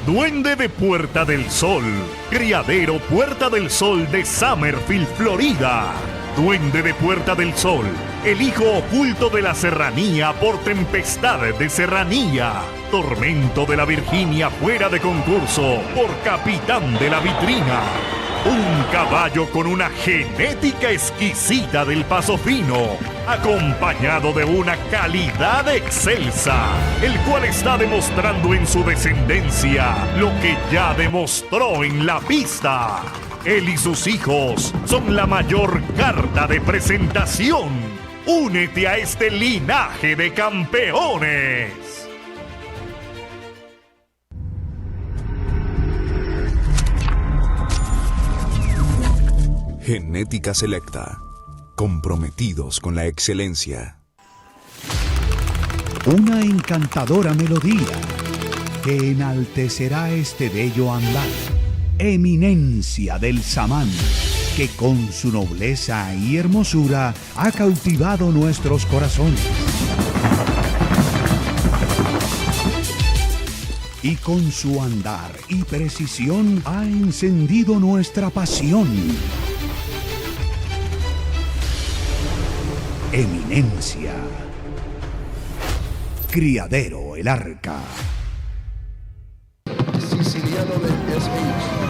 Duende de Puerta del Sol, criadero Puerta del Sol de Summerfield, Florida. Duende de Puerta del Sol, el hijo oculto de la serranía por tempestad de serranía. Tormento de la Virginia fuera de concurso por capitán de la vitrina. Un caballo con una genética exquisita del paso fino, acompañado de una calidad excelsa, el cual está demostrando en su descendencia lo que ya demostró en la pista. Él y sus hijos son la mayor carta de presentación. Únete a este linaje de campeones. Genética Selecta. Comprometidos con la excelencia. Una encantadora melodía que enaltecerá este bello andar. Eminencia del samán, que con su nobleza y hermosura ha cautivado nuestros corazones. Y con su andar y precisión ha encendido nuestra pasión. Eminencia. Criadero el Arca. Siciliano del Esfinge.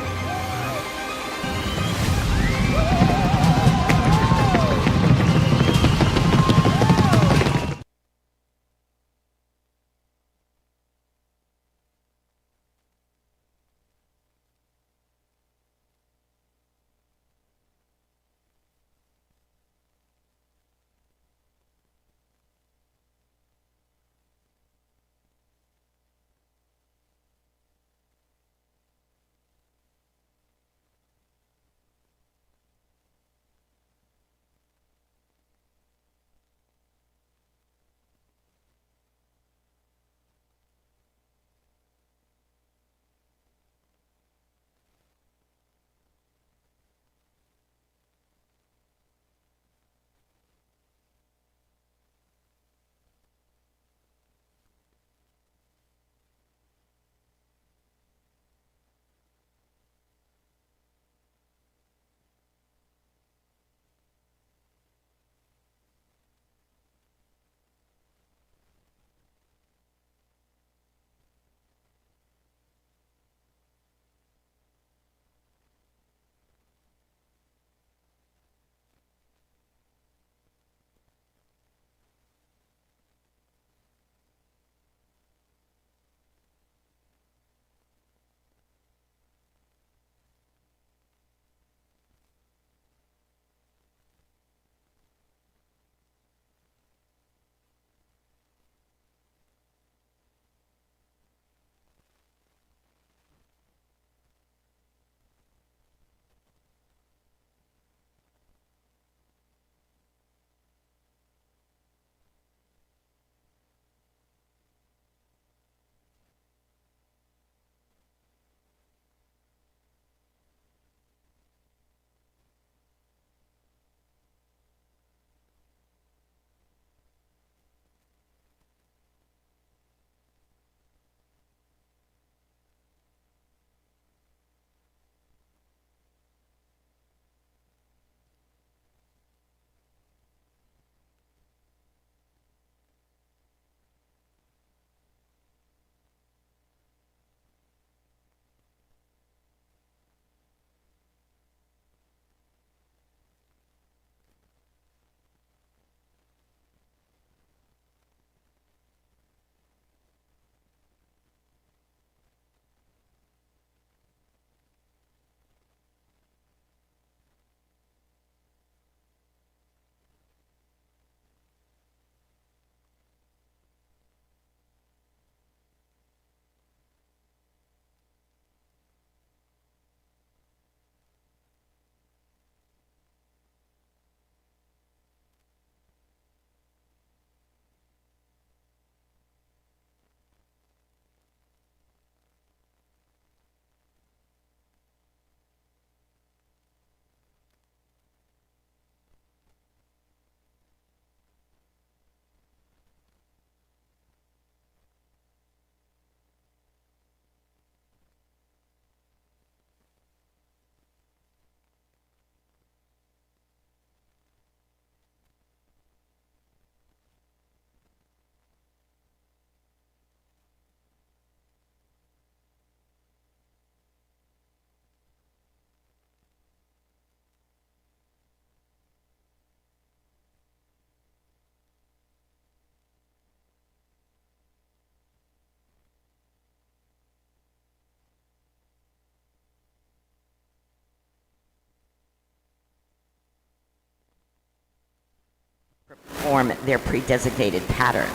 perform their pre-designated pattern.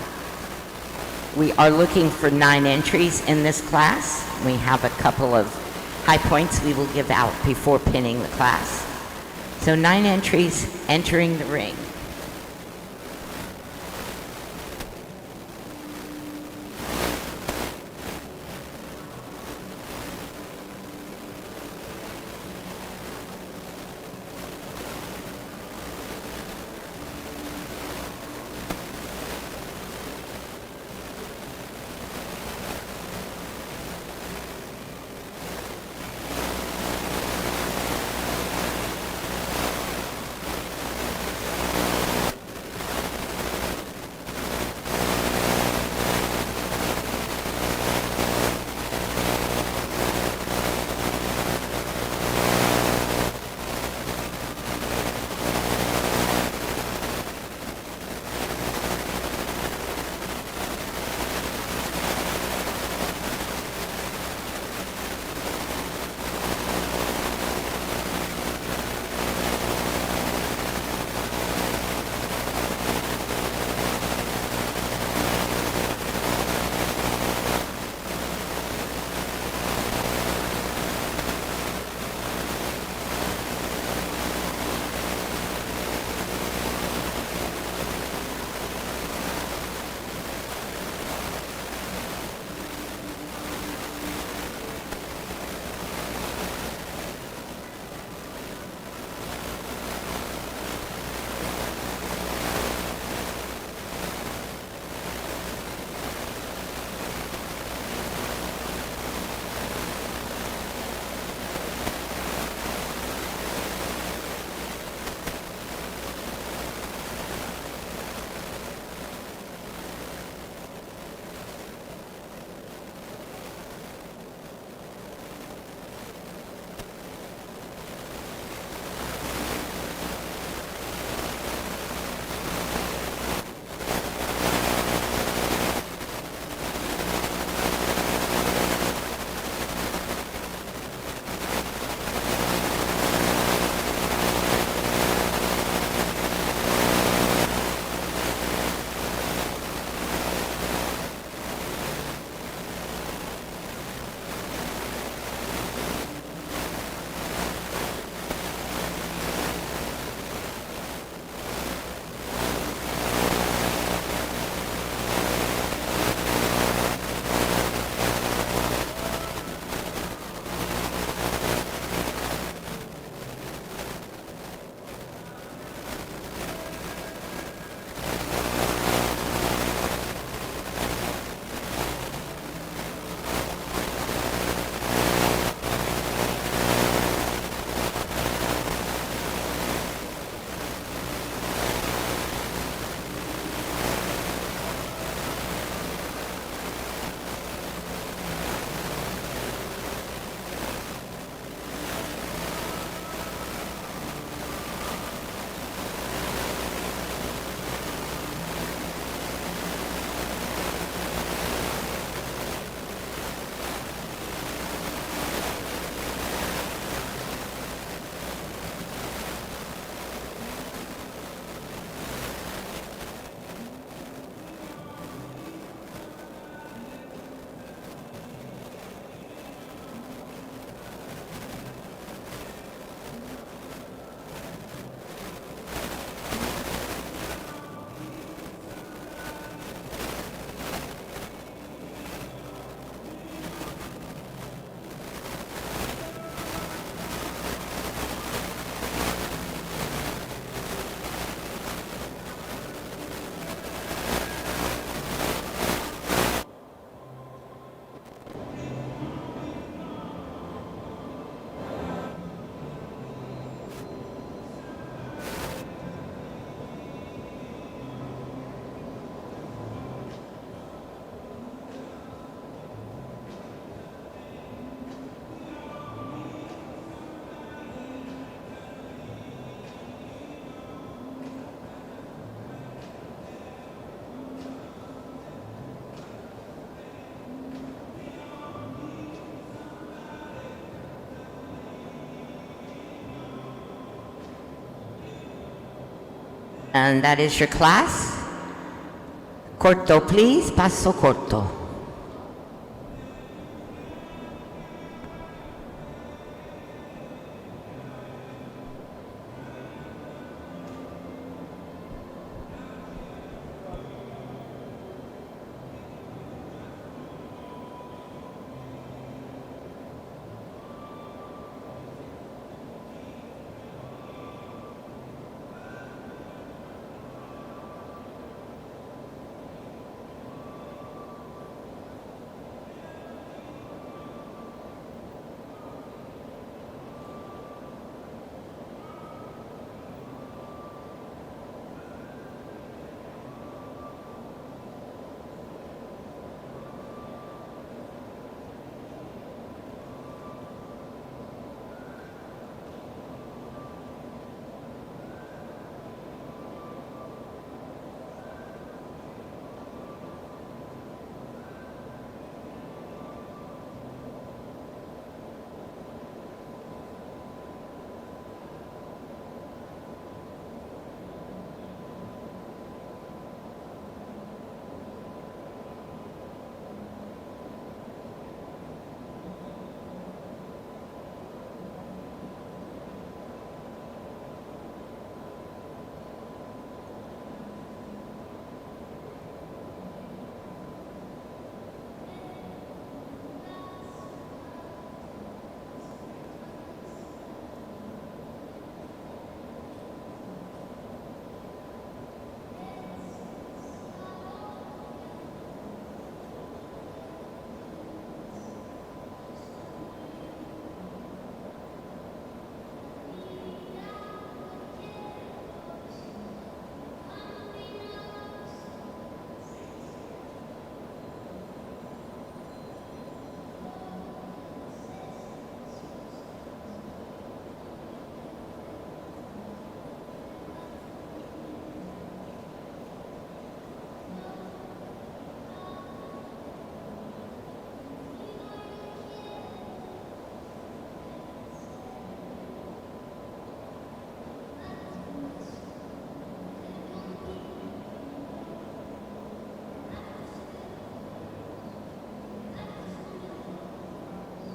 We are looking for 9 entries in this class. We have a couple of high points we will give out before pinning the class. So 9 entries entering the ring. And that is your class. Corto, please. Paso corto.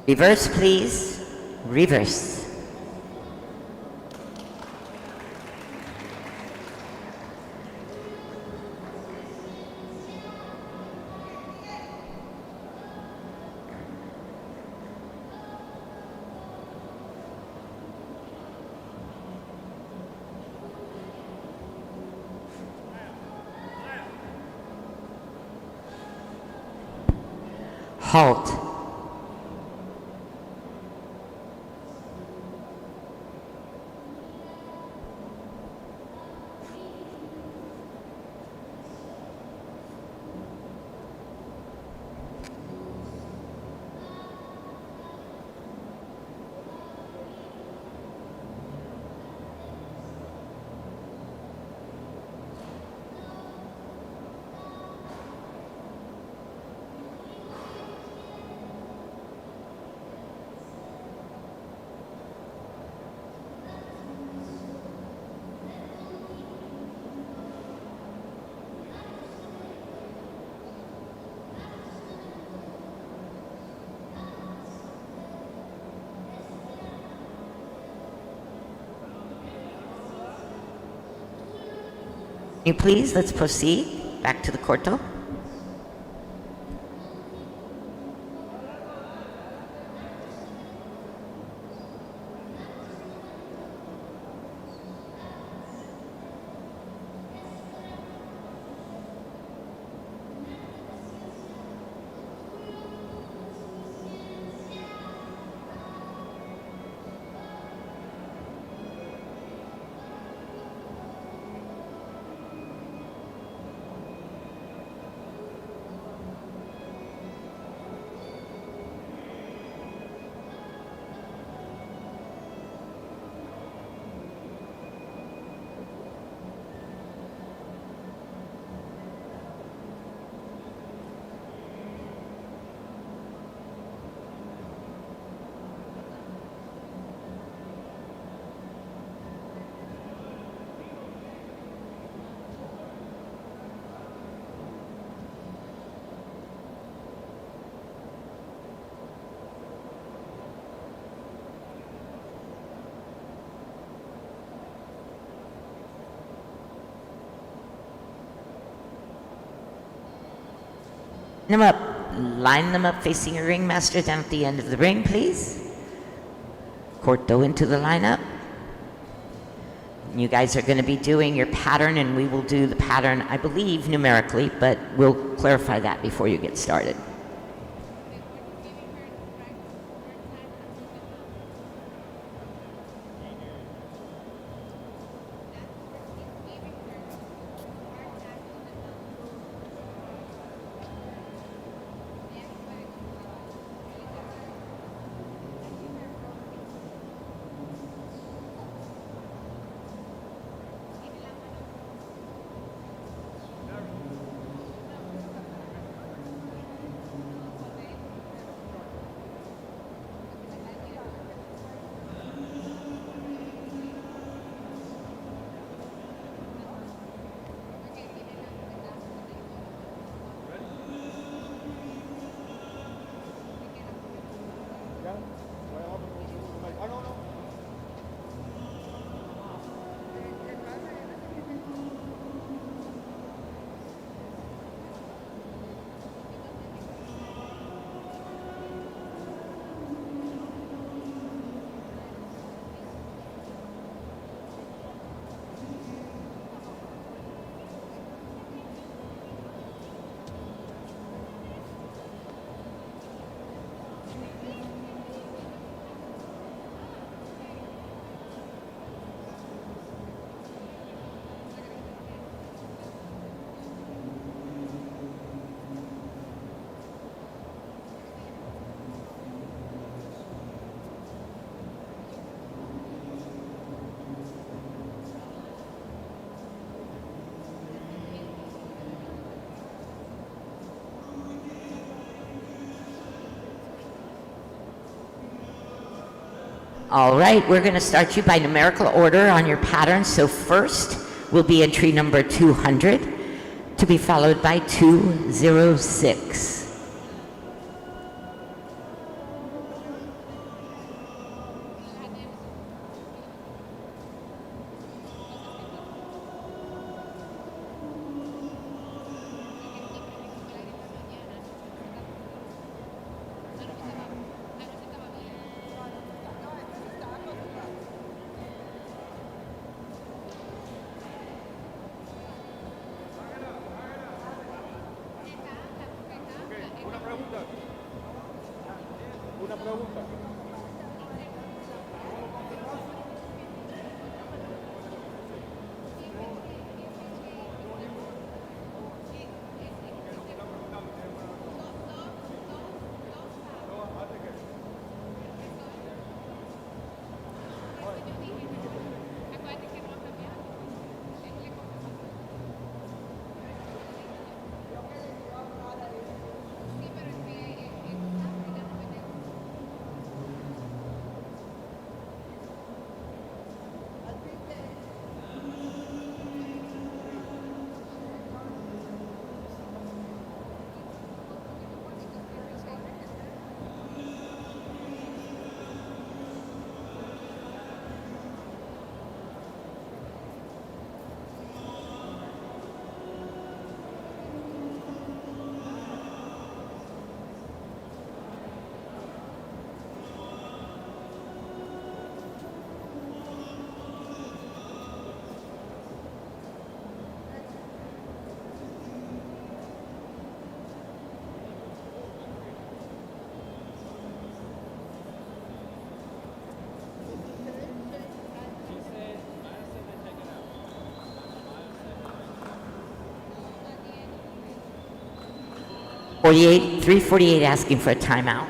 Reverse, please. Reverse. Halt. You please, let's proceed back to the corto. Line them up. Line them up facing your ringmaster down at the end of the ring, please. Corto into the lineup. You guys are going to be doing your pattern, and we will do the pattern, I believe, numerically, but we'll clarify that before you get started. All right, we're going to start you by numerical order on your pattern. So first will be entry number 200, to be followed by 206. .48, 348 asking for a timeout.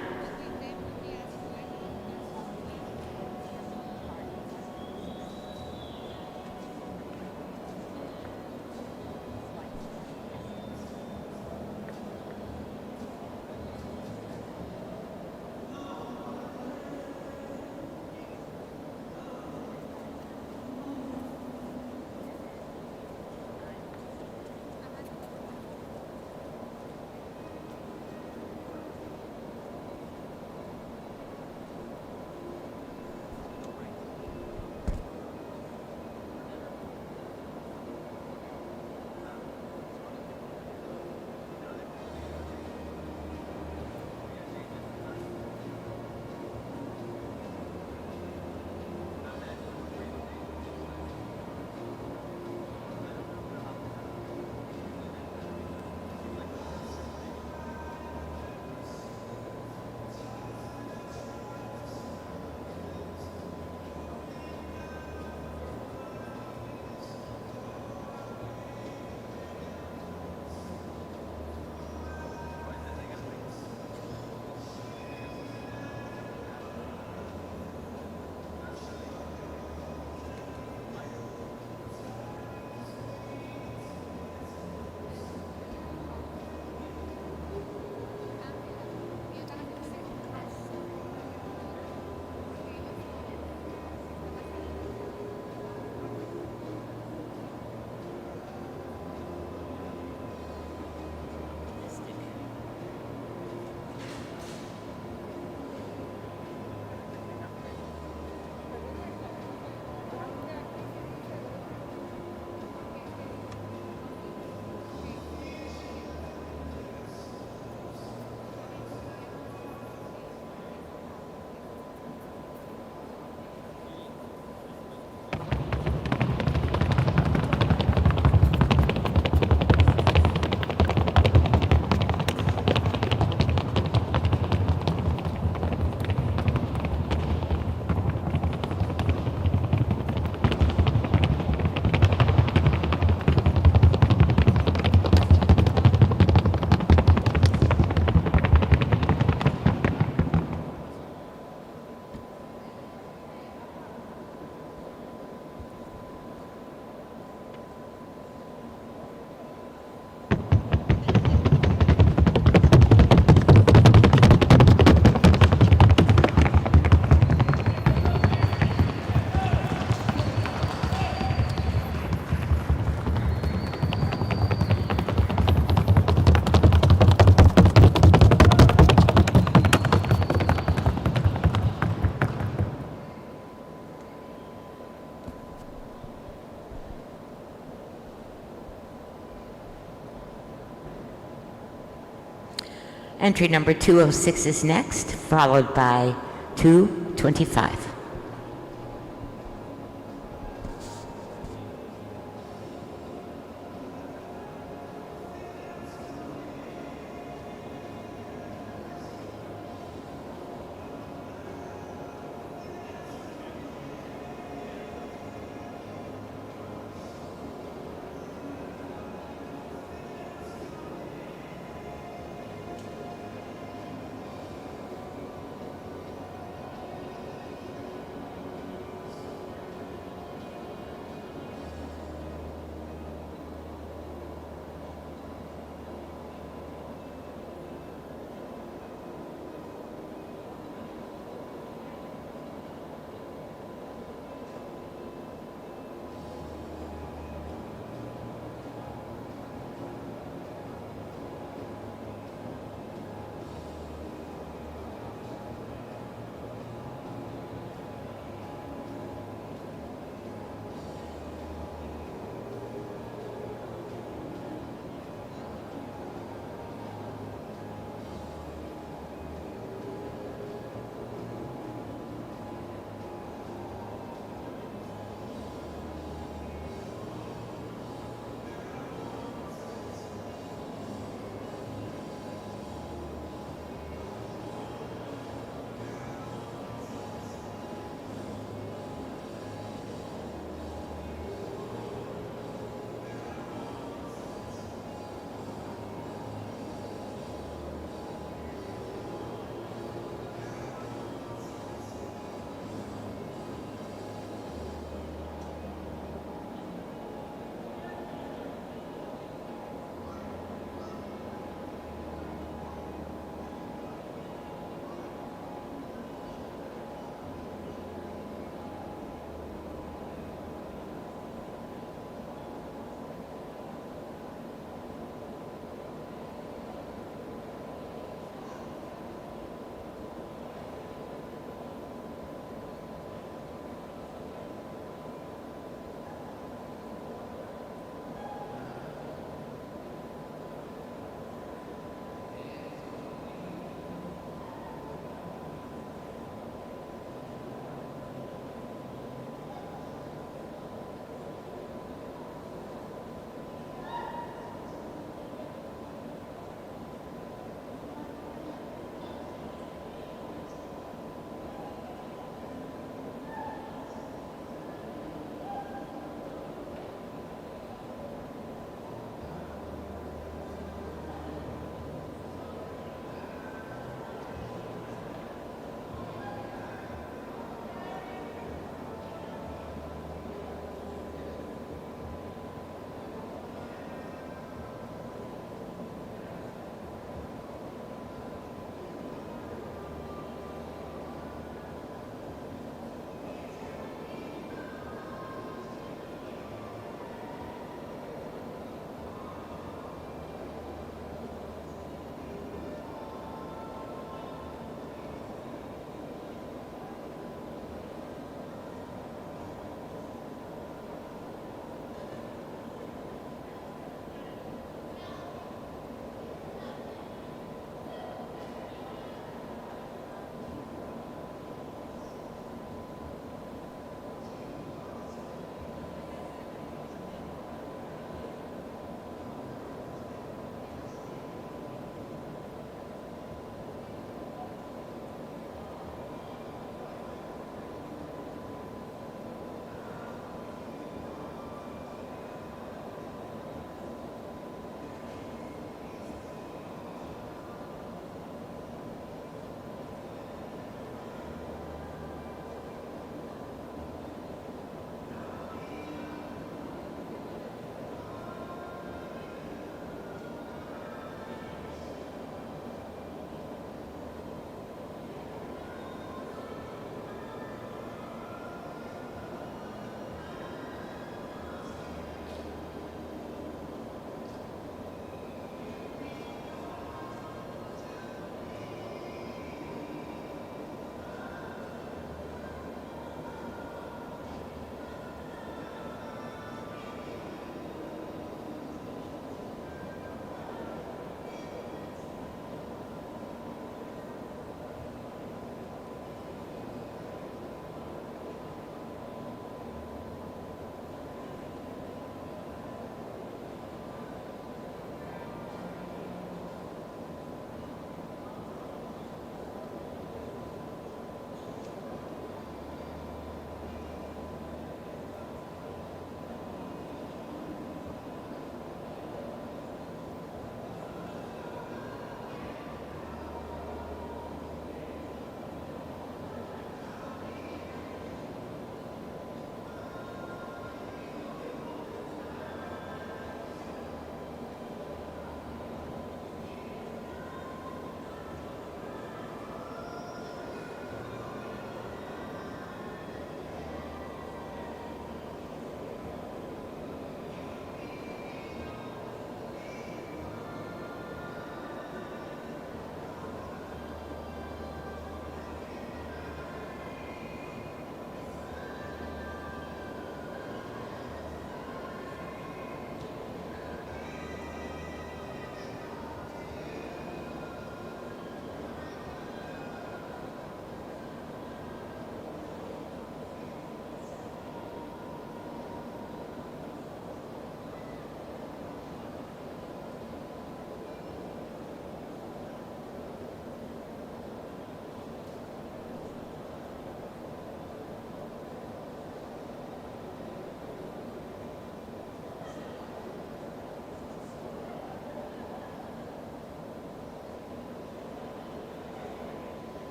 Entry number 206 is next, followed by 225.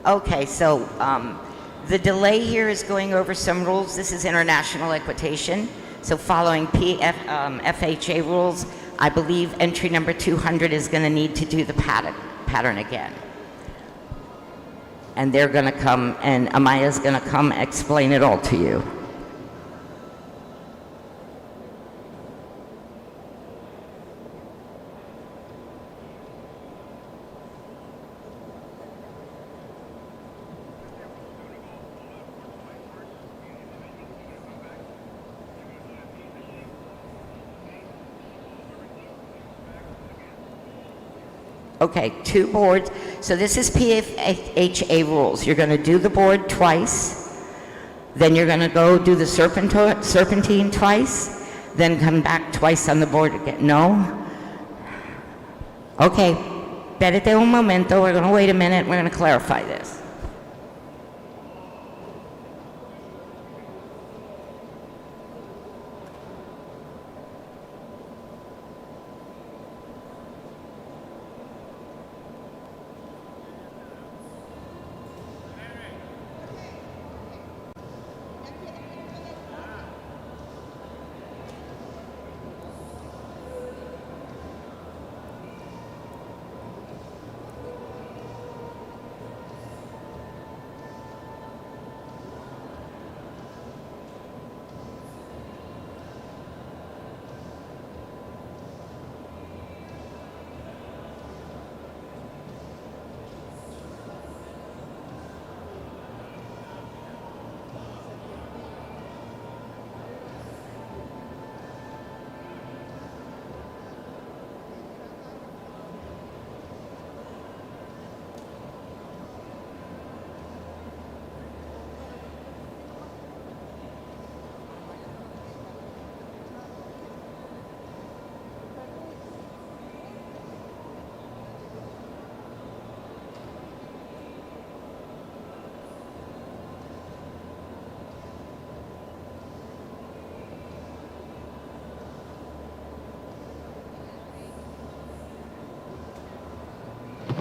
Okay, so the delay here is going over some rules. This is international equitation. So following FHA rules, I believe entry number 200 is going to need to do the pattern again. And they're going to come, and Amaya's going to come explain it all to you. Okay, 2 boards. So this is PFHA rules. You're going to do the board twice, then you're going to go do the serpentine twice, then come back twice on the board again. No? Okay, espérate un momento. We're going to wait a minute. We're going to clarify this.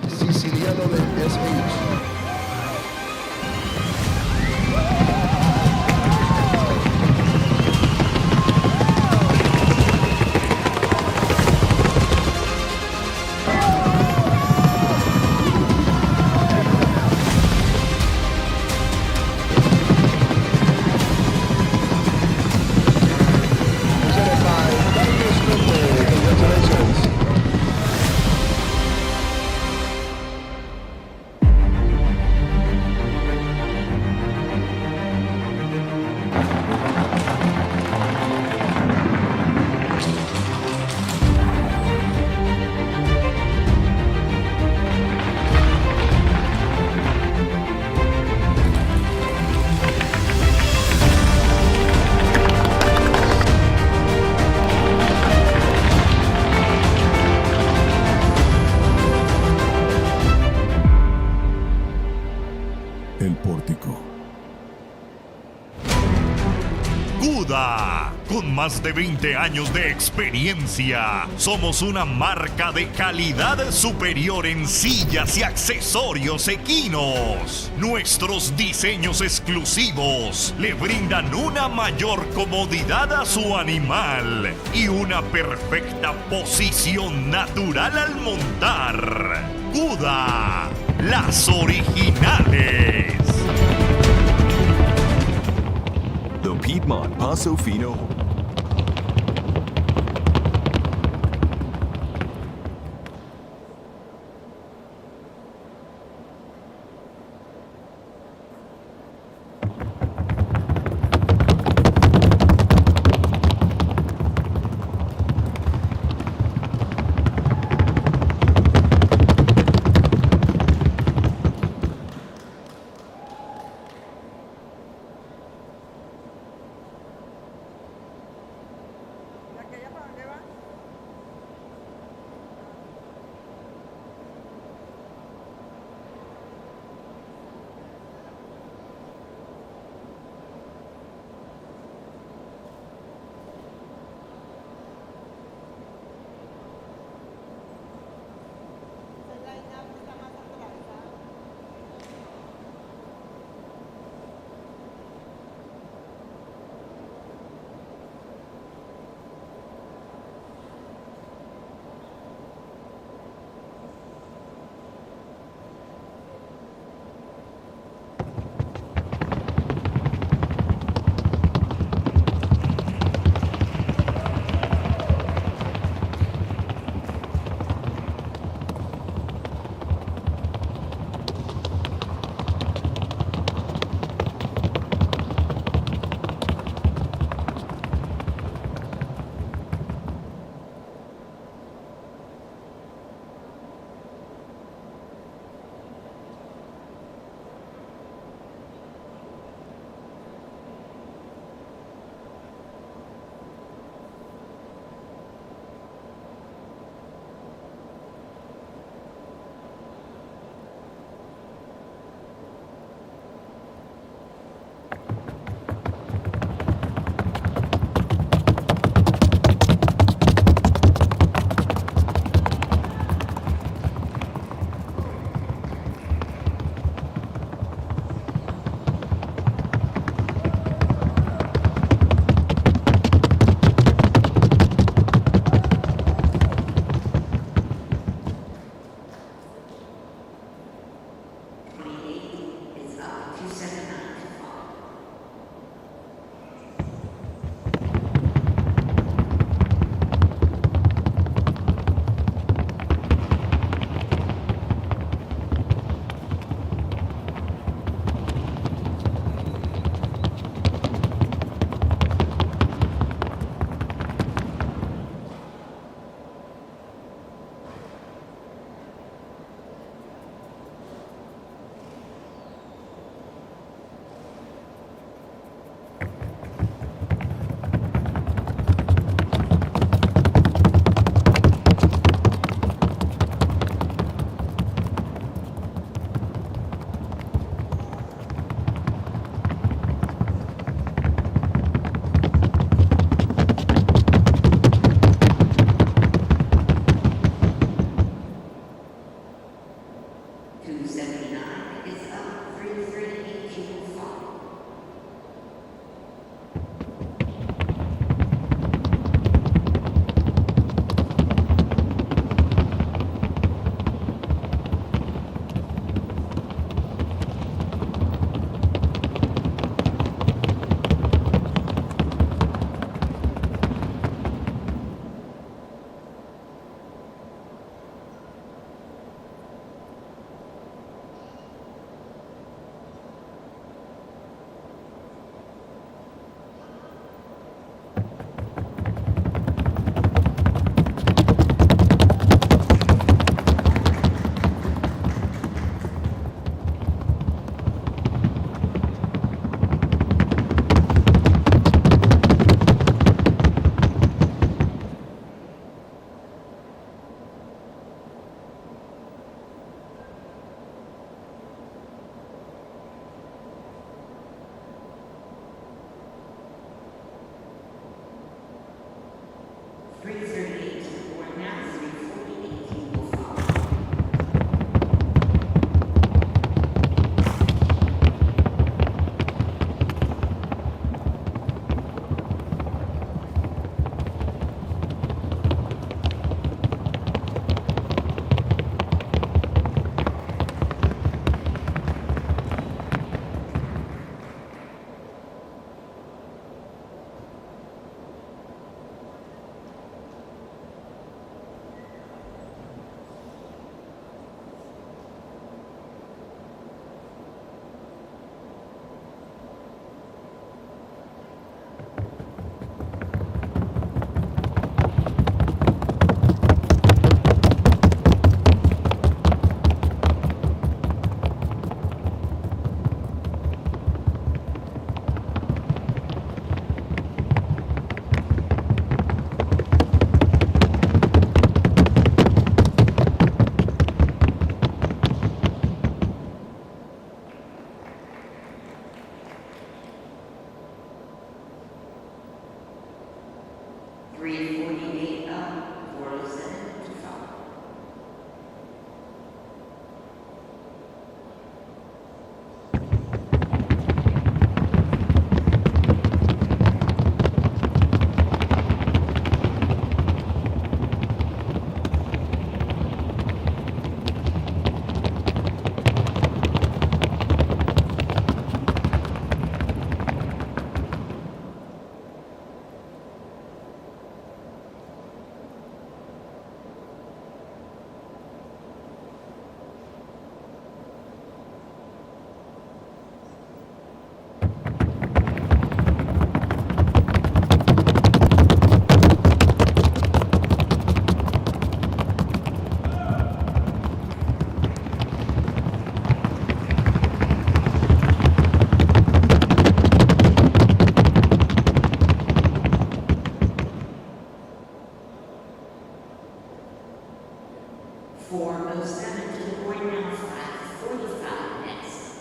Siciliano del SH. El pórtico. Cuda, con más de 20 años de experiencia, somos una marca de calidad superior en sillas y accesorios equinos. Nuestros diseños exclusivos le brindan una mayor comodidad a su animal y una perfecta posición natural al montar. Cuda, las originales. The Piedmont Paso Fino. 407 to the board now, 545 next.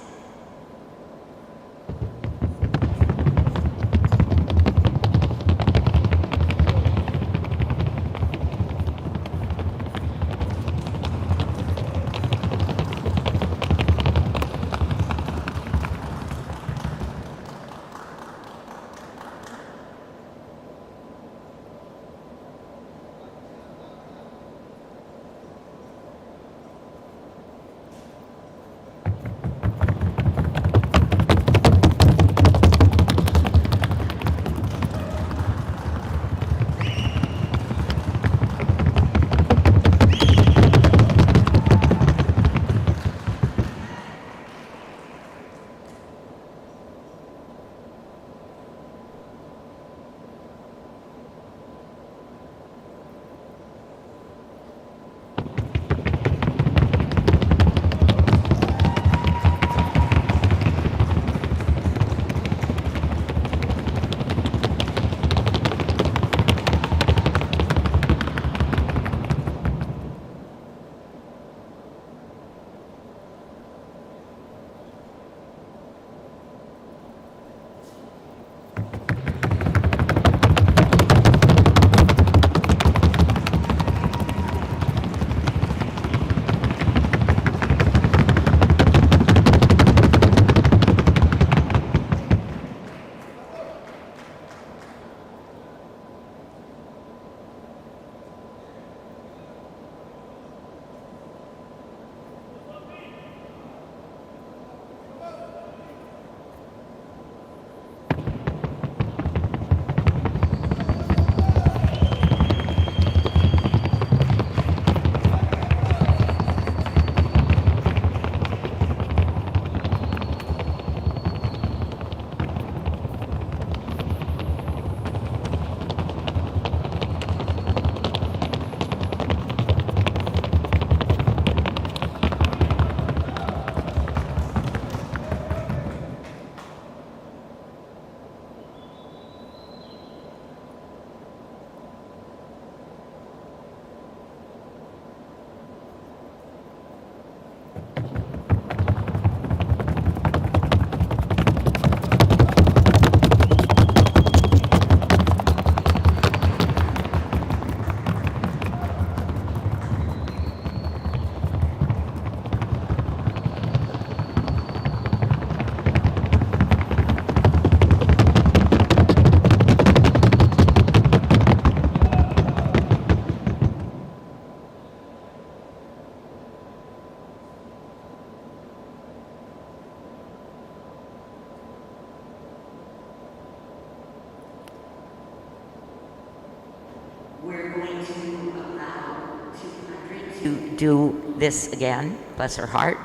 We're going to allow 200 to do this again, bless her heart.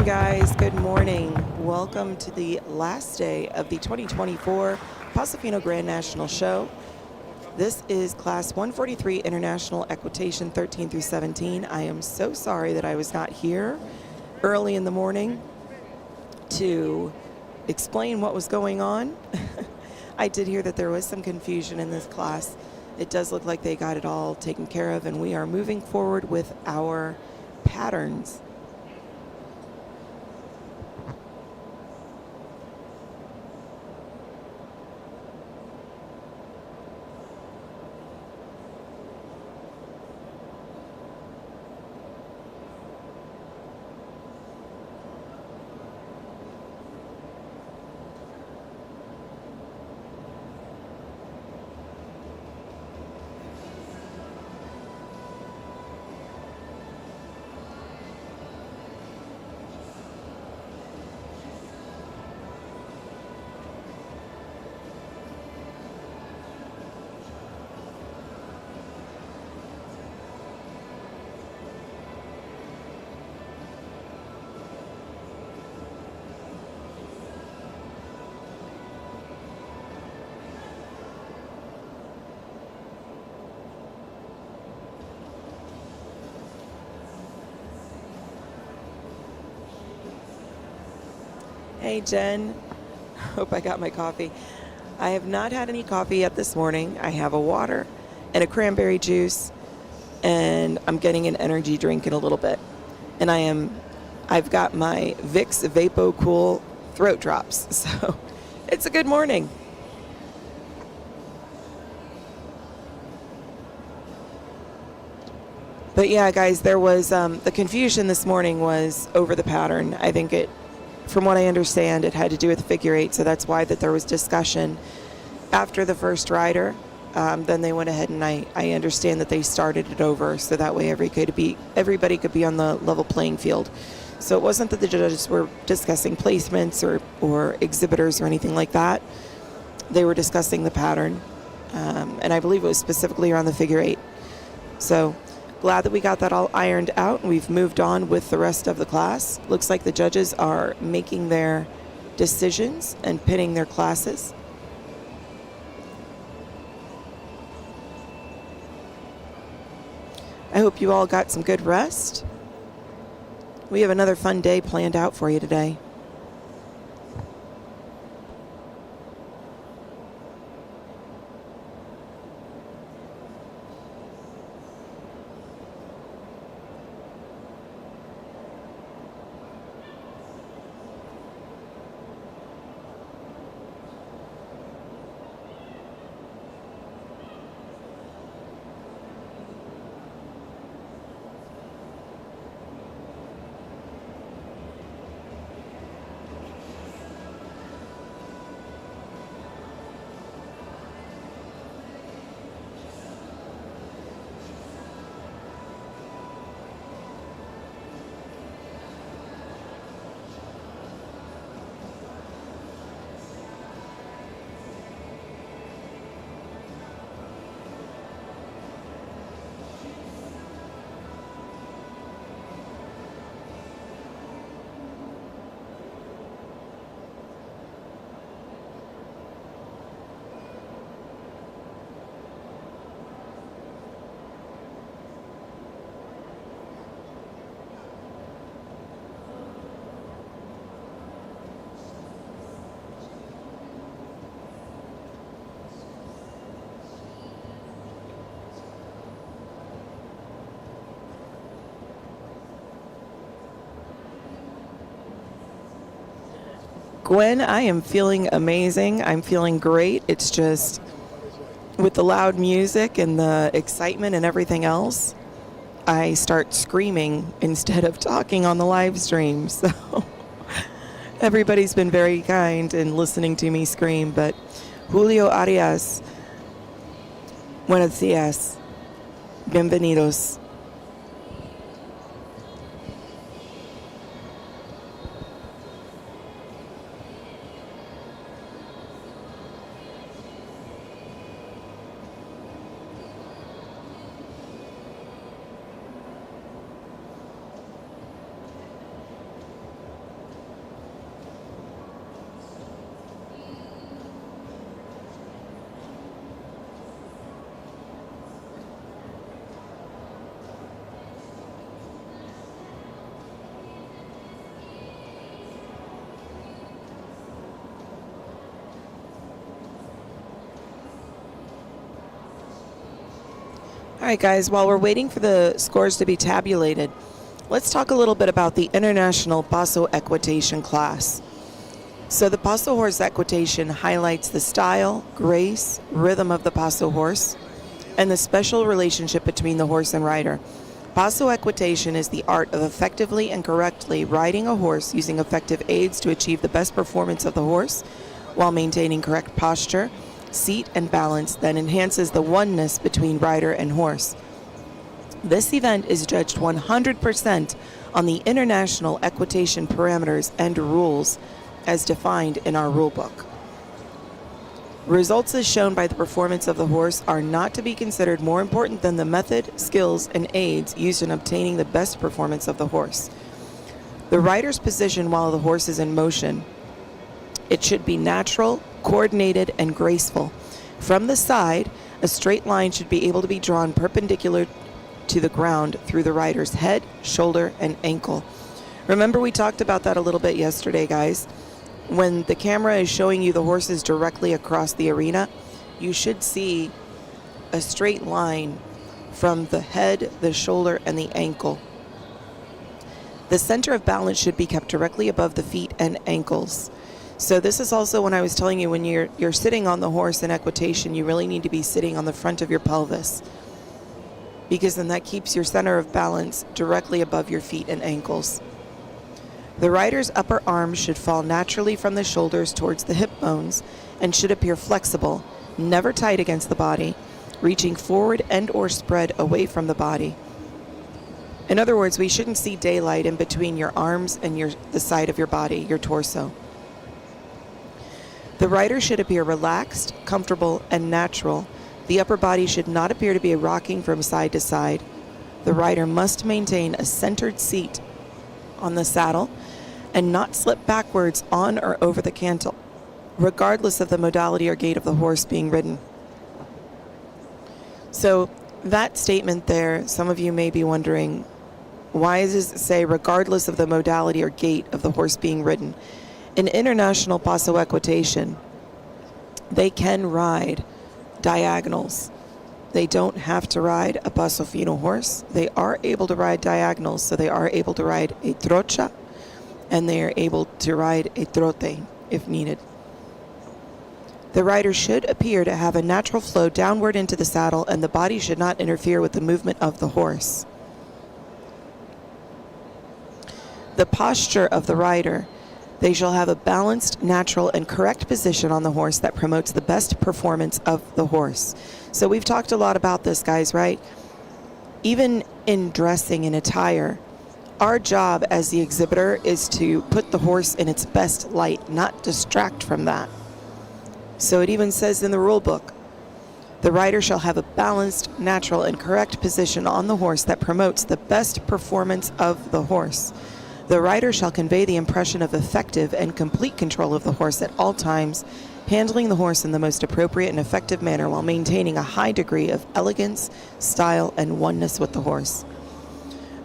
guys. Good morning. Welcome to the last day of the 2024 Paso Fino Grand National Show. This is Class 143 International Equitation 13 through 17. I am so sorry that I was not here early in the morning to explain what was going on. I did hear that there was some confusion in this class. It does look like they got it all taken care of, and we are moving forward with our patterns. Hey Jen, hope I got my coffee. I have not had any coffee yet this morning. I have a water and a cranberry juice, and I'm getting an energy drink in a little bit. And I've got my Vicks Vapo Cool throat drops, so it's a good morning. But yeah, guys, there was the confusion this morning was over the pattern. I think from what I understand, it had to do with figure eight, so that's why that there was discussion after the first rider. Then they went ahead and I understand that they started it over, so that way everybody could be on the level playing field. So it wasn't that the judges were discussing placements or exhibitors or anything like that. They were discussing the pattern, and I believe it was specifically around the figure eight. So glad that we got that all ironed out, and we've moved on with the rest of the class. Looks like the judges are making their decisions and pinning their classes. I hope you all got some good rest. We have another fun day planned out for you today. Gwen, I am feeling amazing. I'm feeling great. It's just with the loud music and the excitement and everything else, I start screaming instead of talking on the live stream. So everybody's been very kind in listening to me scream. But Julio Arias, buenos días, bienvenidos. All right, guys, while we're waiting for the scores to be tabulated, let's talk a little bit about the International Paso Equitation class. So the Paso Horse Equitation highlights the style, grace, rhythm of the Paso horse, and the special relationship between the horse and rider. Paso Equitation is the art of effectively and correctly riding a horse using effective aids to achieve the best performance of the horse while maintaining correct posture, seat, and balance that enhances the oneness between rider and horse. This event is judged 100% on the international equitation parameters and rules as defined in our rulebook. Results as shown by the performance of the horse are not to be considered more important than the method, skills, and aids used in obtaining the best performance of the horse. The rider's position while the horse is in motion. It should be natural, coordinated, and graceful. From the side, a straight line should be able to be drawn perpendicular to the ground through the rider's head, shoulder, and ankle. Remember, we talked about that a little bit yesterday, guys. When the camera is showing you the horses directly across the arena, you should see a straight line from the head, the shoulder, and the ankle. The center of balance should be kept directly above the feet and ankles. So this is also when I was telling you, when you're sitting on the horse in equitation, you really need to be sitting on the front of your pelvis, because then that keeps your center of balance directly above your feet and ankles. The rider's upper arms should fall naturally from the shoulders towards the hip bones and should appear flexible, never tight against the body, reaching forward and or spread away from the body. In other words, we shouldn't see daylight in between your arms and the side of your body, your torso. The rider should appear relaxed, comfortable, and natural. The upper body should not appear to be rocking from side to side. The rider must maintain a centered seat on the saddle and not slip backwards on or over the cantle, regardless of the modality or gait of the horse being ridden. So that statement there, some of you may be wondering, why does it say regardless of the modality or gait of the horse being ridden? In international Paso equitation, they can ride diagonals. They don't have to ride a Paso Fino horse. They are able to ride diagonals, so they are able to ride a Trocha, and they are able to ride a Trote if needed. The rider should appear to have a natural flow downward into the saddle, and the body should not interfere with the movement of the horse. The posture of the rider. They shall have a balanced, natural, and correct position on the horse that promotes the best performance of the horse. So we've talked a lot about this, guys, right? Even in dressing and attire, our job as the exhibitor is to put the horse in its best light, not distract from that. So it even says in the rule book, the rider shall have a balanced, natural, and correct position on the horse that promotes the best performance of the horse. The rider shall convey the impression of effective and complete control of the horse at all times, handling the horse in the most appropriate and effective manner while maintaining a high degree of elegance, style, and oneness with the horse.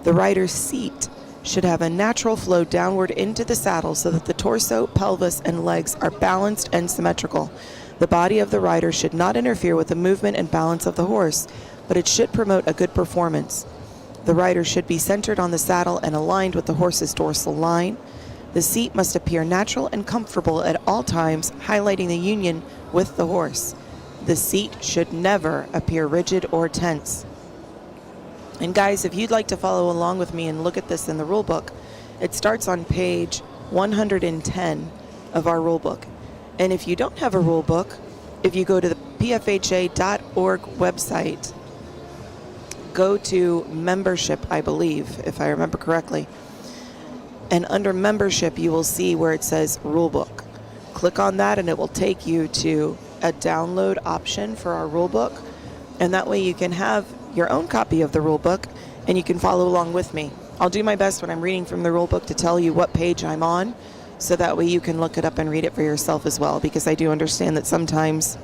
The rider's seat should have a natural flow downward into the saddle so that the torso, pelvis, and legs are balanced and symmetrical. The body of the rider should not interfere with the movement and balance of the horse, but it should promote a good performance. The rider should be centered on the saddle and aligned with the horse's dorsal line. The seat must appear natural and comfortable at all times, highlighting the union with the horse. The seat should never appear rigid or tense. And guys, if you'd like to follow along with me and look at this in the rule book, it starts on page 110 of our rule book. And if you don't have a rule book, if you go to the pfha.org website, go to membership, I believe, if I remember correctly. And under membership, you will see where it says rulebook. Click on that and it will take you to a download option for our rulebook. And that way you can have your own copy of the rulebook and you can follow along with me. I'll do my best when I'm reading from the rulebook to tell you what page I'm on, so that way you can look it up and read it for yourself as well, because I do understand that sometimes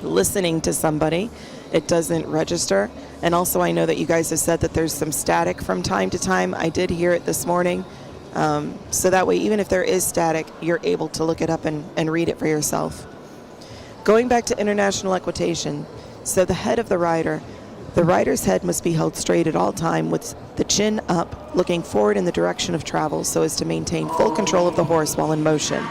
listening to somebody, it doesn't register. And also I know that you guys have said that there's some static from time to time. I did hear it this morning. So that way, even if there is static, you're able to look it up and read it for yourself. Going back to international equitation, so the head of the rider The rider's head must be held straight at all time with the chin up, looking forward in the direction of travel so as to maintain full control of the horse while in motion.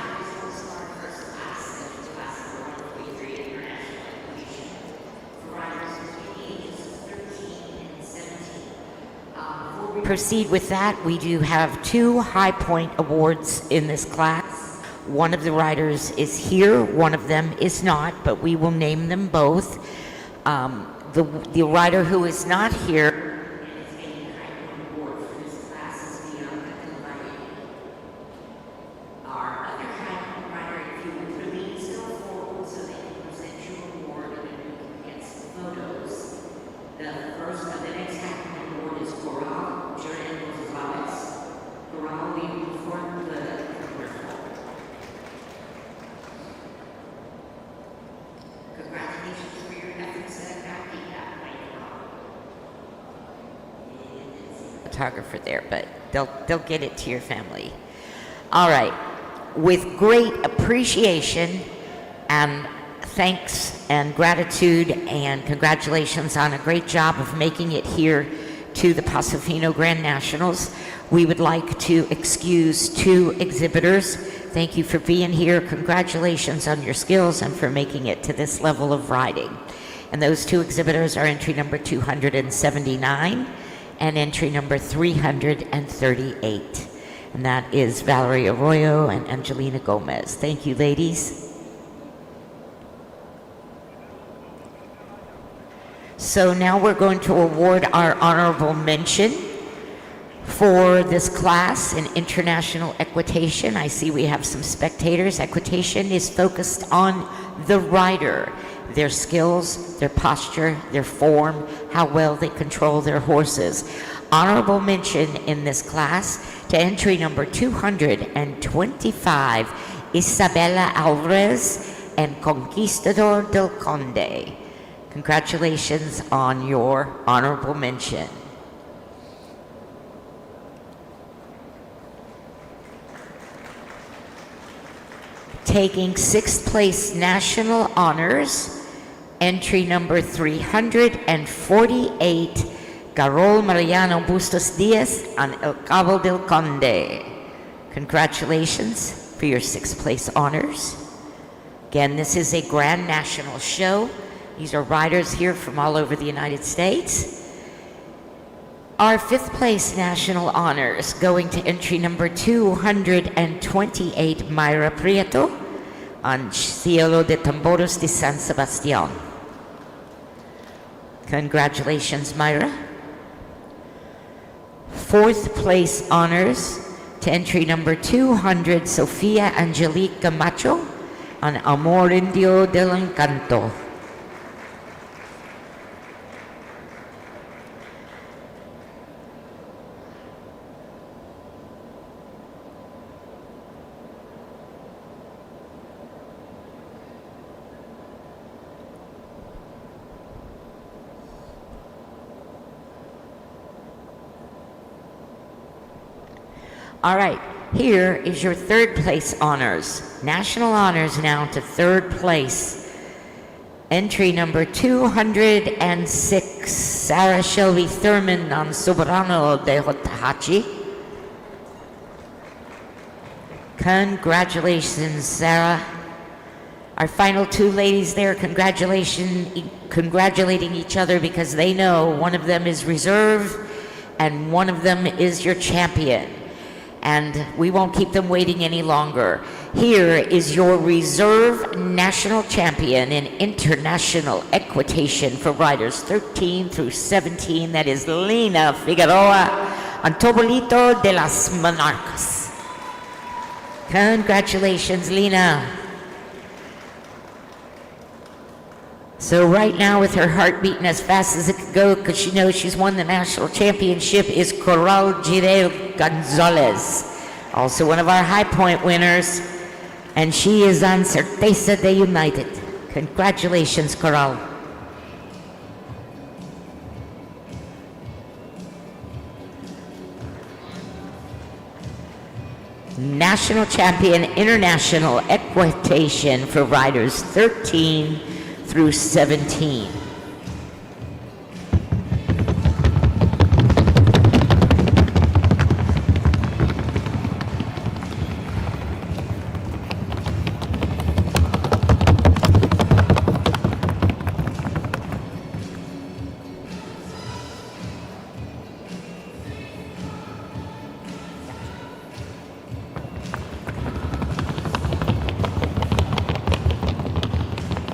Proceed with that. We do have 2 high point awards in this class. One of the riders is here, one of them is not, but we will name them both. The rider who is not here photographer there, but they'll get it to your family. All right. With great appreciation and thanks and gratitude and congratulations on a great job of making it here to the Paso Fino Grand Nationals, we would like to excuse 2 exhibitors. Thank you for being here. Congratulations on your skills and for making it to this level of riding. And those 2 exhibitors are entry number 279 and entry number 338. And that is Valerie Arroyo and Angelina Gomez. Thank you, ladies. So now we're going to award our honorable mention for this class in International Equitation. I see we have some spectators. Equitation is focused on the rider, their skills, their posture, their form, how well they control their horses. Honorable mention in this class to entry number 225, Isabella Alvarez and Conquistador del Conde. Congratulations on your honorable mention. Taking 6th place national honors, entry number 348, Carol Mariano Bustos Diaz and El Cabo del Conde. Congratulations for your 6th place honors. Again, this is a Grand National show. These are riders here from all over the United States. Our 5th place national honors going to entry number 228, Mayra Prieto on Cielo de Tamboros de San Sebastián. Congratulations, Mayra. 4th place honors to entry number 200, Sofia Angelique Camacho on Amor Indio del Encanto. All right, here is your 3rd place honors. National honors now to 3rd place. Entry number 206, Sarah Shelby Thurman on Soberano de Hotahachi. Congratulations, Sarah. Our final 2 ladies there, congratulating each other because they know one of them is reserve and one of them is your champion. And we won't keep them waiting any longer. Here is your reserve national champion in International Equitation for riders 13 through 17. That is Lina Figueroa Antobolito de las Monarcas. Congratulations, Lina. So right now, with her heart beating as fast as it could go, because she knows she's won the national championship, is Coral Girel Gonzalez, also one of our high point winners, and she is on Certeza de United. Congratulations, Coral. National champion, International Equitation for riders 13 through 17.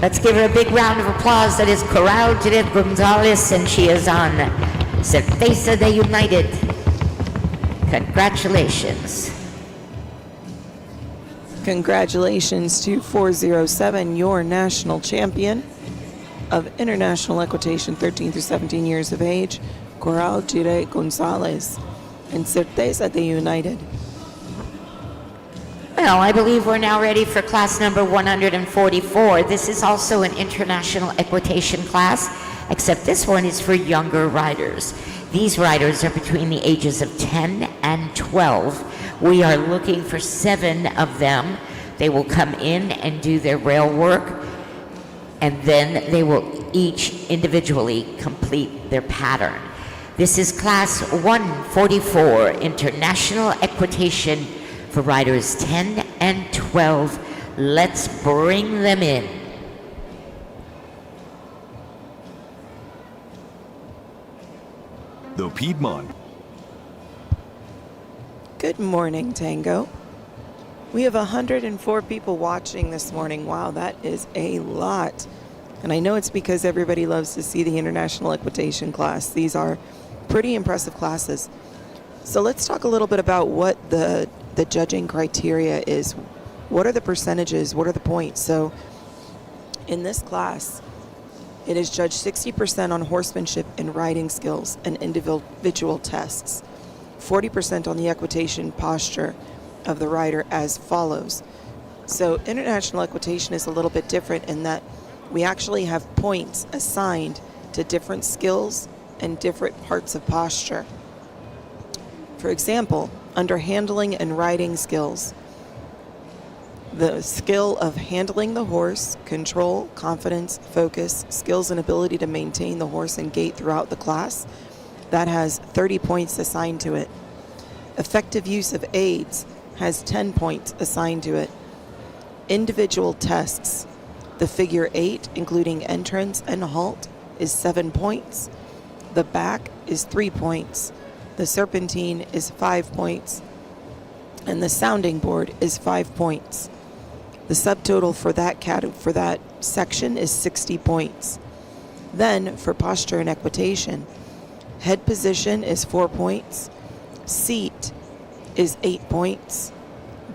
Let's give her a big round of applause. That is Coral Judith Gonzalez, and she is on Certeza de United. Congratulations. Congratulations to 407, your national champion of international equitation, 13 through 17 years of age, Coral Judith Gonzalez, and Certeza de United. Well, I believe we're now ready for class number 144. This is also an international equitation class, except this one is for younger riders. These riders are between the ages of 10 and 12. We are looking for 7 of them. They will come in and do their rail work, and then they will each individually complete their pattern. This is class 144, international equitation for riders 10 and 12. Let's bring them in. The Piedmont. Good morning, Tango. We have 104 people watching this morning. Wow, that is a lot. And I know it's because everybody loves to see the international equitation class. These are pretty impressive classes. So let's talk a little bit about what the judging criteria is. What are the percentages? What are the points? So in this class, it is judged 60% on horsemanship and riding skills and individual tests, 40% on the equitation posture of the rider as follows. So international equitation is a little bit different in that we actually have points assigned to different skills and different parts of posture. For example, under handling and riding skills, the skill of handling the horse, control, confidence, focus, skills and ability to maintain the horse and gait throughout the class, that has 30 points assigned to it. Effective use of aids has 10 points assigned to it. Individual tests, the figure 8, including entrance and halt, is 7 points. The back is 3 points. The serpentine is 5 points. And the sounding board is 5 points. The subtotal for that section is 60 points. Then for posture and equitation, head position is 4 points. Seat is 8 points.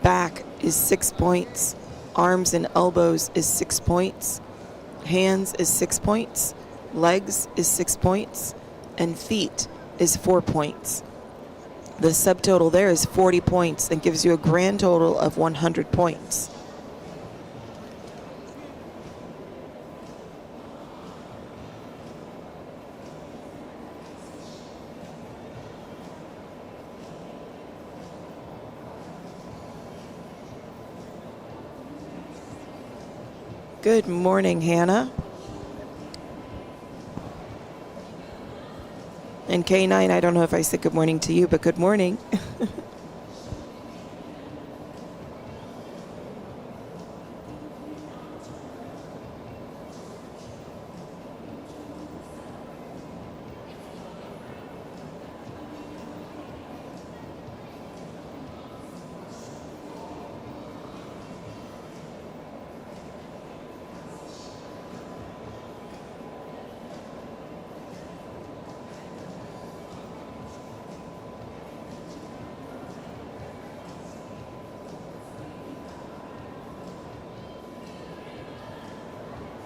Back is 6 points. Arms and elbows is 6 points. Hands is 6 points. Legs is 6 points. And feet is 4 points. The subtotal there is 40 points and gives you a grand total of 100 points. Good morning, Hannah. And K9, I don't know if I said good morning to you, but good morning.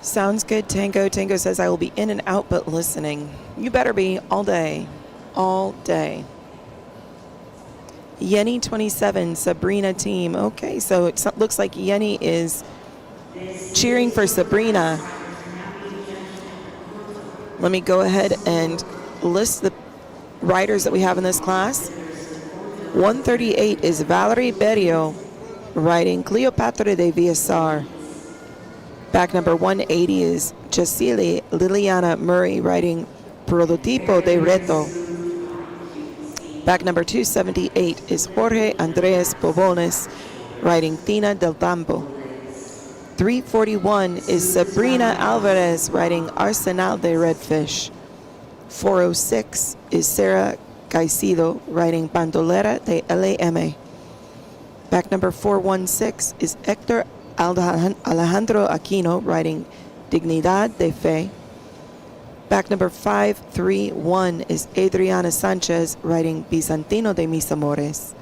Sounds good, Tango. Tango says, I will be in and out but listening. You better be all day. All day. Yenny 27, Sabrina team. Okay, so it looks like Yenny is cheering for Sabrina. Let me go ahead and list the riders that we have in this class. 138 is Valerie Berrio riding Cleopatra de Villasar. Back number 180 is Jacili Liliana Murray riding Prototipo de Reto. Back number 278 is Jorge Andres Pobones riding Tina del Tambo. 341 is Sabrina Alvarez riding Arsenal de Redfish. 406 is Sarah Caicedo riding Bandolera de LAM. Back number 416 is Hector Alejandro Aquino riding Dignidad de Fe. Back number 531 is Adriana Sanchez riding Bizantino de Mis Amores.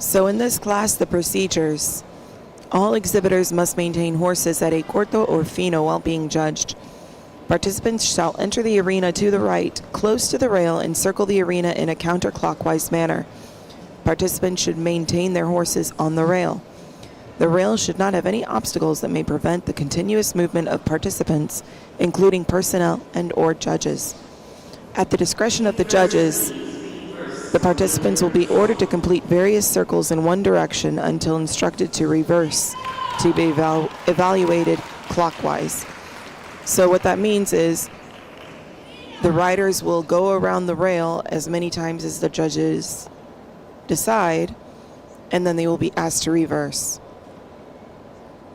So in this class, the procedures. All exhibitors must maintain horses at a corto or fino while being judged. Participants shall enter the arena to the right, close to the rail, and circle the arena in a counterclockwise manner. Participants should maintain their horses on the rail. The rail should not have any obstacles that may prevent the continuous movement of participants, including personnel and or judges. At the discretion of the judges, the participants will be ordered to complete various circles in one direction until instructed to reverse to be evaluated clockwise. So what that means is the riders will go around the rail as many times as the judges decide, and then they will be asked to reverse.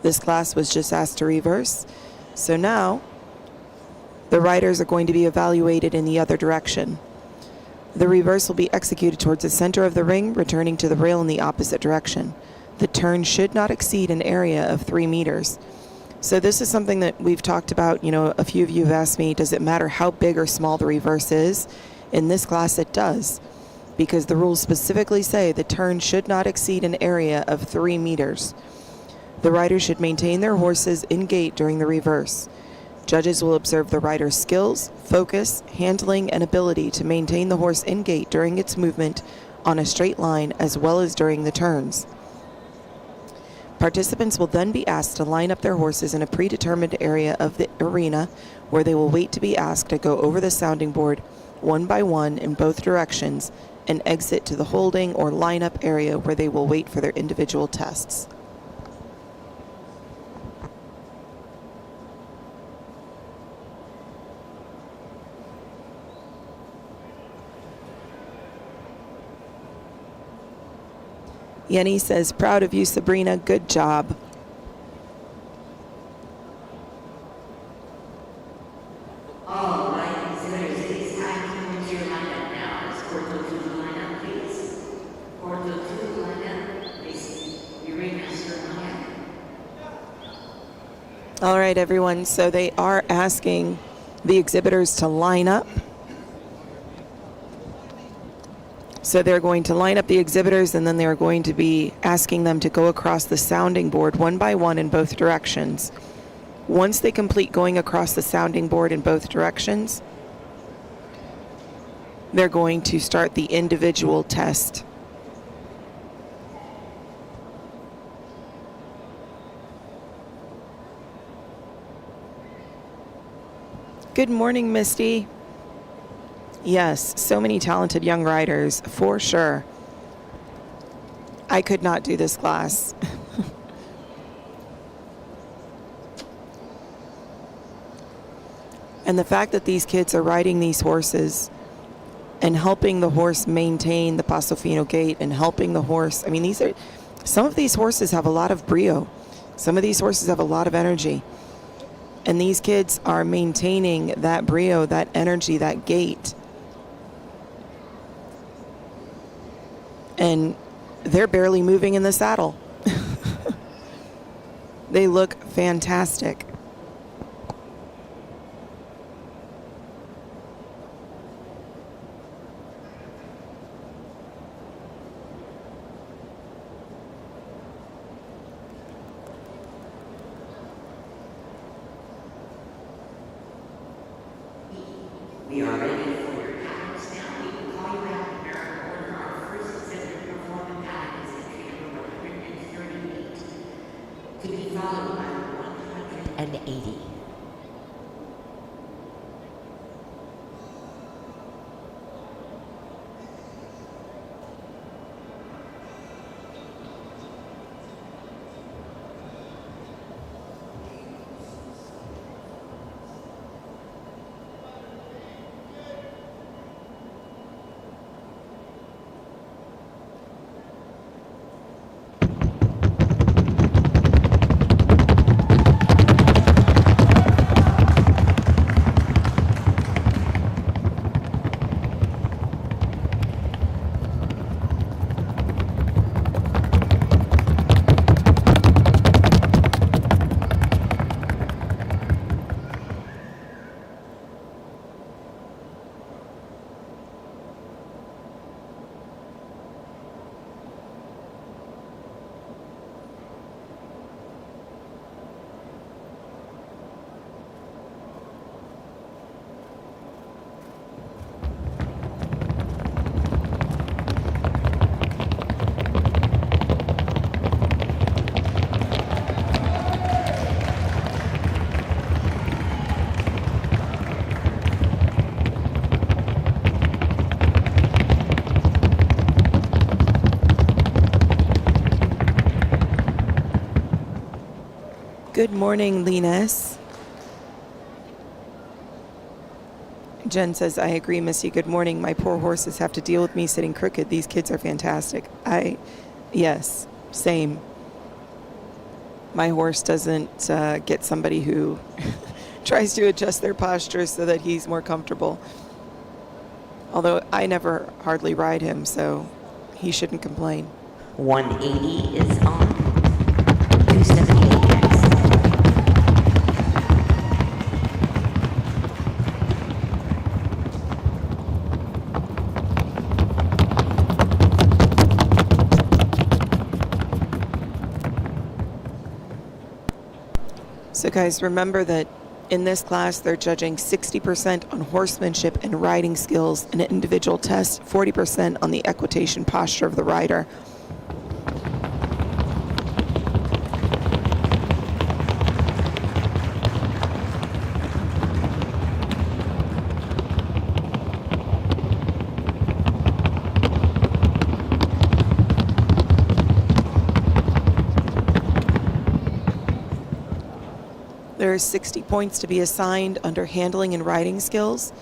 This class was just asked to reverse. So now the riders are going to be evaluated in the other direction. The reverse will be executed towards the center of the ring, returning to the rail in the opposite direction. The turn should not exceed an area of 3 meters. So this is something that we've talked about. You know, a few of you have asked me, does it matter how big or small the reverse is? In this class, it does, because the rules specifically say the turn should not exceed an area of 3 meters. The riders should maintain their horses in gait during the reverse. Judges will observe the rider's skills, focus, handling, and ability to maintain the horse in gait during its movement on a straight line as well as during the turns. Participants will then be asked to line up their horses in a predetermined area of the arena where they will wait to be asked to go over the sounding board one by one in both directions and exit to the holding or lineup area where they will wait for their individual tests. Yenny says, proud of you, Sabrina. Good job. All right, exhibitors, it is time to move to your lineup now. It's Porto to the lineup, please. Porto to the lineup, please. Your ringmaster lineup. All right, everyone. So they are asking the exhibitors to line up. So they're going to line up the exhibitors, and then they're going to be asking them to go across the sounding board one by one in both directions. Once they complete going across the sounding board in both directions, they're going to start the individual test. Good morning, Misty. Yes, so many talented young riders, for sure. I could not do this class. And the fact that these kids are riding these horses and helping the horse maintain the Paso Fino gait and helping the horse, I mean, some of these horses have a lot of brio. Some of these horses have a lot of energy. And these kids are maintaining that brio, that energy, that gait. And they're barely moving in the saddle. They look fantastic. We are ready for your patterns now. We will call you out in numerical order. Our first exhibitor performing pattern is entry number 138, to be followed by 180. Good morning, Linus. Jen says, I agree, Missy. Good morning. My poor horses have to deal with me sitting crooked. These kids are fantastic. Yes, same. My horse doesn't get somebody who tries to adjust their posture so that he's more comfortable. Although I never hardly ride him, so he shouldn't complain. 180 is on. 278 next. So guys, remember that in this class, they're judging 60% on horsemanship and riding skills in an individual test, 40% on the equitation posture of the rider. There are 60 points to be assigned under handling and riding skills,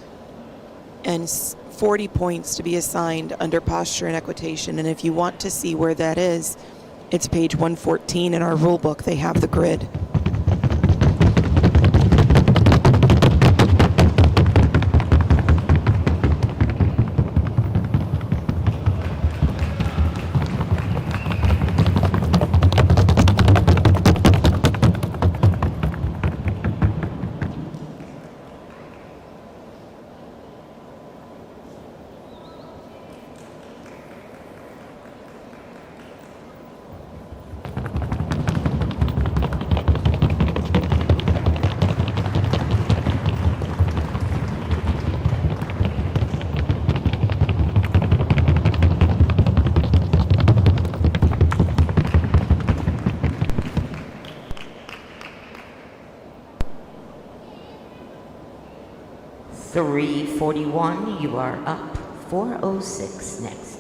and 40 points to be assigned under posture and equitation. And if you want to see where that is, it's page 114 in our rule book. They have the grid. .341, you are up. 406 next.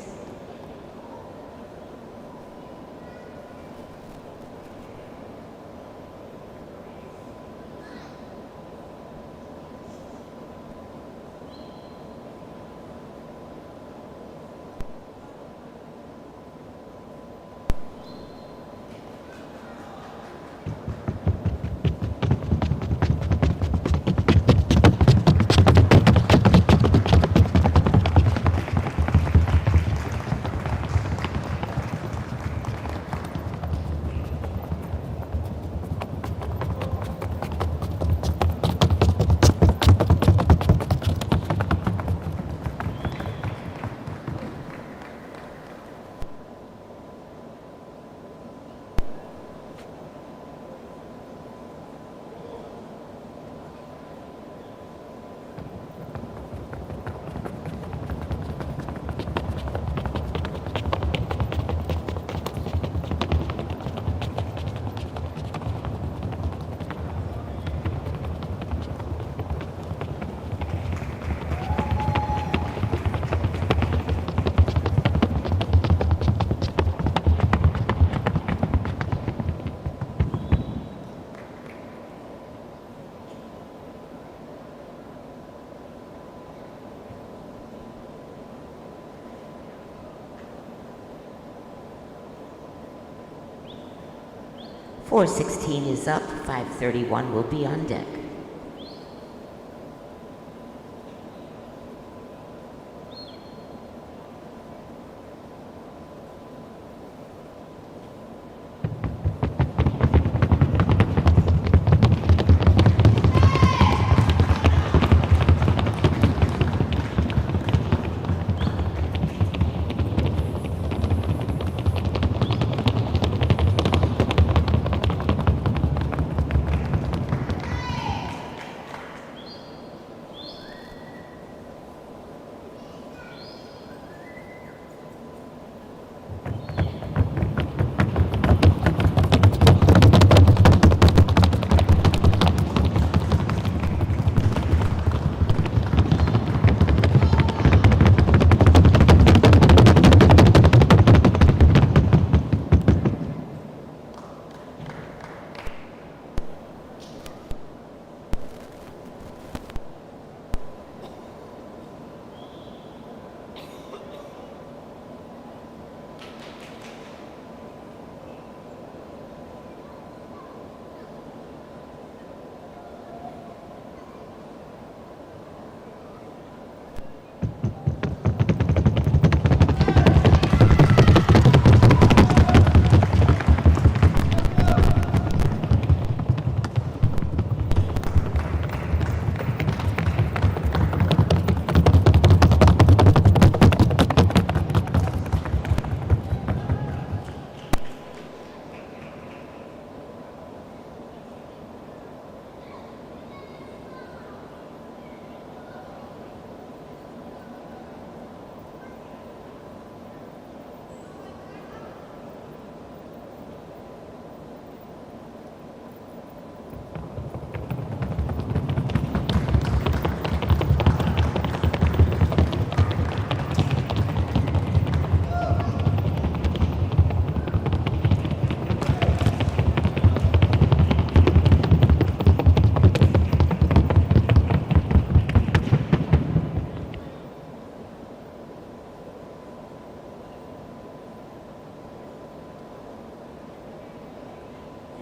416 is up, 531 will be on deck.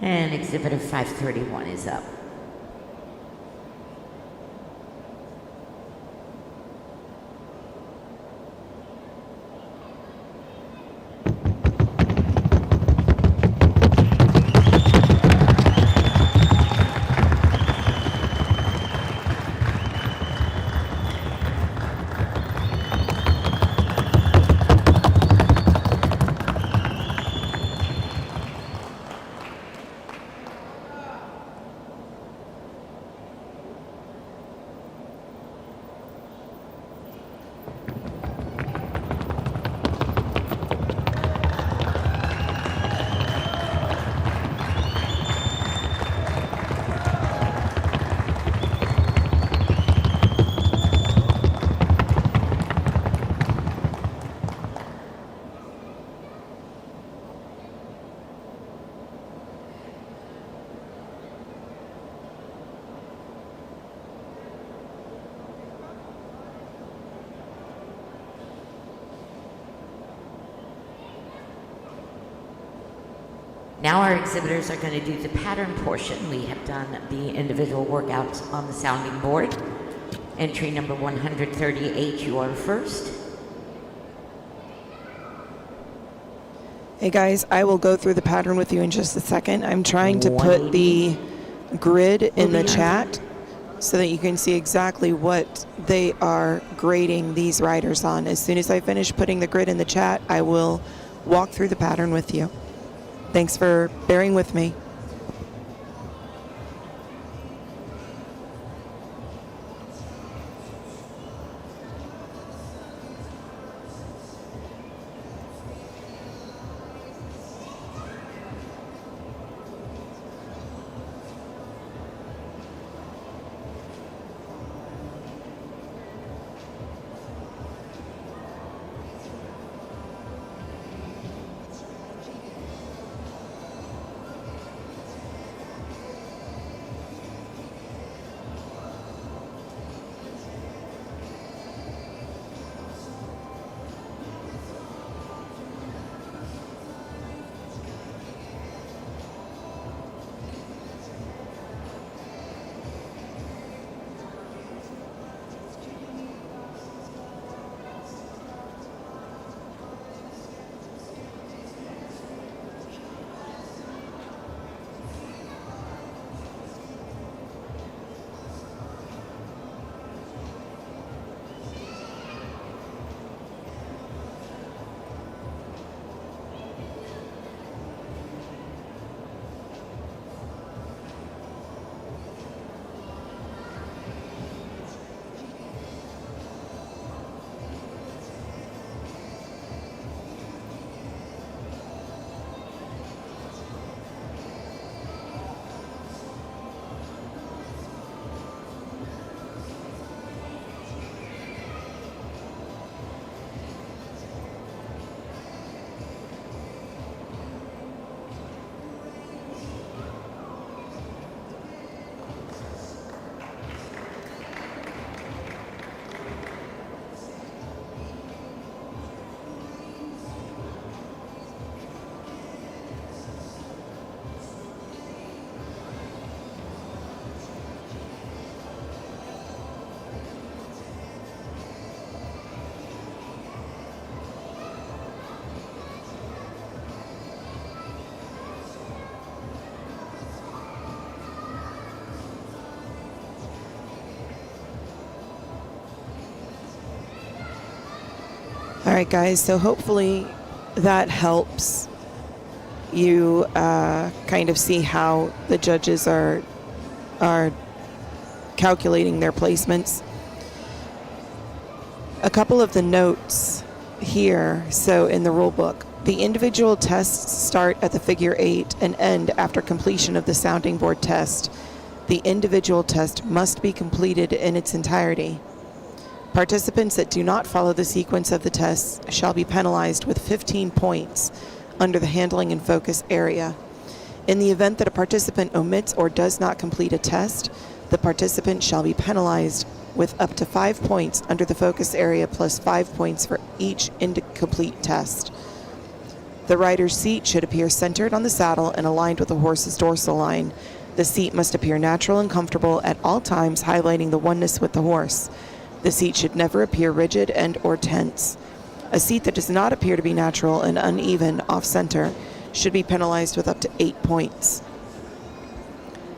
And exhibitor 531 is up. Now our exhibitors are going to do the pattern portion. We have done the individual workouts on the sounding board. Entry number 138, you are first. Hey guys, I will go through the pattern with you in just a second. I'm trying to put the grid in the chat so that you can see exactly what they are grading these riders on. As soon as I finish putting the grid in the chat, I will walk through the pattern with you. Thanks for bearing with me. All right, guys, so hopefully that helps you kind of see how the judges are calculating their placements. A couple of the notes here, so in the rule book, the individual tests start at the figure 8 and end after completion of the sounding board test. The individual test must be completed in its entirety. Participants that do not follow the sequence of the tests shall be penalized with 15 points under the handling and focus area. In the event that a participant omits or does not complete a test, the participant shall be penalized with up to 5 points under the focus area plus 5 points for each incomplete test. The rider's seat should appear centered on the saddle and aligned with the horse's dorsal line. The seat must appear natural and comfortable at all times, highlighting the oneness with the horse. The seat should never appear rigid and or tense. A seat that does not appear to be natural and uneven off-center should be penalized with up to 8 points.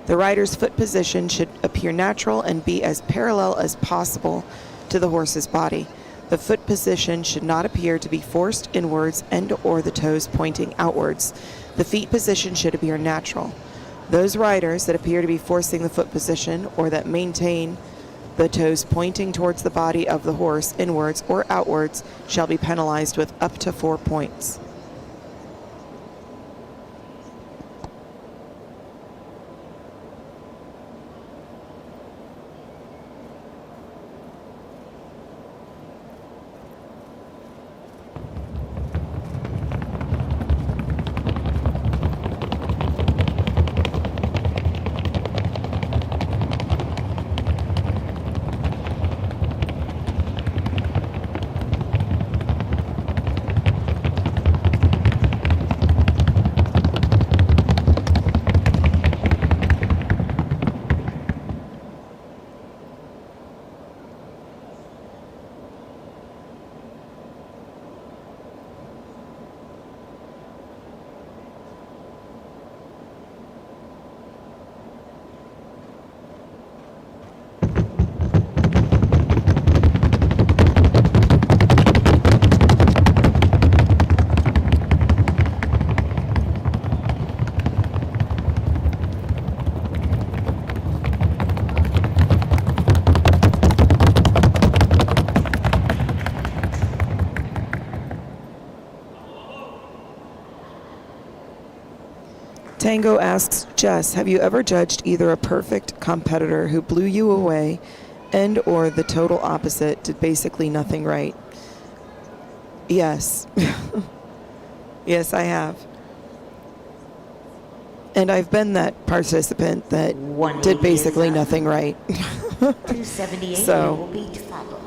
The rider's foot position should appear natural and be as parallel as possible to the horse's body. The foot position should not appear to be forced inwards and or the toes pointing outwards. The feet position should appear natural. Those riders that appear to be forcing the foot position or that maintain the toes pointing towards the body of the horse inwards or outwards shall be penalized with up to 4 points. Tango asks, Jess, have you ever judged either a perfect competitor who blew you away and or the total opposite, did basically nothing right? Yes. Yes, I have. And I've been that participant that did basically nothing right. 278 So, will be to follow.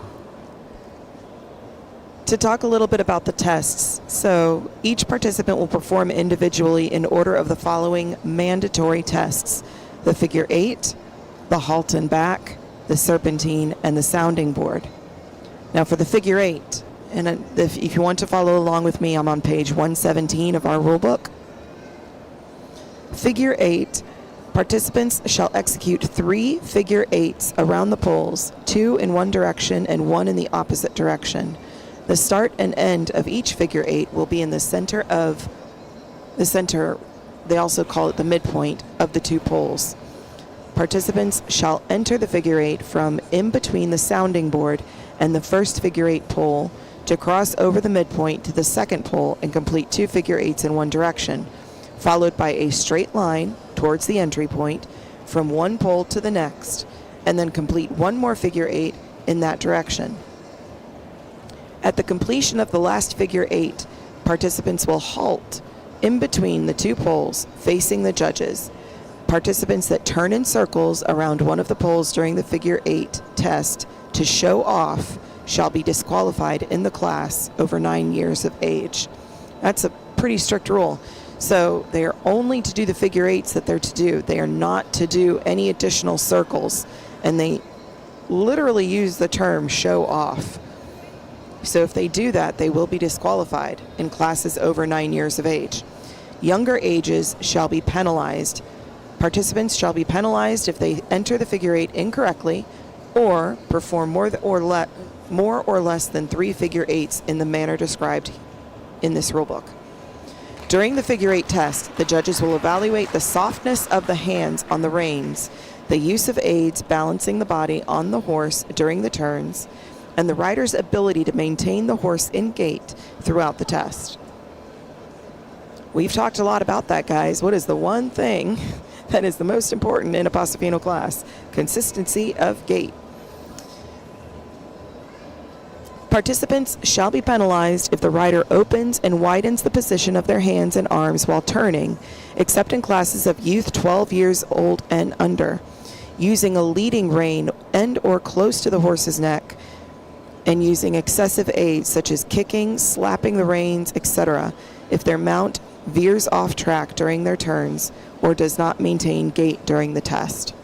To talk a little bit about the tests, so each participant will perform individually in order of the following mandatory tests: the figure 8, the halt and back, the serpentine, and the sounding board. Now for the figure 8, and if you want to follow along with me, I'm on page 117 of our rule book. Figure 8, participants shall execute 3 figure 8s around the poles, 2 in one direction and 1 in the opposite direction. The start and end of each figure 8 will be in the center, they also call it the midpoint, of the 2 poles. Participants shall enter the figure 8 from in between the sounding board and the first figure 8 pole to cross over the midpoint to the second pole and complete 2 figure 8s in one direction, followed by a straight line towards the entry point from one pole to the next, and then complete 1 more figure 8 in that direction. At the completion of the last figure 8, participants will halt in between the 2 poles facing the judges. Participants that turn in circles around one of the poles during the figure 8 test to show off shall be disqualified in the class over 9 years of age. That's a pretty strict rule. So they are only to do the figure 8s that they're to do. They are not to do any additional circles, and they literally use the term show off. So if they do that, they will be disqualified in classes over 9 years of age. Younger ages shall be penalized. Participants shall be penalized if they enter the figure 8 incorrectly or perform more more or less than 3 figure eights in the manner described in this rulebook. During the figure eight test, the judges will evaluate the softness of the hands on the reins, the use of aids balancing the body on the horse during the turns, and the rider's ability to maintain the horse in gait throughout the test. We've talked a lot about that, guys. What is the one thing that is the most important in a Paso Fino class? Consistency of gait. Participants shall be penalized if the rider opens and widens the position of their hands and arms while turning, except in classes of youth 12 years old and under, using a leading rein and or close to the horse's neck, and using excessive aids such as kicking, slapping the reins, etc., if their mount veers off track during their turns or does not maintain gait during the test.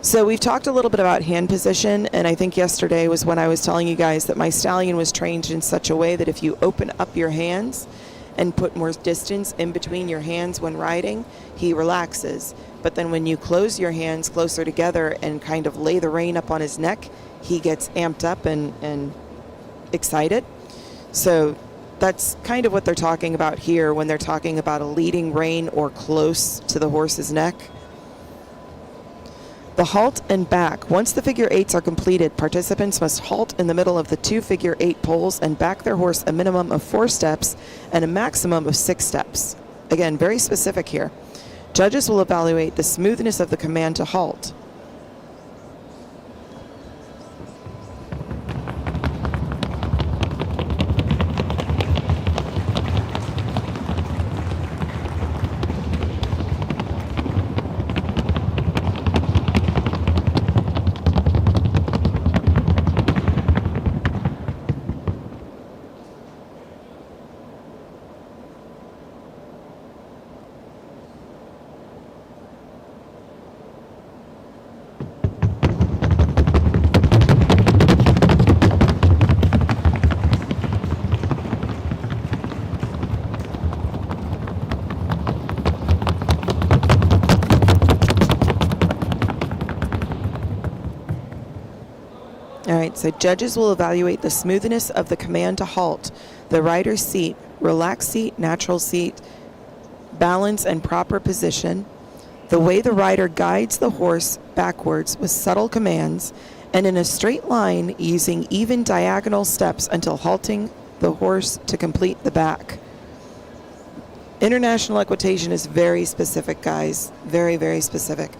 So we've talked a little bit about hand position, and I think yesterday was when I was telling you guys that my stallion was trained in such a way that if you open up your hands and put more distance in between your hands when riding, he relaxes. But then when you close your hands closer together and kind of lay the rein up on his neck, he gets amped up and excited. So that's kind of what they're talking about here when they're talking about a leading rein or close to the horse's neck. The halt and back. Once the figure eights are completed, participants must halt in the middle of the 2 figure eight poles and back their horse a minimum of 4 steps and a maximum of 6 steps. Again, very specific here. Judges will evaluate the smoothness of the command to halt. All right, so judges will evaluate the smoothness of the command to halt, the rider's seat, relaxed seat, natural seat, balance and proper position, the way the rider guides the horse backwards with subtle commands, and in a straight line using even diagonal steps until halting the horse to complete the back. International equitation is very specific, guys. Very, very specific.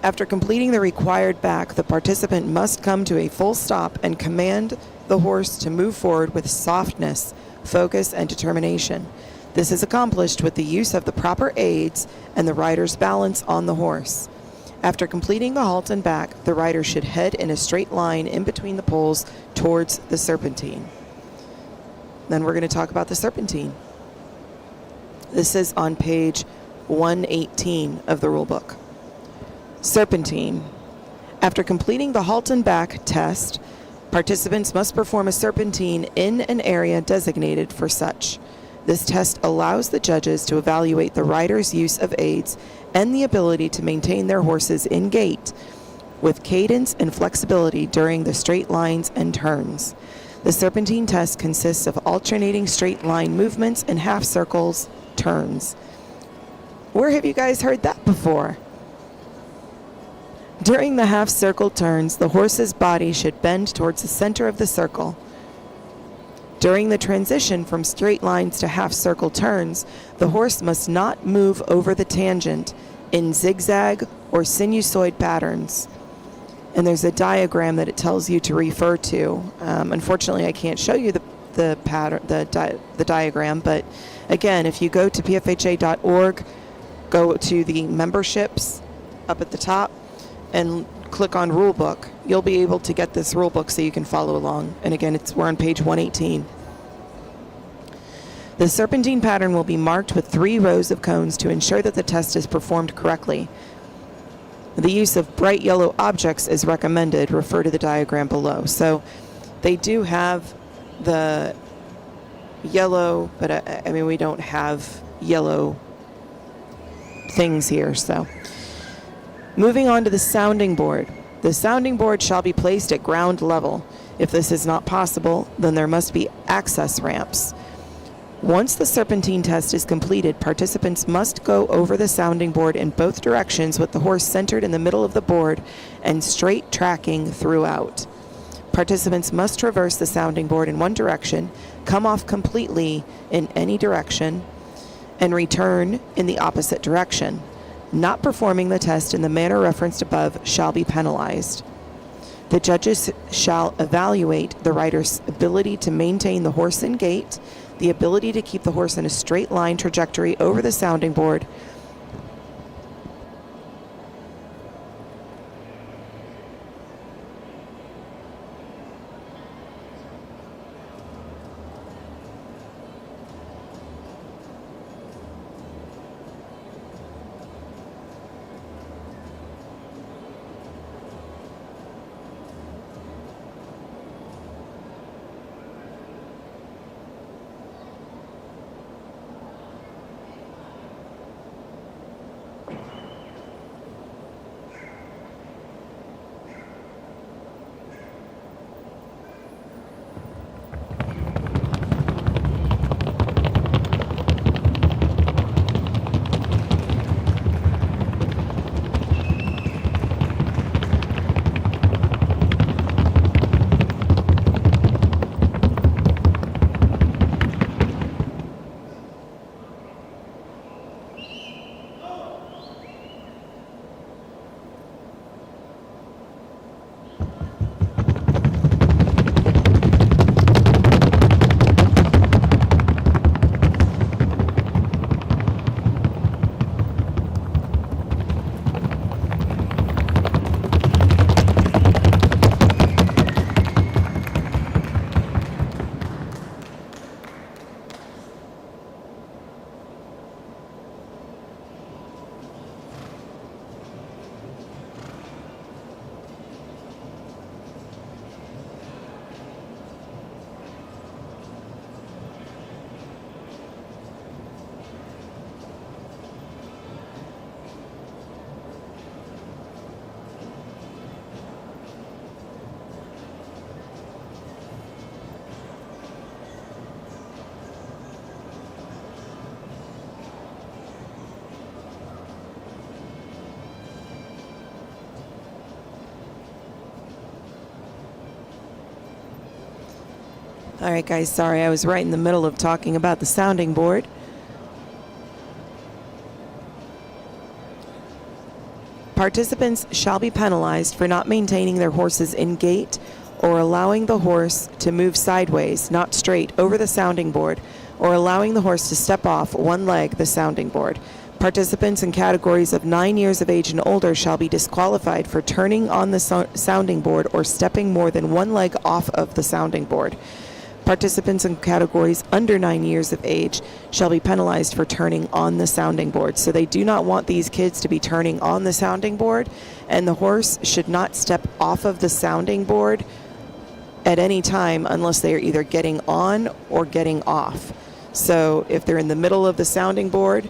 After completing the required back, the participant must come to a full stop and command the horse to move forward with softness, focus, and determination. This is accomplished with the use of the proper aids and the rider's balance on the horse. After completing the halt and back, the rider should head in a straight line in between the poles towards the serpentine. Then we're going to talk about the serpentine. This is on page 118 of the rule book. Serpentine. After completing the halt and back test, participants must perform a serpentine in an area designated for such. This test allows the judges to evaluate the rider's use of aids and the ability to maintain their horses in gait with cadence and flexibility during the straight lines and turns. The serpentine test consists of alternating straight line movements and half circles, turns. Where have you guys heard that before? During the half circle turns, the horse's body should bend towards the center of the circle. During the transition from straight lines to half circle turns, the horse must not move over the tangent in zigzag or sinusoid patterns. And there's a diagram that it tells you to refer to. Unfortunately, I can't show you the pattern, the diagram, but again, if you go to pfha.org, go to the memberships up at the top, and click on rule book, you'll be able to get this rule book so you can follow along. And again, we're on page 118. The serpentine pattern will be marked with 3 rows of cones to ensure that the test is performed correctly. The use of bright yellow objects is recommended. Refer to the diagram below. So they do have the yellow, but I mean, we don't have yellow things here, so. Moving on to the sounding board. The sounding board shall be placed at ground level. If this is not possible, then there must be access ramps. Once the serpentine test is completed, participants must go over the sounding board in both directions with the horse centered in the middle of the board and straight tracking throughout. Participants must traverse the sounding board in one direction, come off completely in any direction, and return in the opposite direction. Not performing the test in the manner referenced above shall be penalized. The judges shall evaluate the rider's ability to maintain the horse in gait, the ability to keep the horse in a straight line trajectory over the sounding board, All right, guys, sorry, I was right in the middle of talking about the sounding board. Participants shall be penalized for not maintaining their horses in gait or allowing the horse to move sideways, not straight, over the sounding board, or allowing the horse to step off one leg the sounding board. Participants in categories of 9 years of age and older shall be disqualified for turning on the sounding board or stepping more than one leg off of the sounding board. Participants in categories under 9 years of age shall be penalized for turning on the sounding board. So they do not want these kids to be turning on the sounding board, and the horse should not step off of the sounding board at any time unless they are either getting on or getting off. So if they're in the middle of the sounding board,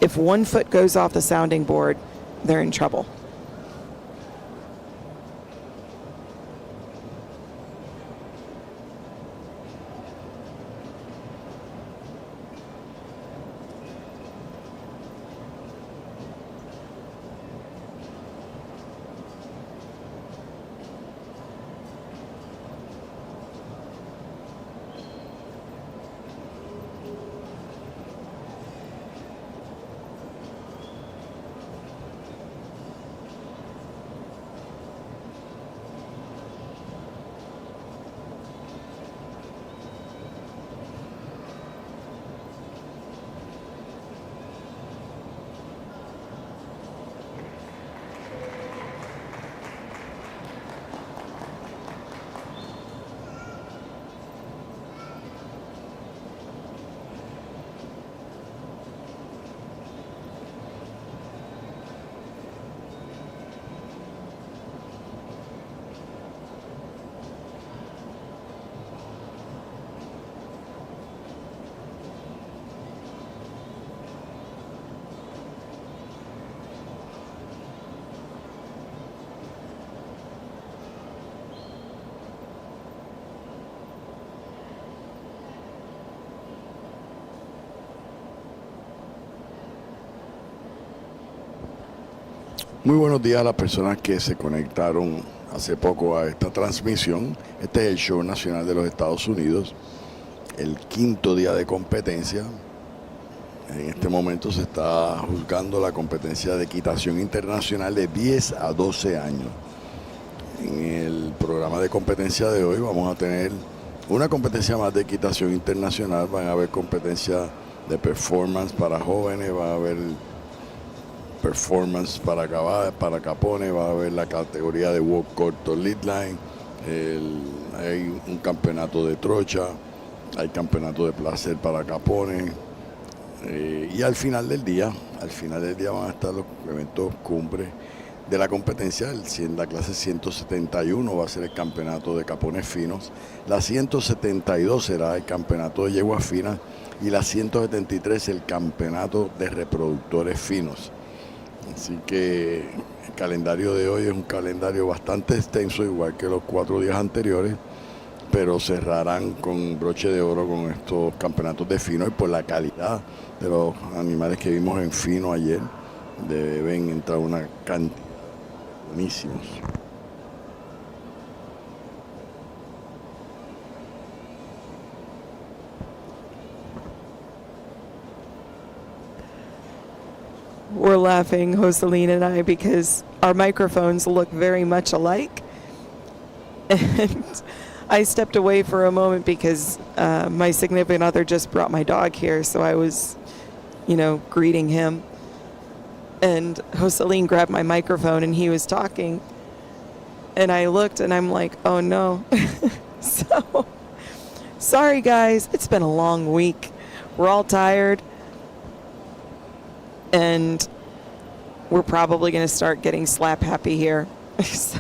if one foot goes off the sounding board, they're in trouble. Muy buenos días a las personas que se conectaron hace poco a esta transmisión. Este es el show nacional de los Estados Unidos, el 5º día de competencia. En este momento se está juzgando la competencia de equitación internacional de 10 a 12 años. En el programa de competencia de hoy vamos a tener una competencia más de equitación internacional. Van a haber competencia de performance para jóvenes, va a haber performance para capones, va a haber la categoría de walk corto lead line, hay un campeonato de trocha, hay campeonato de placer para capones, y al final del día van a estar los eventos cumbre de la competencia. La clase 171 va a ser el campeonato de capones finos, la 172 será el campeonato de yeguas finas y la 173 el campeonato de reproductores finos. Así que el calendario de hoy es un calendario bastante extenso, igual que los 4 días anteriores, pero cerrarán con broche de oro con estos campeonatos de fino, y por la calidad de los animales que vimos en fino ayer, deben entrar una cantidad buenísimos. We're laughing, Joseline and I, because our microphones look very much alike. And I stepped away for a moment because my significant other just brought my dog here, so I was, greeting him. And Joseline grabbed my microphone and he was talking. And I looked and I'm like, oh no. So, sorry guys, it's been a long week. We're all tired. And we're probably going to start getting slap happy here. So.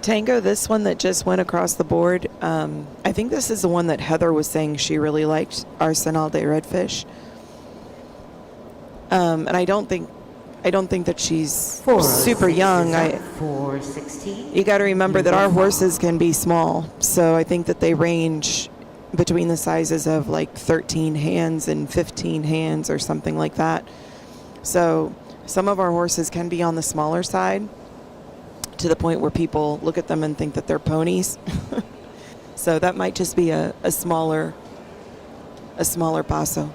Tango, this one that just went across the board, I think this is the one that Heather was saying she really liked, Arsenal de Redfish. And I don't think that she's super young. 416. You got to remember that our horses can be small, so I think that they range between the sizes of like 13 hands and 15 hands or something like that. So some of our horses can be on the smaller side, to the point where people look at them and think that they're ponies. So that might just be a smaller paso.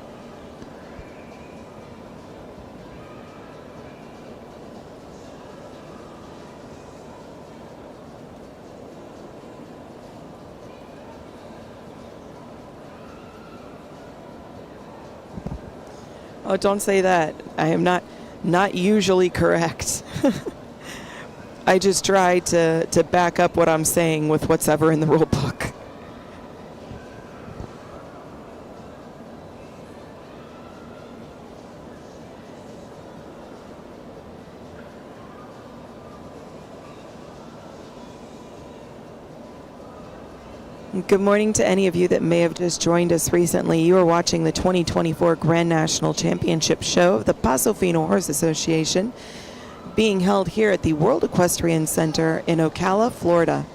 Oh, don't say that. I am not usually correct. I just try to back up what I'm saying with what's ever in the rule book. Good morning to any of you that may have just joined us recently. You are watching the 2024 Grand National Championship show of the Paso Fino Horse Association, being held here at the World Equestrian Center in Ocala, Florida.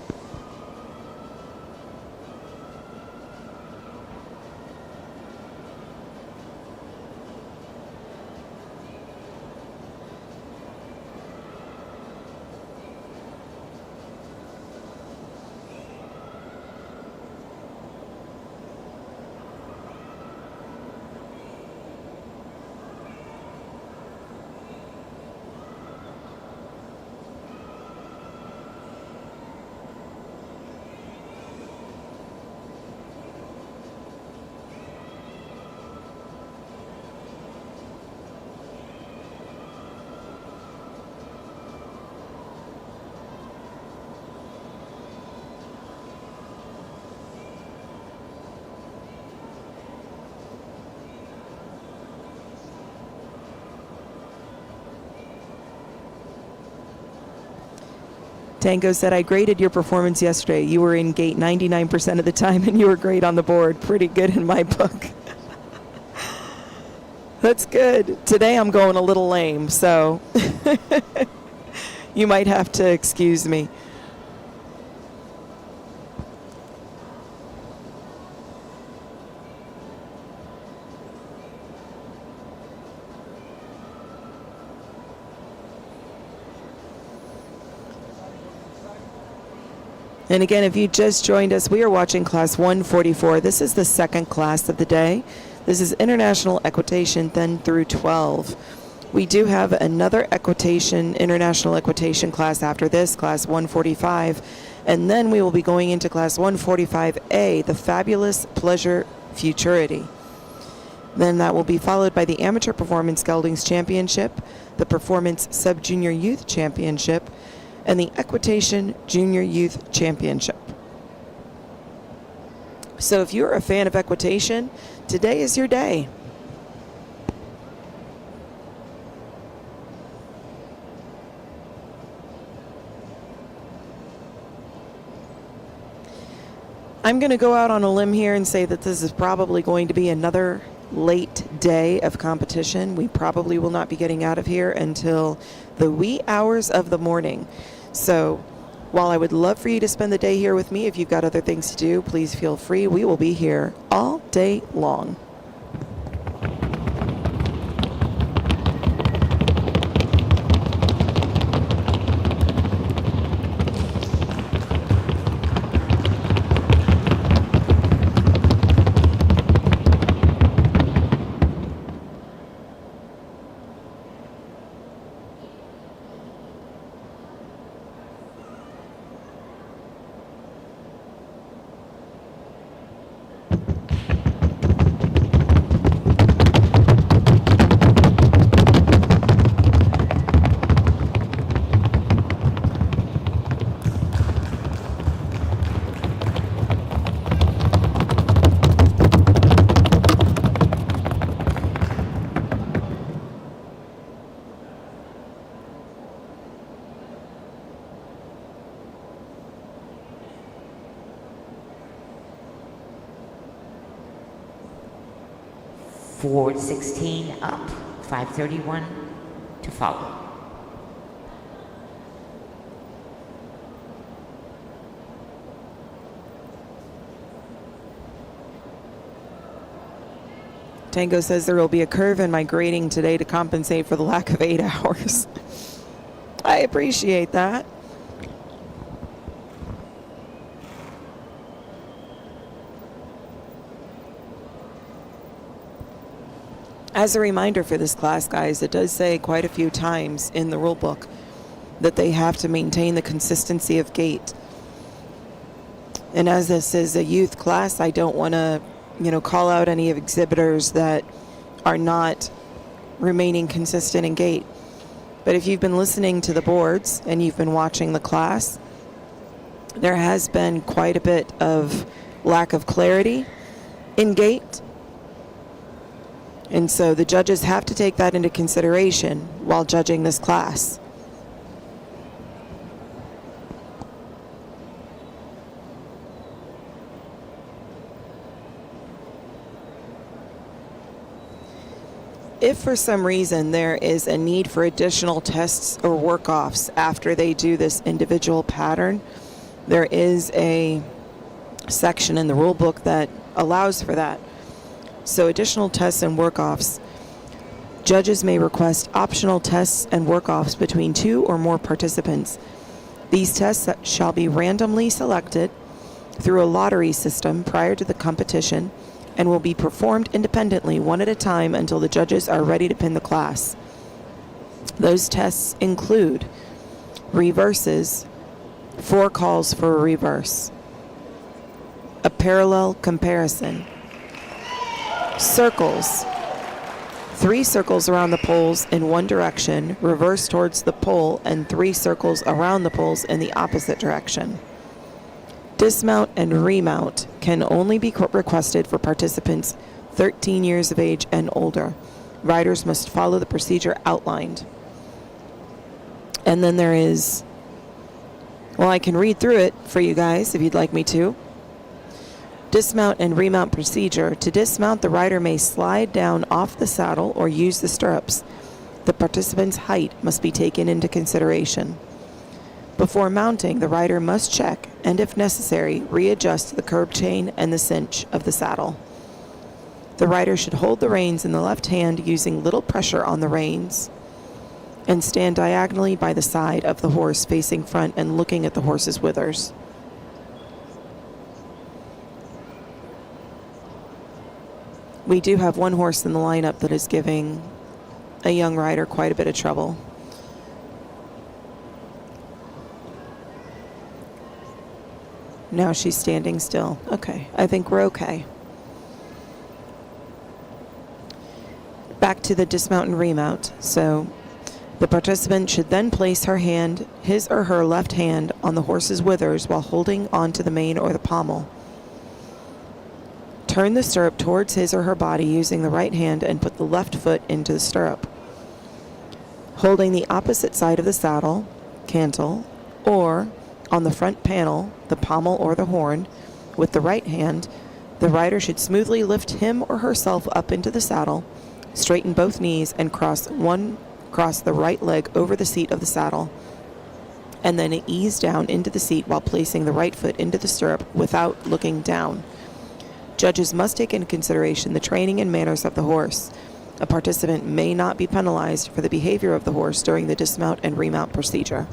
Tango said, I graded your performance yesterday. You were in gate 99% of the time, and you were great on the board. Pretty good in my book. That's good. Today I'm going a little lame, so you might have to excuse me. And again, if you just joined us, we are watching class 144. This is the second class of the day. This is International Equitation 10 through 12. We do have another Equitation, International Equitation class after this, class 145. And then we will be going into class 145A, the Fabulous Pleasure Futurity. Then that will be followed by the Amateur Performance Geldings Championship, the Performance Sub-Junior Youth Championship, and the Equitation Junior Youth Championship. So if you're a fan of equitation, today is your day. I'm going to go out on a limb here and say that this is probably going to be another late day of competition. We probably will not be getting out of here until the wee hours of the morning. So while I would love for you to spend the day here with me, if you've got other things to do, please feel free. We will be here all day long. Forward 16 up, 531 to follow. Tango says there will be a curve in my grading today to compensate for the lack of 8 hours. I appreciate that. As a reminder for this class, guys, it does say quite a few times in the rule book that they have to maintain the consistency of gait. And as this is a youth class, I don't want to, call out any of exhibitors that are not remaining consistent in gait. But if you've been listening to the boards and you've been watching the class, there has been quite a bit of lack of clarity in gait. And so the judges have to take that into consideration while judging this class. If for some reason there is a need for additional tests or work-offs after they do this individual pattern, there is a section in the rule book that allows for that. So additional tests and work-offs. Judges may request optional tests and work-offs between 2 or more participants. These tests shall be randomly selected through a lottery system prior to the competition and will be performed independently one at a time until the judges are ready to pin the class. Those tests include reverses, 4 calls for a reverse, a parallel comparison, circles, 3 circles around the poles in one direction, reverse towards the pole, and 3 circles around the poles in the opposite direction. Dismount and remount can only be requested for participants 13 years of age and older. Riders must follow the procedure outlined. And then there is Well, I can read through it for you guys if you'd like me to. Dismount and remount procedure. To dismount, the rider may slide down off the saddle or use the stirrups. The participant's height must be taken into consideration. Before mounting, the rider must check and, if necessary, readjust the curb chain and the cinch of the saddle. The rider should hold the reins in the left hand using little pressure on the reins and stand diagonally by the side of the horse facing front and looking at the horse's withers. We do have one horse in the lineup that is giving a young rider quite a bit of trouble. Now she's standing still. Okay, I think we're okay. Back to the dismount and remount. So the participant should then place his or her left hand on the horse's withers while holding onto the mane or the pommel. Turn the stirrup towards his or her body using the right hand and put the left foot into the stirrup. Holding the opposite side of the saddle, cantle, or on the front panel, the pommel or the horn, with the right hand, the rider should smoothly lift him or herself up into the saddle, straighten both knees, and cross the right leg over the seat of the saddle, and then ease down into the seat while placing the right foot into the stirrup without looking down. Judges must take into consideration the training and manners of the horse. A participant may not be penalized for the behavior of the horse during the dismount and remount procedure.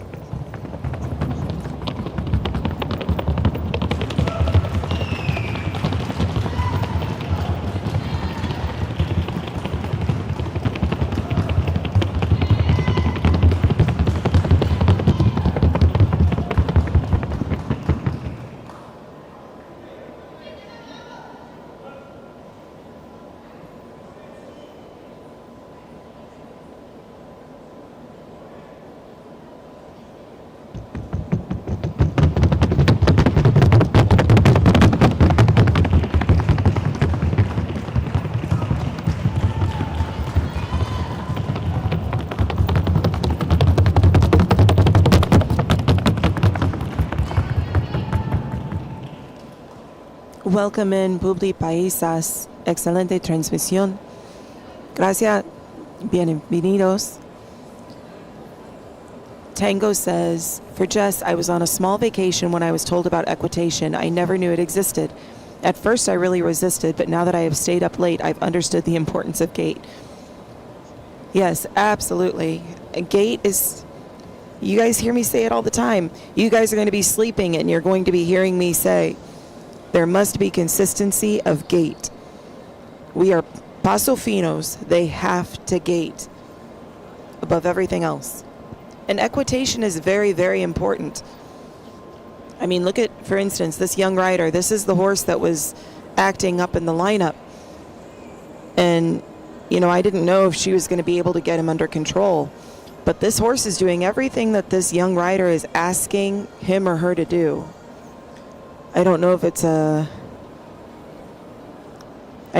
Welcome in, Publi Paisas. Excelente transmisión. Gracias. Bienvenidos. Tango says, for Jess, I was on a small vacation when I was told about equitation. I never knew it existed. At first, I really resisted, but now that I have stayed up late, I've understood the importance of gait. Yes, absolutely. A gait is, you guys hear me say it all the time. You guys are going to be sleeping and you're going to be hearing me say, there must be consistency of gait. We are paso finos. They have to gait above everything else. And equitation is very, very important. I mean, look at, for instance, this young rider. This is the horse that was acting up in the lineup. And, you know, I didn't know if she was going to be able to get him under control. But this horse is doing everything that this young rider is asking him or her to do. I don't know if it's I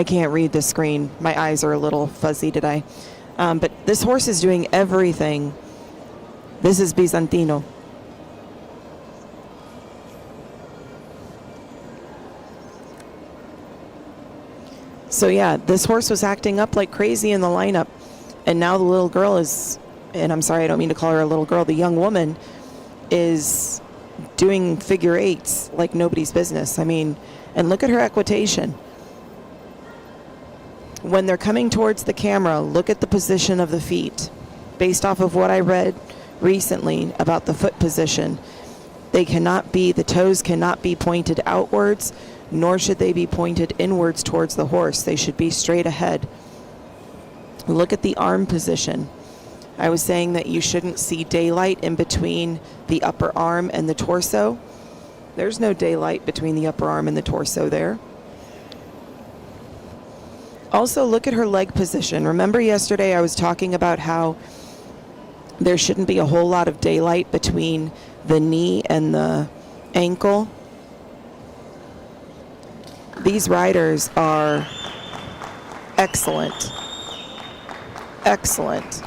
can't read the screen. My eyes are a little fuzzy today. But this horse is doing everything. This is Bizantino. So yeah, this horse was acting up like crazy in the lineup. And now the little girl is, and I'm sorry, I don't mean to call her a little girl, the young woman is doing figure eights like nobody's business. I mean, and look at her equitation. When they're coming towards the camera, look at the position of the feet. Based off of what I read recently about the foot position, the toes cannot be pointed outwards, nor should they be pointed inwards towards the horse. They should be straight ahead. Look at the arm position. I was saying that you shouldn't see daylight in between the upper arm and the torso. There's no daylight between the upper arm and the torso there. Also, look at her leg position. Remember yesterday I was talking about how there shouldn't be a whole lot of daylight between the knee and the ankle? These riders are excellent. Excellent.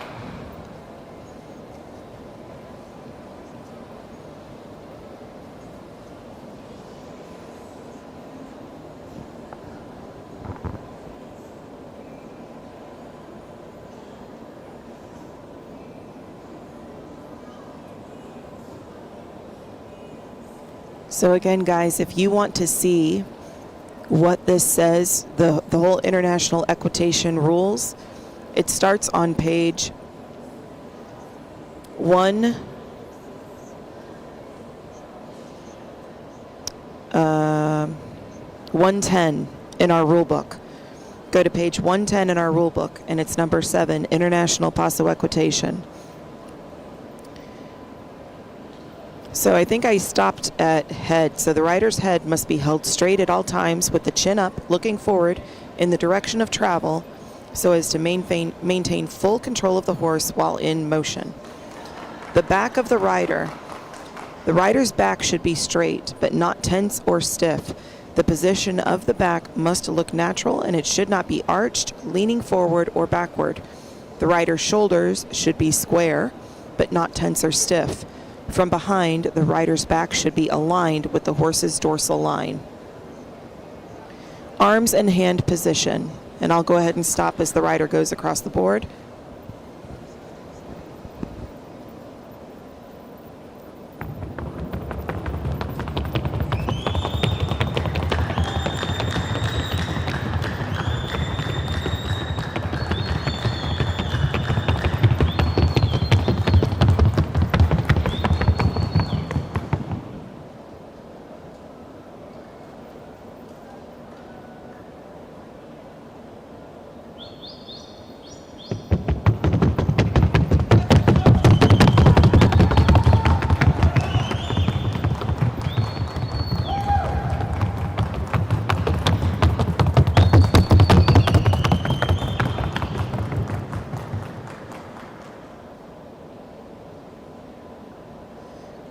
So again, guys, if you want to see what this says, the whole international equitation rules, it starts on page 110 in our rule book. Go to page 110 in our rule book, and it's number 7, International Paso Equitation. So I think I stopped at head. So the rider's head must be held straight at all times with the chin up, looking forward in the direction of travel so as to maintain full control of the horse while in motion. The back of the rider's back should be straight, but not tense or stiff. The position of the back must look natural, and it should not be arched, leaning forward or backward. The rider's shoulders should be square, but not tense or stiff. From behind, the rider's back should be aligned with the horse's dorsal line. Arms and hand position. And I'll go ahead and stop as the rider goes across the board.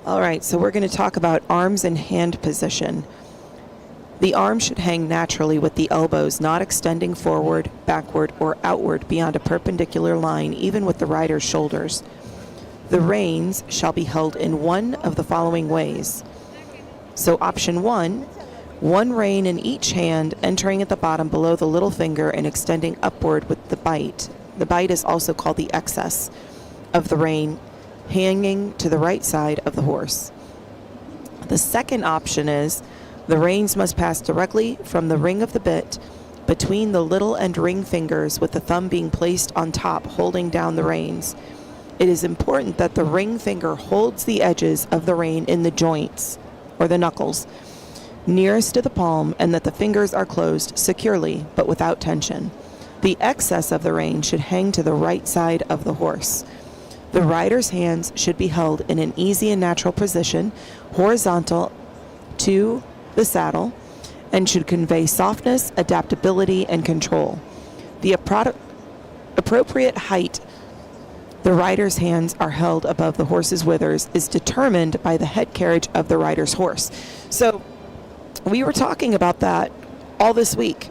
All right, so we're going to talk about arms and hand position. The arms should hang naturally with the elbows not extending forward, backward, or outward beyond a perpendicular line, even with the rider's shoulders. The reins shall be held in one of the following ways. So option 1, one rein in each hand, entering at the bottom below the little finger and extending upward with the bite. The bite is also called the excess of the rein, hanging to the right side of the horse. The second option is the reins must pass directly from the ring of the bit between the little and ring fingers, with the thumb being placed on top holding down the reins. It is important that the ring finger holds the edges of the rein in the joints, or the knuckles, nearest to the palm, and that the fingers are closed securely but without tension. The excess of the rein should hang to the right side of the horse. The rider's hands should be held in an easy and natural position, horizontal to the saddle, and should convey softness, adaptability, and control. The appropriate height the rider's hands are held above the horse's withers is determined by the head carriage of the rider's horse. So we were talking about that all this week,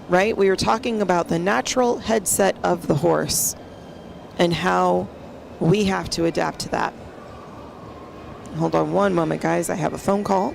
right? We were talking about the natural headset of the horse and how we have to adapt to that. Hold on one moment, guys. I have a phone call.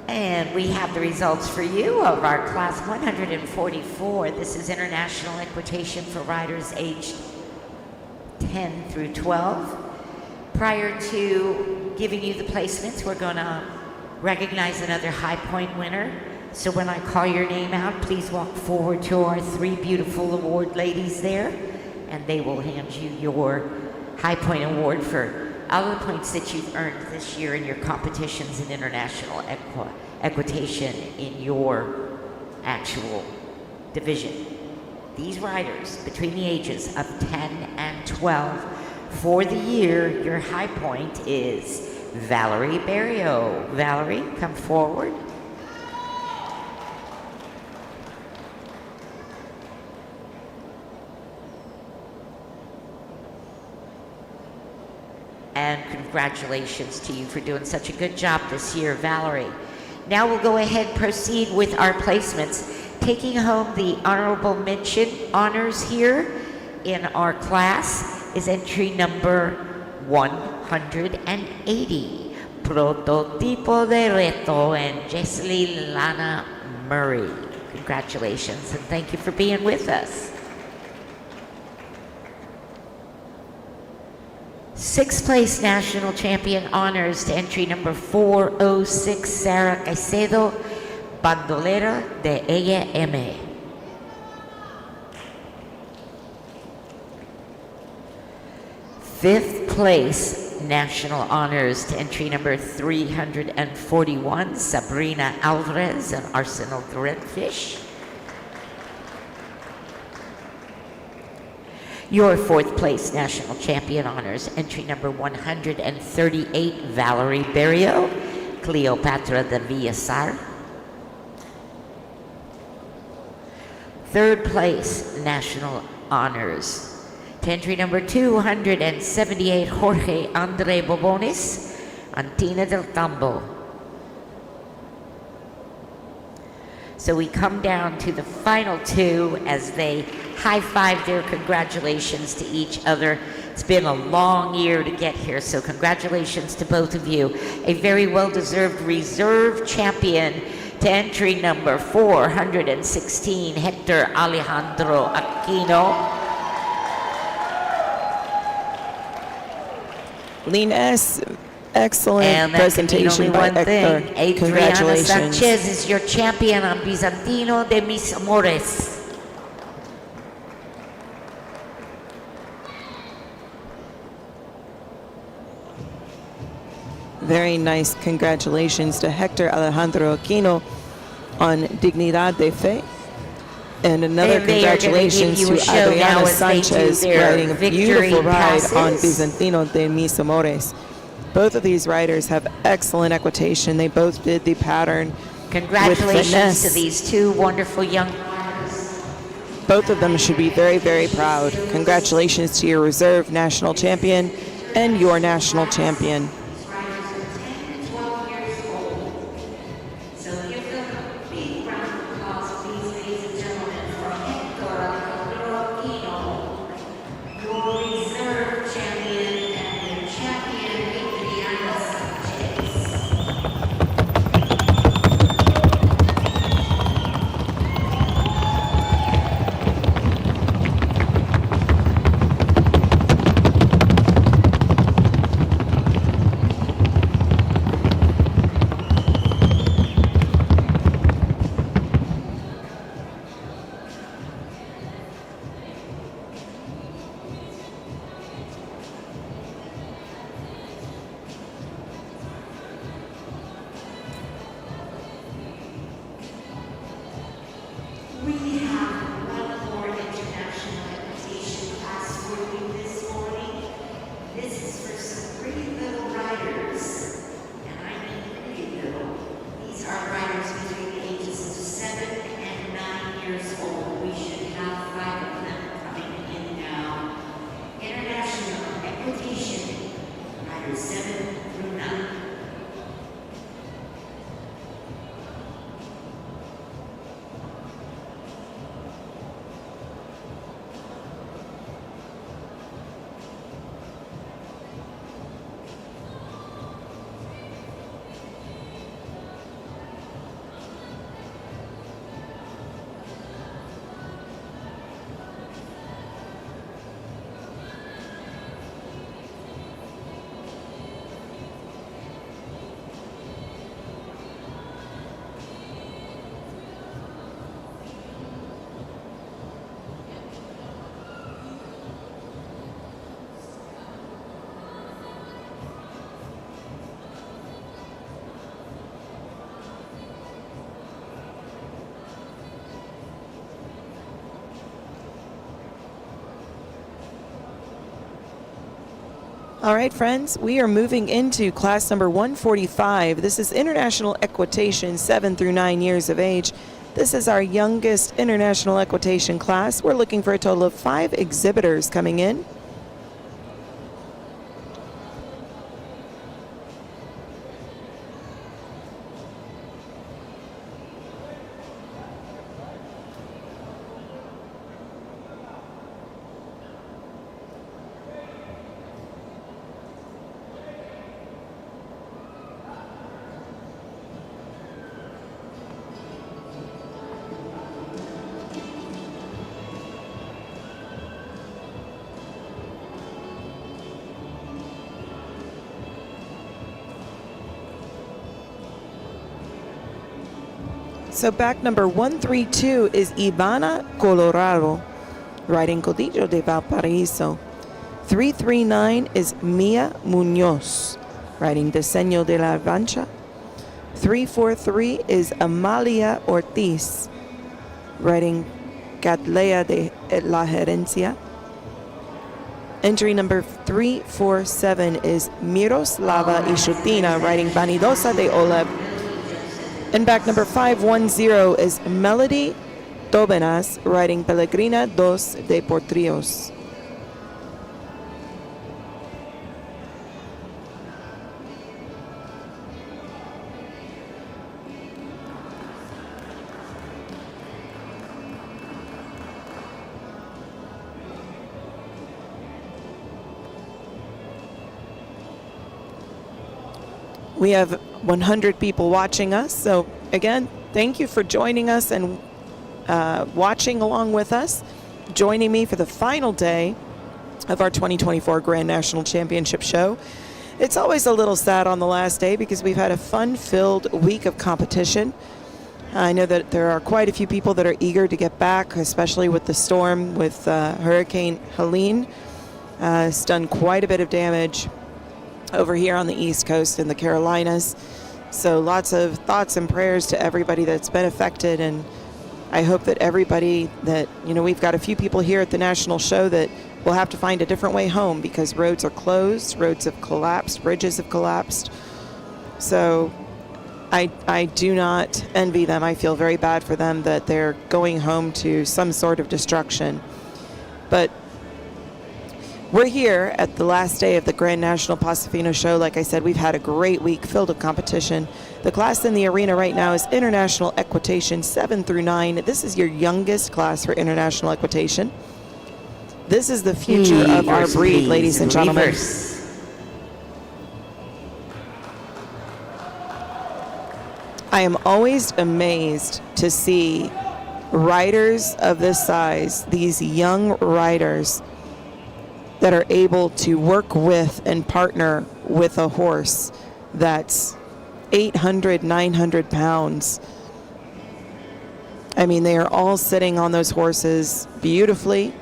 And we have the results for you of our class 144. This is international equitation for riders aged 10 through 12. Prior to giving you the placements, we're going to recognize another high point winner. So when I call your name out, please walk forward to our three beautiful award ladies there, and they will hand you your high point award for all the points that you've earned this year in your competitions in international equitation in your actual division. These riders between the ages of 10 and 12, for the year, your high point is Valerie Barrio. Valerie, come forward. And congratulations to you for doing such a good job this year, Valerie. Now we'll go ahead and proceed with our placements. Taking home the honorable mention honors here in our class is entry number 180, Prototipo de Reto, and Jessie Lana Murray. Congratulations, and thank you for being with us. Sixth place national champion honors to entry number 406, Sarah Caicedo, bandolera de Ella M. Fifth place national honors to entry number 341, Sabrina Alvarez and Arsenal Threadfish. Your fourth place national champion honors entry number 138, Valerie Barrio, Cleopatra de Villasar. Third place national honors to entry number 278, Jorge Andre Bobones, Antina del Tambo. So we come down to the final two as they high-five their congratulations to each other. It's been a long year to get here, so congratulations to both of you. A very well-deserved reserve champion to entry number 416, Hector Alejandro Aquino. Lines, excellent And that can mean presentation only by one Hector. thing. Adriana Congratulations. Sanchez is your champion on Bizantino de Mis Amores. Very nice congratulations to Hector Alejandro Aquino on Dignidad de Fe. And another And they are gonna give congratulations you to a show now Adriana as they do Sanchez their riding a victory beautiful ride on passes. Bizantino de Mis Amores. Both of these riders have excellent equitation. They both did the pattern with Congratulations finesse. to these two wonderful young riders. Both of them should be very, very proud. Congratulations to your reserve national champion and your national champion. These riders are 10 and 12 years old. So give them a big round of applause, please, ladies and gentlemen, for Hector Alejandro Aquino, your reserve champion and your champion, Adriana Sanchez. All right, friends, we are moving into class number 145. This is International Equitation, 7 through 9 years of age. This is our youngest International Equitation class. We're looking for a total of 5 exhibitors coming in. So back number 132 is Ivana Colorado, riding Codillo de Valparaíso. 339 is Mia Muñoz, riding Diseño de la Rancha. 343 is Amalia Ortiz, riding Catlea de la Gerencia. Entry number 347 is Miroslava Ishutina, riding Vanidosa de Oleb. And back number 510 is Melody Tobenas, riding Pellegrina dos de Portrios. We have 100 people watching us. So again, thank you for joining us and watching along with us, joining me for the final day of our 2024 Grand National Championship show. It's always a little sad on the last day because we've had a fun-filled week of competition. I know that there are quite a few people that are eager to get back, especially with the storm with Hurricane Helene. It's done quite a bit of damage over here on the East Coast in the Carolinas. So lots of thoughts and prayers to everybody that's been affected. And I hope that everybody that, we've got a few people here at the National Show that will have to find a different way home because roads are closed, roads have collapsed, bridges have collapsed. So I do not envy them. I feel very bad for them that they're going home to some sort of destruction. But we're here at the last day of the Grand National Pasofino show. Like I said, we've had a great week filled with competition. The class in the arena right now is International Equitation 7 through 9. This is your youngest class for International Equitation. This is the future of our breed, ladies and gentlemen. I am always amazed to see riders of this size, these young riders that are able to work with and partner with a horse that's 800, 900 pounds. I mean, they are all sitting on those horses beautifully,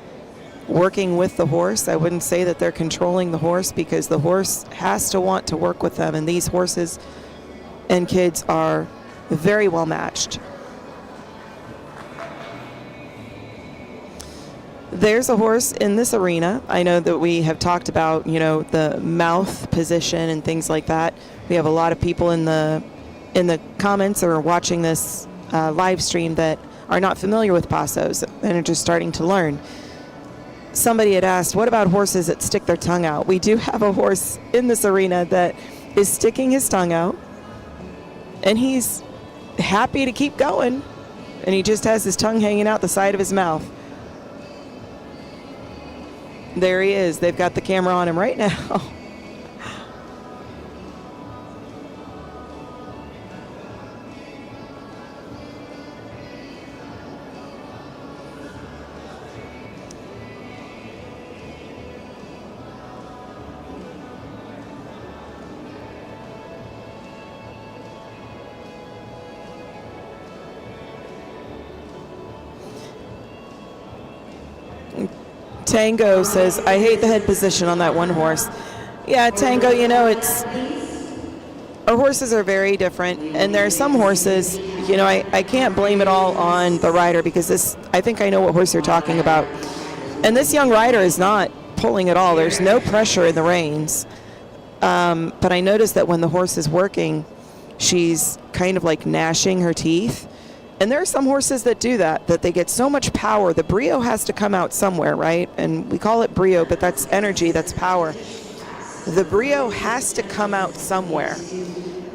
working with the horse. I wouldn't say that they're controlling the horse because the horse has to want to work with them, and these horses and kids are very well matched. There's a horse in this arena. I know that we have talked about, the mouth position and things like that. We have a lot of people in the comments or watching this live stream that are not familiar with passos and are just starting to learn. Somebody had asked, what about horses that stick their tongue out? We do have a horse in this arena that is sticking his tongue out, and he's happy to keep going, and he just has his tongue hanging out the side of his mouth. There he is. They've got the camera on him right now. Tango says, I hate the head position on that one horse. Yeah, Tango, our horses are very different. And there are some horses, I can't blame it all on the rider because I think I know what horse you're talking about. And this young rider is not pulling at all. There's no pressure in the reins. But I noticed that when the horse is working, she's kind of like gnashing her teeth. And there are some horses that do that they get so much power. The brio has to come out somewhere, right? And we call it brio, but that's energy, that's power. The brio has to come out somewhere.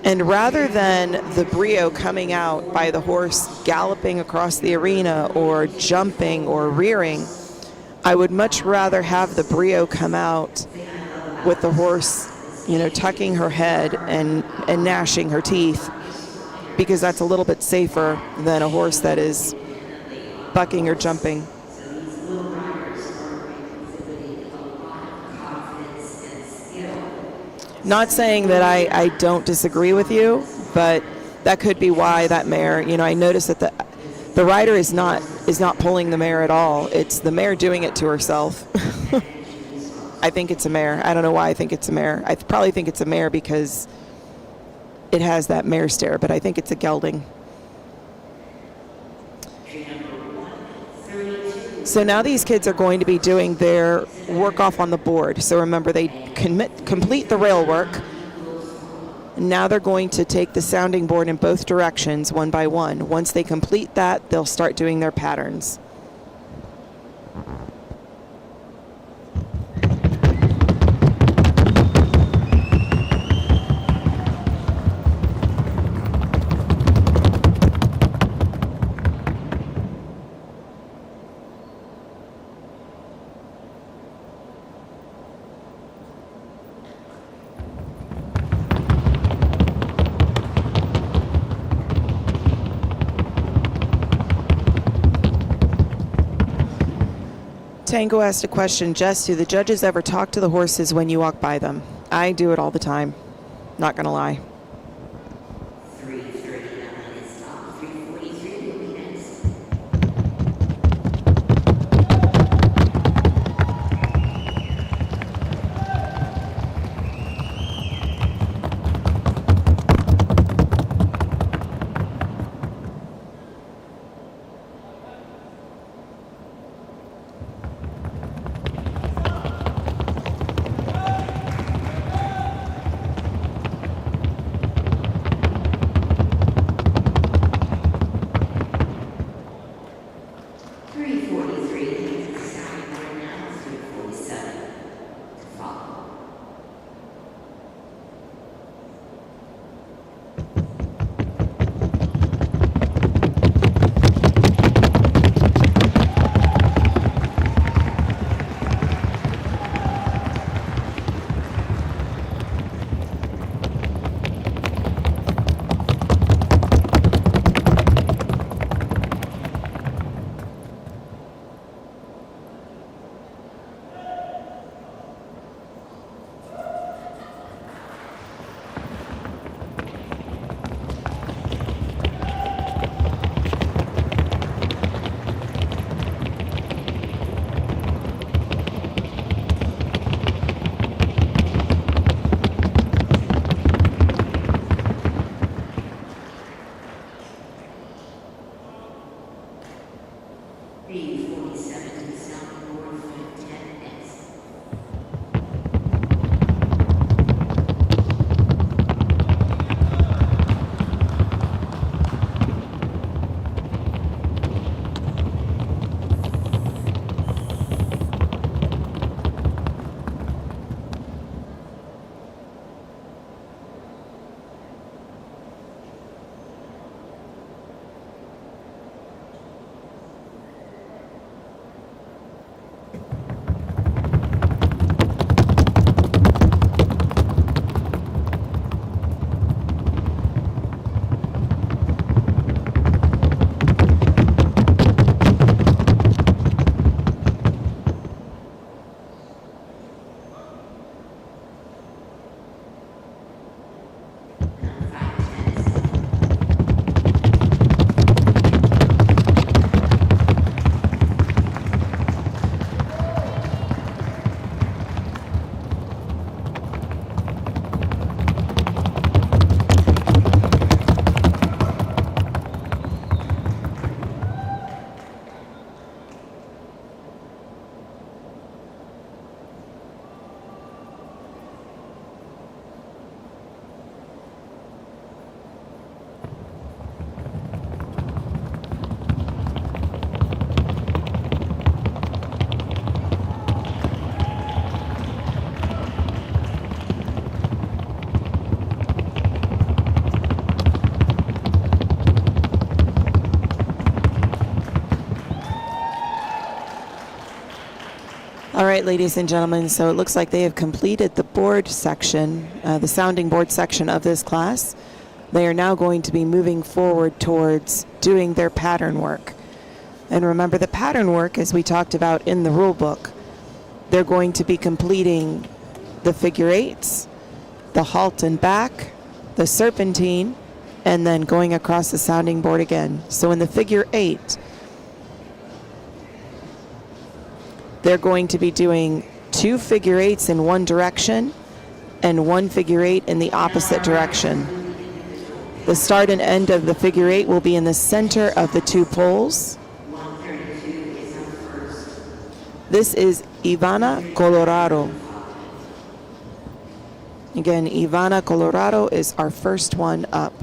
And rather than the brio coming out by the horse galloping across the arena or jumping or rearing, I would much rather have the brio come out with the horse, tucking her head and gnashing her teeth, because that's a little bit safer than a horse that is bucking or jumping. Not saying that I don't disagree with you, but that could be why that mare, I noticed that the rider is not pulling the mare at all. It's the mare doing it to herself. I think it's a mare. I don't know why I think it's a mare. I probably think it's a mare because it has that mare stare, but I think it's a gelding. So now these kids are going to be doing their work off on the board. So remember, they complete the rail work. Now they're going to take the sounding board in both directions, one by one. Once they complete that, they'll start doing their patterns. Tango asked a question. Jess, do the judges ever talk to the horses when you walk by them? I do it all the time. Not gonna lie. All right, ladies and gentlemen, so it looks like they have completed the board section, the sounding board section of this class. They are now going to be moving forward towards doing their pattern work. And remember, the pattern work, as we talked about in the rule book, they're going to be completing the figure eights, the halt and back, the serpentine, and then going across the sounding board again. So in the figure eight, they're going to be doing 2 figure eights in one direction and 1 figure eight in the opposite direction. The start and end of the figure eight will be in the center of the 2 poles. This is Ivana, Colorado. Again, Ivana, Colorado is our first one up.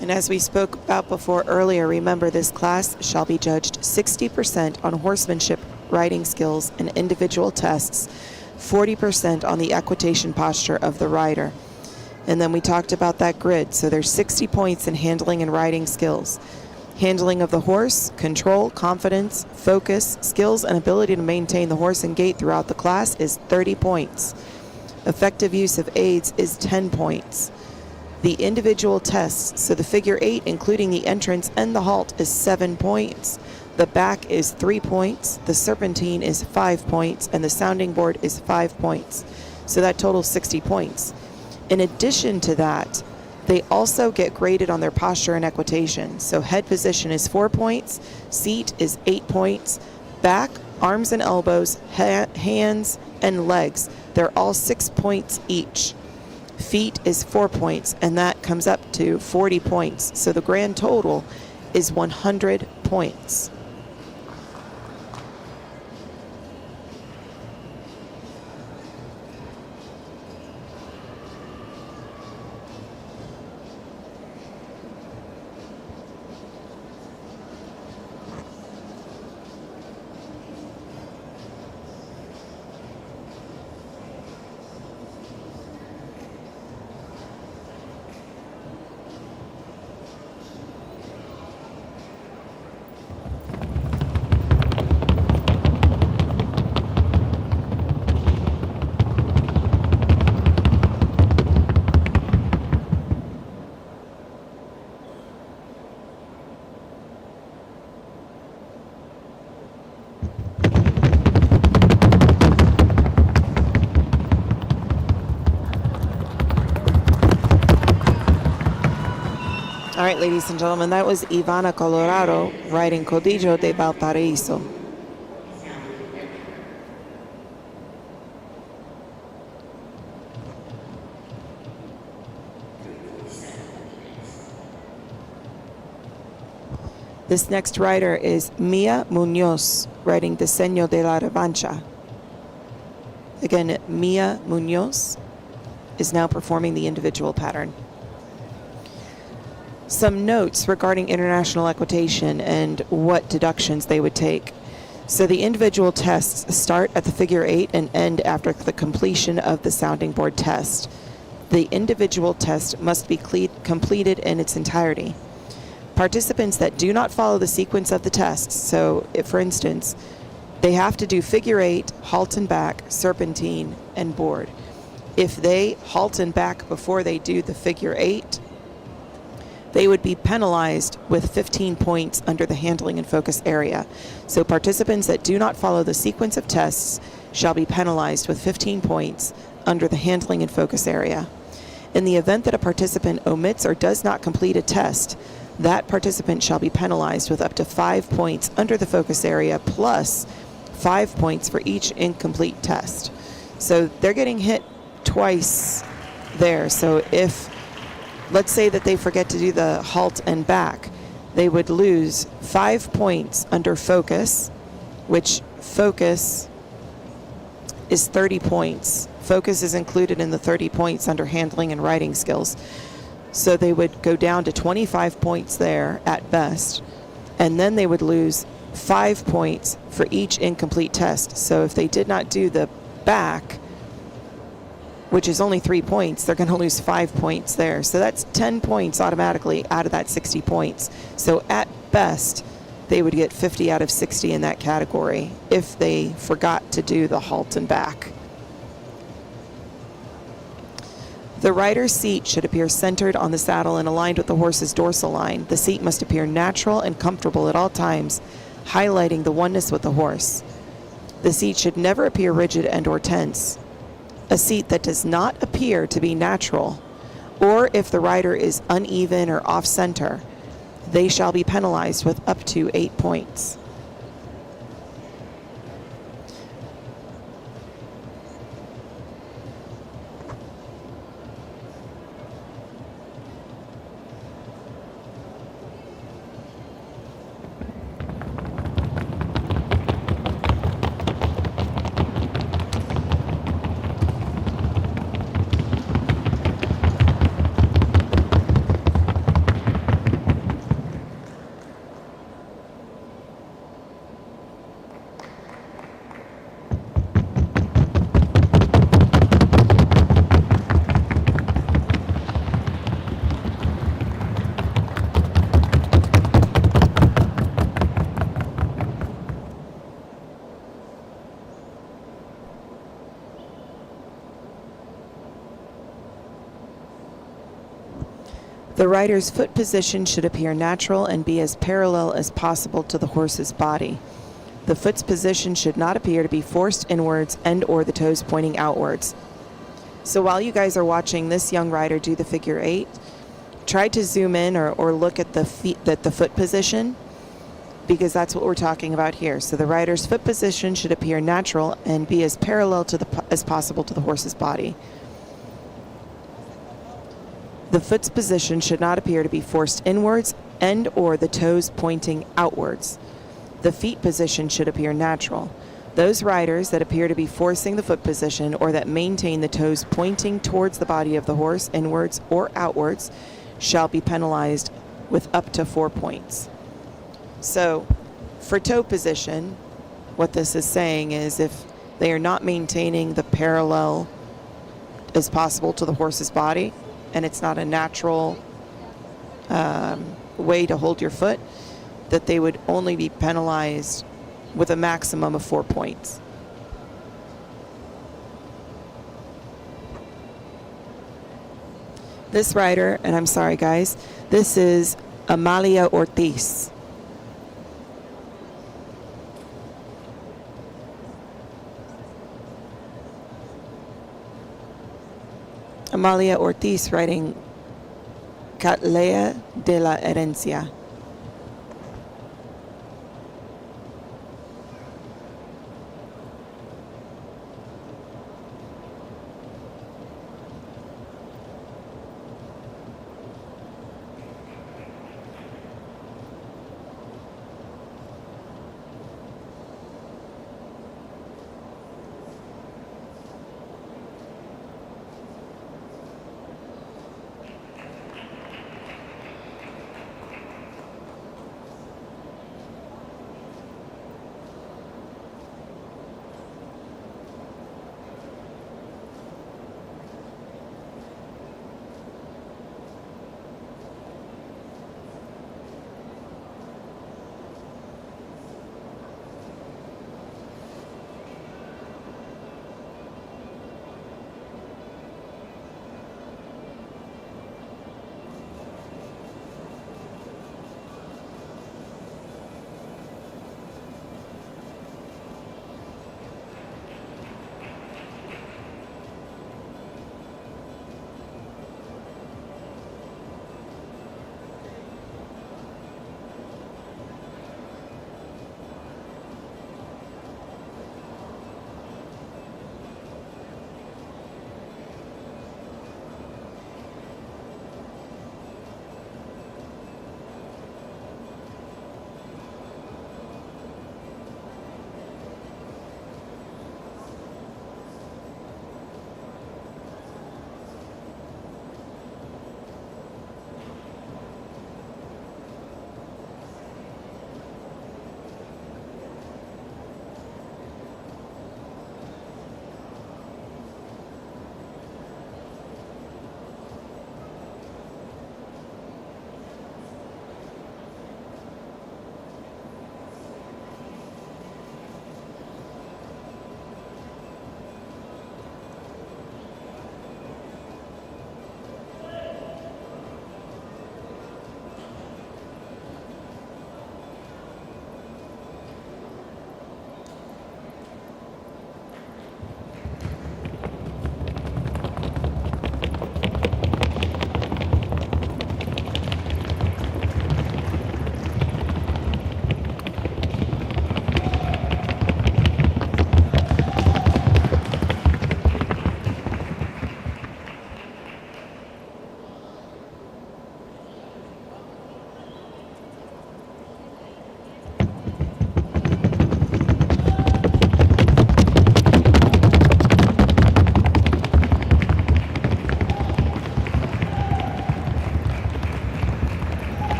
And as we spoke about before earlier, remember this class shall be judged 60% on horsemanship, riding skills, and individual tests, 40% on the equitation posture of the rider. And then we talked about that grid. So there's 60 points in handling and riding skills. Handling of the horse, control, confidence, focus, skills, and ability to maintain the horse and gait throughout the class is 30 points. Effective use of aids is 10 points. The individual tests, so the figure eight, including the entrance and the halt, is 7 points. The back is 3 points, the serpentine is 5 points, and the sounding board is 5 points. So that totals 60 points. In addition to that, they also get graded on their posture and equitation. So head position is 4 points, seat is 8 points, back, arms and elbows, hands, and legs, they're all 6 points each. Feet is 4 points, and that comes up to 40 points. So the grand total is 100 points. All right, ladies and gentlemen, that was Ivana, Colorado, riding Codillo de Valparaíso. This next rider is Mia Munoz, riding Diseño de la Revancha. Again, Mia Munoz is now performing the individual pattern. Some notes regarding international equitation and what deductions they would take. So the individual tests start at the figure eight and end after the completion of the sounding board test. The individual test must be completed in its entirety. Participants that do not follow the sequence of the tests, so if, for instance, they have to do figure eight, halt and back, serpentine, and board. If they halt and back before they do the figure eight, they would be penalized with 15 points under the handling and focus area. So participants that do not follow the sequence of tests shall be penalized with 15 points under the handling and focus area. In the event that a participant omits or does not complete a test, that participant shall be penalized with up to 5 points under the focus area plus 5 points for each incomplete test. So they're getting hit twice there. So if, let's say that they forget to do the halt and back, they would lose 5 points under focus, which focus is 30 points. Focus is included in the 30 points under handling and riding skills. So they would go down to 25 points there at best, and then they would lose 5 points for each incomplete test. So if they did not do the back, which is only 3 points, they're going to lose 5 points there. So that's 10 points automatically out of that 60 points. So at best, they would get 50 out of 60 in that category if they forgot to do the halt and back. The rider's seat should appear centered on the saddle and aligned with the horse's dorsal line. The seat must appear natural and comfortable at all times, highlighting the oneness with the horse. The seat should never appear rigid and or tense. A seat that does not appear to be natural, or if the rider is uneven or off-center, they shall be penalized with up to 8 points. The rider's foot position should appear natural and be as parallel as possible to the horse's body. The foot's position should not appear to be forced inwards and or the toes pointing outwards. So while you guys are watching this young rider do the figure 8, try to zoom in or look at the foot position, because that's what we're talking about here. So the rider's foot position should appear natural and be as parallel to as possible to the horse's body. The foot's position should not appear to be forced inwards and or the toes pointing outwards. The feet position should appear natural. Those riders that appear to be forcing the foot position or that maintain the toes pointing towards the body of the horse inwards or outwards shall be penalized with up to 4 points. So for toe position, what this is saying is if they are not maintaining the parallel as possible to the horse's body, and it's not a natural way to hold your foot, that they would only be penalized with a maximum of 4 points. This rider, and I'm sorry guys, this is Amalia Ortiz. Amalia Ortiz riding Catlea de la Herencia.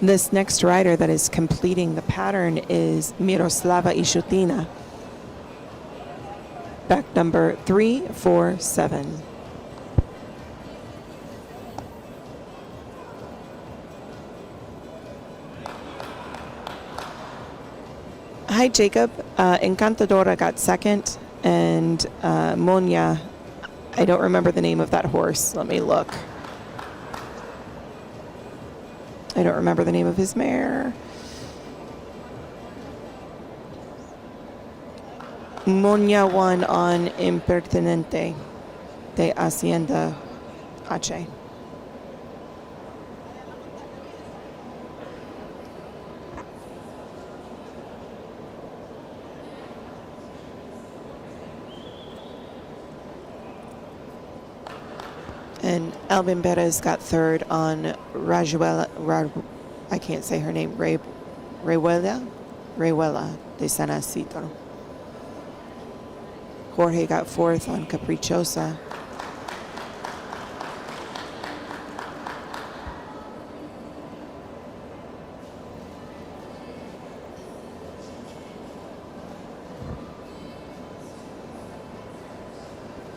This next rider that is completing the pattern is Miroslava Ishutina. Back number 347. Hi, Jacob. Encantadora got second, and Monya, I don't remember the name of that horse. Let me look. I don't remember the name of his mare. Monya won on Impertinente de Hacienda H. And Alvin Perez got third on I can't say her name, Rayuela de San Isidro. Jorge got fourth on Caprichosa.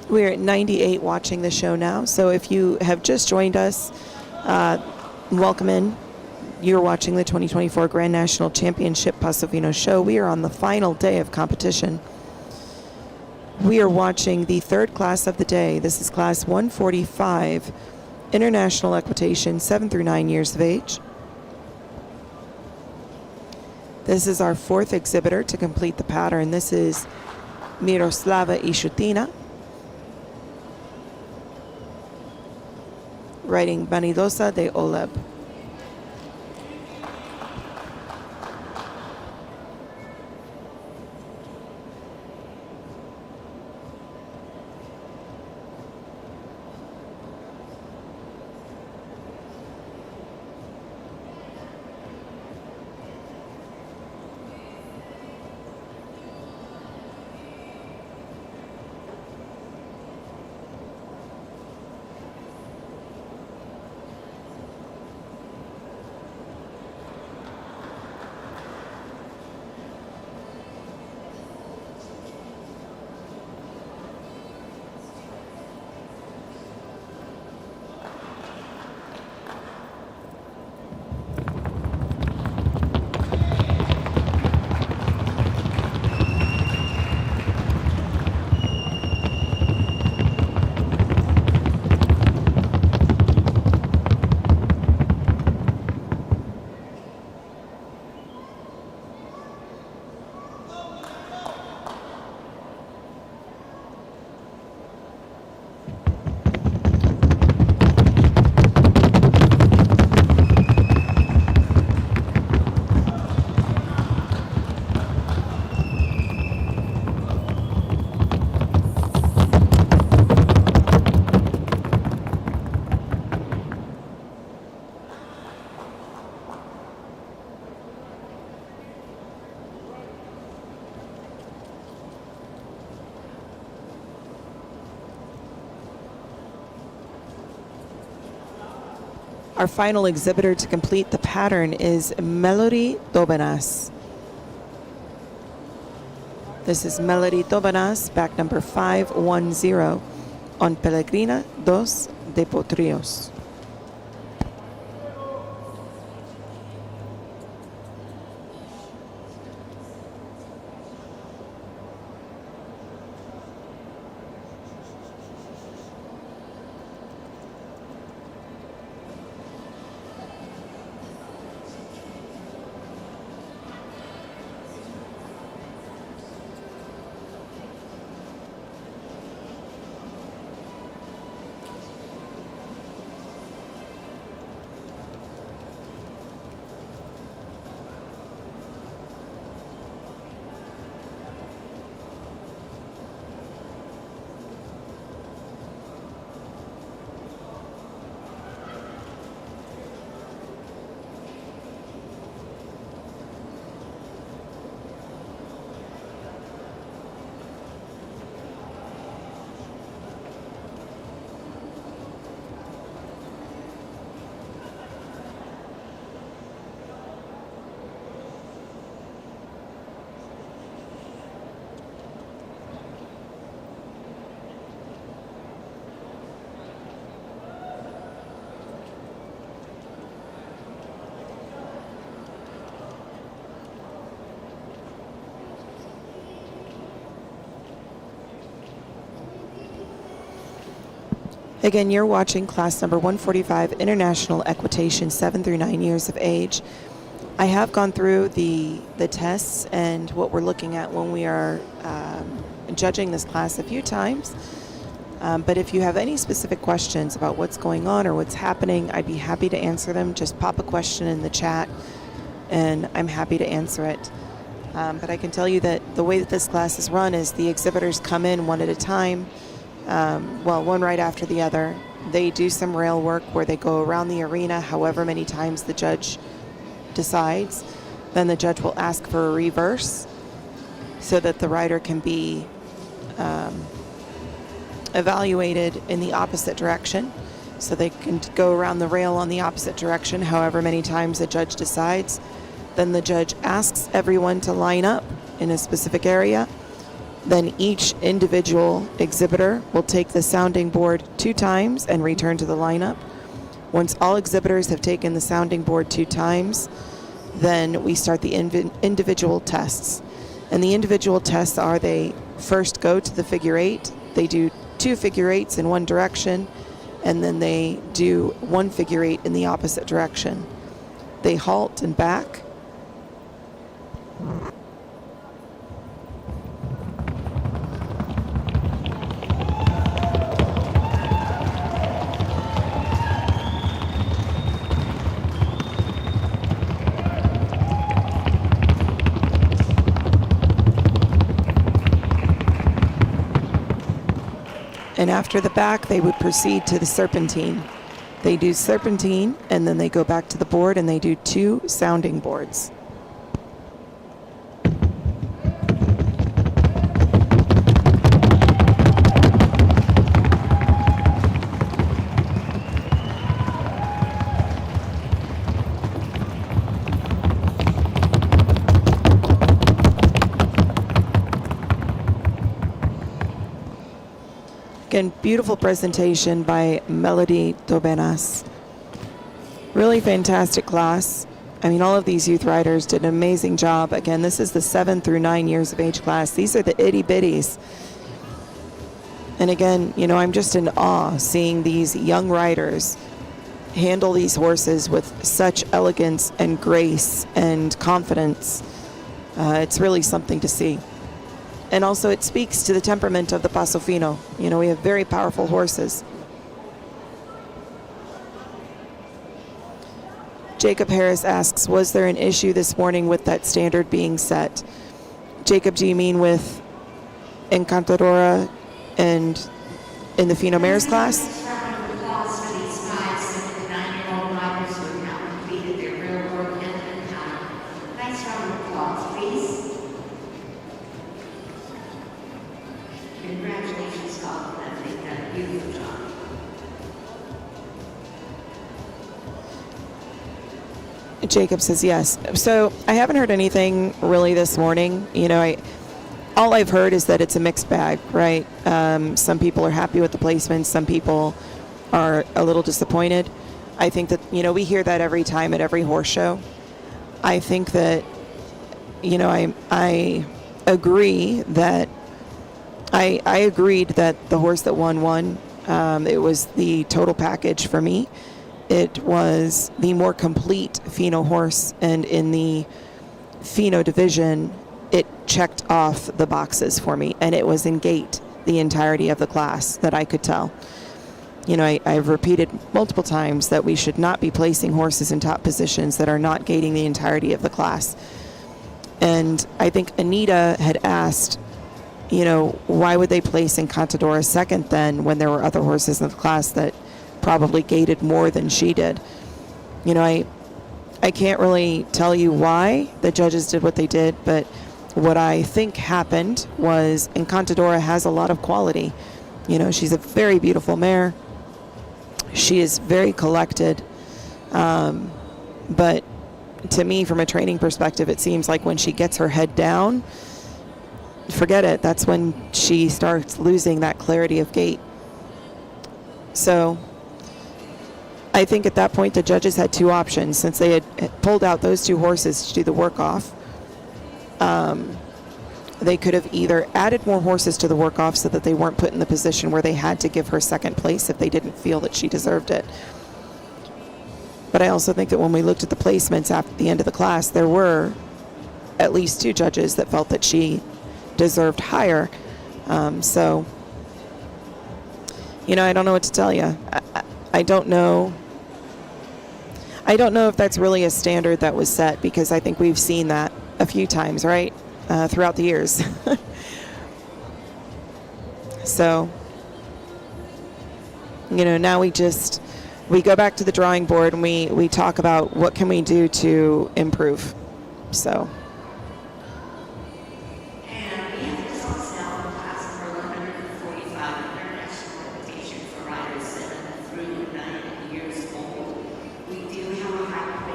We're at 98 watching the show now, so if you have just joined us, welcome in. You're watching the 2024 Grand National Championship Paso Fino show. We are on the final day of competition. We are watching the third class of the day. This is class 145, International Equitation, 7 through 9 years of age. This is our fourth exhibitor to complete the pattern. This is Miroslava Ishutina, riding Vanidosa de Oleb. Our final exhibitor to complete the pattern is Melody Tobanas. This is Melody Tobanas, back number 510 on Pellegrina dos de Potrillos. Again, you're watching class number 145, International Equitation, 7 through 9 years of age. I have gone through the tests and what we're looking at when we are judging this class a few times. But if you have any specific questions about what's going on or what's happening, I'd be happy to answer them. Just pop a question in the chat, and I'm happy to answer it. But I can tell you that the way that this class is run is the exhibitors come in one at a time, one right after the other. They do some rail work where they go around the arena however many times the judge decides. Then the judge will ask for a reverse so that the rider can be evaluated in the opposite direction. So they can go around the rail on the opposite direction however many times the judge decides. Then the judge asks everyone to line up in a specific area. Then each individual exhibitor will take the sounding board 2 times and return to the lineup. Once all exhibitors have taken the sounding board 2 times, then we start the individual tests. And the individual tests are they first go to the figure 8, they do 2 figure 8s in one direction, and then they do 1 figure 8 in the opposite direction. They halt and back. And after the back, they would proceed to the serpentine. They do serpentine, and then they go back to the board, and they do 2 sounding boards. Again, beautiful presentation by Melody Dobenas. Really fantastic class. I mean, all of these youth riders did an amazing job. Again, this is the 7 through 9 years of age class. These are the itty bitties. And again, you know, I'm just in awe seeing these young riders handle these horses with such elegance and grace and confidence. It's really something to see. And also it speaks to the temperament of the Paso Fino. You know, we have very powerful horses. Jacob Harris asks, was there an issue this morning with that standard being set? Jacob, do you mean with Encantadora and in the Fino Mares class? Jacob says yes. So I haven't heard anything really this morning. You know, all I've heard is that it's a mixed bag, right? Some people are happy with the placements. Some people are a little disappointed. I think that, you know, we hear that every time at every horse show. I think that, you know, I agree that I agreed that the horse that won. It was the total package for me. It was the more complete Fino horse, and in the Fino division, it checked off the boxes for me, and it was in gate the entirety of the class that I could tell. You know, I've repeated multiple times that we should not be placing horses in top positions that are not gating the entirety of the class. And I think Anita had asked, you know, why would they place Encantadora second then when there were other horses in the class that probably gated more than she did? You know, I can't really tell you why the judges did what they did, but what I think happened was Encantadora has a lot of quality. You know, she's a very beautiful mare. She is very collected. But to me, from a training perspective, it seems like when she gets her head down, forget it. That's when she starts losing that clarity of gait. So I think at that point the judges had 2 options, since they had pulled out those 2 horses to do the work off. they could have either added more horses to the work-off so that they weren't put in the position where they had to give her second place if they didn't feel that she deserved it. But I also think that when we looked at the placements after the end of the class, there were at least 2 judges that felt that she deserved higher. So, you know, I don't know what to tell you. I don't know. I don't know if that's really a standard that was set, because I think we've seen that a few times, right, throughout the years. So, you know, now we go back to the drawing board and we talk about what can we do to improve. So.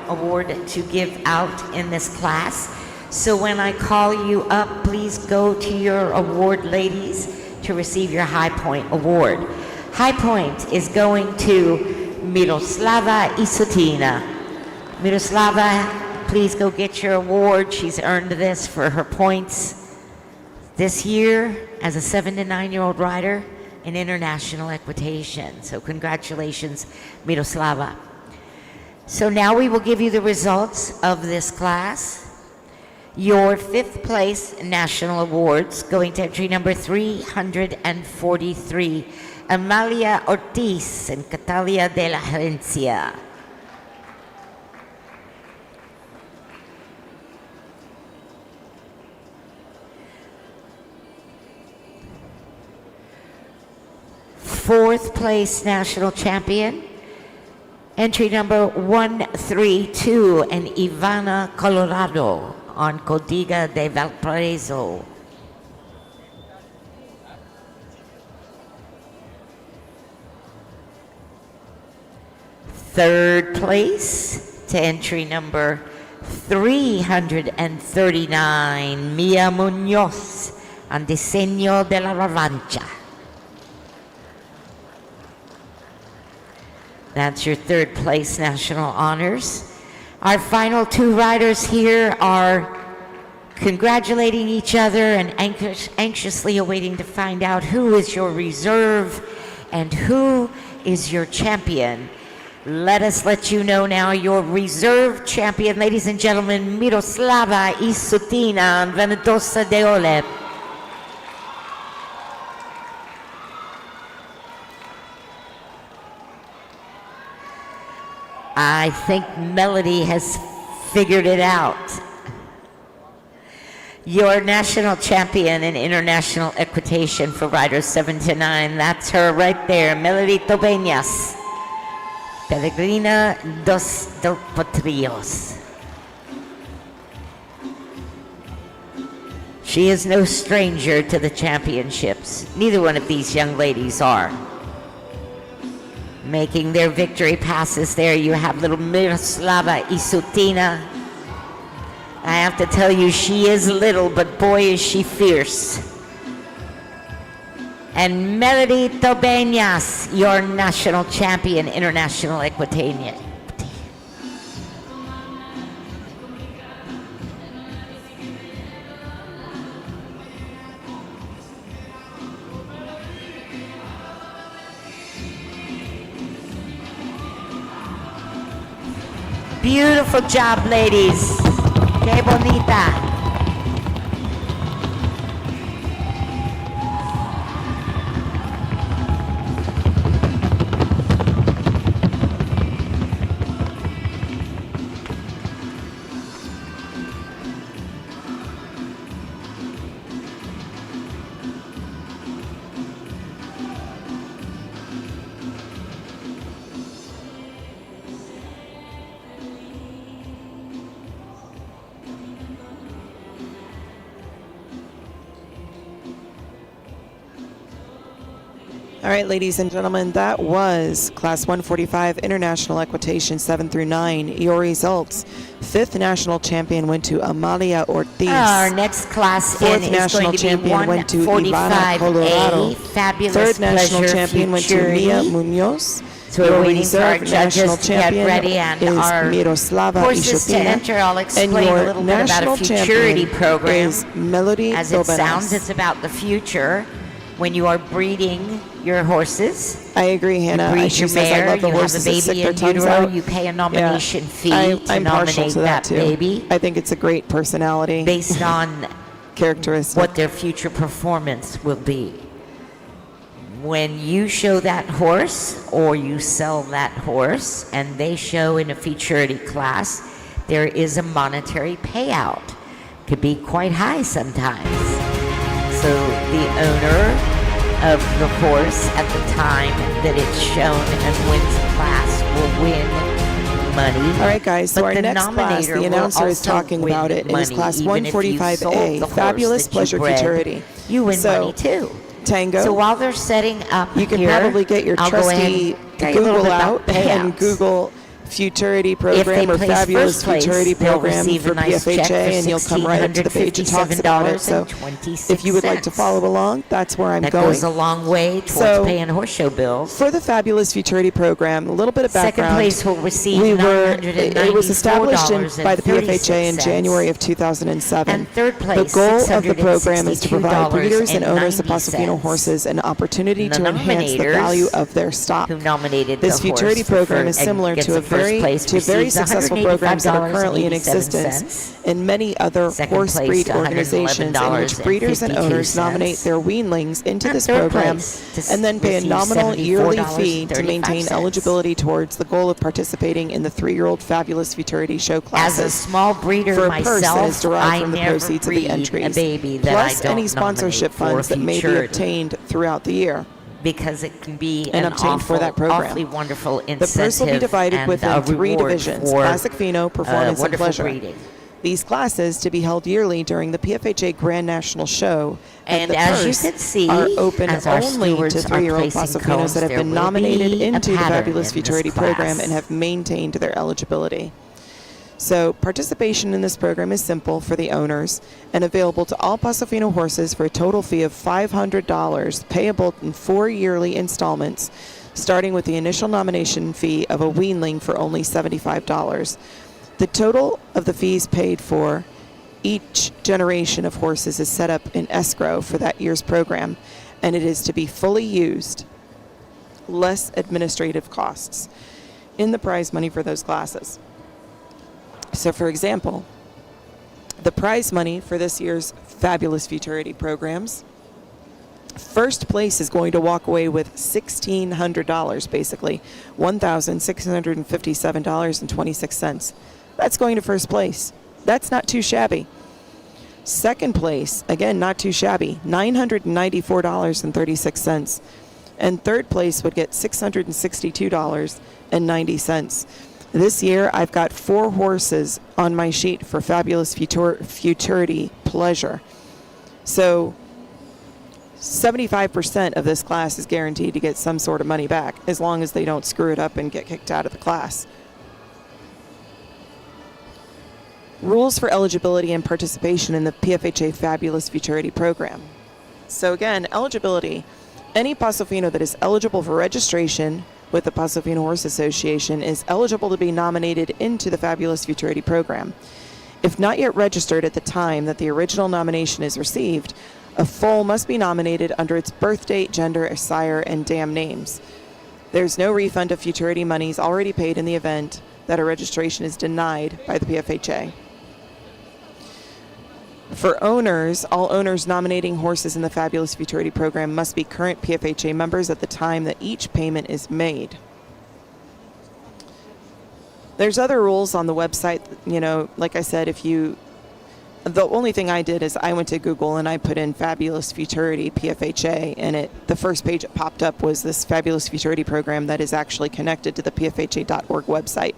Award to give out in this class. So when I call you up, please go to your award, ladies, to receive your High Point Award. High Point is going to Miroslava Isutina. Miroslava, please go get your award. She's earned this for her points this year as a 7 to 9-year-old rider in international equitation. So congratulations, Miroslava. So now we will give you the results of this class. Your 5th place national awards going to entry number 343, Amalia Ortiz and Catalia de la Herencia. Fourth place national champion, entry number 132, and Ivana Colorado on Codiga de Valparaiso. Third place to entry number 339, Mia Munoz on Diseño de la Revancha. That's your 3rd place national honors. Our final 2 riders here are congratulating each other and anxiously awaiting to find out who is your reserve and who is your champion. Let us let you know now your reserve champion, ladies and gentlemen, Miroslava Isutina and Ventosa de Ole. I think Melody has figured it out. Your national champion in international equitation for riders 7 to 9, that's her right there, Melody Tobeñas, Peregrina dos Potrillos. She is no stranger to the championships. Neither one of these young ladies are. Making their victory passes there, you have little Miroslava Isutina. I have to tell you, she is little, but boy is she fierce. And Melody Tobeñas, your national champion, international equitanian. Beautiful job, ladies. Qué bonita. All right, ladies and gentlemen, that was Class 145 International Equitation 7 through 9. Your results: 5th national champion went to Amalia Ortiz. Our next class in is going to be 145A. Fabulous 3rd national Pleasure champion went to Futurity. Mia Munoz. So we're waiting for our judges to get ready and our Miroslava horses to Ishopina, enter. I'll explain a little bit about a Futurity program. Is Melody As it Doberas. sounds, it's about the future. When you are breeding your horses, I agree, Hannah. you breed She your says, I mare, love the you have a horses that stick baby their in tongues utero, out. you pay a nomination fee to I'm partial nominate to that too. baby I think it's a great personality based on characteristic. what their future performance will be. When you show that horse or you sell that horse and they show in a Futurity class, there is a monetary payout. Could be quite high sometimes. So the owner of the horse at the time that it's shown and wins the class will win money. All right, guys, so But our the next class, nominator the will announcer is also talking win about it. It is money, class even if you sold the 145A, horse Fabulous that you Pleasure bred, Futurity. You win So, money too. Tango. So while they're setting up You can here, probably get your I'll go trusty ahead and tell you a little Google bit about out and payouts. Google Futurity If they program or place Fabulous first place, Futurity they'll program receive for a nice check for PFHA, and you'll come right up to the page that talks about it. So if you would like to follow along, that's where I'm that going. goes a long way towards So, paying horse show bills. For the Fabulous Futurity program, a little bit of Second background. place will receive It was established by the PFHA in $994.36. January of 2007. And third place, The goal of the program is to provide breeders and owners of $662.90. Pasofino horses an opportunity The to enhance the nominators value of their stock. who nominated This the horse Futurity for program is and similar gets to the first place very receives successful programs that are currently in $185.87. existence in many other Second horse place breed to organizations in which breeders and owners $111.52. nominate their weanlings into And this third program place to and then pay a receive nominal yearly fee to $74.35. maintain eligibility towards the goal of participating in the 3-year-old Fabulous Futurity show As classes. a small breeder For a purse that is myself, derived I from the never proceeds of the breed entries, a baby that plus I don't any sponsorship nominate funds for that may be Futurity, obtained throughout the year. because it can be and an obtained for that program. awfully wonderful The incentive purse will be divided and within a 3 reward divisions: for, Classic Pheno, Performance, and wonderful Pleasure. breeding. These classes to be held yearly during the PFHA Grand National Show. And the as you purse can see, are open as our only to stewards are 3-year-old placing Pasofinos cones, that have there been will nominated be a into the pattern Fabulous in this Futurity program class. and have maintained their eligibility. So participation in this program is simple for the owners and available to all Pasofino horses for a total fee of $500, payable in 4 yearly installments, starting with the initial nomination fee of a weanling for only $75. The total of the fees paid for each generation of horses is set up in escrow for that year's program, and it is to be fully used, less administrative costs, in the prize money for those classes. So, for example, the prize money for this year's Fabulous Futurity programs, first place is going to walk away with $1,600, basically, $1,657.26. That's going to first place. That's not too shabby. Second place, again, not too shabby, $994.36. And third place would get $662.90. This year, I've got 4 horses on my sheet for Fabulous Futurity Pleasure. So 75% of this class is guaranteed to get some sort of money back, as long as they don't screw it up and get kicked out of the class. Rules for eligibility and participation in the PFHA Fabulous Futurity program. So again, eligibility. Any Pasofino that is eligible for registration with the Pasofino Horse Association is eligible to be nominated into the Fabulous Futurity program. If not yet registered at the time that the original nomination is received, a foal must be nominated under its birth date, gender, sire, and dam names. There's no refund of Futurity monies already paid in the event that a registration is denied by the PFHA. For owners, all owners nominating horses in the Fabulous Futurity program must be current PFHA members at the time that each payment is made. There's other rules on the website, like I said, the only thing I did is I went to Google and I put in Fabulous Futurity PFHA, and the first page it popped up was this Fabulous Futurity program that is actually connected to the PFHA.org website.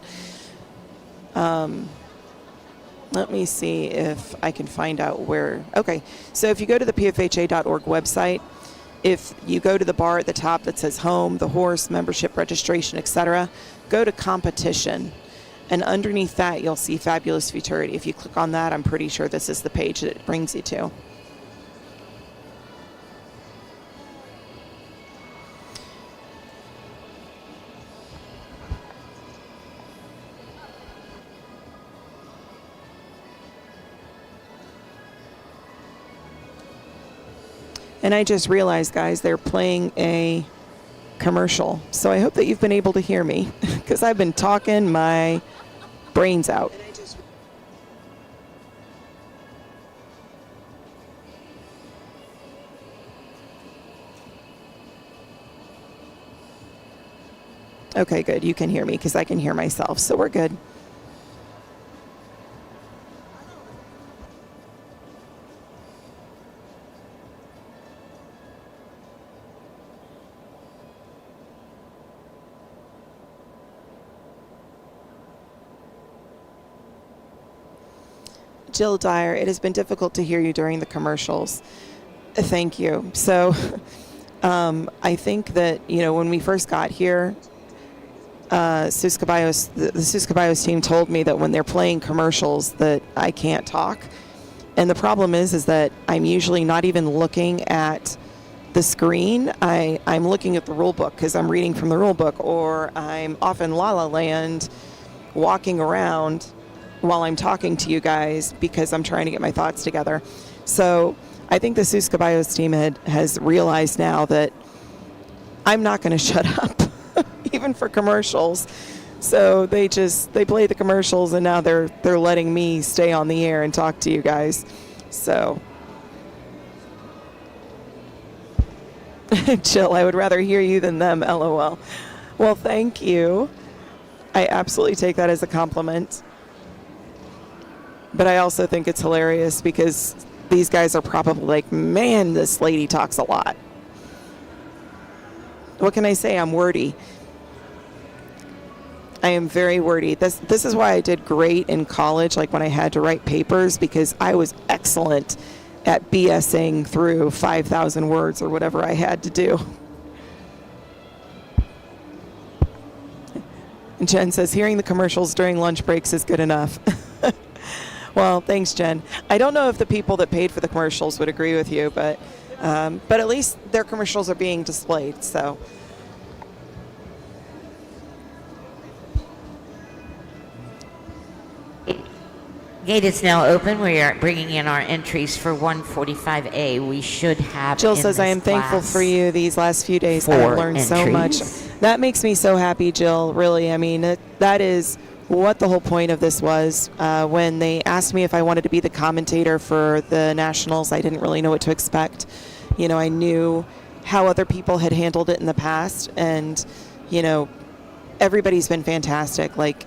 Let me see if I can find out where. Okay, so if you go to the PFHA.org website, if you go to the bar at the top that says Home, the Horse, Membership, Registration, etc., go to Competition. And underneath that, you'll see Fabulous Futurity. If you click on that, I'm pretty sure this is the page that it brings you to. And I just realized, guys, they're playing a commercial. So I hope that you've been able to hear me because I've been talking my brains out. Okay, good. You can hear me because I can hear myself, so we're good. Jill Dyer, it has been difficult to hear you during the commercials. Thank you. So I think that, when we first got here, the Sus Caballos team told me that when they're playing commercials that I can't talk. And the problem is that I'm usually not even looking at the screen. I'm looking at the rule book because I'm reading from the rule book, or I'm off in La La Land walking around while I'm talking to you guys because I'm trying to get my thoughts together. So I think the Sus Caballos team has realized now that I'm not going to shut up. Even for commercials. So they play the commercials and now they're letting me stay on the air and talk to you guys. So Jill, I would rather hear you than them, LOL. Well, thank you. I absolutely take that as a compliment. But I also think it's hilarious because these guys are probably like, man, this lady talks a lot. What can I say? I'm wordy. I am very wordy. This is why I did great in college, like when I had to write papers, because I was excellent at BSing through 5,000 words or whatever I had to do. And Jen says, hearing the commercials during lunch breaks is good enough. Well, thanks, Jen. I don't know if the people that paid for the commercials would agree with you, but at least their commercials are being displayed, so. Gate is now open. We are bringing in our entries for 145A. We should have. Jill says, I am thankful for you these last few days. I've learned so much. That makes me so happy, Jill, really. I mean, that is what the whole point of this was. When they asked me if I wanted to be the commentator for the Nationals, I didn't really know what to expect. I knew how other people had handled it in the past, and, everybody's been fantastic. Like,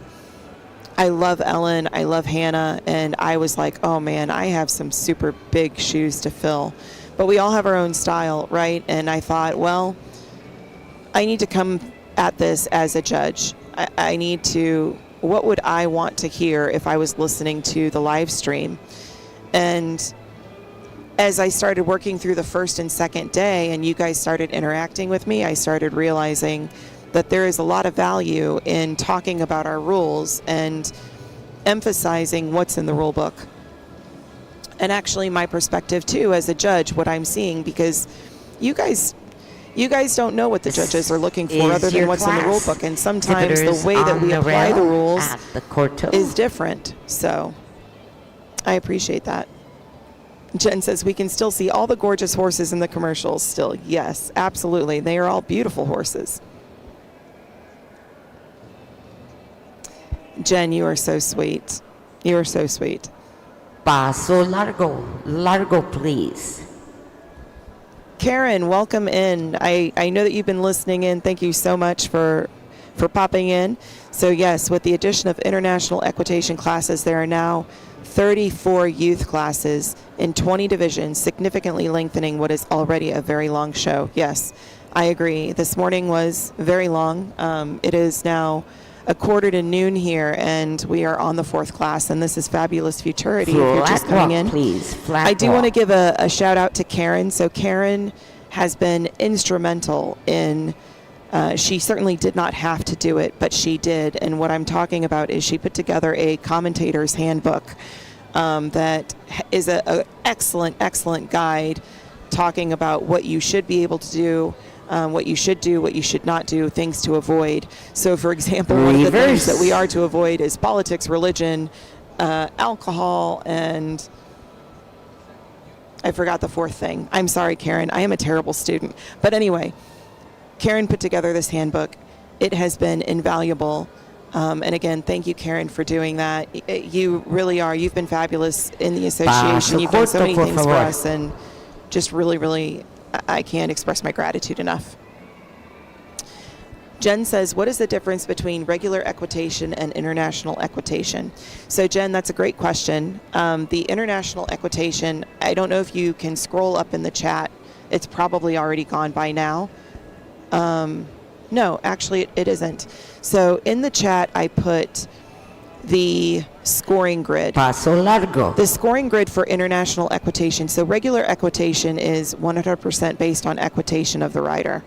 I love Ellen, I love Hannah, and I was like, oh man, I have some super big shoes to fill. But we all have our own style, right? And I thought, well, I need to come at this as a judge. I need to, what would I want to hear if I was listening to the live stream? And as I started working through the first and second day and you guys started interacting with me, I started realizing that there is a lot of value in talking about our rules and emphasizing what's in the rule book. And actually my perspective too as a judge, what I'm seeing, because you guys don't know what the judges are looking for other than what's in the rule book, and sometimes the way that we apply the rules is different. So I appreciate that. Jen says we can still see all the gorgeous horses in the commercials still. Yes, absolutely. They are all beautiful horses. Jen, you are so sweet. You are so sweet. Paso largo, please. Karen, welcome in. I know that you've been listening in. Thank you so much for popping in. So yes, with the addition of international equitation classes, there are now 34 youth classes in 20 divisions, significantly lengthening what is already a very long show. Yes, I agree. This morning was very long. It is now 1:45 here, and we are on the fourth class, and this is Fabulous Futurity. If you're just coming in, please. I do want to give a shout out to Karen. So Karen has been instrumental in, she certainly did not have to do it, but she did. And what I'm talking about is she put together a commentator's handbook that is an excellent guide talking about what you should be able to do, what you should do, what you should not do, things to avoid. So, for example, one of the things that we are to avoid is politics, religion, alcohol, and I forgot the fourth thing. I'm sorry, Karen. I am a terrible student. But anyway, Karen put together this handbook. It has been invaluable. And again, thank you, Karen, for doing that. You really are. You've been fabulous in the association. You've done so many things for us, and just really, really, I can't express my gratitude enough. Jen says, what is the difference between regular equitation and international equitation? So, Jen, that's a great question. The international equitation, I don't know if you can scroll up in the chat. It's probably already gone by now. No, actually, it isn't. So, in the chat, I put the scoring grid. Paso largo. The scoring grid for international equitation. So, regular equitation is 100% based on equitation of the rider.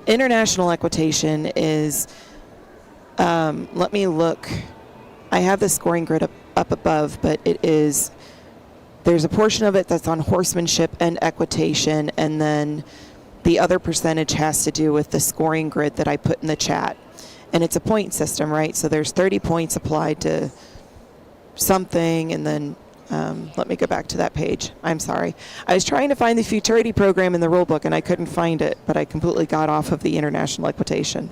International equitation is, let me look. I have the scoring grid up above, but it is, there's a portion of it that's on horsemanship and equitation, and then the other percentage has to do with the scoring grid that I put in the chat. And it's a point system, right? So there's 30 points applied to something, and then let me go back to that page. I'm sorry. I was trying to find the Futurity program in the rulebook, and I couldn't find it, but I completely got off of the international equitation.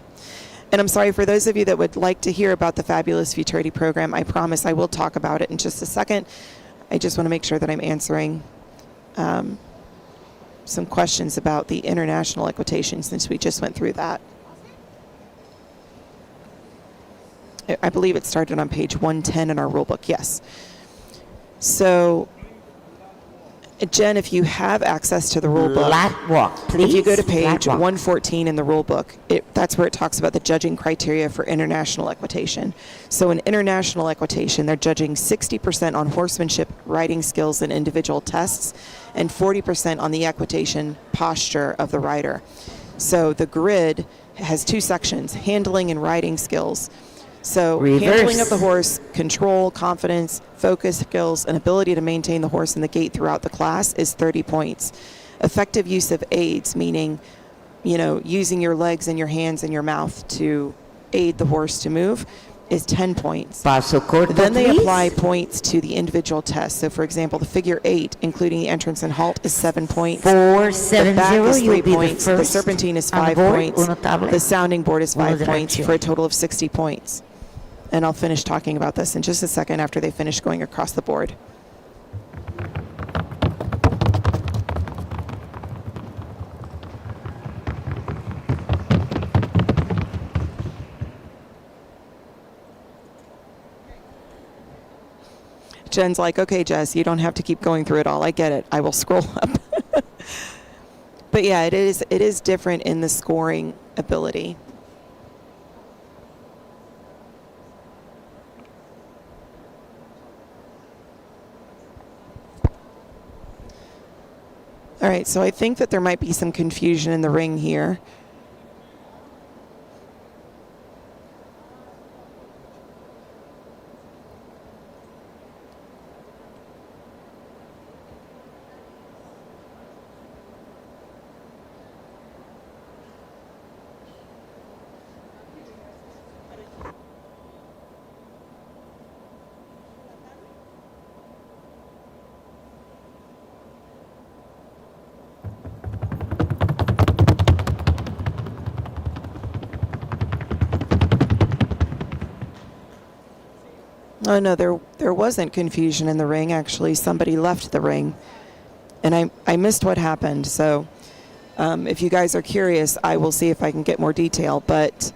And I'm sorry, for those of you that would like to hear about the fabulous Futurity program, I promise I will talk about it in just a second. I just want to make sure that I'm answering some questions about the international equitation, since we just went through that. I believe it started on page 110 in our rulebook, yes. So, Jen, if you have access to the rulebook, Lat walk, please. if you go to page Lat walk. 114 in the rulebook, that's where it talks about the judging criteria for international equitation. So in international equitation, they're judging 60% on horsemanship, riding skills, and individual tests, and 40% on the equitation posture of the rider. So the grid has two sections, handling and riding skills. So handling of the horse, control, confidence, focus skills, and ability to maintain the horse in the gait throughout the class is 30 points. Effective use of aids, meaning, using your legs and your hands and your mouth to aid the horse to move, is 10 points. Paso corto, Then they please. apply points to the individual tests. So, for example, the figure 8, including the entrance and halt, is 7 points. 470, The back is 3 you'll be points. the The first serpentine is on 5 board. points. Uno tablet. The sounding board is Uno 5 points, derecho. for a total of 60 points. And I'll finish talking about this in just a second after they finish going across the board. Jen's like, okay, Jess, you don't have to keep going through it all. I get it. I will scroll up. But yeah, it is different in the scoring ability. All right, so I think that there might be some confusion in the ring here. Oh, no, there wasn't confusion in the ring. Actually, somebody left the ring, and I missed what happened. So if you guys are curious, I will see if I can get more detail. But,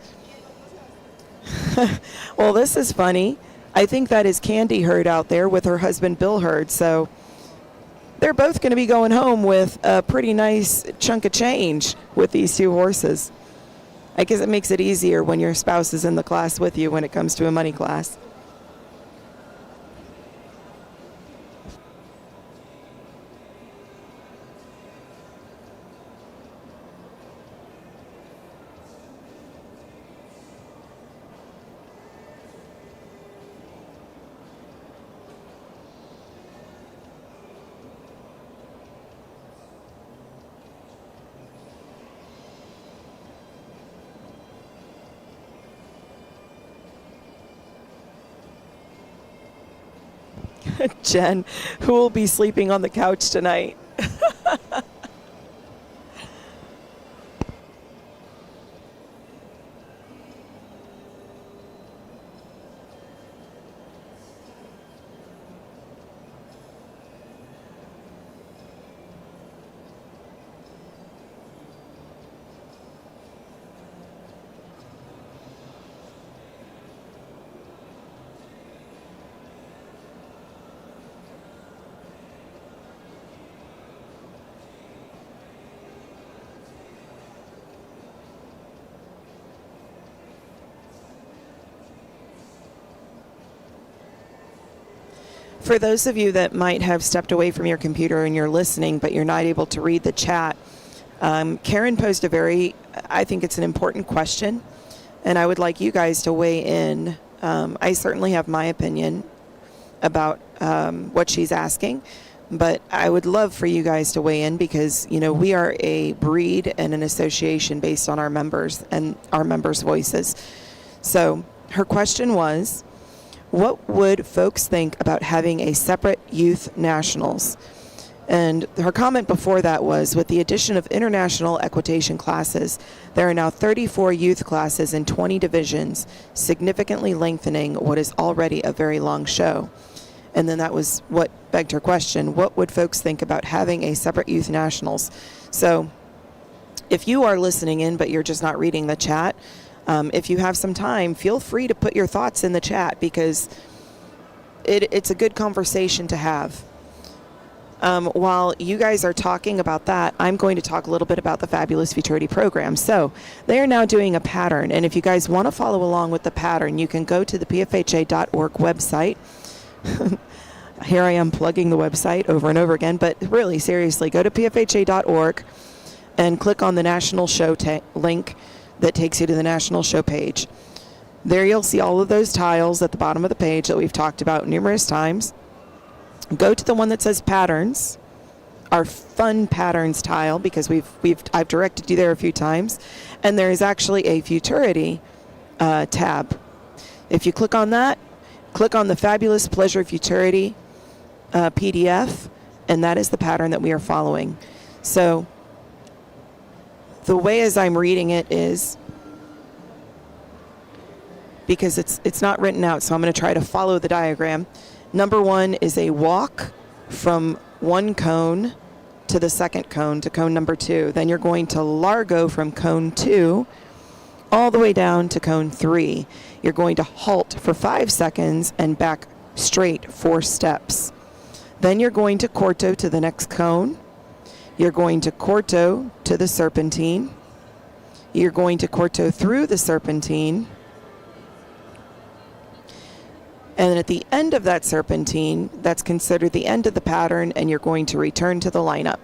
well, this is funny. I think that is Candy Hurd out there with her husband, Bill Hurd. So they're both going to be going home with a pretty nice chunk of change with these two horses. I guess it makes it easier when your spouse is in the class with you when it comes to a money class. Jen, who will be sleeping on the couch tonight? For those of you that might have stepped away from your computer and you're listening, but you're not able to read the chat, Karen posed I think it's an important question, and I would like you guys to weigh in. I certainly have my opinion about what she's asking, but I would love for you guys to weigh in because, we are a breed and an association based on our members and our members' voices. So her question was, what would folks think about having a separate youth nationals? And her comment before that was, with the addition of international equitation classes, there are now 34 youth classes in 20 divisions, significantly lengthening what is already a very long show. And then that was what begged her question, what would folks think about having a separate youth nationals? So if you are listening in but you're just not reading the chat, if you have some time, feel free to put your thoughts in the chat because it's a good conversation to have. While you guys are talking about that, I'm going to talk a little bit about the Fabulous Futurity program. So they are now doing a pattern, and if you guys want to follow along with the pattern, you can go to the pfha.org website. Here I am plugging the website over and over again, but really, seriously, go to pfha.org and click on the National Show link that takes you to the National Show page. There you'll see all of those tiles at the bottom of the page that we've talked about numerous times. Go to the one that says Patterns, our Fun Patterns tile, because I've directed you there a few times, and there is actually a Futurity tab. If you click on that, click on the Fabulous Pleasure Futurity PDF, and that is the pattern that we are following. So the way as I'm reading it is, because it's not written out, so I'm going to try to follow the diagram. Number 1 is a walk from one cone to the second cone, to cone number 2. Then you're going to largo from cone 2 all the way down to cone 3. You're going to halt for 5 seconds and back straight 4 steps. Then you're going to corto to the next cone. You're going to corto to the serpentine. You're going to corto through the serpentine. And at the end of that serpentine, that's considered the end of the pattern, and you're going to return to the lineup.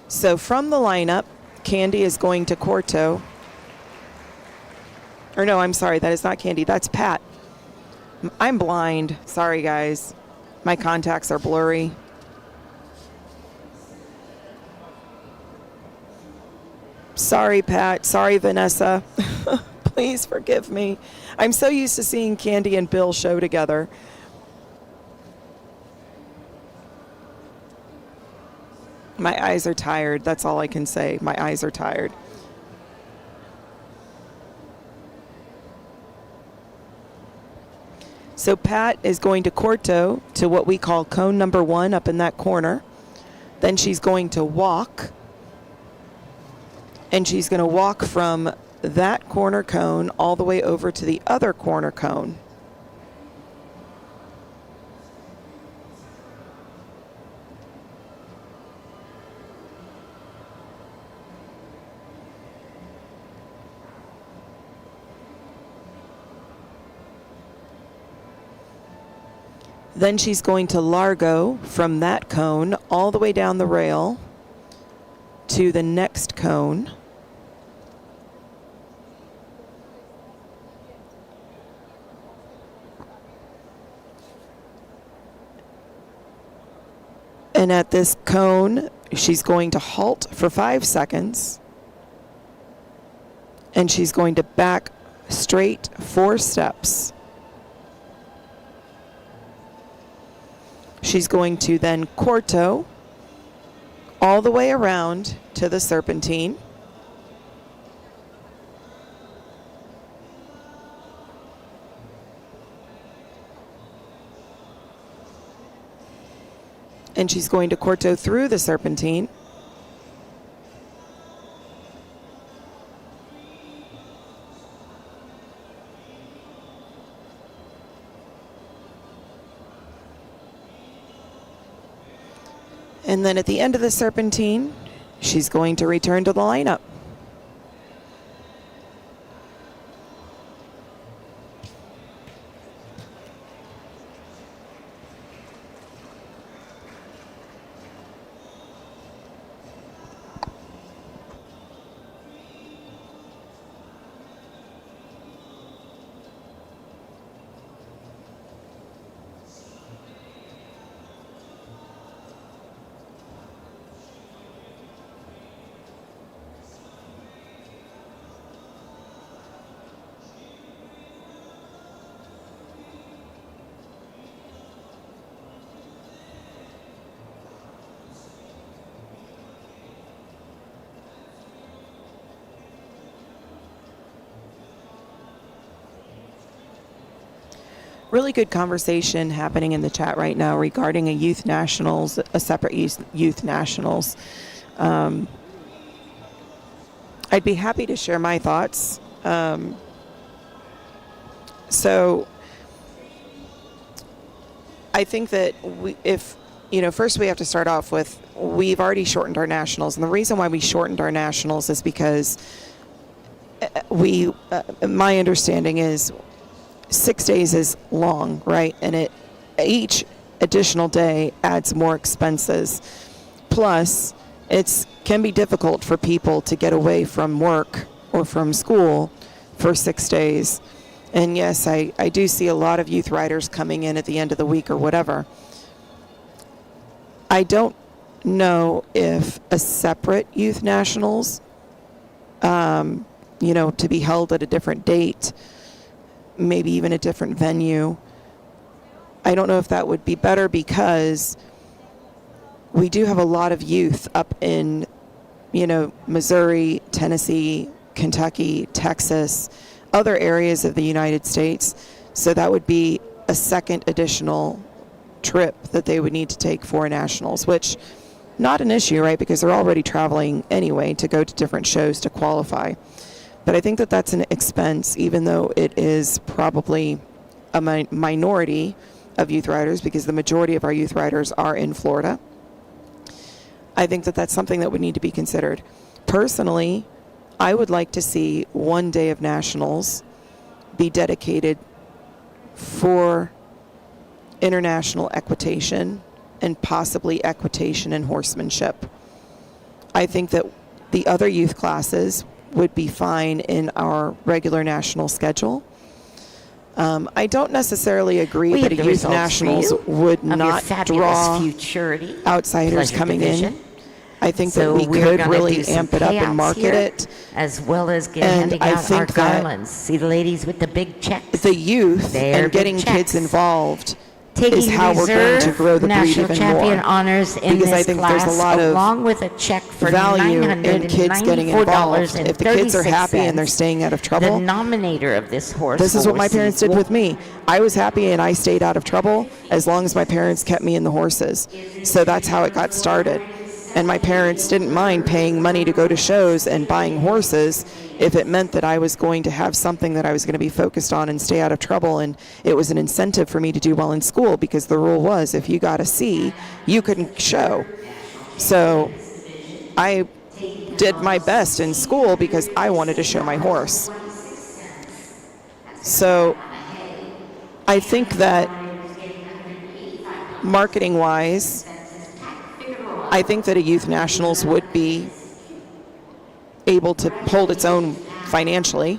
So from the lineup, Candy is going to corto. Or no, I'm sorry, that is not Candy, that's Pat. I'm blind. Sorry, guys. My contacts are blurry. Sorry, Pat. Sorry, Vanessa. Please forgive me. I'm so used to seeing Candy and Bill show together. My eyes are tired. That's all I can say. My eyes are tired. So Pat is going to corto to what we call cone number 1 up in that corner. Then she's going to walk. And she's going to walk from that corner cone all the way over to the other corner cone. Then she's going to largo from that cone all the way down the rail to the next cone. And at this cone, she's going to halt for 5 seconds And she's going to back straight 4 steps. She's going to then corto all the way around to the serpentine. And she's going to corto through the serpentine. And then at the end of the serpentine, she's going to return to the lineup. Really good conversation happening in the chat right now regarding a youth nationals, a separate youth nationals. I'd be happy to share my thoughts. So I think that first we have to start off with, we've already shortened our nationals. And the reason why we shortened our nationals is because my understanding is 6 days is long, right? And each additional day adds more expenses. Plus, it can be difficult for people to get away from work or from school for 6 days. And yes, I do see a lot of youth riders coming in at the end of the week or whatever. I don't know if a separate youth nationals, to be held at a different date, maybe even a different venue. I don't know if that would be better, because we do have a lot of youth up in, Missouri, Tennessee, Kentucky, Texas, other areas of the United States. So that would be a second additional trip that they would need to take for nationals, which not an issue, right? Because they're already traveling anyway to go to different shows to qualify. But I think that that's an expense, even though it is probably a minority of youth riders, because the majority of our youth riders are in Florida. I think that that's something that would need to be considered. Personally, I would like to see one day of nationals be dedicated for international equitation and possibly equitation and horsemanship. I think that the other youth classes would be fine in our regular national schedule. I don't necessarily agree that a youth nationals would not draw Futurity outsiders coming in. I think that we could really amp it up and market it, as well as handing out our garlands. See the ladies with the big checks. The youth and getting kids involved is how we're going to grow the breed even more. Honors in because this I think class, there's a lot along of with a check for value in kids getting involved. If the kids are happy and they're $36, staying out of trouble, the nominator of this horse. this is what my parents did with me. I was happy and I stayed out of trouble as long as my parents kept me in the horses. So that's how it got started. And my parents didn't mind paying money to go to shows and buying horses if it meant that I was going to have something that I was going to be focused on and stay out of trouble. And it was an incentive for me to do well in school, because the rule was if you got a C, you couldn't show. So I did my best in school because I wanted to show my horse. So I think that marketing-wise, I think that a youth nationals would be able to hold its own financially.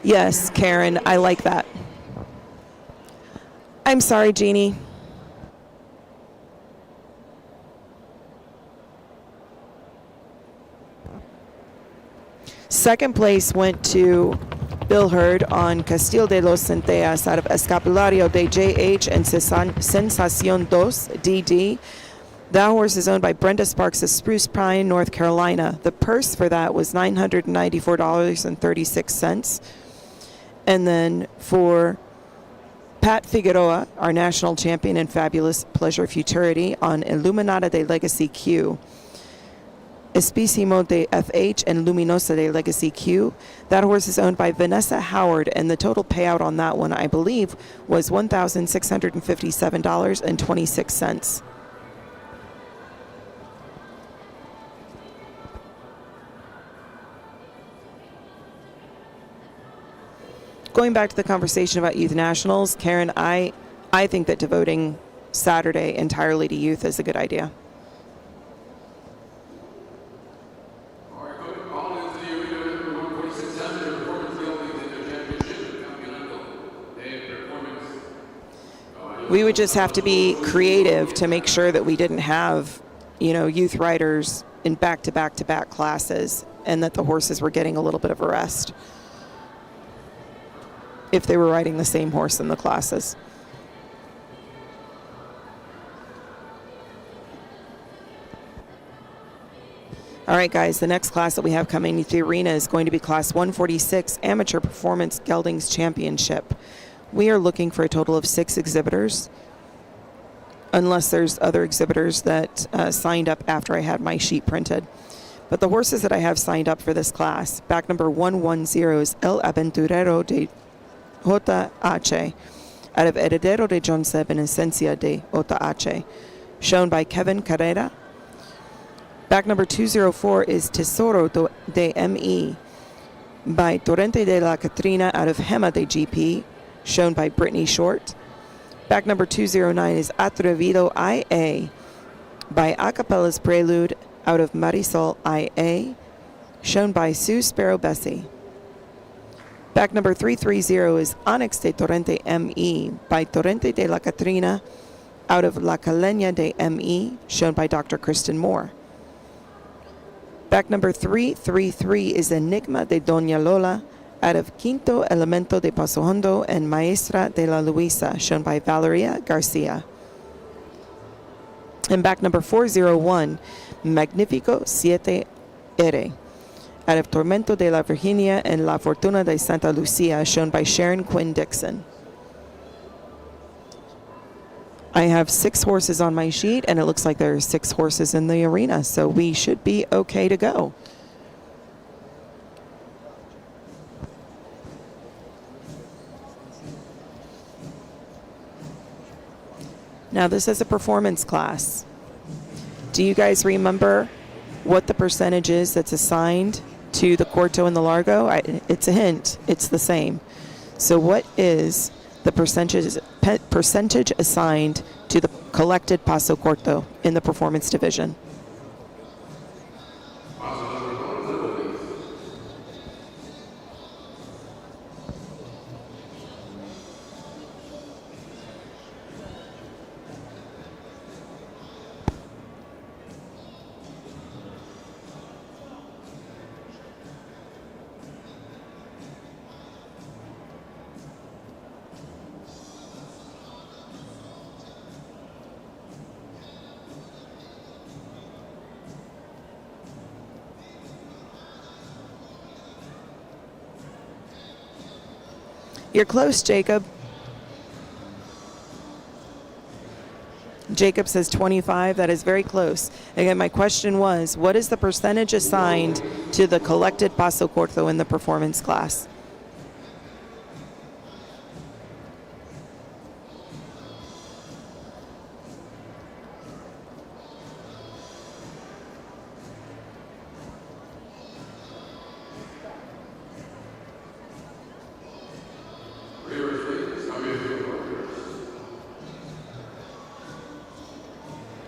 Yes, Karen, I like that. I'm sorry, Jeannie. Second place went to Bill Hurd on Castillo de los Centellas out of Escapulario de JH and Sensacion Dos DD. That horse is owned by Brenda Sparks of Spruce Pine, North Carolina. The purse for that was $994.36. And then for Pat Figueroa, our national champion in Fabulous Pleasure Futurity on Iluminada de Legacy Q, Espísimo de FH, and Luminosa de Legacy Q. That horse is owned by Vanessa Howard, and the total payout on that one, I believe, was $1,657.26. Going back to the conversation about youth nationals, Karen, I think that devoting Saturday entirely to youth is a good idea. We would just have to be creative to make sure that we didn't have, youth riders in back-to-back-to-back classes, and that the horses were getting a little bit of a rest if they were riding the same horse in the classes. All right, guys, the next class that we have coming to the arena is going to be Class 146 Amateur Performance Geldings Championship. We are looking for a total of 6 exhibitors, unless there's other exhibitors that signed up after I had my sheet printed. But the horses that I have signed up for this class, back number 110 is El Aventurero de JH, out of Heredero de John Seb and Esencia de JH, shown by Kevin Carrera. Back number 204 is Tesoro de ME by Torrente de la Catrina out of Gema de GP, shown by Brittany Short. Back number 209 is Atrevido IA by Acapella's Prelude out of Marisol IA, shown by Sue Sparrow Bessie. Back number 330 is Onyx de Torrente ME by Torrente de la Catrina out of La Caleña de ME, shown by Dr. Kristen Moore. Back number 333 is Enigma de Doña Lola out of Quinto Elemento de Paso Hondo and Maestra de la Luisa, shown by Valeria Garcia. And back number 401, Magnifico Siete Ere, out of Tormento de la Virginia and La Fortuna de Santa Lucia, shown by Sharon Quinn Dixon. I have 6 horses on my sheet, and it looks like there are 6 horses in the arena, so we should be okay to go. Now, this is a performance class. Do you guys remember what the percentage is that's assigned to the Corto and the Largo? It's a hint. It's the same. So what is the percentage assigned to the collected Paso Corto in the performance division? You're close, Jacob. Jacob says 25. That is very close. Again, my question was, what is the percentage assigned to the collected Paso Corto in the performance class?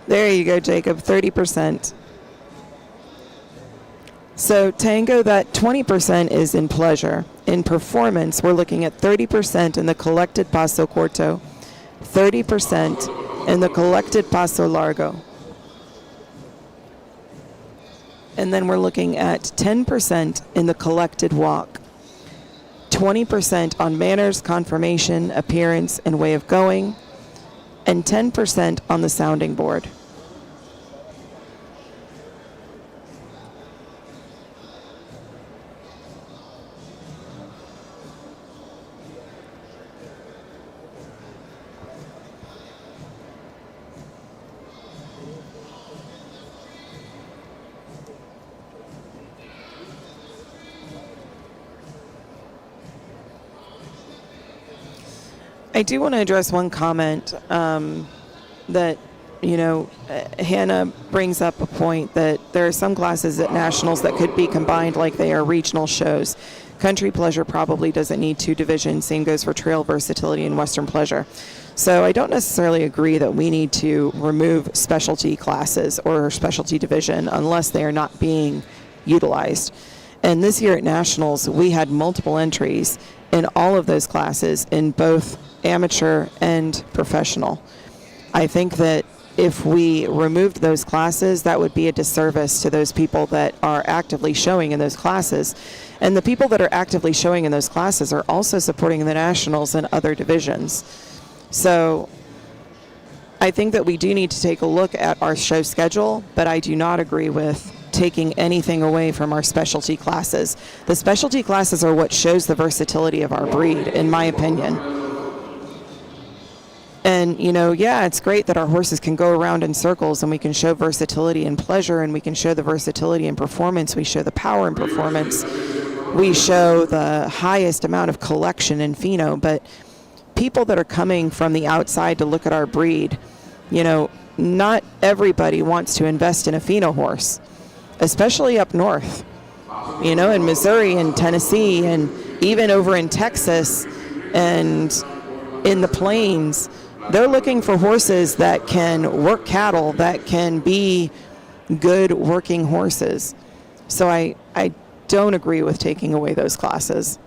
There you go, Jacob, 30%. So Tango, that 20% is in pleasure. In performance, we're looking at 30% in the collected Paso Corto, 30% in the collected Paso Largo. And then we're looking at 10% in the collected walk, 20% on manners, conformation, appearance, and way of going, and 10% on the sounding board. I do want to address one comment that, Hannah brings up a point that there are some classes at nationals that could be combined like they are regional shows. Country pleasure probably doesn't need two divisions. Same goes for trail versatility and western pleasure. So I don't necessarily agree that we need to remove specialty classes or specialty division unless they are not being utilized. And this year at nationals, we had multiple entries in all of those classes in both amateur and professional. I think that if we removed those classes, that would be a disservice to those people that are actively showing in those classes. And the people that are actively showing in those classes are also supporting the nationals and other divisions. So I think that we do need to take a look at our show schedule, but I do not agree with taking anything away from our specialty classes. The specialty classes are what shows the versatility of our breed, in my opinion. And, it's great that our horses can go around in circles and we can show versatility and pleasure, and we can show the versatility and performance. We show the power and performance. We show the highest amount of collection in pheno. But people that are coming from the outside to look at our breed, not everybody wants to invest in a pheno horse, especially up north, in Missouri and Tennessee and even over in Texas and in the plains. They're looking for horses that can work cattle, that can be good working horses. So I don't agree with taking away those classes.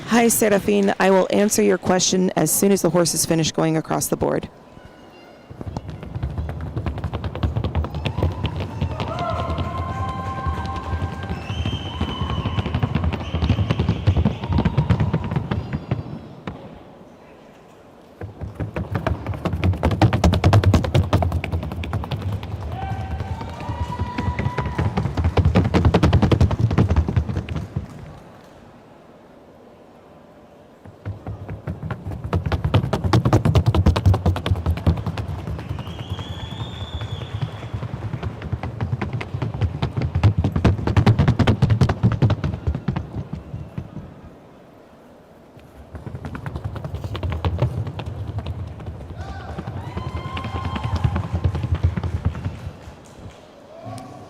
Hi, Serafine. I will answer your question as soon as the horse is finished going across the board.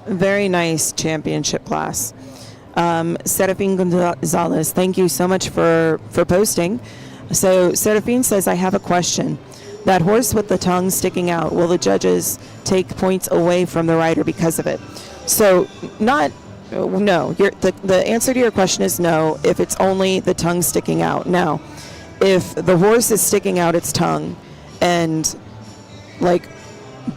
Very nice championship class. Serafine Gonzalez, thank you so much for posting. So Serafine says, I have a question. That horse with the tongue sticking out, will the judges take points away from the rider because of it? So no. The answer to your question is no, if it's only the tongue sticking out. Now, if the horse is sticking out its tongue and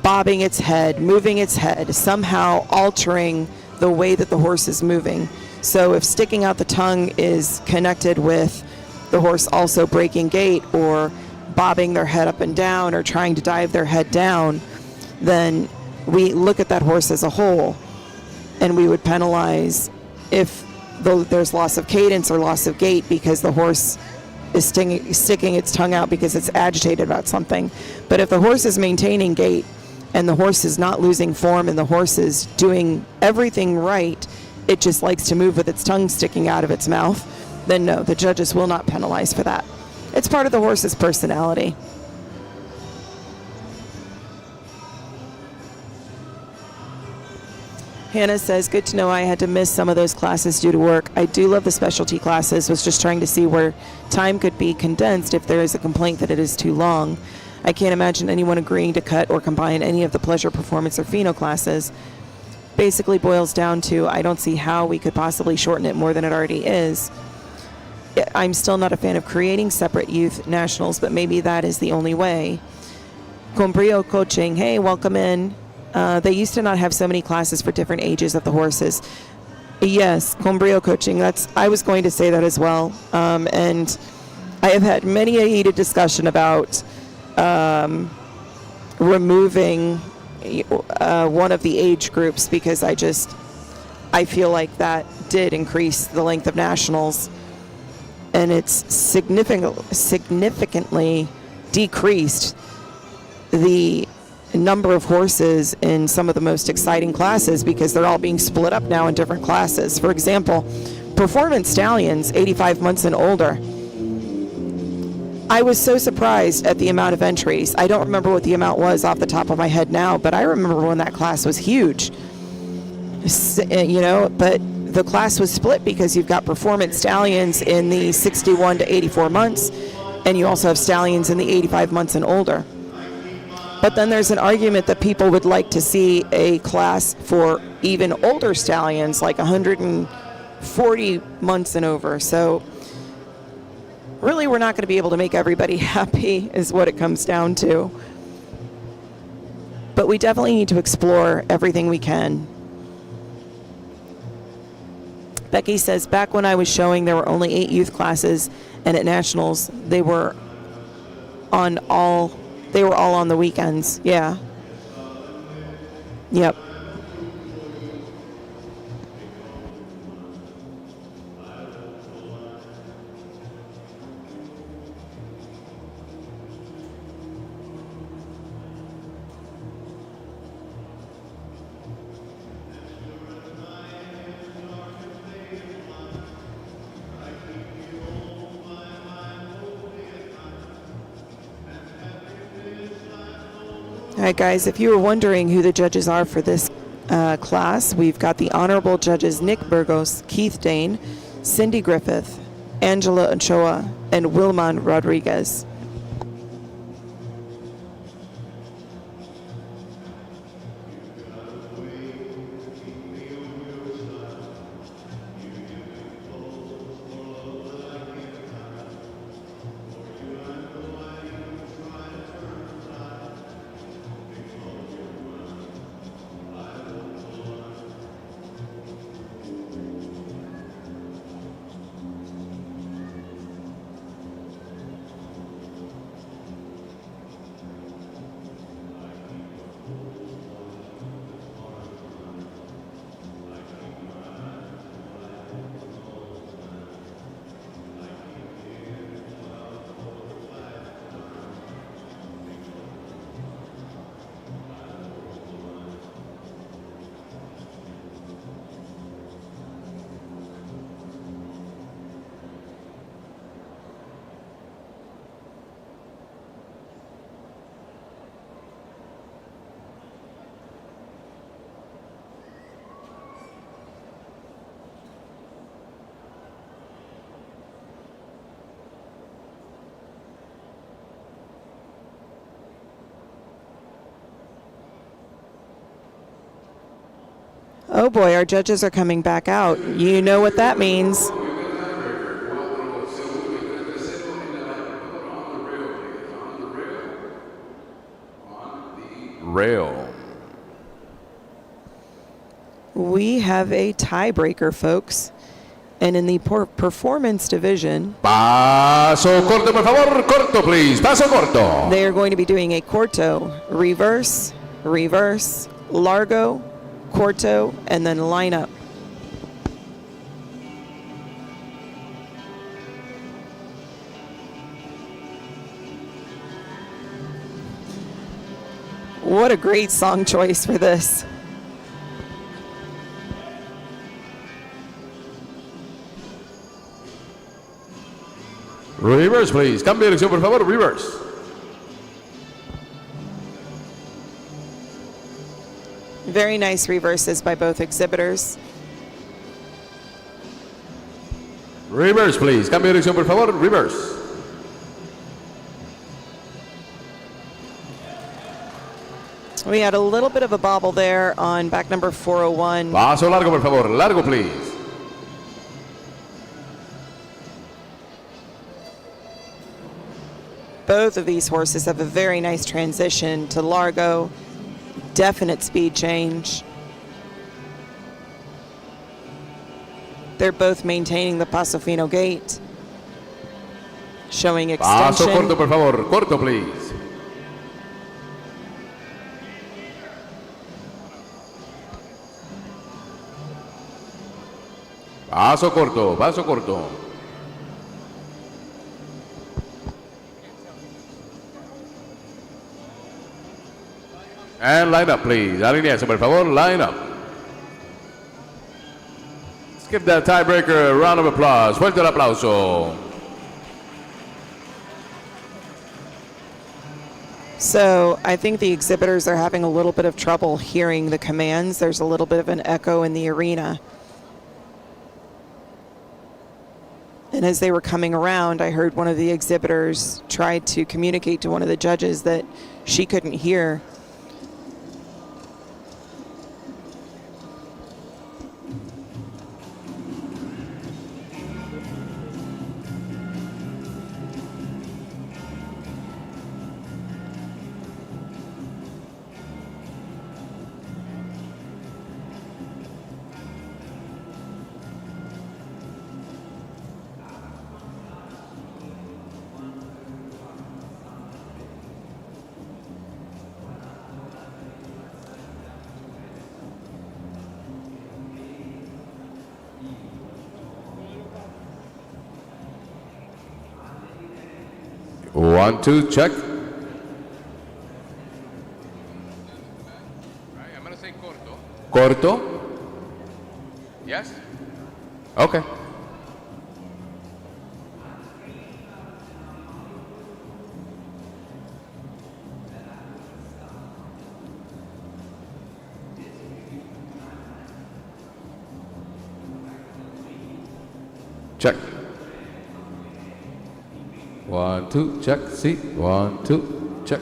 bobbing its head, moving its head, somehow altering the way that the horse is moving. So if sticking out the tongue is connected with the horse also breaking gait or bobbing their head up and down or trying to dive their head down, then we look at that horse as a whole, and we would penalize if there's loss of cadence or loss of gait because the horse is sticking its tongue out because it's agitated about something. But if the horse is maintaining gait and the horse is not losing form and the horse is doing everything right, it just likes to move with its tongue sticking out of its mouth, then no, the judges will not penalize for that. It's part of the horse's personality. Hannah says, good to know I had to miss some of those classes due to work. I do love the specialty classes. Was just trying to see where time could be condensed if there is a complaint that it is too long. I can't imagine anyone agreeing to cut or combine any of the pleasure, performance, or pheno classes. Basically boils down to, I don't see how we could possibly shorten it more than it already is. I'm still not a fan of creating separate youth nationals, but maybe that is the only way. Combrio Coaching, hey, welcome in. They used to not have so many classes for different ages of the horses. Yes, Combrio Coaching, I was going to say that as well. And I have had many a heated discussion about removing one of the age groups, because I feel like that did increase the length of nationals, and it's significantly decreased the number of horses in some of the most exciting classes, because they're all being split up now in different classes. For example, Performance Stallions, 85 months and older. I was so surprised at the amount of entries. I don't remember what the amount was off the top of my head now, but I remember when that class was huge. But the class was split because you've got Performance Stallions in the 61 to 84 months, and you also have Stallions in the 85 months and older. But then there's an argument that people would like to see a class for even older stallions, like 140 months and over. So really, we're not going to be able to make everybody happy, is what it comes down to. But we definitely need to explore everything we can. Becky says, back when I was showing, there were only 8 youth classes, and at nationals, they were all on the weekends. Yeah. Yep. All right, guys, if you were wondering who the judges are for this class, we've got the honorable judges Nick Burgos, Keith Dane, Cindy Griffith, Angela Ochoa, and Wilman Rodriguez. Oh boy, our judges are coming back out. You know what that means. Rail. We have a tiebreaker, folks. And in the performance division, Paso corto, por favor, corto, please. Paso corto. they are going to be doing a corto, reverse, reverse, largo, corto, and then line up. What a great song choice for this. Reverse, please. Cambio de dirección, por favor. Reverse. Very nice reverses by both exhibitors. Reverse, please. Cambio de dirección, por favor. Reverse. We had a little bit of a bobble there on back number 401. Paso largo, por favor. Largo, please. Both of these horses have a very nice transition to Largo. Definite speed change. They're both maintaining the Paso Fino gait. Showing extension. Paso corto, por favor. Corto, please. Paso corto, paso corto. And line up, please. Alinearse, por favor. Line up. Let's give that tiebreaker a round of applause. Fuerte el aplauso. So I think the exhibitors are having a little bit of trouble hearing the commands. There's a little bit of an echo in the arena. And as they were coming around, I heard one of the exhibitors try to communicate to one of the judges that she couldn't hear. One, two, check. I'm going to say corto. Corto? Yes? Okay. Check. One, two, check, see. One, two, check.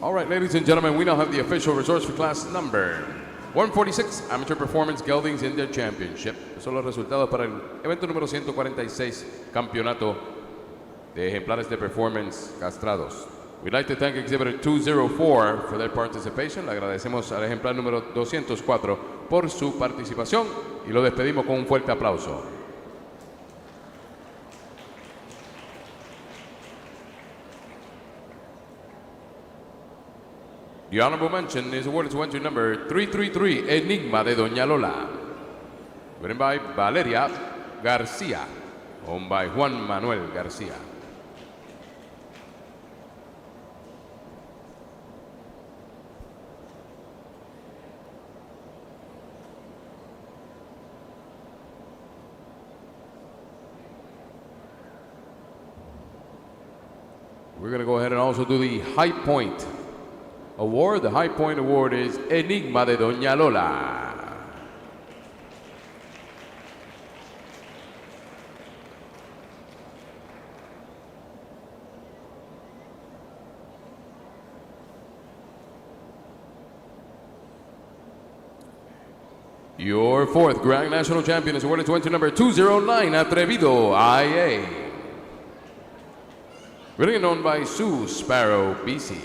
All right, ladies and gentlemen, we now have the official results for class number 146, Amateur Performance Geldings India Championship. Estos son los resultados para el evento número 146, Campeonato de Ejemplares de Performance Castrados. We'd like to thank Exhibitor 204 for their participation. Le agradecemos al ejemplar número 204 por su participación y lo despedimos con un fuerte aplauso. The honorable mention is awarded to entry number 333, Enigma de Doña Lola. Written by Valeria Garcia, owned by Juan Manuel Garcia. We're going to go ahead and also do the High Point Award. The High Point Award is Enigma de Doña Lola. Your fourth Grand National Champion is awarded to entry number 209, Atrevido IA. Written and owned by Sue Sparrow, BC.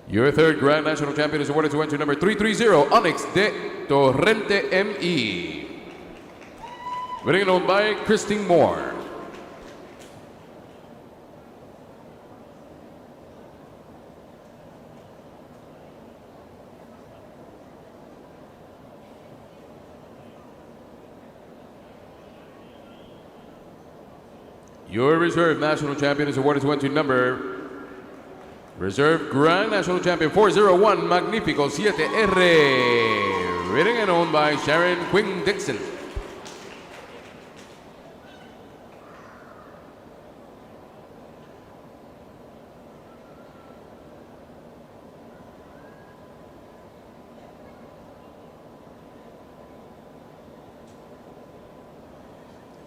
Your third Grand National Champion is awarded to entry number 330, Onyx de Torrente ME. Written and owned by Christine Moore. Your Reserve National Champion is awarded to entry number Reserve Grand National Champion 401 Magnifico 7R. Written and owned by Sharon Quinn Dixon.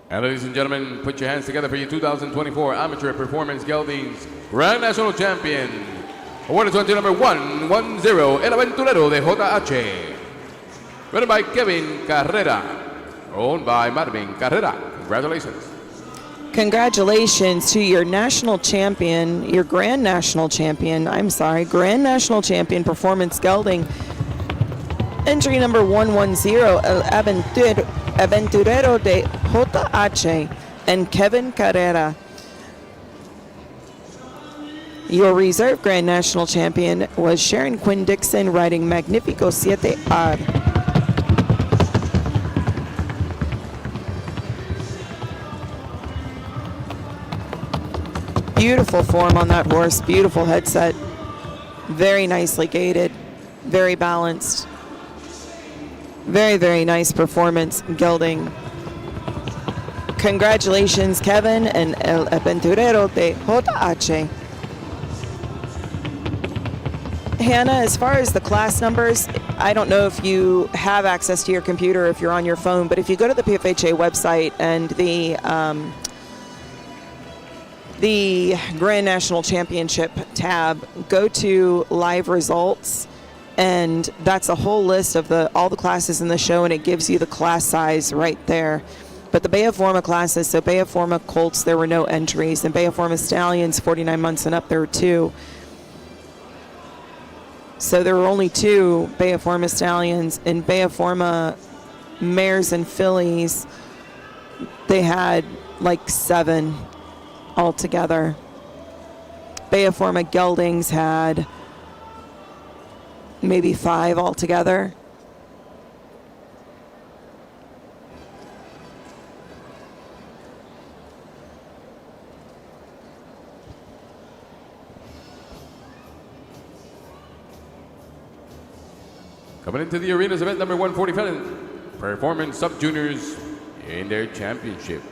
And ladies and gentlemen, put your hands together for your 2024 Amateur Performance Geldings Grand National Champion. Awarded to entry number 110, El Aventurero de JH. Written by Kevin Carrera. Owned by Marvin Carrera. Congratulations. Congratulations to your national champion, your Grand National Champion Performance Gelding. Entry number 110, El Aventurero de JH and Kevin Carrera. Your reserve Grand National Champion was Sharon Quinn Dixon riding Magnifico 7R. Beautiful form on that horse, beautiful headset, very nicely gaited, very balanced. Very, very nice performance, gelding. Congratulations, Kevin and El Aventurero de JH. Hannah, as far as the class numbers, I don't know if you have access to your computer, if you're on your phone, but if you go to the PFHA website and the Grand National Championship tab, go to live results, and that's a whole list of all the classes in the show, and it gives you the class size right there. But the Bea Forma classes, so Bea Forma Colts, there were no entries, and Bea Forma Stallions, 49 months and up, there were 2. So there were only 2 Bea Forma Stallions. In Bea Forma Mares and Fillies, they had like 7 altogether. Bea Forma Geldings had maybe 5 altogether. Coming into the arenas, event number 147, Performance Sub-Juniors in their championship.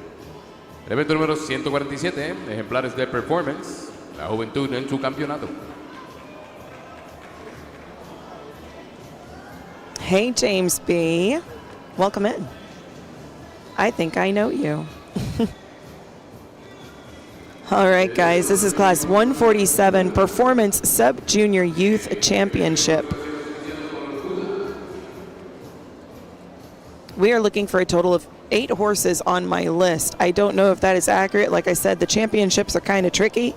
El evento número 147, ejemplares de Performance, la juventud en su campeonato. Hey, James B. Welcome in. I think I know you. All right, guys, this is class 147, Performance Sub-Junior Youth Championship. We are looking for a total of 8 horses on my list. I don't know if that is accurate. Like I said, the championships are kind of tricky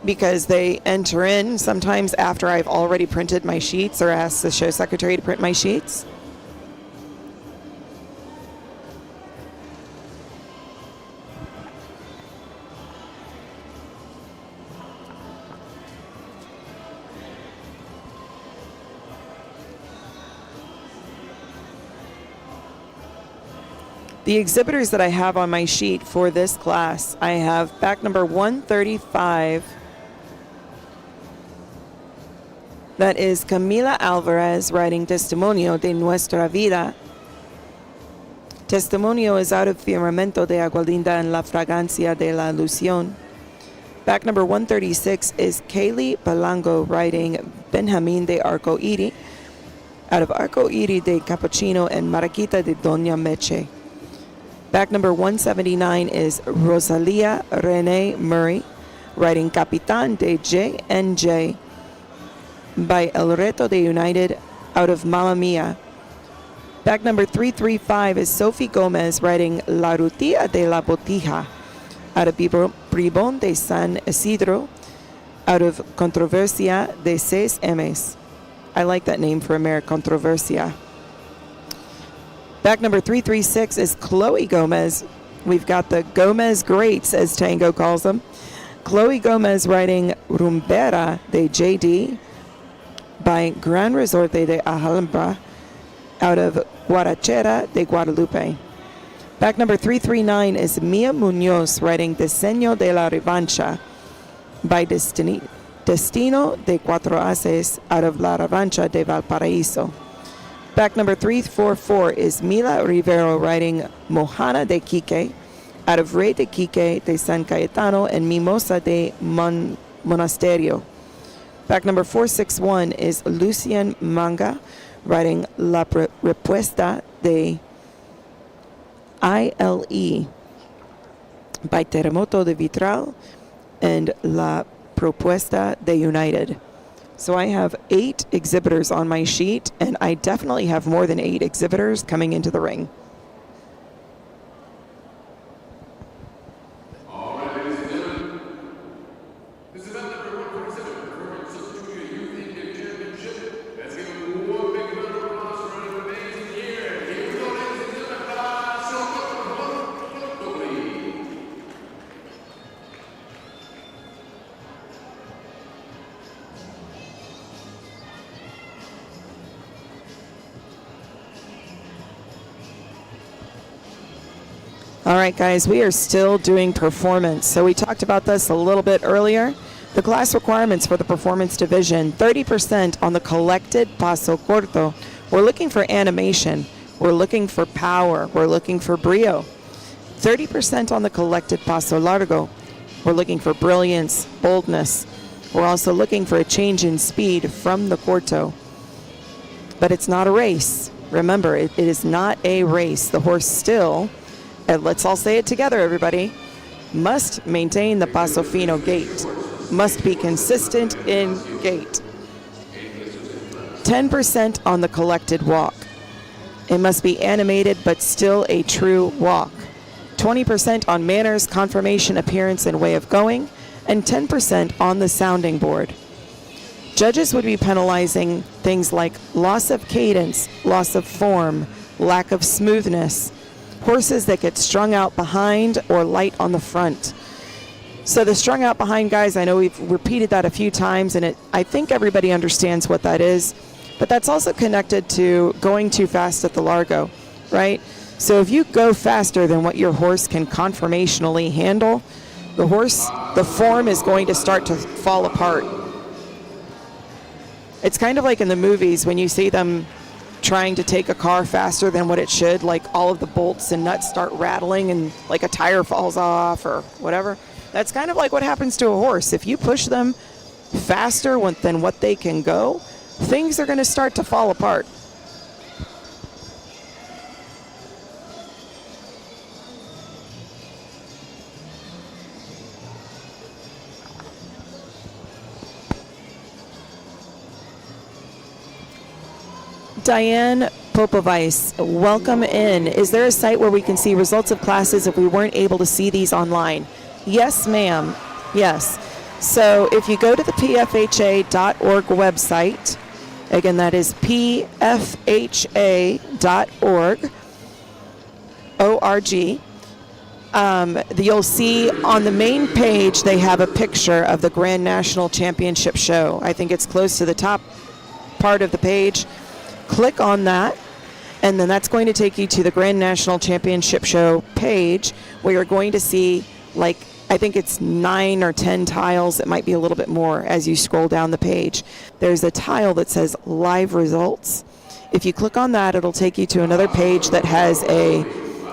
because they enter in sometimes after I've already printed my sheets or asked the show secretary to print my sheets. The exhibitors that I have on my sheet for this class, I have back number 135. That is Camila Alvarez riding Testimonio de Nuestra Vida. Testimonio is out of Firmamento de Agualinda en la Fragancia de la Ilusión. Back number 136 is Kaylee Palango riding Benjamin de Arcoíris out of Arcoíris de Capuchino and Maraquita de Doña Meche. Back number 179 is Rosalia Renee Murray riding Capitán de J&J by El Reto de United out of Mamma Mia. Back number 335 is Sophie Gomez riding La Rutia de la Botija out of Bribón de San Isidro out of Controversia de Seis M's. I like that name for a mare, Controversia. Back number 336 is Chloe Gomez. We've got the Gomez Greats, as Tango calls them. Chloe Gomez riding Rumbera de JD by Gran Resorte de Alhambra out of Guarachera de Guadalupe. Back number 339 is Mia Munoz riding Diseño de la Revancha by Destino de Cuatro Haces out of La Revancha de Valparaíso. Back number 344 is Mila Rivero riding Mohana de Quique out of Rey de Quique de San Cayetano and Mimosa de Monasterio. Back number 461 is Lucien Manga riding La Repuesta de ILE by Terremoto de Vitral and La Propuesta de United. So I have 8 exhibitors on my sheet, and I definitely have more than 8 exhibitors coming into the ring. All right, ladies and gentlemen, this is event number 147, performing Social Junior Youth Indian Championship. Let's give them one big round of applause for an amazing year. Here we go, ladies and gentlemen, Paso Corto. All right, guys, we are still doing performance. So we talked about this a little bit earlier. The class requirements for the performance division, 30% on the collected Paso Corto. We're looking for animation. We're looking for power. We're looking for brio. 30% on the collected Paso Largo. We're looking for brilliance, boldness. We're also looking for a change in speed from the Corto. But it's not a race. Remember, it is not a race. The horse still, and let's all say it together, everybody, must maintain the Paso Fino gait, must be consistent in gait. 10% on the collected walk. It must be animated but still a true walk. 20% on manners, conformation, appearance, and way of going, and 10% on the sounding board. Judges would be penalizing things like loss of cadence, loss of form, lack of smoothness, horses that get strung out behind or light on the front. So the strung out behind guys, I know we've repeated that a few times, and I think everybody understands what that is, but that's also connected to going too fast at the Largo, right? So if you go faster than what your horse can conformationally handle, the form is going to start to fall apart. It's kind of like in the movies when you see them trying to take a car faster than what it should, like all of the bolts and nuts start rattling and like a tire falls off or whatever. That's kind of like what happens to a horse. If you push them faster than what they can go, things are going to start to fall apart. Diane Popovice, welcome in. Is there a site where we can see results of classes if we weren't able to see these online? Yes, ma'am. Yes. So if you go to the pfha.org website, again, that is pfha.org, O-R-G, you'll see on the main page they have a picture of the Grand National Championship show. I think it's close to the top part of the page. Click on that, And then that's going to take you to the Grand National Championship Show page, where you're going to see, like, I think it's 9 or 10 tiles. It might be a little bit more as you scroll down the page. There's a tile that says live results. If you click on that, it'll take you to another page that has a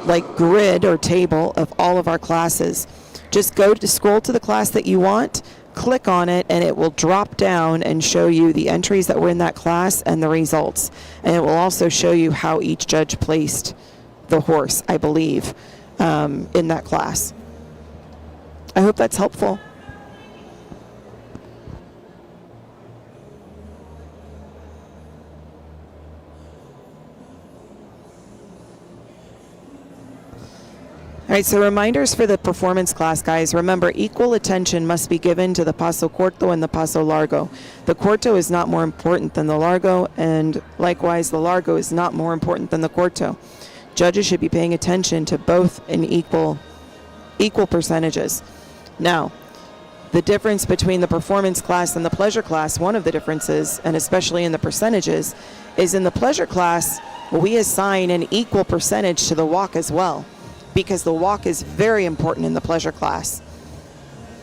like grid or table of all of our classes. Just go to scroll to the class that you want, click on it, and it will drop down and show you the entries that were in that class and the results. And it will also show you how each judge placed the horse, I believe, in that class. I hope that's helpful. All right, so reminders for the performance class, guys. Remember, equal attention must be given to the paso corto and the paso largo. The corto is not more important than the largo, and likewise, the largo is not more important than the corto. Judges should be paying attention to both in equal percentages. Now, the difference between the performance class and the pleasure class, one of the differences, and especially in the percentages, is in the pleasure class, we assign an equal percentage to the walk as well, because the walk is very important in the pleasure class.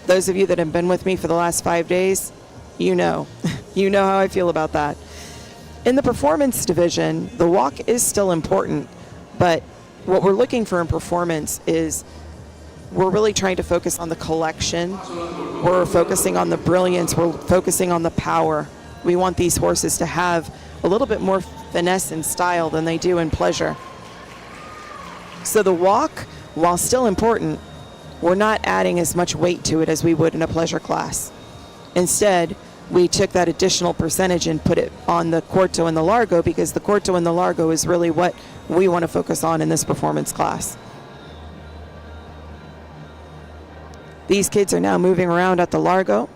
Those of you that have been with me for the last 5 days, you know. You know how I feel about that. In the performance division, the walk is still important, but what we're looking for in performance is we're really trying to focus on the collection. We're focusing on the brilliance. We're focusing on the power. We want these horses to have a little bit more finesse and style than they do in pleasure. So the walk, while still important, we're not adding as much weight to it as we would in a pleasure class. Instead, we took that additional percentage and put it on the corto and the largo, because the corto and the largo is really what we want to focus on in this performance class. These kids are now moving around at the largo.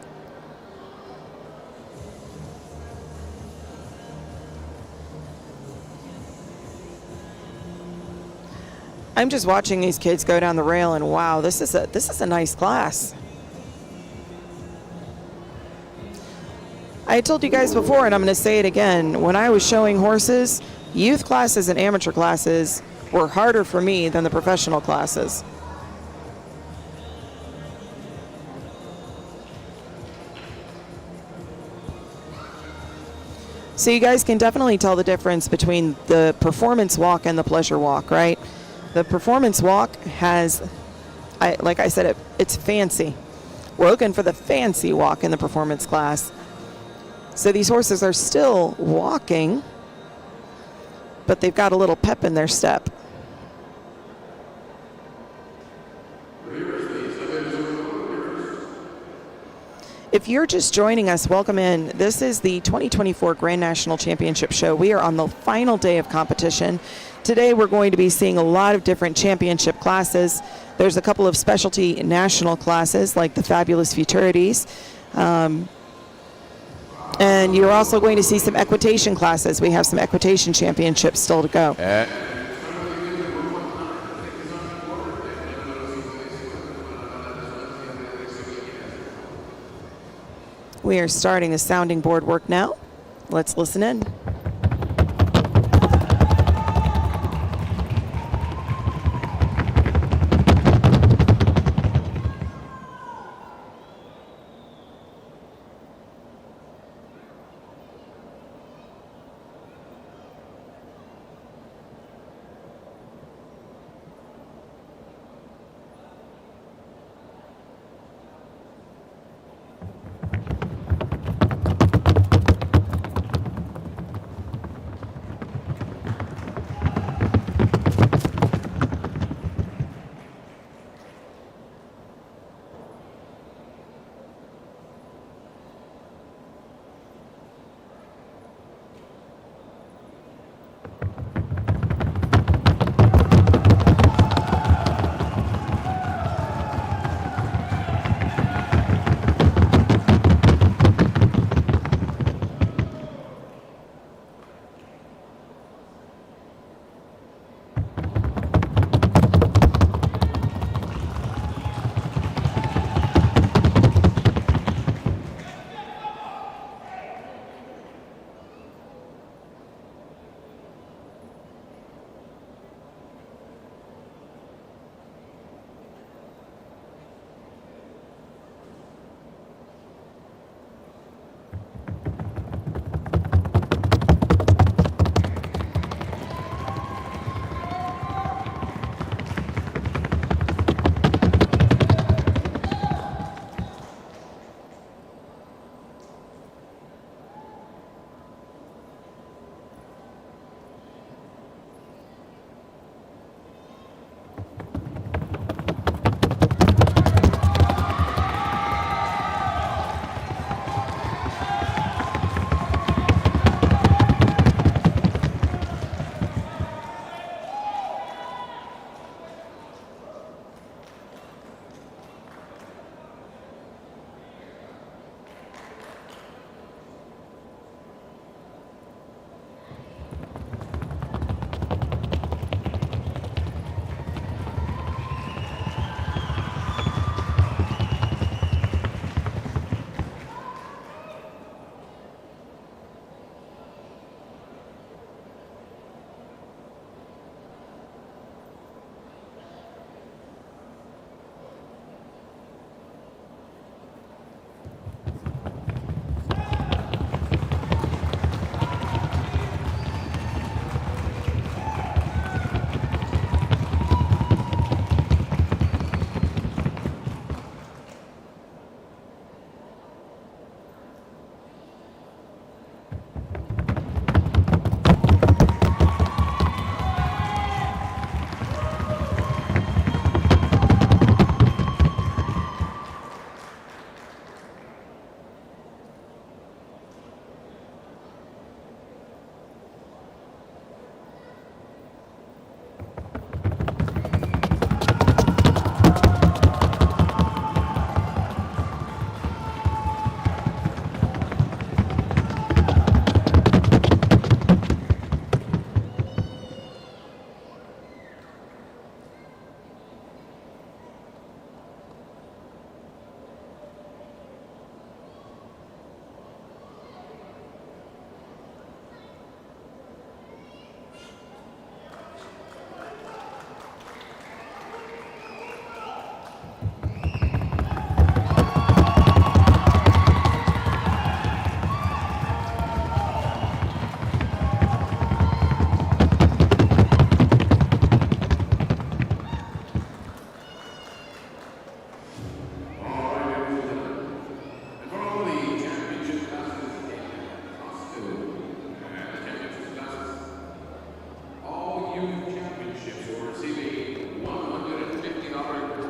I'm just watching these kids go down the rail, and wow, this is a nice class. I told you guys before, and I'm going to say it again, when I was showing horses, youth classes and amateur classes were harder for me than the professional classes. So you guys can definitely tell the difference between the performance walk and the pleasure walk, right? The performance walk has, like I said, it's fancy. We're looking for the fancy walk in the performance class. So these horses are still walking, but they've got a little pep in their step. If you're just joining us, welcome in. This is the 2024 Grand National Championship Show. We are on the final day of competition. Today we're going to be seeing a lot of different championship classes. There's a couple of specialty national classes like the fabulous Futurities. And you're also going to see some equitation classes. We have some equitation championships still to go. We are starting the sounding board work now. Let's listen in.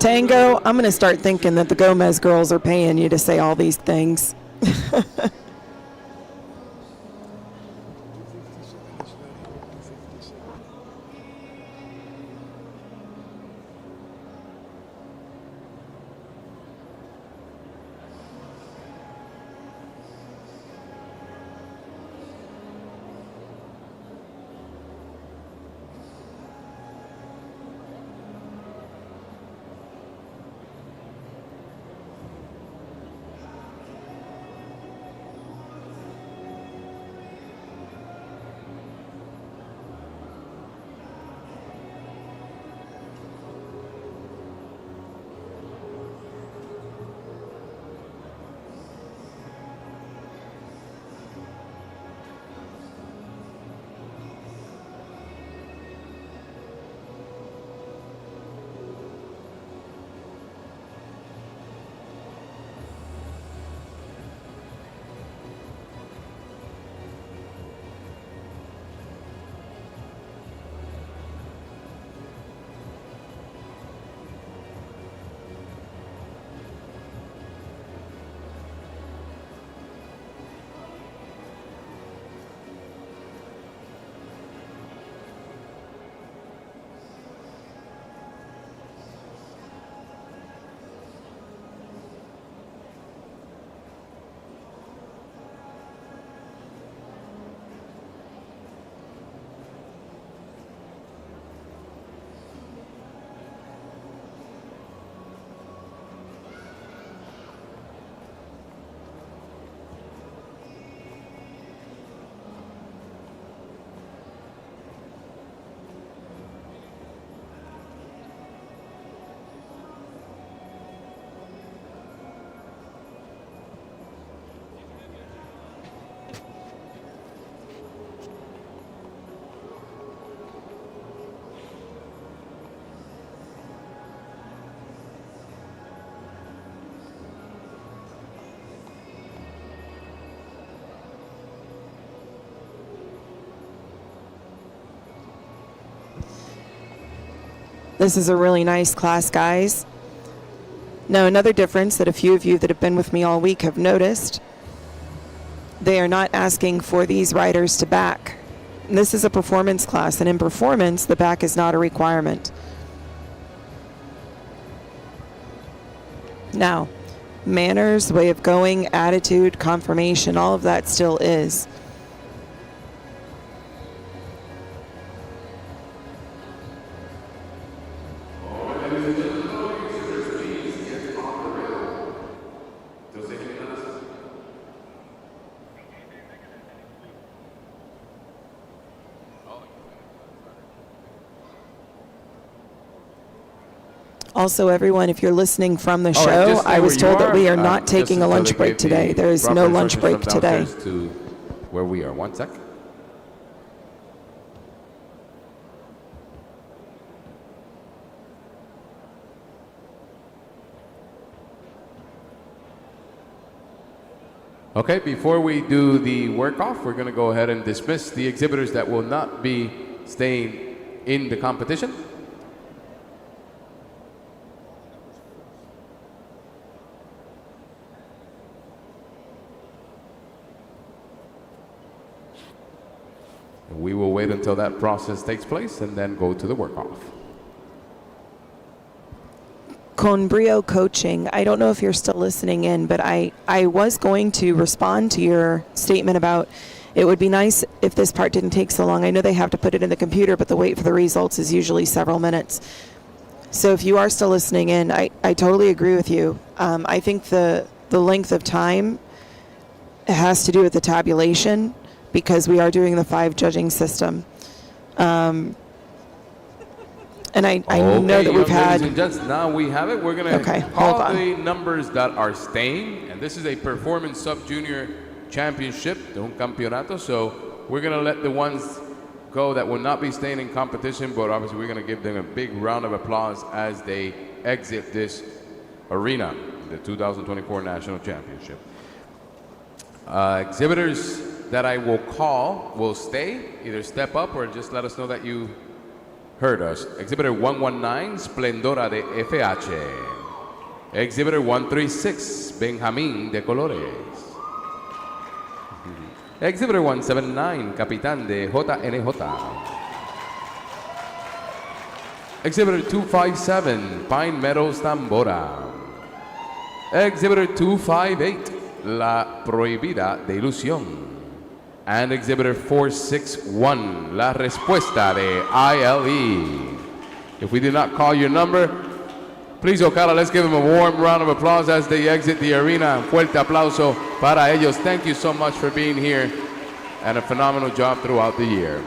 Tango, I'm going to start thinking that the Gomez girls are paying you to say all these things. This is a really nice class, guys. Now, another difference that a few of you that have been with me all week have noticed, they are not asking for these riders to back. And this is a performance class, and in performance, the back is not a requirement. Now, manners, way of going, attitude, conformation, all of that still is. Also, everyone, if you're listening from the show, I was told that we are not taking a lunch break today. There is no lunch break today. To where we are. One sec. Okay, before we do the work off, we're going to go ahead and dismiss the exhibitors that will not be staying in the competition. We will wait until that process takes place and then go to the work-off. Con Brio Coaching, I don't know if you're still listening in, but I was going to respond to your statement about it would be nice if this part didn't take so long. I know they have to put it in the computer, but the wait for the results is usually several minutes. So if you are still listening in, I totally agree with you. I think the length of time has to do with the tabulation, because we are doing the 5 judging system. And I know that we've had... Ladies and gents, now we have it. We're going to call the numbers that are staying. And this is a Performance Sub-Junior Championship, de un campeonato. So we're going to let the ones go that will not be staying in competition, but obviously we're going to give them a big round of applause as they exit this arena, the 2024 National Championship. Exhibitors that I will call will stay. Either step up or just let us know that you Herdus. Exhibitor 119, Splendora de FH. Exhibitor 136, Benjamín de Colores. Exhibitor 179, Capitán de JNJ. Exhibitor 257, Pine Meadows Tambora. Exhibitor 258, La Prohibida de Ilusión. And Exhibitor 461, La Respuesta de ILE. If we did not call your number, please, Ocala, let's give them a warm round of applause as they exit the arena. Fuerte aplauso para ellos. Thank you so much for being here and a phenomenal job throughout the year.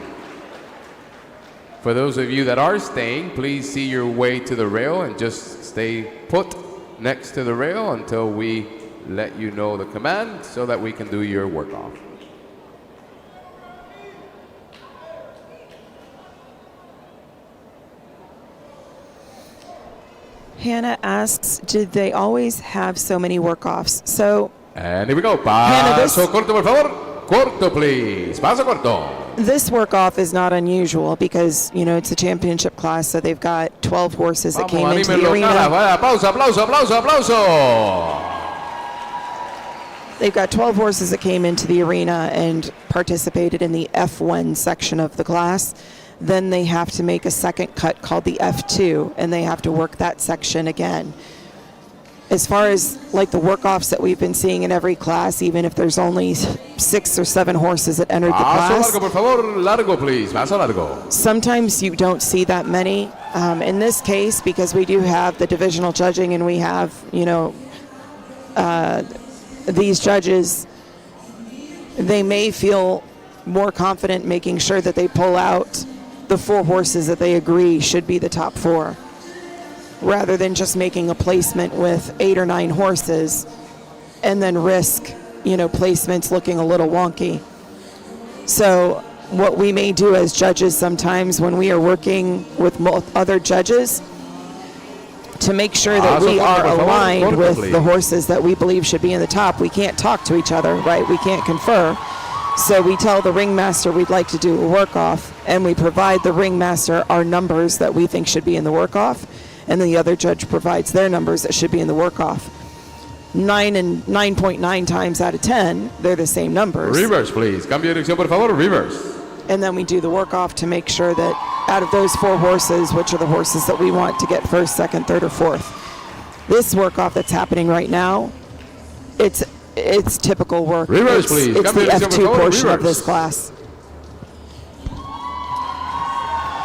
For those of you that are staying, please see your way to the rail and just stay put next to the rail until we let you know the command so that we can do your work off. Hannah asks, did they always have so many work-offs? So, and here we go. Hannah, Paso corto, por favor. Corto, please. Paso corto. this work-off is not unusual because, you know, it's a championship class, so they've got 12 horses that came into the arena. Aplauso, aplauso, aplauso, aplauso. They've got 12 horses that came into the arena and participated in the F1 section of the class. Then they have to make a second cut called the F2, and they have to work that section again. As far as like the work-offs that we've been seeing in every class, even if there's only 6 or 7 horses that entered the class, largo, por favor, largo, please. Paso largo. sometimes you don't see that many. In this case, because we do have the divisional judging and we have, you know, these judges, they may feel more confident making sure that they pull out the 4 horses that they agree should be the top 4, rather than just making a placement with 8 or 9 horses and then risk, you know, placements looking a little wonky. So what we may do as judges sometimes when we are working with other judges to make sure that we are aligned with the horses that we believe should be in the top, we can't talk to each other, right? We can't confer. So we tell the ringmaster we'd like to do a work-off, and we provide the ringmaster our numbers that we think should be in the work-off, and then the other judge provides their numbers that should be in the work-off. 9.9 times out of 10, they're the same numbers. Reverse, please. Cambio de dirección, por favor. Reverse. And then we do the work-off to make sure that out of those 4 horses, which are the horses that we want to get first, second, third, or fourth. This work-off that's happening right now, it's typical work. Reverse, please. It's the F2 portion of Reverse. this class.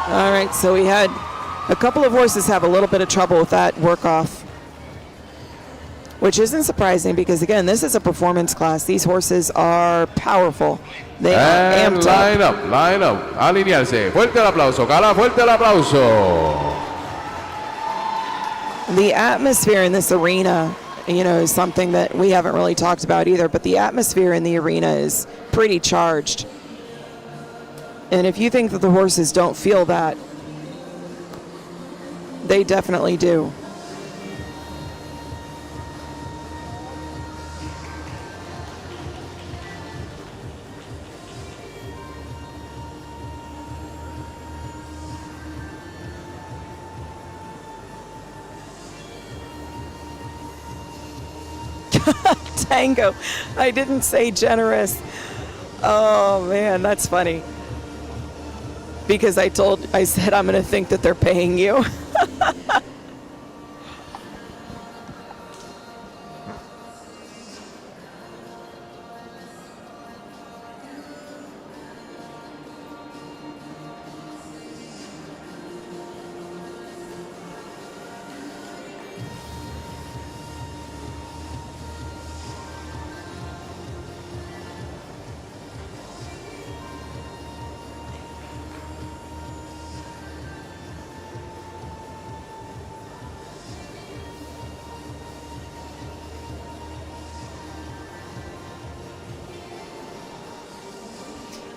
All right, so we had a couple of horses have a little bit of trouble with that work-off, which isn't surprising because, again, this is a performance class. These horses are powerful. They are And amped line up. up, line up. Alinearse. Fuerte el aplauso. Cala, fuerte el aplauso. The atmosphere in this arena, you know, is something that we haven't really talked about either, but the atmosphere in the arena is pretty charged. And if you think that the horses don't feel that, they definitely do. Tango. I didn't say generous. Oh man, that's funny. Because I said I'm going to think that they're paying you.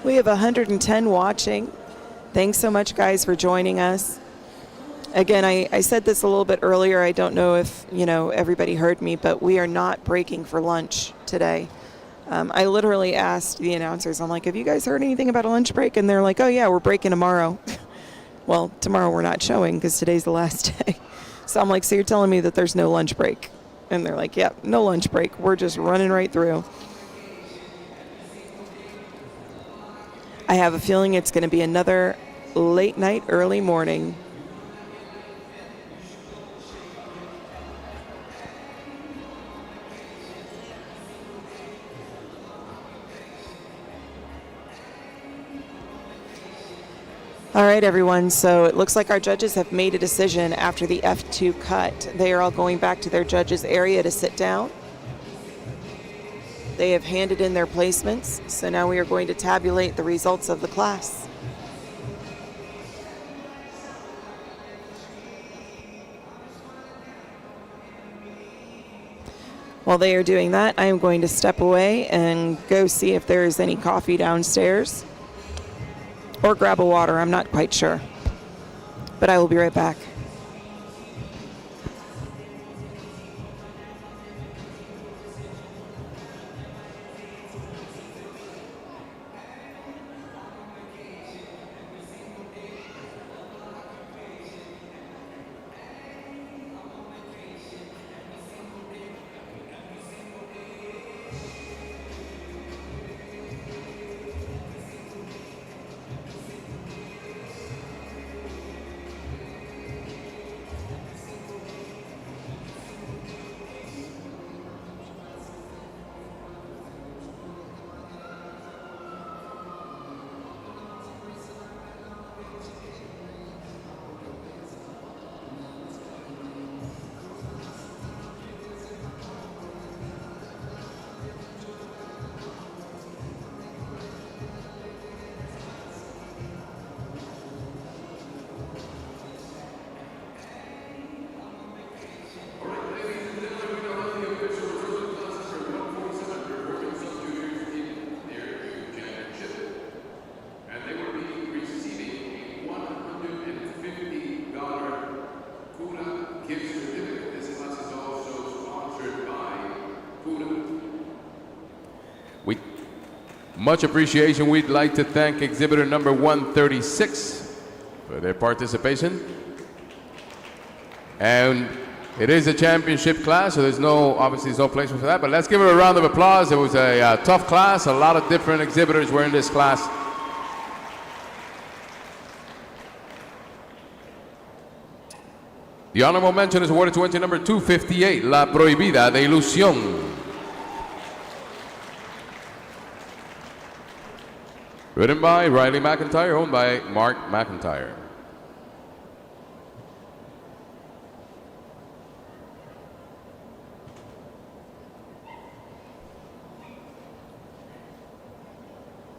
We have 110 watching. Thanks so much, guys, for joining us. Again, I said this a little bit earlier. I don't know if, you know, everybody heard me, but we are not breaking for lunch today. I literally asked the announcers, I'm like, have you guys heard anything about a lunch break? And they're like, oh, yeah, we're breaking tomorrow. Well, tomorrow we're not showing because today's the last day. So I'm like, so you're telling me that there's no lunch break? And they're like, yep, no lunch break. We're just running right through. I have a feeling it's going to be another late night, early morning. All right, everyone, so it looks like our judges have made a decision after the F2 cut. They are all going back to their judges' area to sit down. They have handed in their placements, so now we are going to tabulate the results of the class. While they are doing that, I am going to step away and go see if there is any coffee downstairs. Or grab a water, I'm not quite sure. But I will be right back. Much appreciation. We'd like to thank exhibitor number 136 for their participation. And it is a championship class, so obviously there's no placement for that, but let's give it a round of applause. It was a tough class. A lot of different exhibitors were in this class. The honorable mention is awarded to entry number 258, La Prohibida de Ilusión. Written by Riley McIntyre, owned by Mark McIntyre.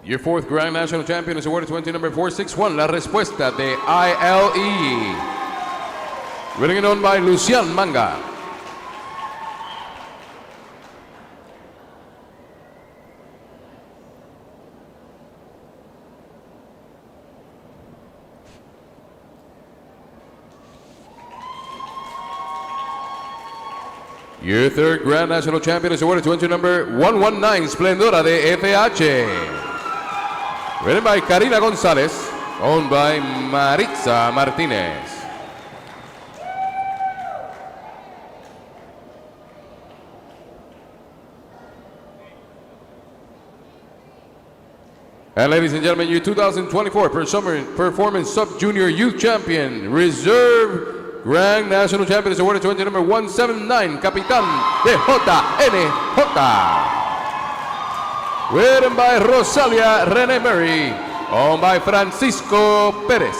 Your fourth Grand National Champion is awarded to entry number 461, La Respuesta de ILE. Written and owned by Lucian Manga. Your third Grand National Champion is awarded to entry number 119, Splendora de FH. Written by Karina Gonzalez, owned by Maritza Martinez. And ladies and gentlemen, your 2024 Performance Sub-Junior Youth Champion, Reserve Grand National Champion is awarded to entry number 179, Capitán de JNJ. Written by Rosalia Rene Murray, owned by Francisco Perez.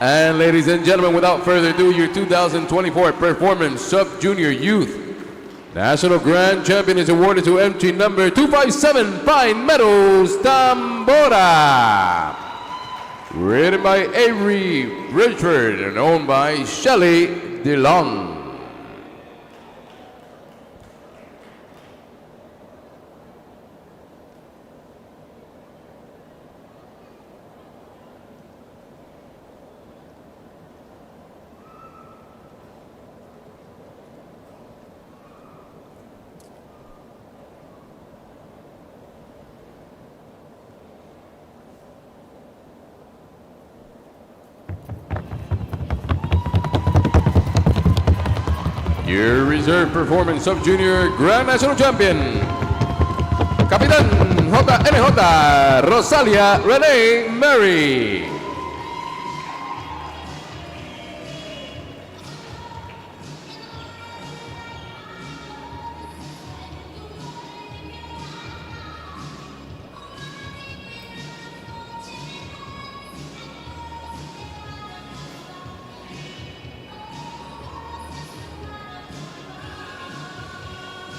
And ladies and gentlemen, without further ado, your 2024 Performance Sub-Junior Youth National Grand Champion is awarded to entry number 257, Fine Meadows Tambora. Written by Avery Richford and owned by Shelley DeLong. Your reserve performance sub-junior Grand National Champion, Capitán JNJ Rosalia Renee Mary.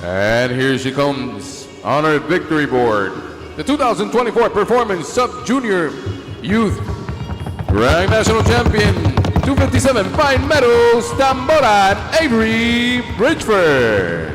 And here she comes on her victory board. The 2024 Performance Sub-Junior Youth Grand National Champion, 257 Fine Meadows Tambora, Avery Bridgeford.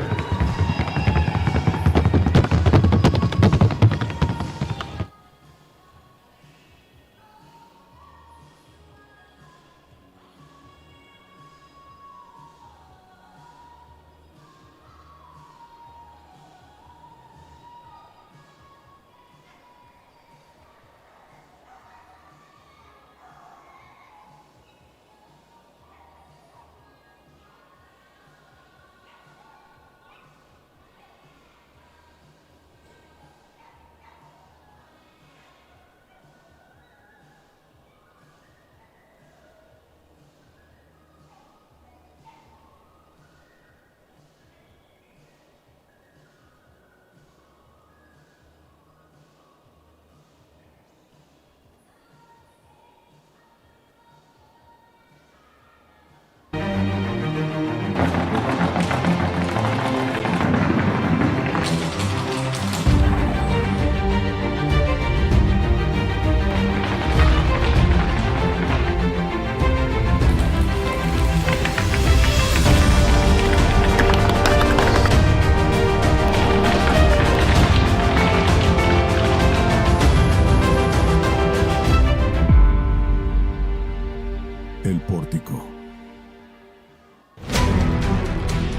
El pórtico.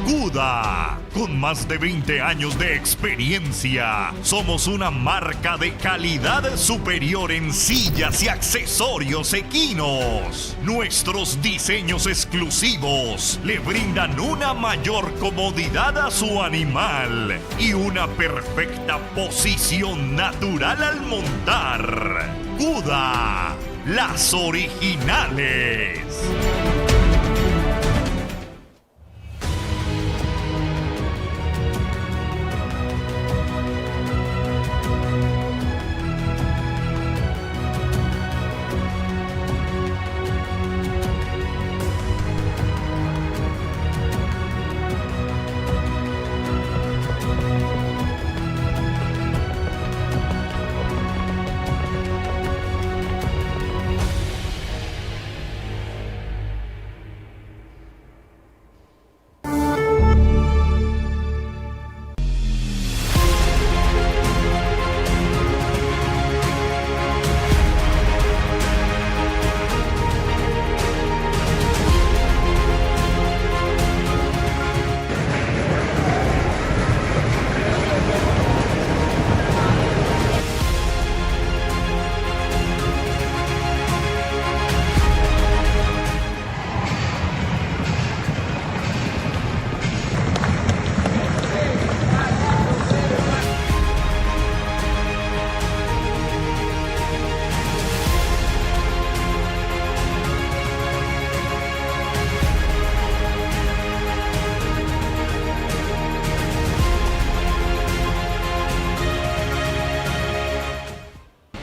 Cuda, con más de 20 años de experiencia, somos una marca de calidad superior en sillas y accesorios equinos. Nuestros diseños exclusivos le brindan una mayor comodidad a su animal y una perfecta posición natural al montar. Cuda, las originales.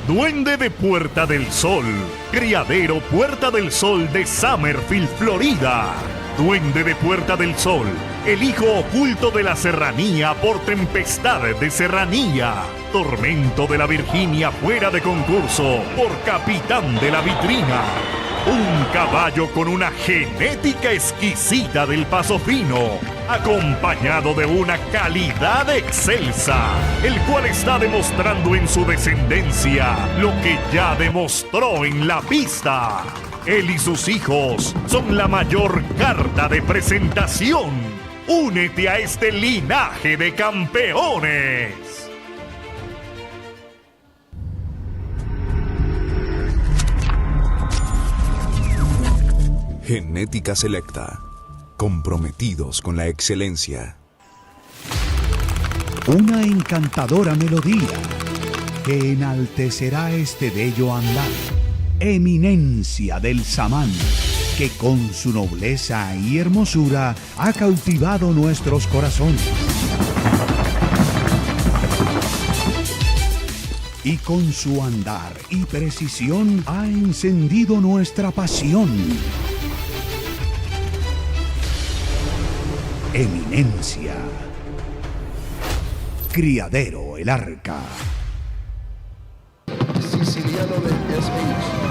Duende de Puerta del Sol, criadero Puerta del Sol de Summerfield, Florida. Duende de Puerta del Sol, el hijo oculto de la serranía por tempestad de serranía. Tormento de la Virginia fuera de concurso por capitán de la vitrina. Un caballo con una genética exquisita del paso fino, acompañado de una calidad excelsa, el cual está demostrando en su descendencia lo que ya demostró en la pista. Él y sus hijos son la mayor carta de presentación. Únete a este linaje de campeones. Genética selecta. Comprometidos con la excelencia. Una encantadora melodía que enaltecerá este bello andar. Eminencia del samán, que con su nobleza y hermosura ha cautivado nuestros corazones. Y con su andar y precisión ha encendido nuestra pasión. Eminencia. Criadero el Arca. Siciliano del SH.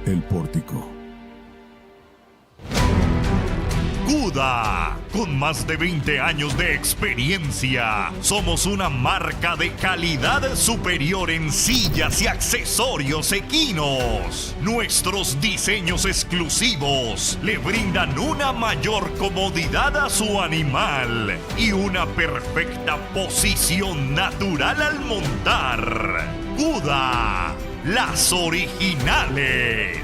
El pórtico. Cuda, con más de 20 años de experiencia, somos una marca de calidad superior en sillas y accesorios equinos. Nuestros diseños exclusivos le brindan una mayor comodidad a su animal y una perfecta posición natural al montar. Cuda, las originales.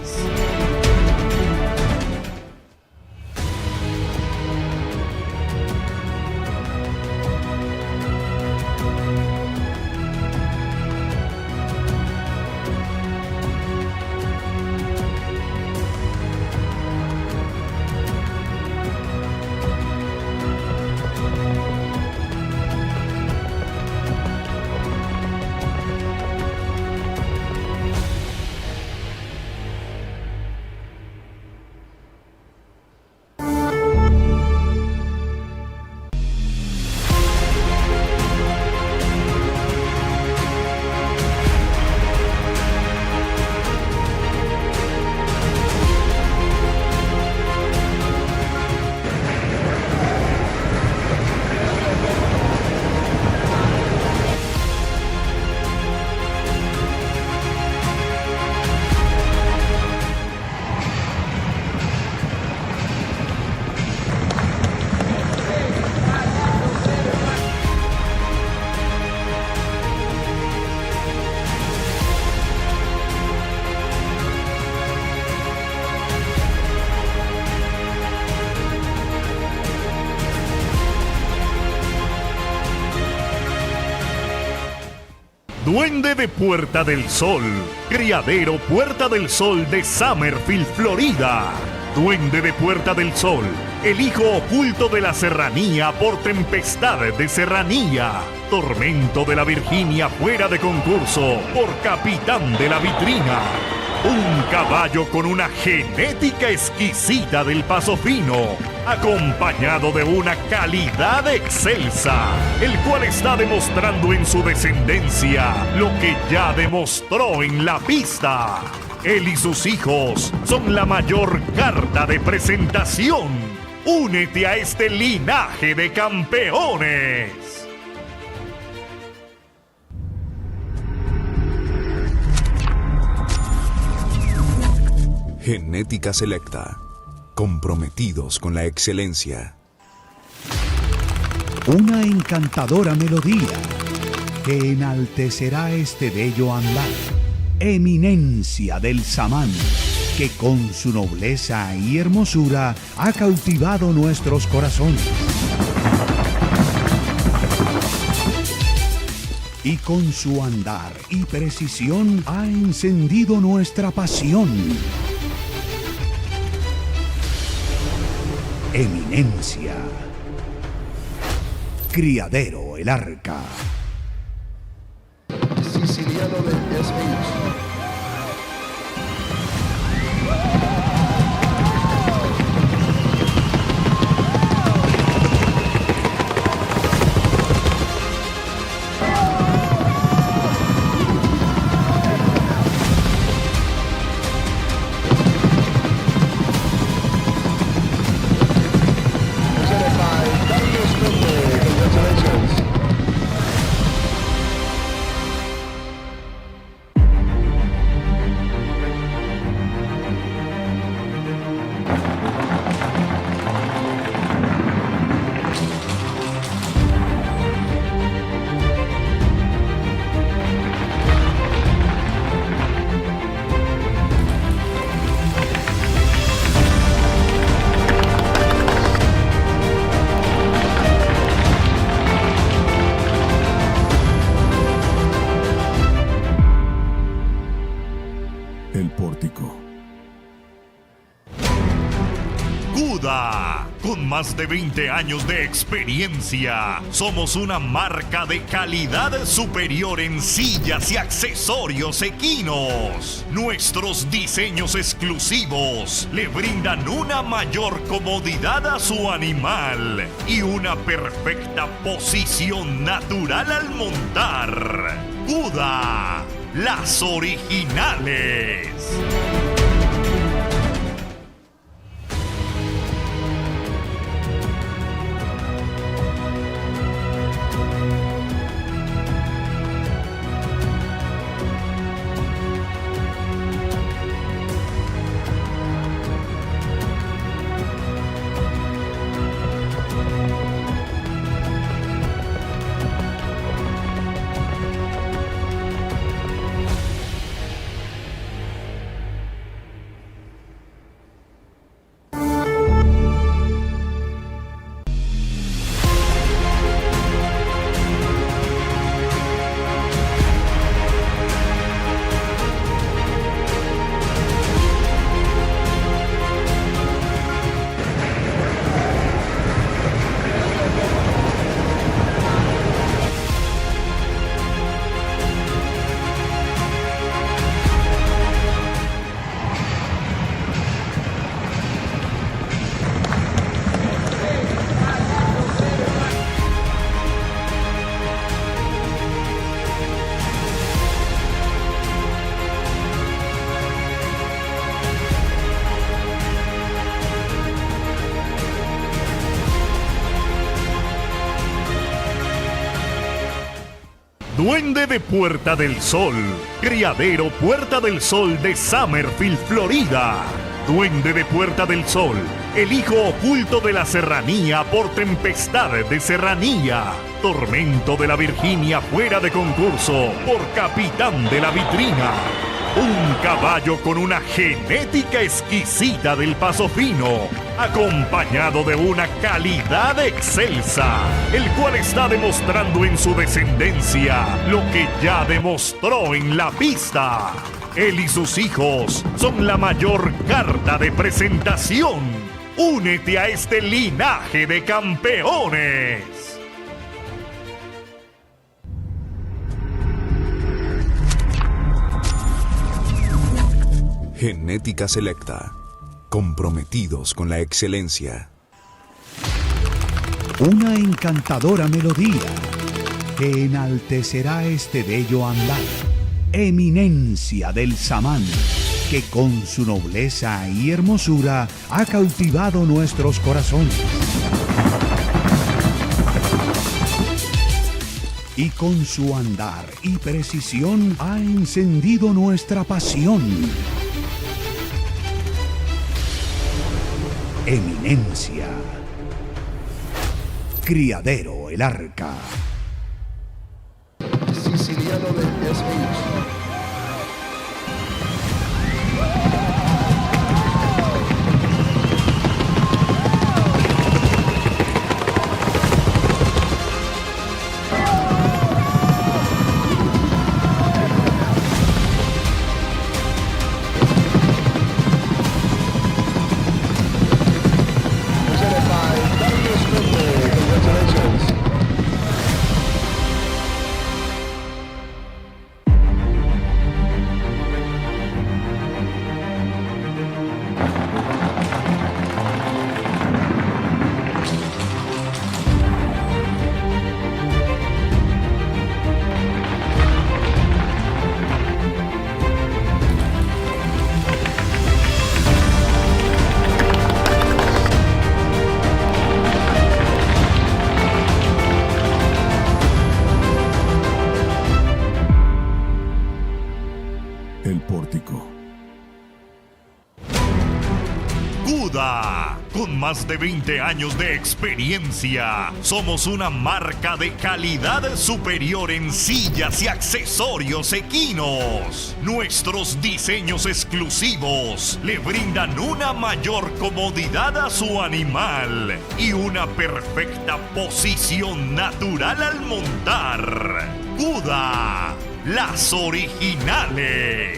Duende de Puerta del Sol, criadero Puerta del Sol de Summerfield, Florida. Duende de Puerta del Sol, el hijo oculto de la serranía por tempestad de serranía. Tormento de la Virginia fuera de concurso por capitán de la vitrina. Un caballo con una genética exquisita del paso fino, acompañado de una calidad excelsa, el cual está demostrando en su descendencia lo que ya demostró en la pista. Él y sus hijos son la mayor carta de presentación. Únete a este linaje de campeones. Genética selecta. Comprometidos con la excelencia. Una encantadora melodía que enaltecerá este bello andar. Eminencia del samán, que con su nobleza y hermosura ha cautivado nuestros corazones. Y con su andar y precisión ha encendido nuestra pasión. Eminencia. Criadero el Arca. Siciliano del SH. El pórtico. Cuda, con más de 20 años de experiencia, somos una marca de calidad superior en sillas y accesorios equinos. Nuestros diseños exclusivos le brindan una mayor comodidad a su animal y una perfecta posición natural al montar. Cuda, las originales. Duende de Puerta del Sol, criadero Puerta del Sol de Summerfield, Florida. Duende de Puerta del Sol, el hijo oculto de la serranía por tempestad de serranía. Tormento de la Virginia fuera de concurso por capitán de la vitrina. Un caballo con una genética exquisita del paso fino, acompañado de una calidad excelsa, el cual está demostrando en su descendencia lo que ya demostró en la pista. Él y sus hijos son la mayor carta de presentación. Únete a este linaje de campeones. Genética selecta. Comprometidos con la excelencia. Una encantadora melodía que enaltecerá este bello andar. Eminencia del samán, que con su nobleza y hermosura ha cautivado nuestros corazones. Y con su andar y precisión ha encendido nuestra pasión. Eminencia. Criadero el Arca. Siciliano del SH. Presented by Congratulations. El pórtico. Cuda, con más de 20 años de experiencia, somos una marca de calidad superior en sillas y accesorios equinos. Nuestros diseños exclusivos le brindan una mayor comodidad a su animal y una perfecta posición natural al montar. Cuda, las originales.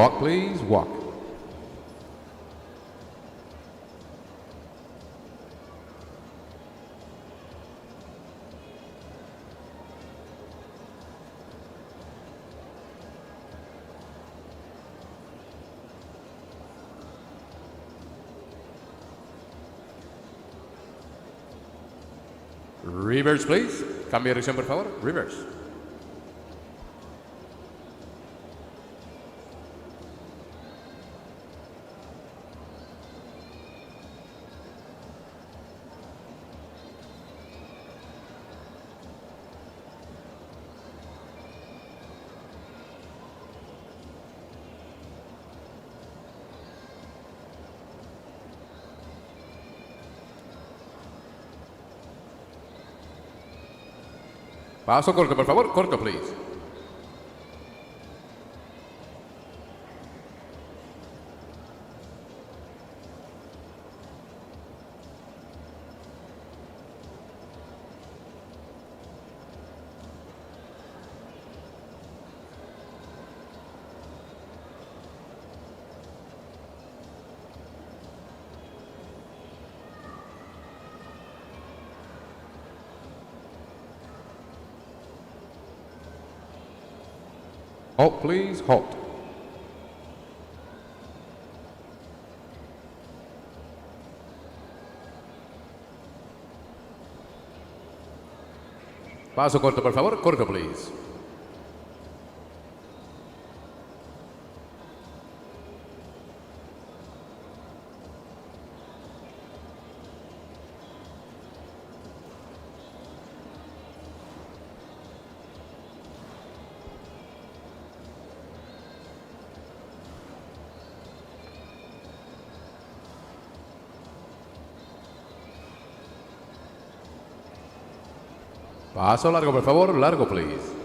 Walk, please, walk. Reverse, please. Cambio de dirección, por favor. Reverse. Paso corto, por favor. Corto, please. Halt, please, halt. Paso corto, por favor. Corto, please. Paso largo, por favor. Largo, please.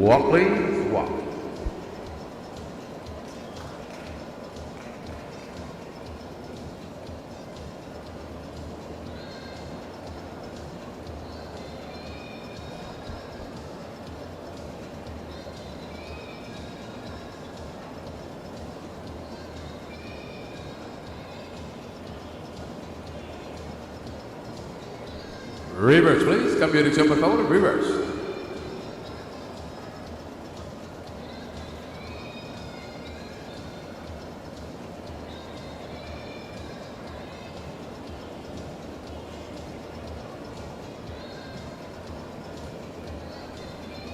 Walk, please, walk. Reverse, please. Cambio de dirección, por favor. Reverse.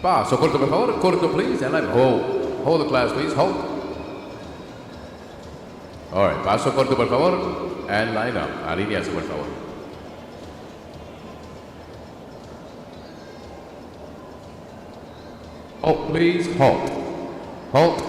Paso corto, por favor. Corto, please. And line. Hold. Hold the class, please. Hold. All right. Paso corto, por favor. And line up. Alinearse, por favor. Halt, please. Halt. Halt.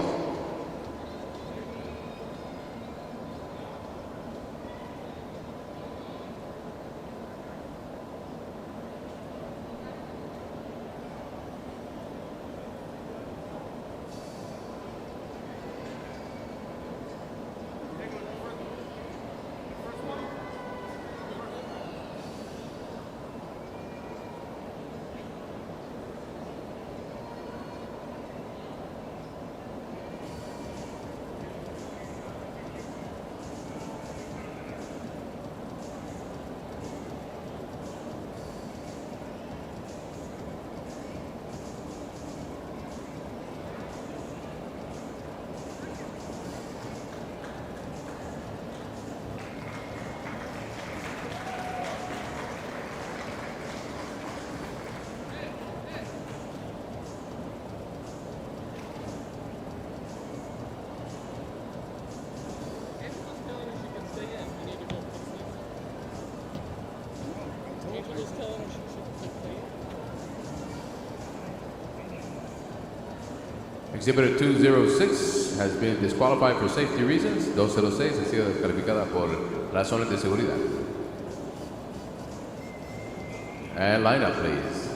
Exhibitor 206 has been disqualified for safety reasons. 206 ha sido descalificada por razones de seguridad. And line up, please.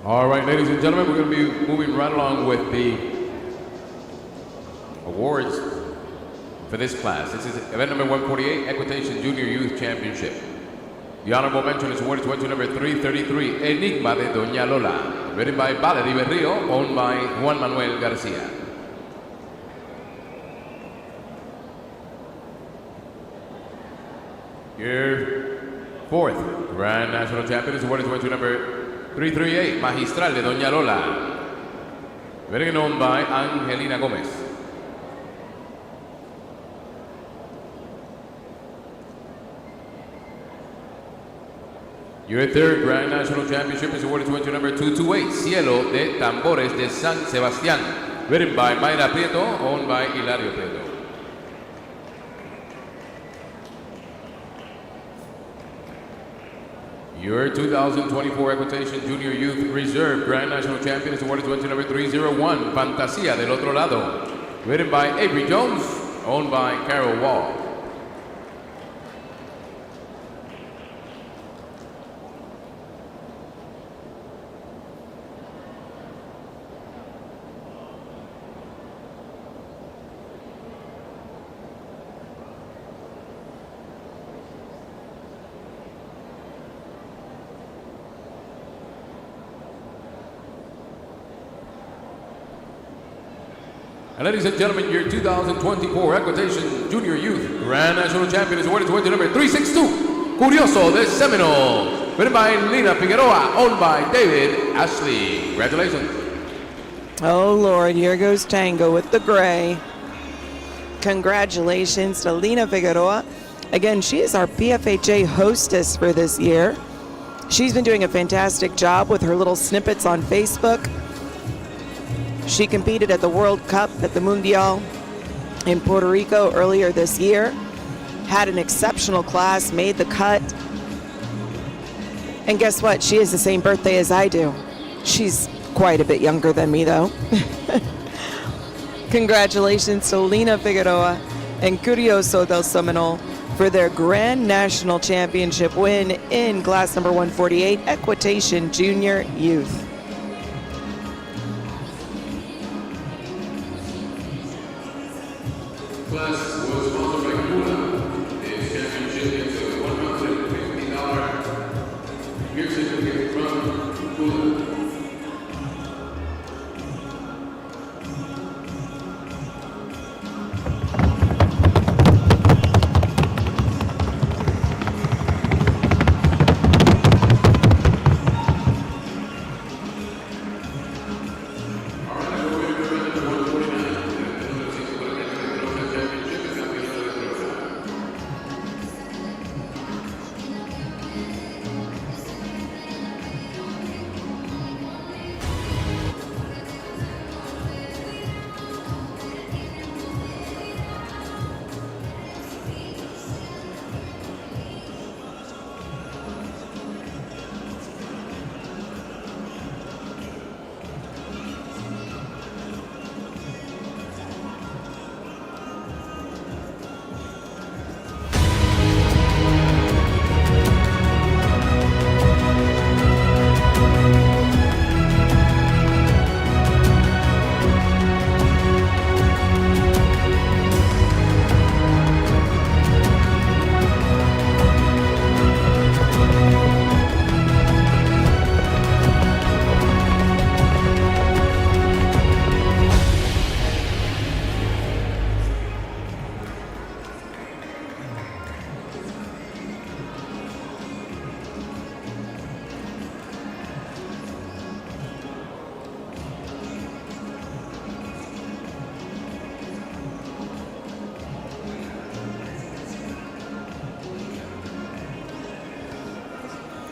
All right, ladies and gentlemen, we're going to be moving right along with the awards for this class. This is event number 148, Equitation Junior Youth Championship. The honorable mention is awarded to number 333, Enigma de Doña Lola, written by Valerie Berrio, owned by Juan Manuel Garcia. Your fourth Grand National Champion is awarded to number 338, Magistral de Doña Lola, written and owned by Angelina Gomez. Your third Grand National Championship is awarded to number 228, Cielo de Tambores de San Sebastián, written by Mayra Prieto, owned by Hilario Prieto. Your 2024 Equitation Junior Youth Reserve Grand National Champion is awarded to number 301, Fantasía del Otro Lado, written by Avery Jones, owned by Carol Wall. And ladies and gentlemen, your 2024 Equitation Junior Youth Grand National Champion is awarded to number 362, Curioso de Seminole, written by Lina Figueroa, owned by David Ashley. Congratulations. Oh, Lord, here goes Tango with the gray. Congratulations to Lina Figueroa. Again, she is our PFHA hostess for this year. She's been doing a fantastic job with her little snippets on Facebook. She competed at the World Cup at the Mundial in Puerto Rico earlier this year. Had an exceptional class, made the cut. And guess what? She has the same birthday as I do. She's quite a bit younger than me, though. Congratulations to Lina Figueroa and Curioso del Seminole for their Grand National Championship win in class number 148, Equitation Junior Youth. Class was sponsored by Kula. Its championship is a $150 gift certificate from Kula.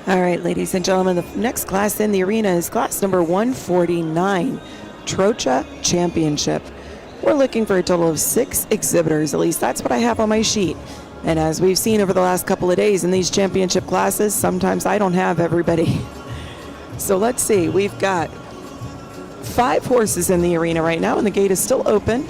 All right, ladies and gentlemen, the next class in the arena is class number 149, Trocha Championship. We're looking for a total of 6 exhibitors, at least that's what I have on my sheet. And as we've seen over the last couple of days in these championship classes, sometimes I don't have everybody. So let's see, we've got 5 horses in the arena right now, and the gate is still open.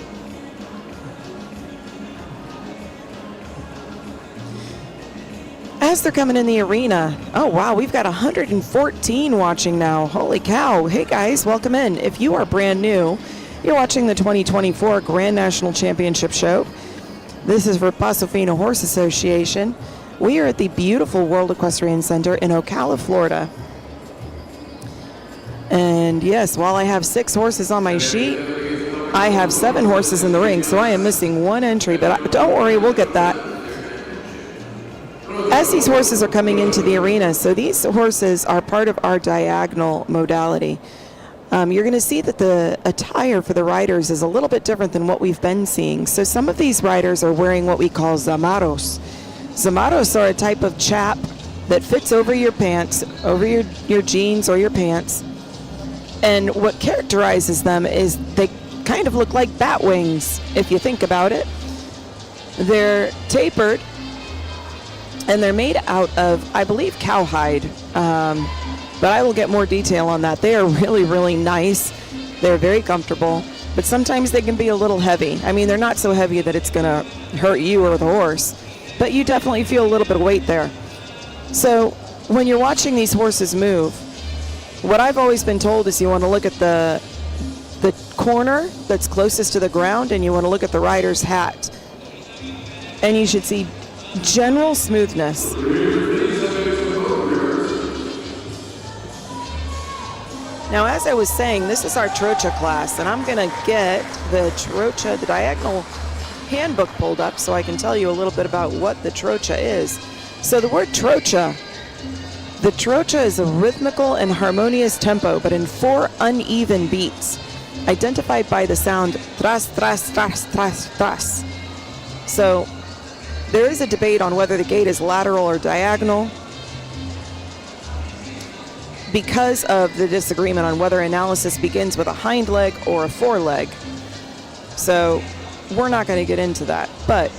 as they're coming in the arena. Oh, wow, we've got 114 watching now. Holy cow. Hey, guys, welcome in. If you are brand new, you're watching the 2024 Grand National Championship Show. This is for Paso Fino Horse Association. We are at the beautiful World Equestrian Center in Ocala, Florida. And yes, while I have 6 horses on my sheet, I have 7 horses in the ring, so I am missing 1 entry, but don't worry, we'll get that. As these horses are coming into the arena, so these horses are part of our diagonal modality. You're going to see that the attire for the riders is a little bit different than what we've been seeing. So some of these riders are wearing what we call zamaros. Zamaros are a type of chap that fits over your pants, over your jeans or your pants. And what characterizes them is they kind of look like bat wings, if you think about it. They're tapered, and they're made out of, I believe, cowhide. But I will get more detail on that. They are really, really nice. They're very comfortable, but sometimes they can be a little heavy. I mean, they're not so heavy that it's going to hurt you or the horse, but you definitely feel a little bit of weight there. So when you're watching these horses move, what I've always been told is you want to look at the corner that's closest to the ground, and you want to look at the rider's hat. And you should see general smoothness. Now, as I was saying, this is our Trocha class, and I'm going to get the Trocha, the diagonal handbook pulled up so I can tell you a little bit about what the Trocha is. So the word Trocha, the Trocha is a rhythmical and harmonious tempo, but in 4 uneven beats, identified by the sound tras, tras, tras, tras, tras. So there is a debate on whether the gait is lateral or diagonal, because of the disagreement on whether analysis begins with a hind leg or a foreleg. So we're not going to get into that, but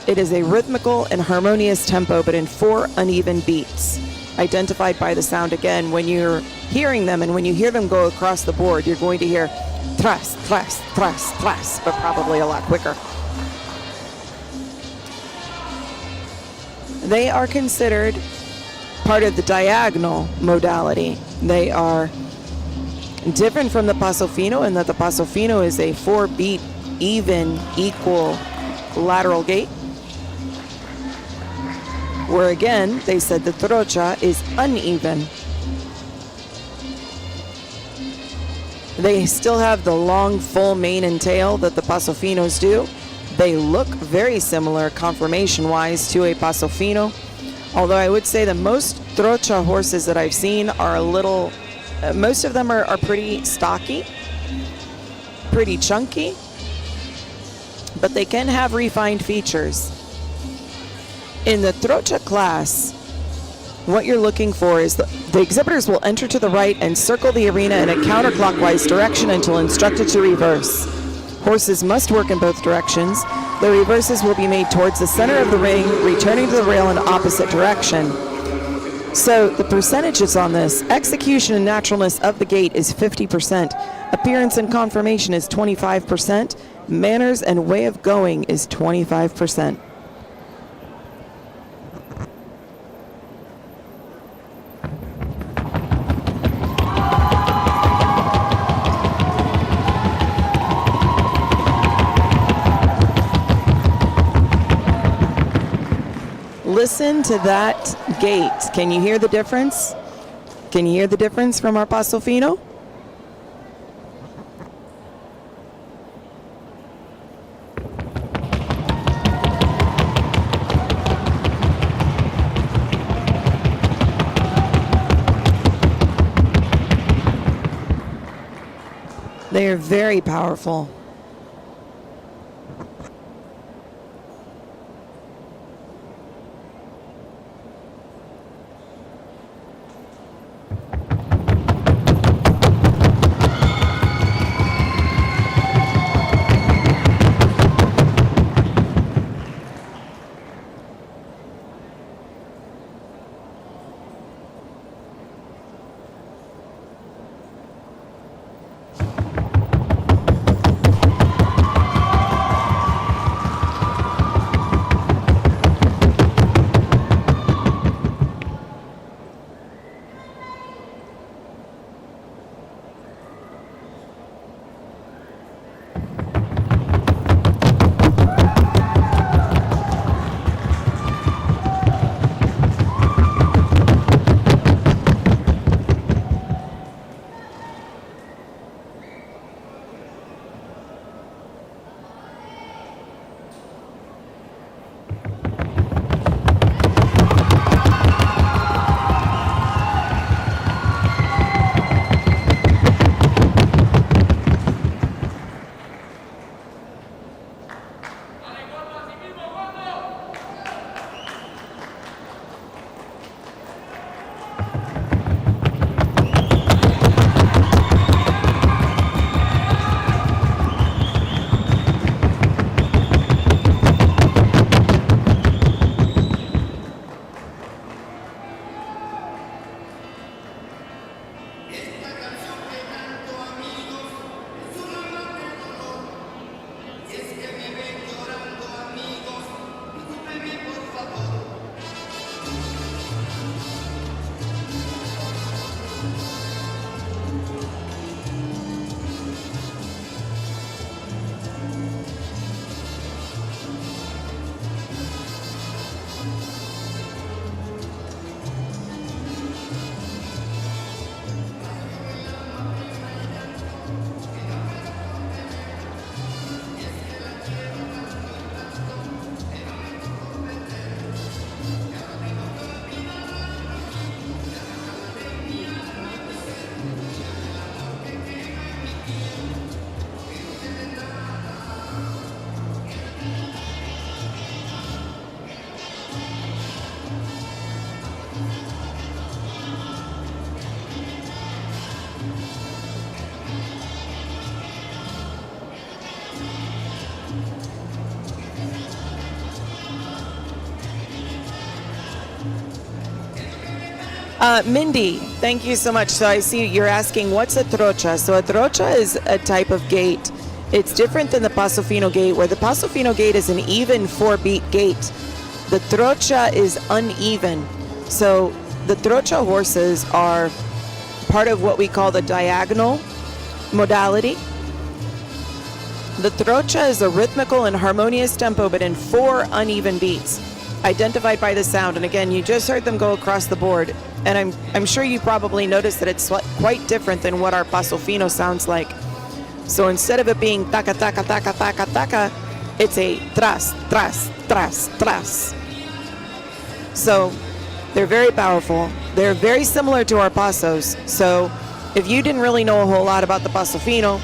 it is a rhythmical and harmonious tempo, but in 4 uneven beats, identified by the sound. Again, when you're hearing them and when you hear them go across the board, you're going to hear tras, tras, tras, tras, but probably a lot quicker. They are considered part of the diagonal modality. They are different from the Paso Fino in that the Paso Fino is a 4-beat, even, equal lateral gait, where again, they said the Trocha is uneven. They still have the long, full mane and tail that the Paso Finos do. They look very similar conformation-wise to a Paso Fino, although I would say that most Trocha horses that I've seen are a little, most of them are pretty stocky, pretty chunky, but they can have refined features. In the Trocha class, what you're looking for is the exhibitors will enter to the right and circle the arena in a counterclockwise direction until instructed to reverse. Horses must work in both directions. The reverses will be made towards the center of the ring, returning to the rail in the opposite direction. So the percentages on this: execution and naturalness of the gait is 50%, appearance and conformation is 25%, manners and way of going is 25%. Listen to that gait. Can you hear the difference? Can you hear the difference from our Paso Fino? They are very powerful. Mindy, thank you so much. So I see you're asking, what's a trocha? So a trocha is a type of gait. It's different than the Paso Fino gait, where the Paso Fino gait is an even 4-beat gait. The trocha is uneven. So the trocha horses are part of what we call the diagonal modality. The trocha is a rhythmical and harmonious tempo, but in 4 uneven beats, identified by the sound. And again, you just heard them go across the board. And I'm sure you probably noticed that it's quite different than what our Paso Fino sounds like. So instead of it being taca, taca, taca, taca, taca, it's a tras, tras, tras, tras. So they're very powerful. They're very similar to our pasos. So if you didn't really know a whole lot about the Paso Fino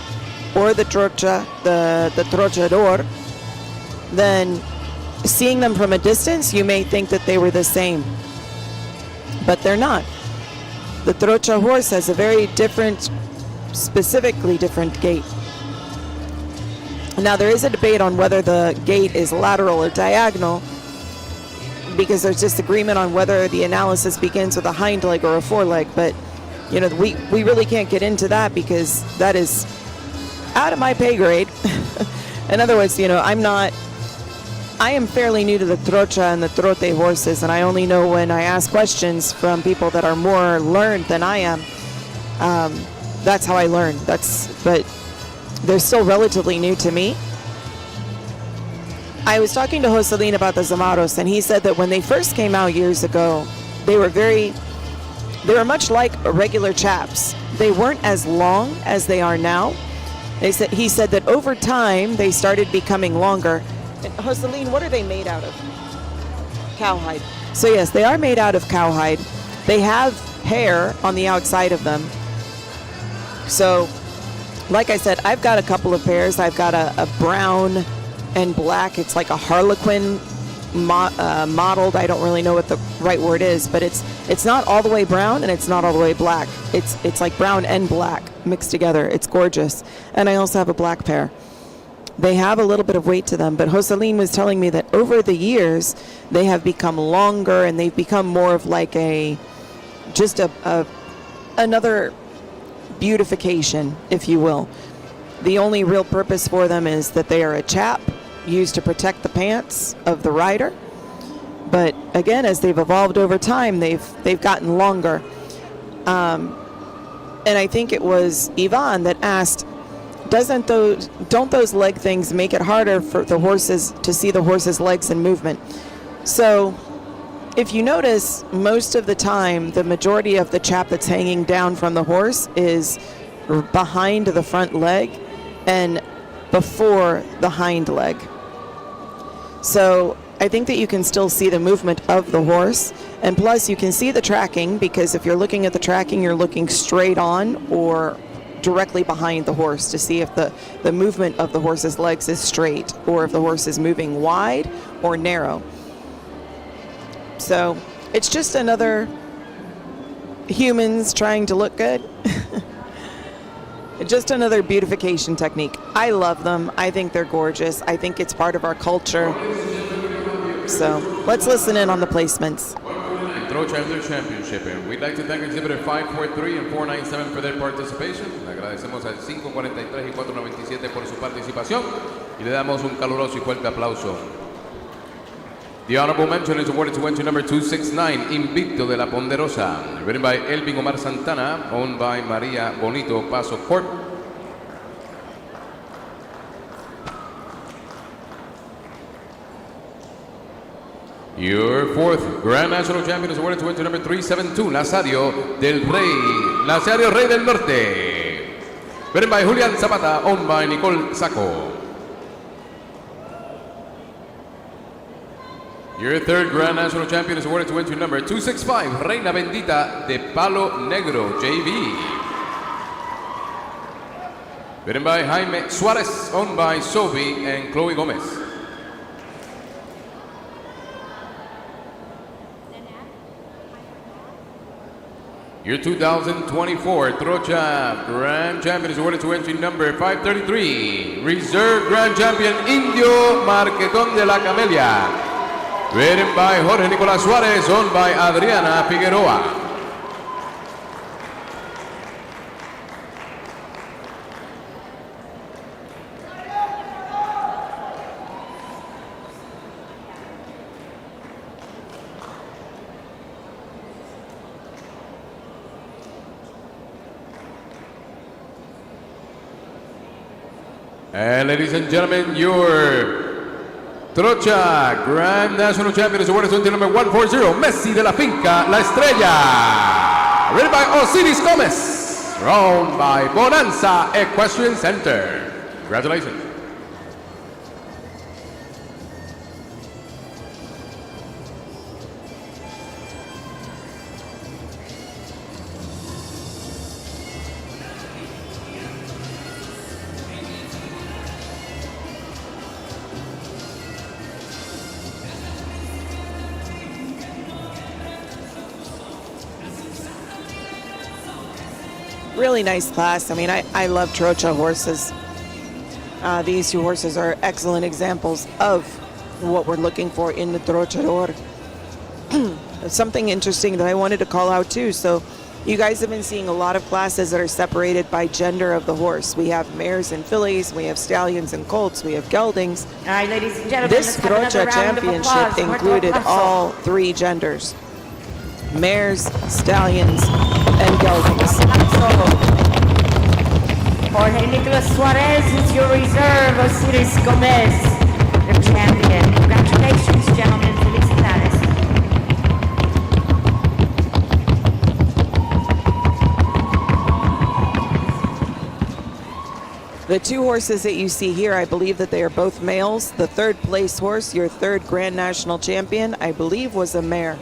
or the trocha, the trochador, then seeing them from a distance, you may think that they were the same. But they're not. The trocha horse has a very different, specifically different gait. Now there is a debate on whether the gait is lateral or diagonal, because there's disagreement on whether the analysis begins with a hind leg or a foreleg. But you know, we really can't get into that because that is out of my pay grade. In other words, you know, I am fairly new to the trocha and the trote horses, and I only know when I ask questions from people that are more learned than I am. That's how I learn. But they're still relatively new to me. I was talking to Joselin about the Zamaros, and he said that when they first came out years ago, they were much like regular chaps. They weren't as long as they are now. He said that over time they started becoming longer. And Joselin, what are they made out of? Cowhide. So yes, they are made out of cowhide. They have hair on the outside of them. So, like I said, I've got a couple of pairs. I've got a brown and black. It's like a harlequin mottled. I don't really know what the right word is, but it's not all the way brown and it's not all the way black. It's like brown and black mixed together. It's gorgeous. And I also have a black pair. They have a little bit of weight to them, but Joselin was telling me that over the years they have become longer and they've become more of like another beautification, if you will. The only real purpose for them is that they are a chap used to protect the pants of the rider. But again, as they've evolved over time, they've gotten longer. And I think it was Yvonne that asked, don't those leg things make it harder for the horses to see the horse's legs in movement? So if you notice, most of the time, the majority of the chap that's hanging down from the horse is behind the front leg and before the hind leg. So I think that you can still see the movement of the horse, and plus you can see the tracking, because if you're looking at the tracking, you're looking straight on or directly behind the horse to see if the movement of the horse's legs is straight or if the horse is moving wide or narrow. So it's just another humans trying to look good. Just another beautification technique. I love them. I think they're gorgeous. I think it's part of our culture. So let's listen in on the placements. Trocha and Championship. And we'd like to thank exhibitor 543 and 497 for their participation. Agradecemos al 543 y 497 por su participación y le damos un caluroso y fuerte aplauso. The honorable mention is awarded to entry number 269, Invicto de la Ponderosa, ridden by Elvin Omar Santana, owned by Maria Bonito Paso Corp. Your fourth Grand National Champion is awarded to entry number 372, Lazario del Rey, Lazario Rey del Norte, ridden by Julian Zapata, owned by Nicole Saco. Your third Grand National Champion is awarded to entry number 265, Reina Bendita de Palo Negro, JV. Ridden by Jaime Suarez, owned by Sophie and Chloe Gomez. Your 2024 Trocha Grand Champion is awarded to entry number 533, Reserve Grand Champion Indio Marquetón de la Camelia. Ridden by Jorge Nicolás Suarez, owned by Adriana Figueroa. And ladies and gentlemen, your Trocha Grand National Champion is awarded to number 140, Messi de la Finca, La Estrella. Ridden by Osiris Gomez. Drawn by Bonanza Equestrian Center. Congratulations. Really nice class. I mean, I love Trocha horses. These two horses are excellent examples of what we're looking for in the Trochador. Something interesting that I wanted to call out too. So you guys have been seeing a lot of classes that are separated by gender of the horse. We have mares and fillies, we have stallions and colts, we have geldings. All right, ladies and gentlemen, This let's have another Trocha round of championship applause for included Trocha. all three genders. Mares, stallions, and geldings. Jorge Nicolas Suarez is your reserve. Osiris Gomez, the champion. Congratulations, gentlemen. Felicidades. The two horses that you see here, I believe that they are both males. The third place horse, your third Grand National Champion, I believe was a mare.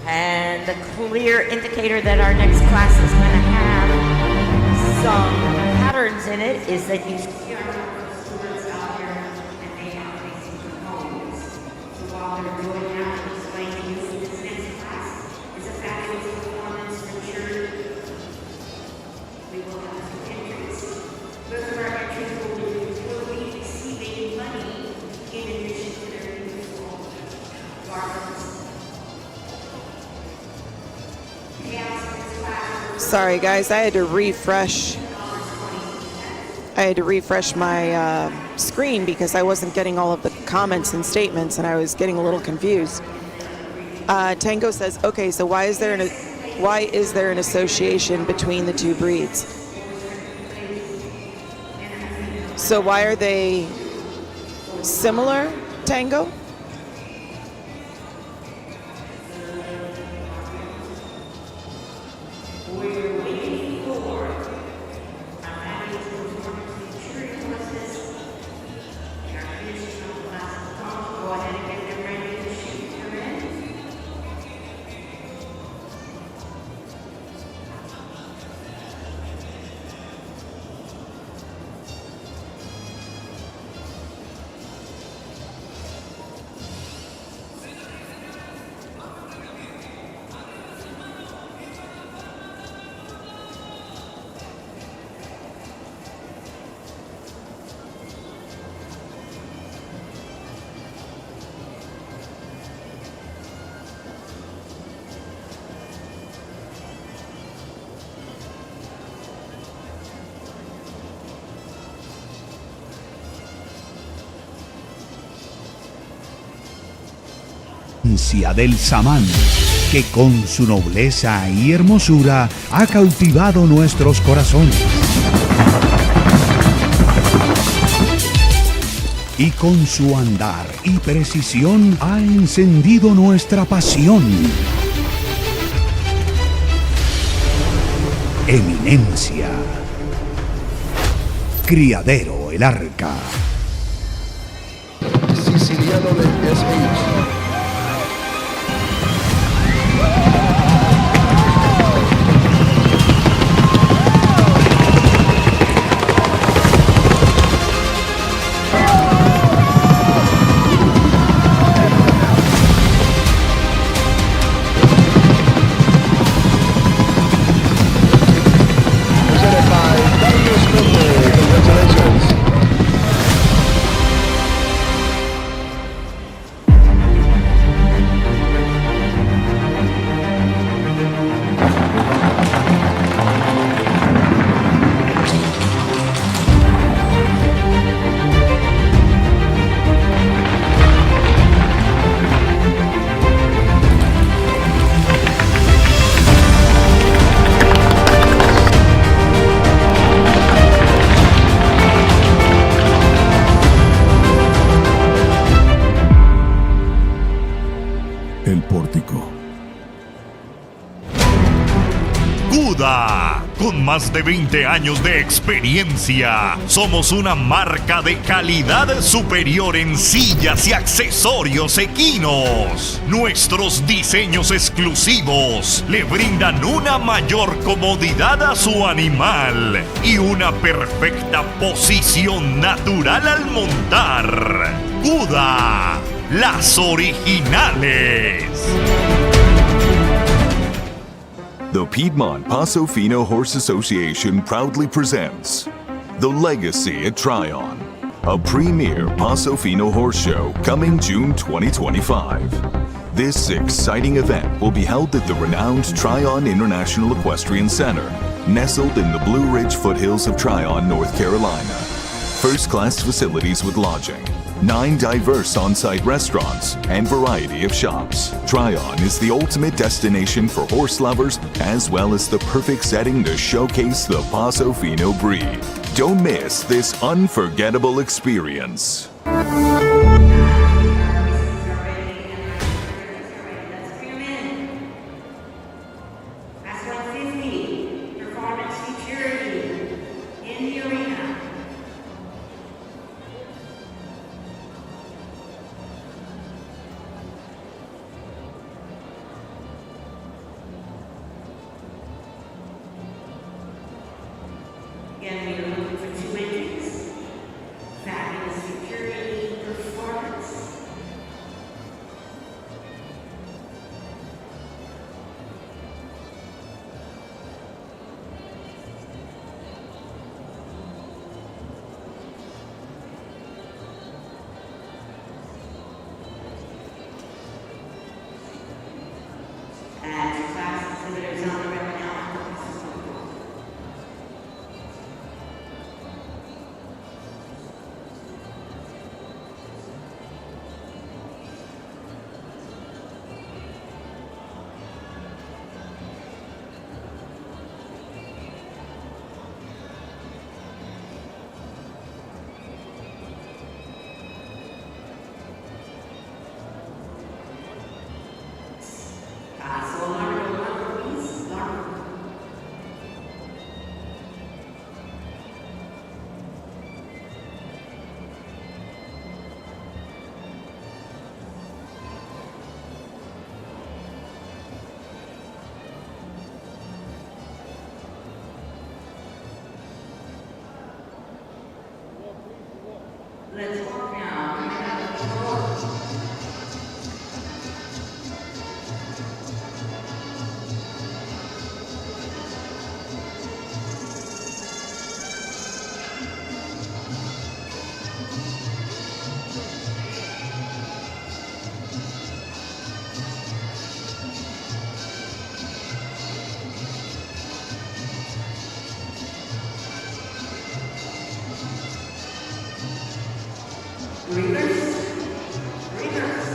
And the clear indicator that our next class is going to have some patterns in it is that you see our students out here and they have facing components. So while they're doing that, I'm explaining to you this next class is a fabulous performance featured. We will have some entries. Both of our entries will be receiving money in addition to their usual garments. Sorry guys, I had to refresh my screen because I wasn't getting all of the comments and statements and I was getting a little confused. Tango says, okay, so why is there an association between the two breeds? So why are they similar, Tango? Del samán, que con su nobleza y hermosura ha cautivado nuestros corazones. Y con su andar y precisión ha encendido nuestra pasión. Eminencia. Criadero el Arca. Siciliano de SH. Congratulations. CUDA. Con más de 20 años de experiencia, somos una marca de calidad superior en sillas y accesorios equinos. Nuestros diseños exclusivos le brindan una mayor comodidad a su animal y una perfecta posición natural al montar. CUDA, las originales. The Piedmont Paso Fino Horse Association proudly presents The Legacy at Tryon, a premier Paso Fino horse show coming June 2025. This exciting event will be held at the renowned Tryon International Equestrian Center, nestled in the Blue Ridge foothills of Tryon, North Carolina. First-class facilities with lodging, 9 diverse on-site restaurants, and variety of shops. Tryon is the ultimate destination for horse lovers, as well as the perfect setting to showcase the Paso Fino breed. Don't miss this unforgettable experience. Performance Futurity in the arena. Again, we are looking for 2 entries. Fabulous Futurity Performance. And class exhibitors on the record now. So number 1, please. Number. Let's walk now. We have the floor. Reverse. Reverse.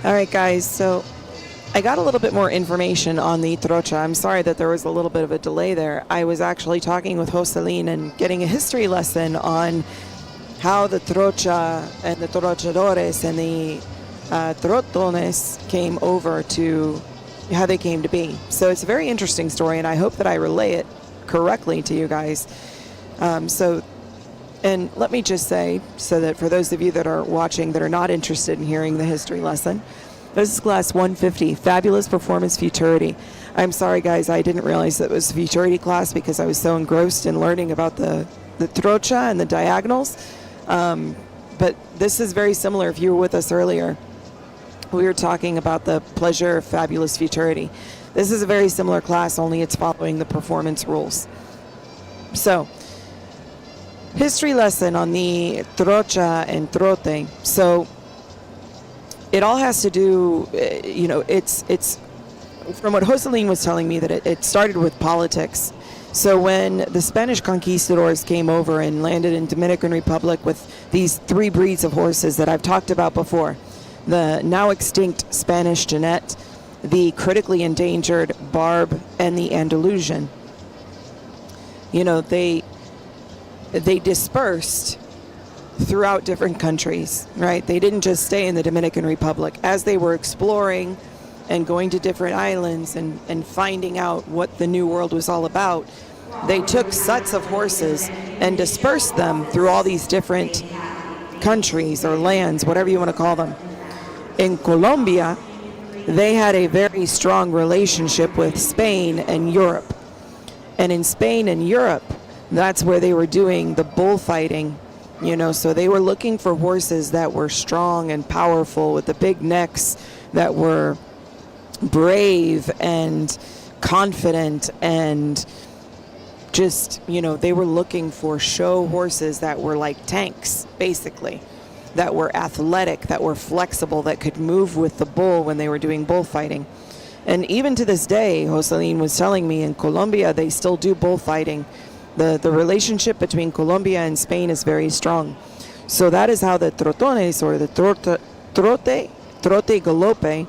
All right, guys, so I got a little bit more information on the Trocha. I'm sorry that there was a little bit of a delay there. I was actually talking with Jocelyn and getting a history lesson on how the Trocha and the Trochadores and the Trotones came over to how they came to be. So it's a very interesting story, and I hope that I relay it correctly to you guys. And let me just say, so that for those of you that are watching that are not interested in hearing the history lesson, this is class 150, Fabulous Performance Futurity. I'm sorry, guys, I didn't realize that it was a Futurity class because I was so engrossed in learning about the Trocha and the diagonals. But this is very similar. If you were with us earlier, we were talking about the pleasure of fabulous futurity. This is a very similar class, only it's following the performance rules. So, history lesson on the Trocha and Trote. So, it all has to do, it's from what Jocelyn was telling me, that it started with politics. So when the Spanish conquistadors came over and landed in Dominican Republic with these 3 breeds of horses that I've talked about before, the now extinct Spanish Genet, the critically endangered Barb, and the Andalusian. They dispersed throughout different countries, right? They didn't just stay in the Dominican Republic. As they were exploring and going to different islands and finding out what the New World was all about, they took sets of horses and dispersed them through all these different countries or lands, whatever you want to call them. In Colombia, they had a very strong relationship with Spain and Europe. And in Spain and Europe, that's where they were doing the bullfighting, so they were looking for horses that were strong and powerful with the big necks, that were brave and confident, and just, they were looking for show horses that were like tanks, basically, that were athletic, that were flexible, that could move with the bull when they were doing bullfighting. And even to this day, Jocelyn was telling me, in Colombia, they still do bullfighting. The relationship between Colombia and Spain is very strong. So that is how the Trotones, or the Trocha and Galope,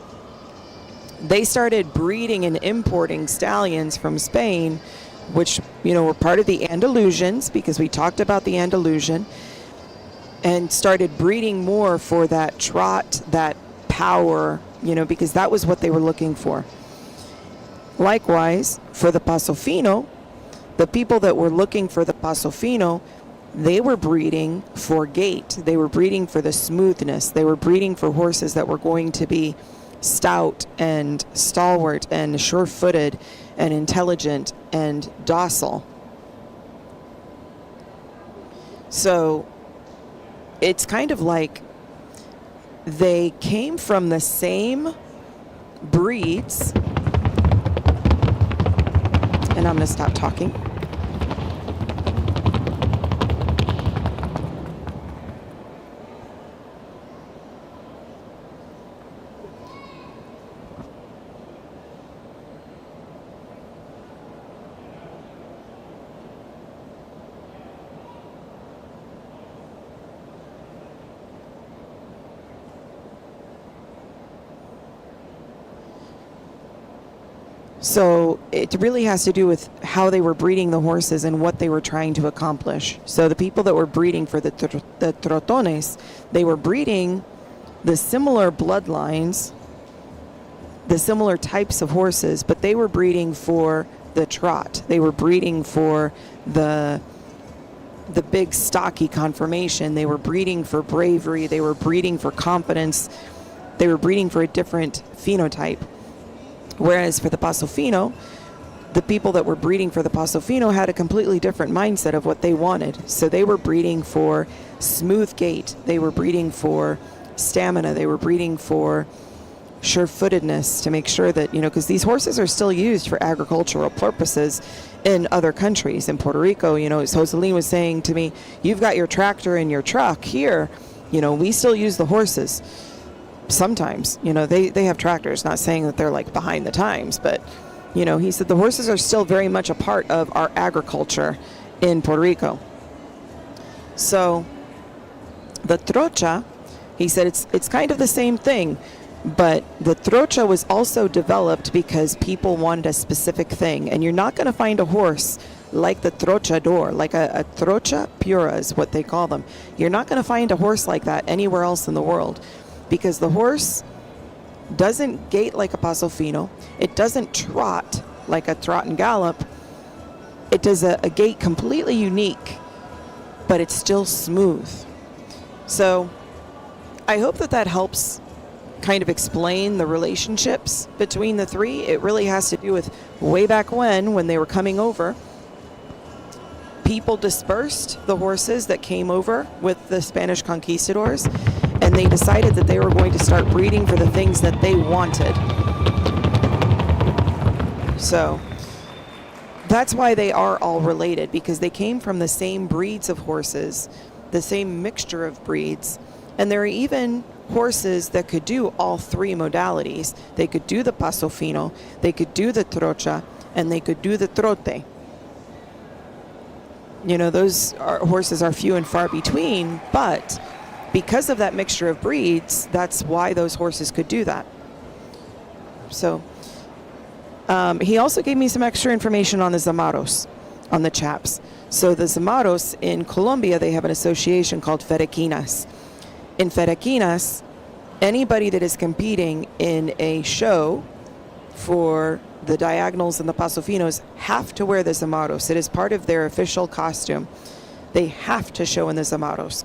they started breeding and importing stallions from Spain, which, were part of the Andalusians, because we talked about the Andalusian, and started breeding more for that trot, that power, because that was what they were looking for. Likewise, for the Paso Fino, the people that were looking for the Paso Fino, they were breeding for gait. They were breeding for the smoothness. They were breeding for horses that were going to be stout and stalwart and sure-footed and intelligent and docile. So it's kind of like they came from the same breeds. And I'm going to stop talking. So it really has to do with how they were breeding the horses and what they were trying to accomplish. So the people that were breeding for the Trotones, they were breeding the similar bloodlines, the similar types of horses, but they were breeding for the trot. They were breeding for the big stocky conformation. They were breeding for bravery. They were breeding for confidence. They were breeding for a different phenotype. Whereas for the Paso Fino, the people that were breeding for the Paso Fino had a completely different mindset of what they wanted. So they were breeding for smooth gait. They were breeding for stamina. They were breeding for sure-footedness, to make sure that, because these horses are still used for agricultural purposes in other countries. In Puerto Rico, as Jocelyn was saying to me, you've got your tractor and your truck here. We still use the horses. Sometimes, they have tractors, not saying that they're like behind the times, but, he said the horses are still very much a part of our agriculture in Puerto Rico. So the Trocha, he said it's kind of the same thing. But the Trocha was also developed because people wanted a specific thing. And you're not going to find a horse like the Trochador, like a Trocha Pura is what they call them. You're not going to find a horse like that anywhere else in the world, because the horse doesn't gait like a Paso Fino. It doesn't trot like a Trot and Galope. It does a gait completely unique, but it's still smooth. So I hope that helps kind of explain the relationships between the three. It really has to do with way back when they were coming over. People dispersed the horses that came over with the Spanish conquistadors, and they decided that they were going to start breeding for the things that they wanted. So that's why they are all related, because they came from the same breeds of horses, the same mixture of breeds. And there are even horses that could do all three modalities. They could do the Paso Fino, they could do the Trocha, and they could do the Trote. You know, horses are few and far between, but because of that mixture of breeds, that's why those horses could do that. So he also gave me some extra information on the Zamaros, on the chaps. So the Zamaros in Colombia, they have an association called Ferequinas. In Ferequinas, anybody that is competing in a show for the diagonals and the Paso Finos have to wear the Zamaros. It is part of their official costume. They have to show in the Zamaros.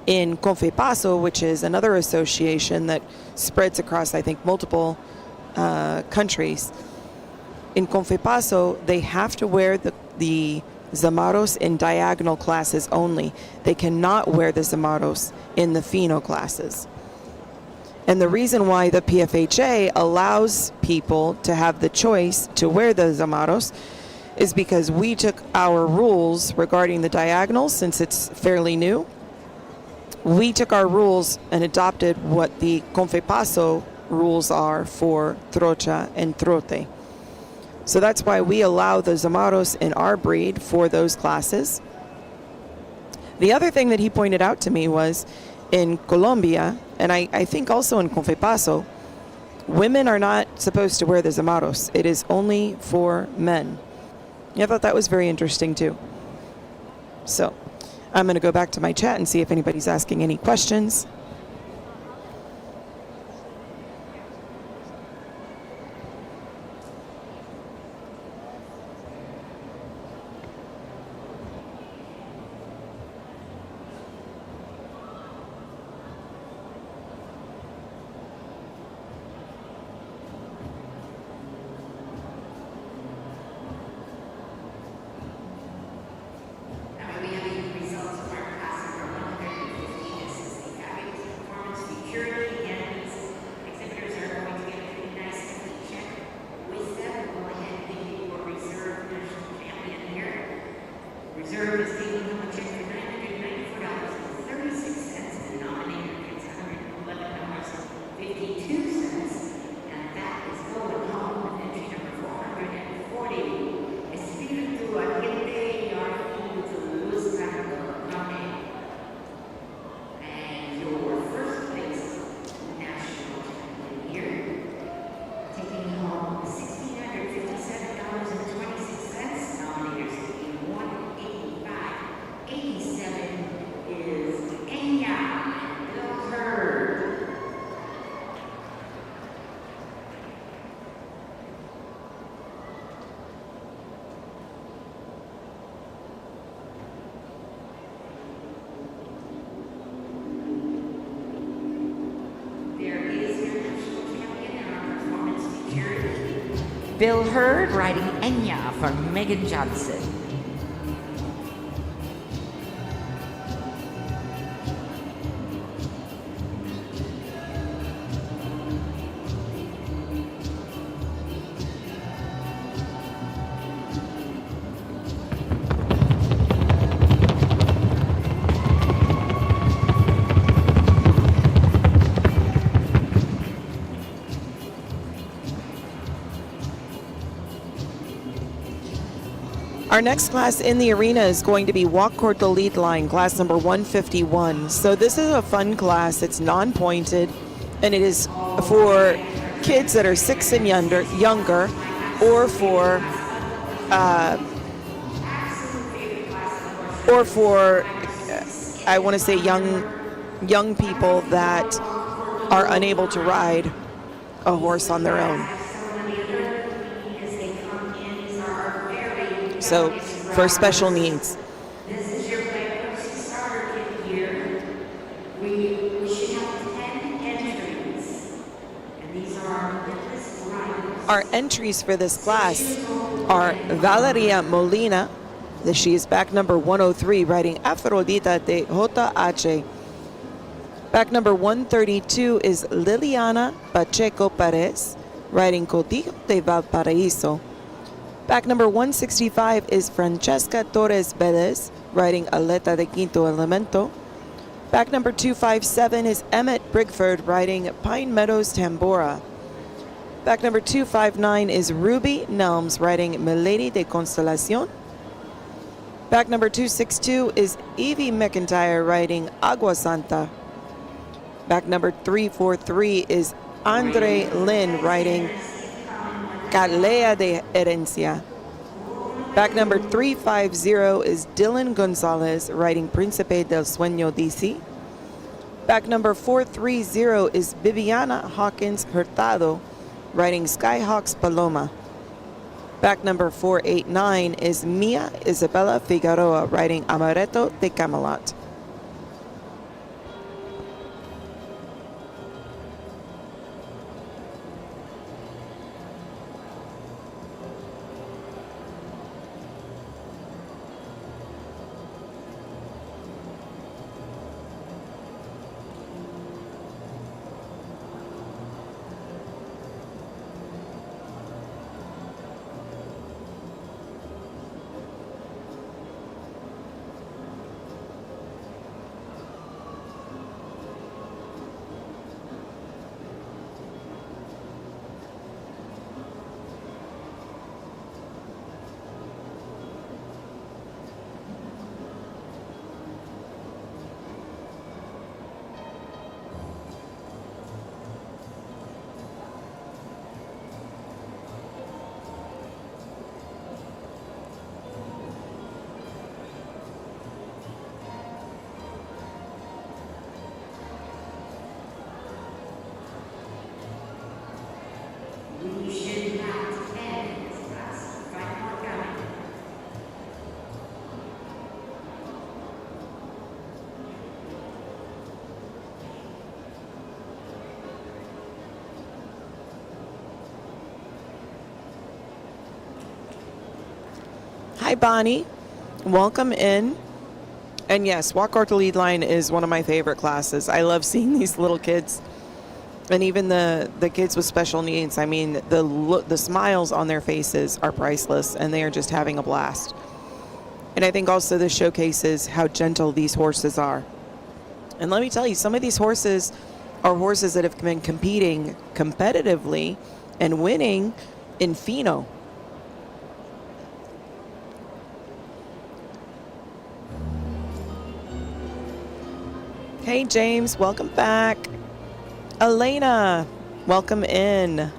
In Confepaso, which is another association that spreads across, I think, multiple countries, in Confepaso, they have to wear the Zamaros in diagonal classes only. They cannot wear the Zamaros in the Fino classes. And the reason why the PFHA allows people to have the choice to wear the Zamaros is because we took our rules regarding the diagonals, since it's fairly new. We took our rules and adopted what the Confepaso rules are for Trocha and Trote. So that's why we allow the Zamaros in our breed for those classes. The other thing that he pointed out to me was in Colombia, and I think also in Confepaso, women are not supposed to wear the Zamaros. It is only for men. I thought that was very interesting too. So I'm going to go back to my chat and see if anybody's asking any questions. Bill Hurd riding Enya for Megan Johnson. Our next class in the arena is going to be Walk Corto Lead Line, class number 151. So this is a fun class. It's non-pointed. And it is for kids that are 6 and younger, or for I want to say young people that are unable to ride a horse on their own. So for special needs. Our entries for this class are Valeria Molina. She is back number 103, riding Afrodita de JH. Back number 132 is Liliana Pacheco Perez, riding Codillo de Valparaíso. Back number 165 is Francesca Torres Vélez, riding Aleta de Quinto Elemento. Back number 257 is Emmett Brigford, riding Pine Meadows Tambora. Back number 259 is Ruby Nelms, riding Milady de Constelacion. Back number 262 is Evie McIntyre, riding Agua Santa. Back number 343 is Andre Lin, riding Calea de Herencia. Back number 350 is Dylan Gonzalez, riding Príncipe del Sueño DC. Back number 430 is Viviana Hawkins Hurtado, riding Skyhawks Paloma. Back number 489 is Mia Isabella Figueroa, riding Amaretto de Camelot. Hi, Bonnie. Welcome in. And yes, Walk Art the Lead Line is one of my favorite classes. I love seeing these little kids, and even the kids with special needs. I mean, the smiles on their faces are priceless, and they are just having a blast. And I think also this showcases how gentle these horses are. And let me tell you, some of these horses are horses that have been competing competitively and winning in Pheno. Hey, James, welcome back. Elena, welcome in.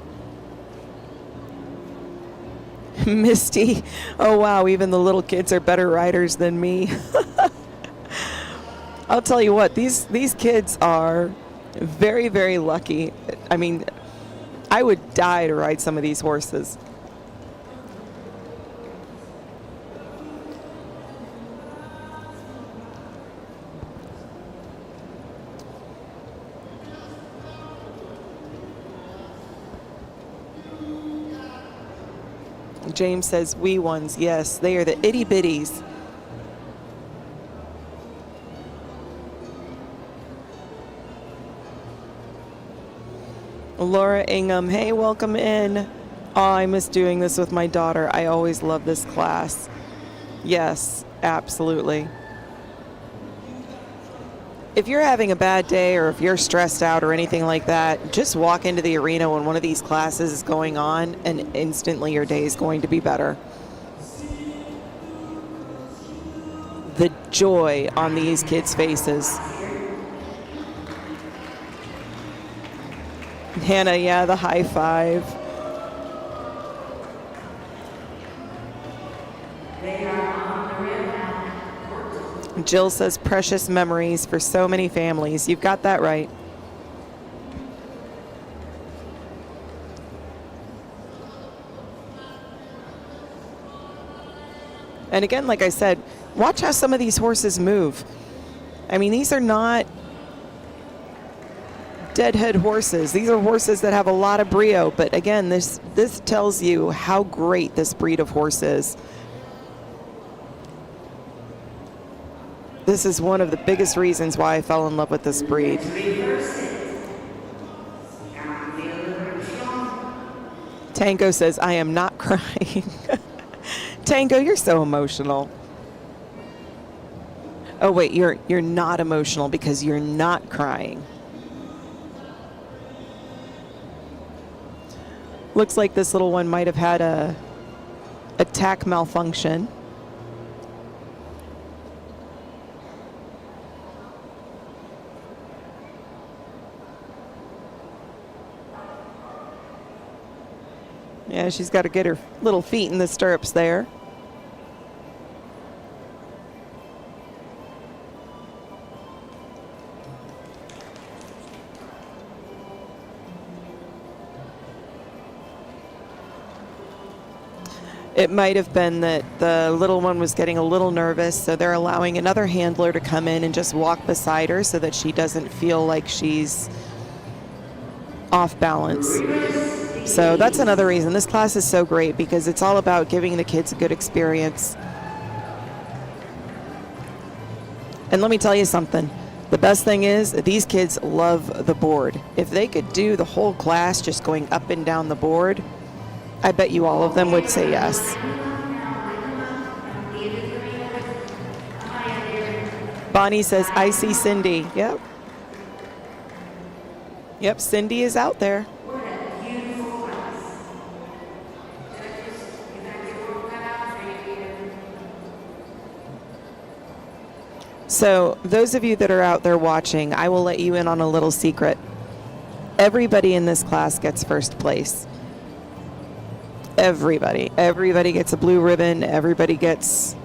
Misty, oh wow, even the little kids are better riders than me. I'll tell you what, these kids are very, very lucky. I mean, I would die to ride some of these horses. James says, wee ones. Yes, they are the itty bitties. Laura Ingham, hey, welcome in. Oh, I miss doing this with my daughter. I always love this class. Yes, absolutely. If you're having a bad day or if you're stressed out or anything like that, just walk into the arena when one of these classes is going on and instantly your day is going to be better. The joy on these kids' faces. Hannah, yeah, the high five. Jill says precious memories for so many families. You've got that right. And again, like I said, watch how some of these horses move. I mean, these are not deadhead horses. These are horses that have a lot of brio. But again, this tells you how great this breed of horse is. This is one of the biggest reasons why I fell in love with this breed. Tango says, I am not crying. Tango, you're so emotional. Oh wait, you're not emotional because you're not crying. Looks like this little one might have had a tack malfunction. Yeah, she's got to get her little feet in the stirrups there. It might have been that the little one was getting a little nervous, so they're allowing another handler to come in and just walk beside her so that she doesn't feel like she's off balance. So that's another reason. This class is so great because it's all about giving the kids a good experience. And let me tell you something. The best thing is these kids love the board. If they could do the whole class just going up and down the board, I bet you all of them would say yes. Bonnie says, I see Cindy. Yep. Yep, Cindy is out there. So those of you that are out there watching, I will let you in on a little secret. Everybody in this class gets first place. Everybody gets a blue ribbon. Everybody gets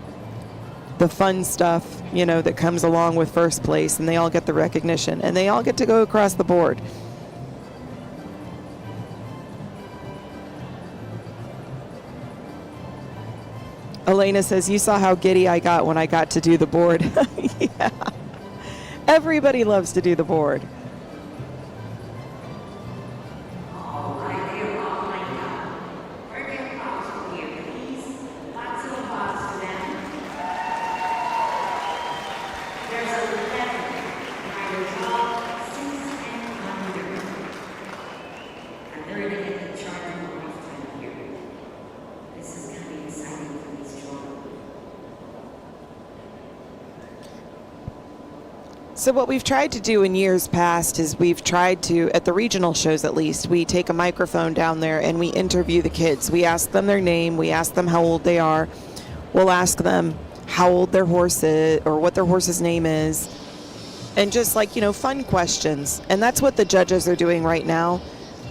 the fun stuff, you know, that comes along with first place, and they all get the recognition, and they all get to go across the board. Elena says, you saw how giddy I got when I got to do the board. Yeah. Everybody loves to do the board. So what we've tried to do in years past is we've tried to, at the regional shows at least, we take a microphone down there and we interview the kids. We ask them their name, we ask them how old they are, we'll ask them how old their horse is or what their horse's name is, and just like, you know, fun questions. And that's what the judges are doing right now.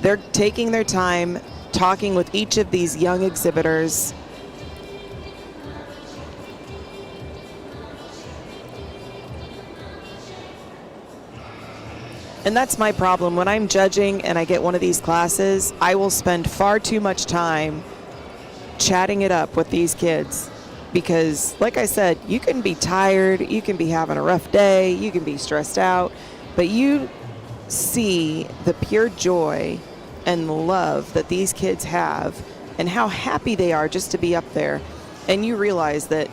They're taking their time talking with each of these young exhibitors. And that's my problem. When I'm judging and I get one of these classes, I will spend far too much time chatting it up with these kids. Because, like I said, you can be tired, you can be having a rough day, you can be stressed out, but you see the pure joy and the love that these kids have and how happy they are just to be up there. And you realize that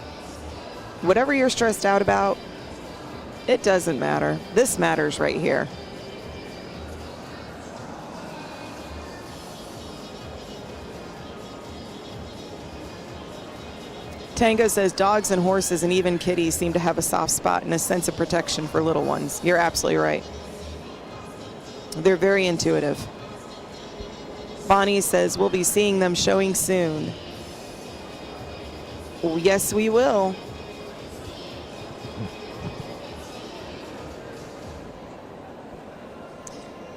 whatever you're stressed out about, it doesn't matter. This matters right here. Tango says dogs and horses and even kitties seem to have a soft spot and a sense of protection for little ones. You're absolutely right. They're very intuitive. Bonnie says we'll be seeing them showing soon. Well, yes, we will.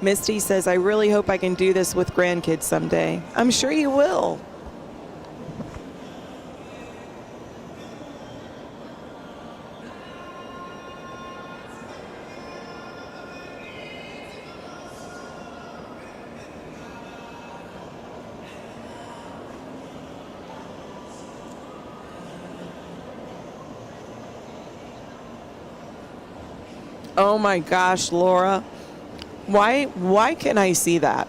Misty says, I really hope I can do this with grandkids someday. I'm sure you will. Oh my gosh, Laura. Why can I see that?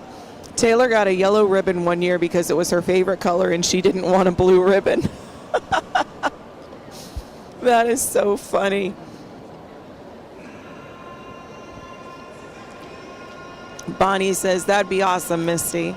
Taylor got a yellow ribbon one year because it was her favorite color and she didn't want a blue ribbon. That is so funny. Bonnie says, that'd be awesome, Misty.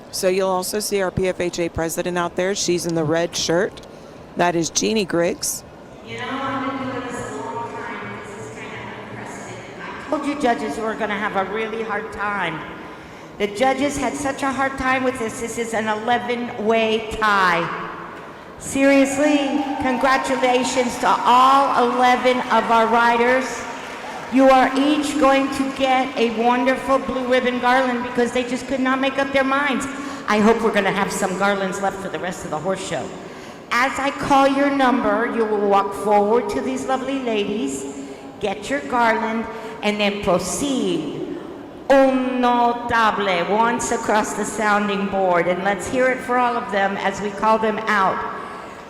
So you'll also see our PFHA president out there. She's in the red shirt. That is Jeannie Griggs. You know, I've been doing this a long time. This is kind of unprecedented. I told you judges who are going to have a really hard time. The judges had such a hard time with this. This is an 11-way tie. Seriously, congratulations to all 11 of our riders. You are each going to get a wonderful blue ribbon garland because they just could not make up their minds. I hope we're going to have some garlands left for the rest of the horse show. As I call your number, you will walk forward to these lovely ladies, get your garland, and then proceed. Un notable, once across the sounding board. And let's hear it for all of them as we call them out.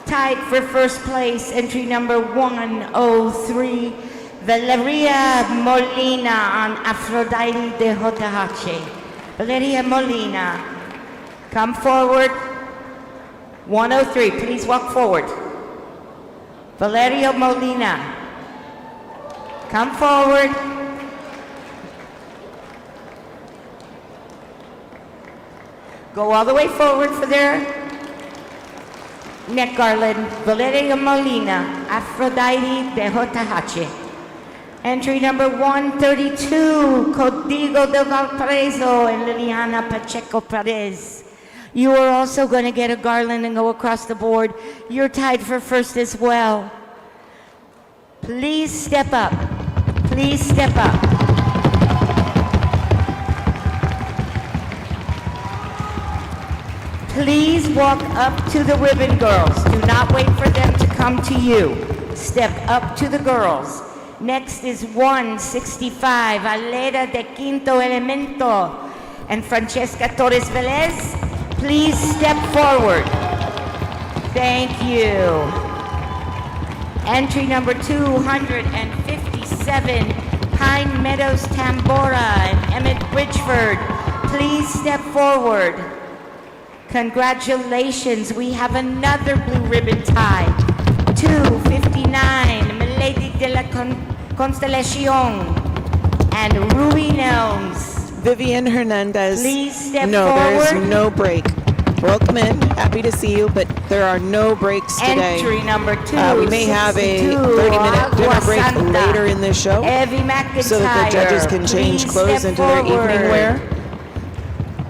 Tied for first place, entry number 103, Valeria Molina on Aphrodite de Hotahache. Valeria Molina, come forward. 103, please walk forward. Valeria Molina, come forward. Go all the way forward for their neck garland. Valeria Molina, Aphrodite de Hotahache. Entry number 132, Código de Valparaiso and Liliana Pacheco Perez. You are also going to get a garland and go across the board. You're tied for first as well. Please step up. Please step up. Please walk up to the ribbon, girls. Do not wait for them to come to you. Step up to the girls. Next is 165, Alera de Quinto Elemento and Francesca Torres Velez. Please step forward. Thank you. Entry number 257, Pine Meadows Tambora and Emmett Bridgeford. Please step forward. Congratulations, we have another blue ribbon tie. 259, Milady de la Constellacion and Ruby Nelms. Vivian Hernandez. Please step no, forward. there's no break. Welcome in. Happy to see you, but there are no breaks today. Entry number 2. We may have a 30-minute dinner break later in this show Evie McIntyre. so that the judges can change Please clothes step into their forward. evening wear,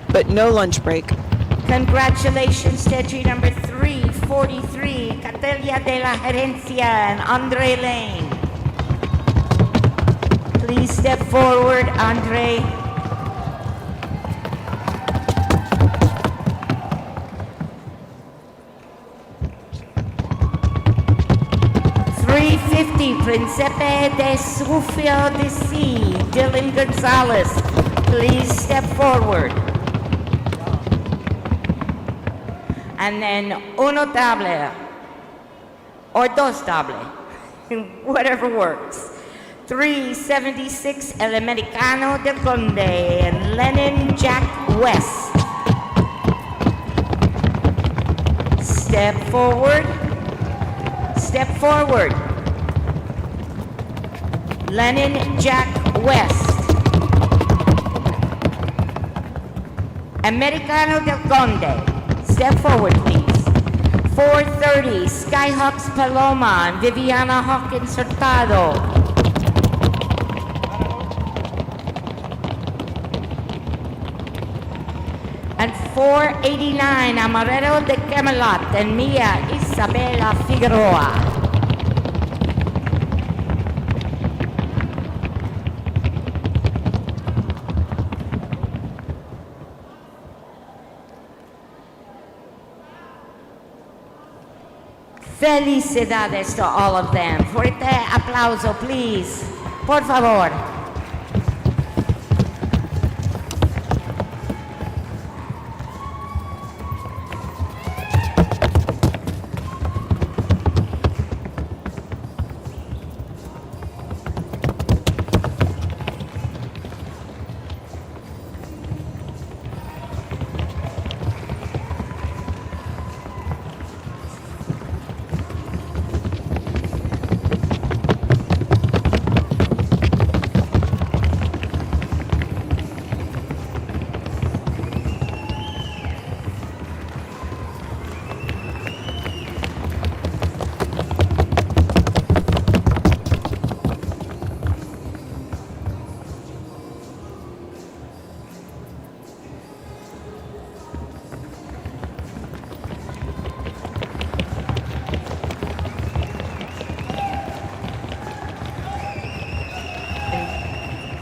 but no lunch break. Congratulations to entry number 343, Catelia de la Herencia and Andre Lane. Please step forward, Andre. Principe de Sufio de C, Dylan Gonzalez. Please step forward. And then uno table, or dos table, whatever works. 376, El Americano del Conde and Lennon Jack West. Step forward. Step forward. Lennon Jack West. Americano del Conde. Step forward, please. 430, Skyhawks Paloma and Viviana Hawkins Hurtado. And 489, Amarero de Camelot and Mia Isabela Figueroa. Felicidades to all of them. Fuerte aplauso, please. Por favor.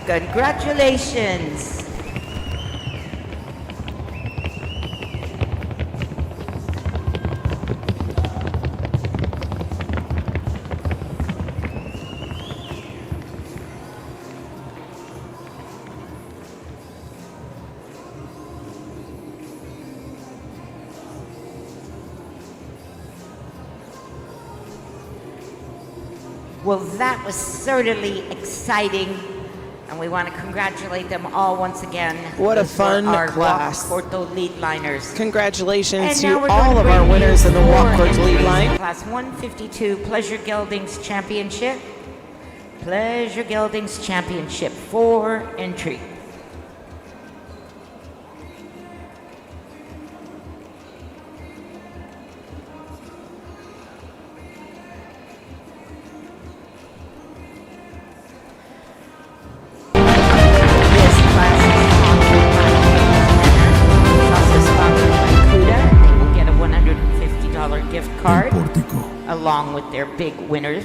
Congratulations. Well, that was certainly exciting. And we want to congratulate them all once again. What a Those fun were our class. Walk Corto lead liners. Congratulations And now to we're going all to of our bring winners you in the four Walk Court lead entries. line. Class 152 Pleasure Geldings Championship. Pleasure Geldings Championship 4 entry. This class is sponsored by CUDA. They will get a $150 gift card along with their big winners.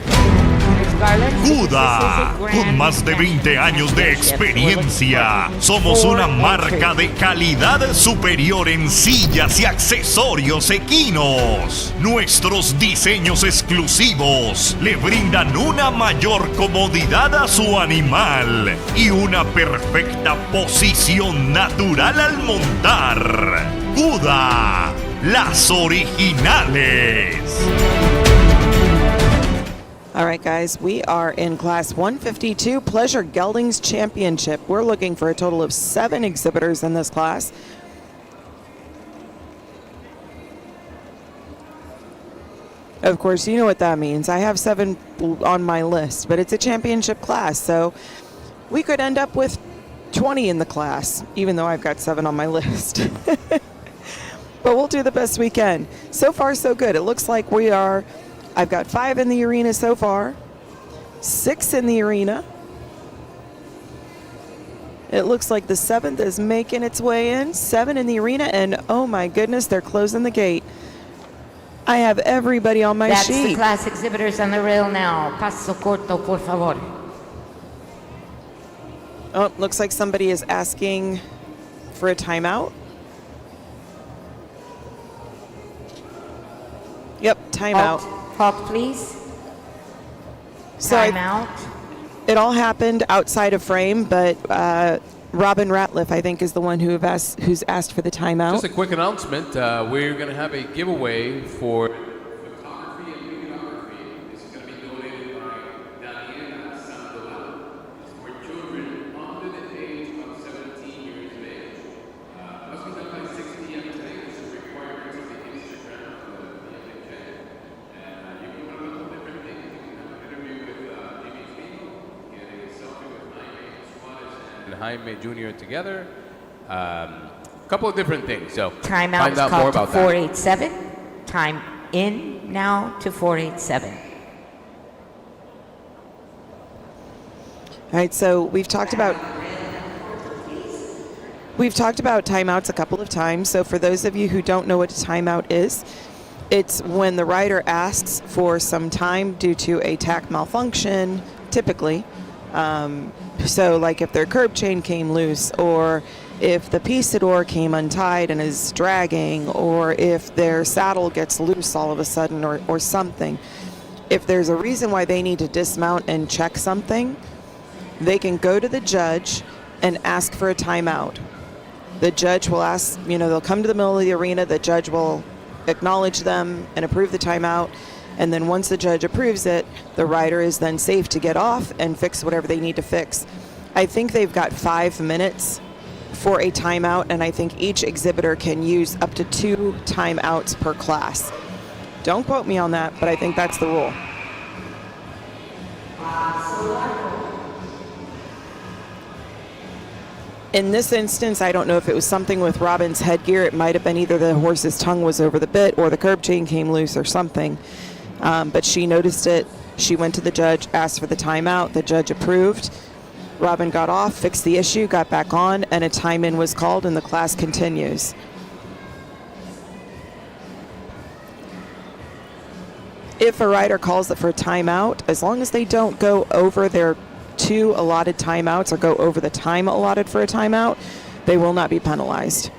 Cuda, con más de 20 años de experiencia, somos una marca de calidad superior en sillas y accesorios equinos. Nuestros diseños exclusivos le brindan una mayor comodidad a su animal y una perfecta posición natural al montar. Cuda, las originales. All right, guys, we are in Class 152 Pleasure Geldings Championship. We're looking for a total of 7 exhibitors in this class. Of course, you know what that means. I have 7 on my list, but it's a championship class, so we could end up with 20 in the class, even though I've got 7 on my list. But we'll do the best we can. So far, so good. It looks like I've got 5 in the arena so far, 6 in the arena. It looks like the 7th is making its way in, 7 in the arena, and oh my goodness, they're closing the gate. I have everybody on my sheet. That's the class exhibitors on the rail now. Paso corto, por favor. Oh, looks like somebody is asking for a timeout. Yep, timeout. Halt, please. So Timeout. It all happened outside of frame, but Robin Ratliff, I think, is the one who's asked for the timeout. Just a quick announcement. We're going to have a giveaway for photography and videography. This is going to be donated by Daniela Sandoval. It's for children under the age of 17 years of age. Must be done by 6 p.m. today. This is required to the Instagram of the Equitation. And you can put a couple different things. You can have an interview with Jimmy Spino, get a selfie with Jaime Suarez and Jaime Jr. together. Couple of different things. So Timeout find out more called to about 487. Time in now to 487. All right, so we've talked about timeouts a couple of times. So for those of you who don't know what a timeout is, it's when the rider asks for some time due to a tack malfunction, typically. So like if their curb chain came loose, or if the pissador came untied and is dragging, or if their saddle gets loose all of a sudden, or something. If there's a reason why they need to dismount and check something, they can go to the judge and ask for a timeout. The judge will ask, they'll come to the middle of the arena, the judge will acknowledge them and approve the timeout, and then once the judge approves it, the rider is then safe to get off and fix whatever they need to fix. I think they've got 5 minutes for a timeout, and I think each exhibitor can use up to 2 timeouts per class. Don't quote me on that, but I think that's the rule. In this instance, I don't know if it was something with Robin's headgear. It might have been either the horse's tongue was over the bit or the curb chain came loose or something. But she noticed it. She went to the judge, asked for the timeout. The judge approved. Robin got off, fixed the issue, got back on, and a time-in was called, and the class continues. If a rider calls it for a timeout, as long as they don't go over their 2 allotted timeouts or go over the time allotted for a timeout, they will not be penalized.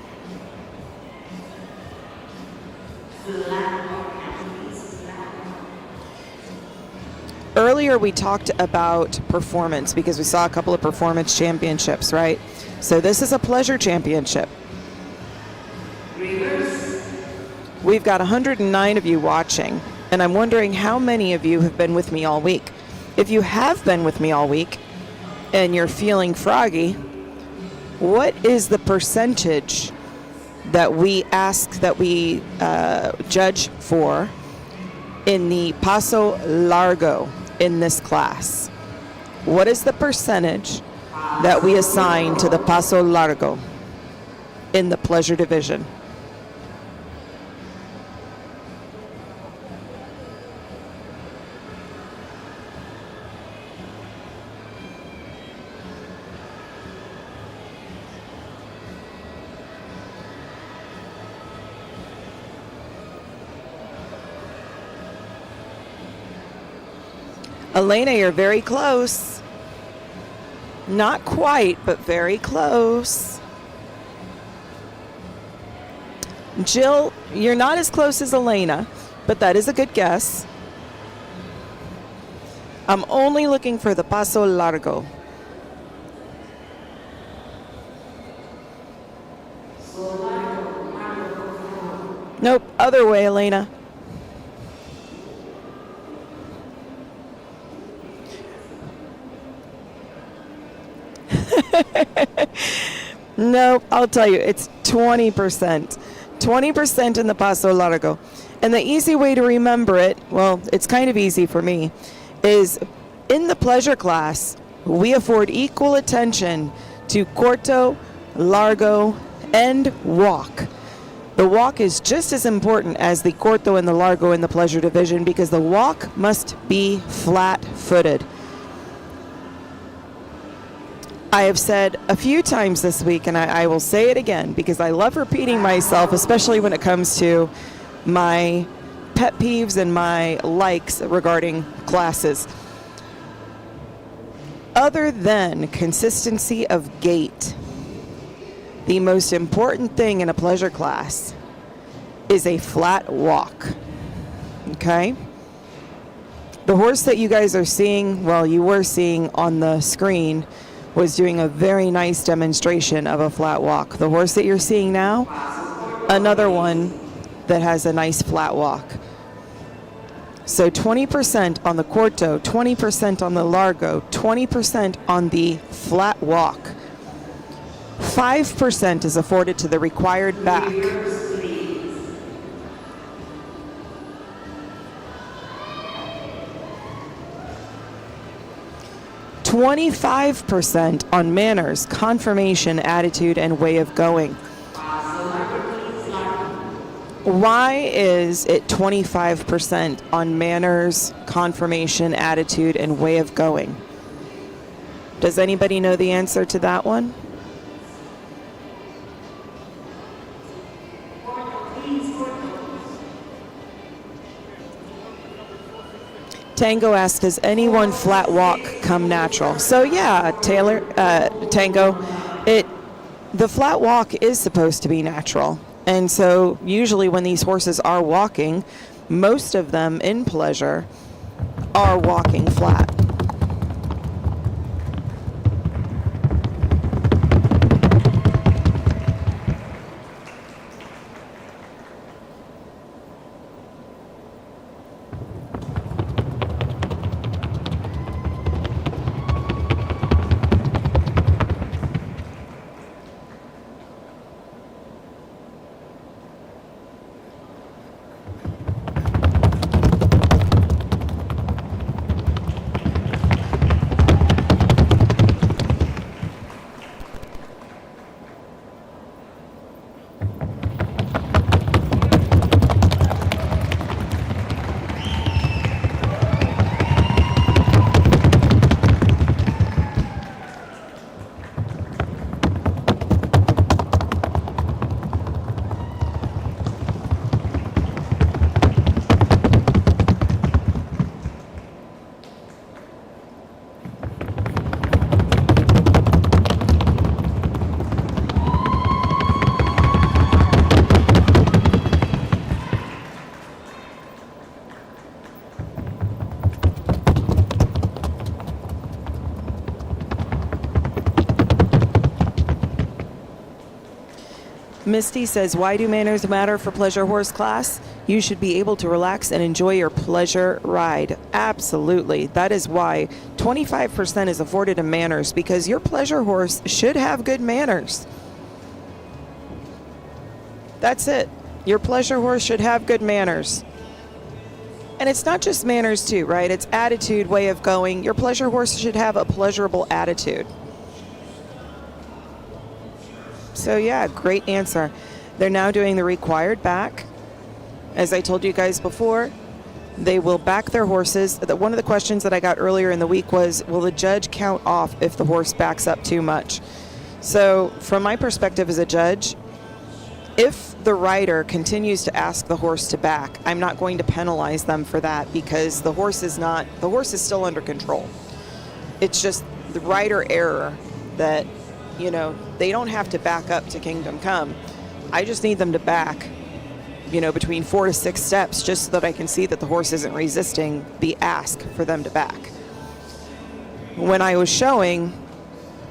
Earlier we talked about performance because we saw a couple of performance championships, right? So this is a pleasure championship. We've got 109 of you watching, and I'm wondering how many of you have been with me all week. If you have been with me all week and you're feeling froggy, what is the percentage that we judge for in the Paso Largo in this class? What is the percentage that we assign to the Paso Largo in the pleasure division? Elena, you're very close. Not quite, but very close. Jill, you're not as close as Elena, but that is a good guess. I'm only looking for the paso largo. Nope, other way, Elena. No, I'll tell you, it's 20%. 20% in the paso largo. And the easy way to remember it, well, it's kind of easy for me, is in the pleasure class, we afford equal attention to corto, largo, and walk. The walk is just as important as the corto and the largo in the pleasure division because the walk must be flat-footed. I have said a few times this week, and I will say it again because I love repeating myself, especially when it comes to my pet peeves and my likes regarding classes. Other than consistency of gait, the most important thing in a pleasure class is a flat walk, okay? The horse that you guys are seeing, well, you were seeing on the screen, was doing a very nice demonstration of a flat walk. The horse that you're seeing now, another one that has a nice flat walk. So 20% on the corto, 20% on the largo, 20% on the flat walk. 5% is afforded to the required back. $25% on manners, conformation, attitude, and way of going. Why is it 25% on manners, conformation, attitude, and way of going? Does anybody know the answer to that one? Tango asked, does anyone flat walk come natural? So yeah, Tango, the flat walk is supposed to be natural. And so usually when these horses are walking, most of them in pleasure are walking flat. Misty says, why do manners matter for pleasure horse class? You should be able to relax and enjoy your pleasure ride. Absolutely. That is why 25% is afforded in manners, because your pleasure horse should have good manners. That's it. Your pleasure horse should have good manners. And it's not just manners too, right? It's attitude, way of going. Your pleasure horse should have a pleasurable attitude. So yeah, great answer. They're now doing the required back. As I told you guys before, they will back their horses. One of the questions that I got earlier in the week was, will the judge count off if the horse backs up too much? So from my perspective as a judge, If the rider continues to ask the horse to back, I'm not going to penalize them for that, because the horse is still under control. It's just the rider error that, they don't have to back up to Kingdom Come. I just need them to back, between 4 to 6 steps, just so that I can see that the horse isn't resisting the ask for them to back. When I was showing,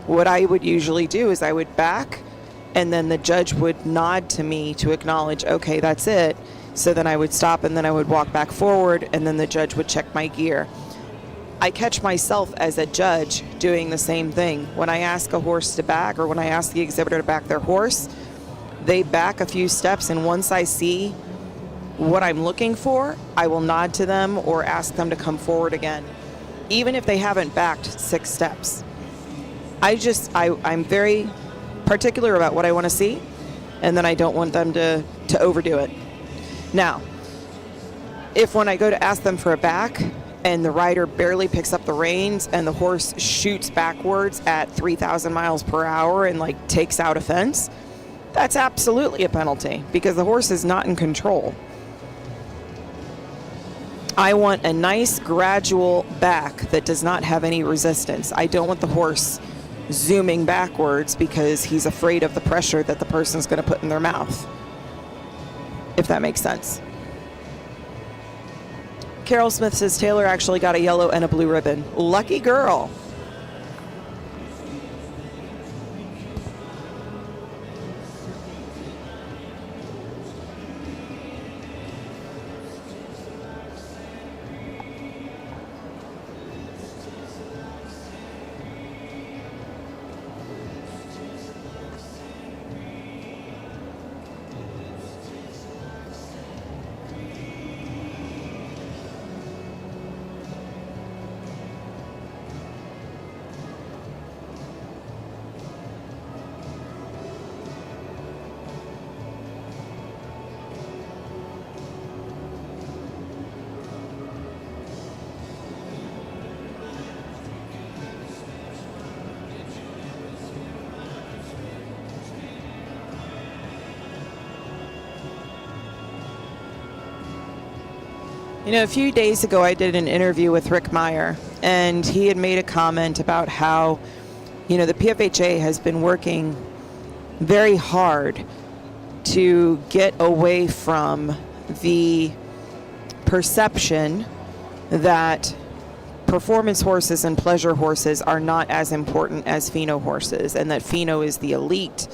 what I would usually do is I would back, and then the judge would nod to me to acknowledge, okay, that's it. So then I would stop, and then I would walk back forward, and then the judge would check my gear. I catch myself as a judge doing the same thing. When I ask a horse to back, or when I ask the exhibitor to back their horse, they back a few steps, and once I see what I'm looking for, I will nod to them or ask them to come forward again, even if they haven't backed 6 steps. I'm very particular about what I want to see, and then I don't want them to overdo it. Now, if when I go to ask them for a back and the rider barely picks up the reins and the horse shoots backwards at 3,000 miles per hour and takes out a fence, that's absolutely a penalty, because the horse is not in control. I want a nice gradual back that does not have any resistance. I don't want the horse zooming backwards because he's afraid of the pressure that the person's going to put in their mouth, if that makes sense. Carol Smith says Taylor actually got a yellow and a blue ribbon. Lucky girl. A few days ago I did an interview with Rick Meyer, and he had made a comment about how, the PFHA has been working very hard to get away from the perception that performance horses and pleasure horses are not as important as pheno horses, and that pheno is the elite,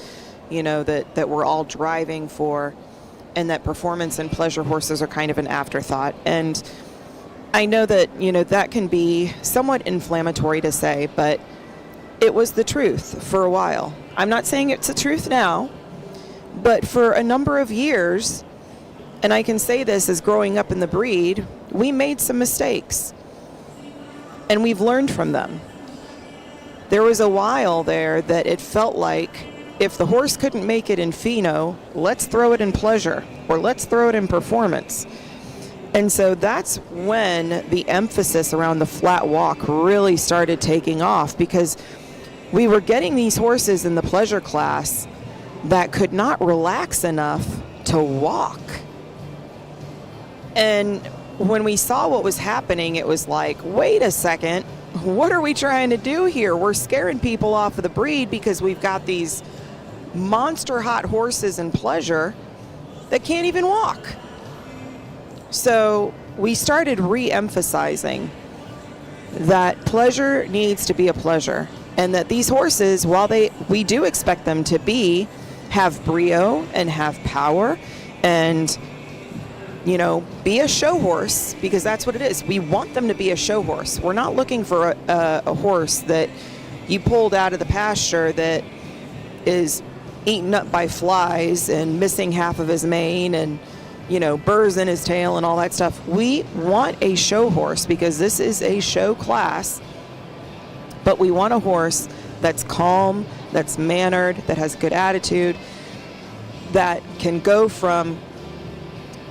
that we're all driving for, and that performance and pleasure horses are kind of an afterthought. And I know that, that can be somewhat inflammatory to say, but it was the truth for a while. I'm not saying it's the truth now, but for a number of years, and I can say this as growing up in the breed, we made some mistakes, and we've learned from them. There was a while there that it felt like, if the horse couldn't make it in pheno, let's throw it in pleasure, or let's throw it in performance. And so that's when the emphasis around the flat walk really started taking off, because we were getting these horses in the pleasure class that could not relax enough to walk. And when we saw what was happening, it was like, wait a second, what are we trying to do here? We're scaring people off of the breed because we've got these monster hot horses in pleasure that can't even walk. So we started re-emphasizing that pleasure needs to be a pleasure, and that these horses, while we do expect them to have brio and have power and be a show horse, because that's what it is. We want them to be a show horse. We're not looking for a horse that you pulled out of the pasture that is eaten up by flies and missing half of his mane and, burrs in his tail and all that stuff. We want a show horse because this is a show class, but we want a horse that's calm, that's mannered, that has good attitude, that can go from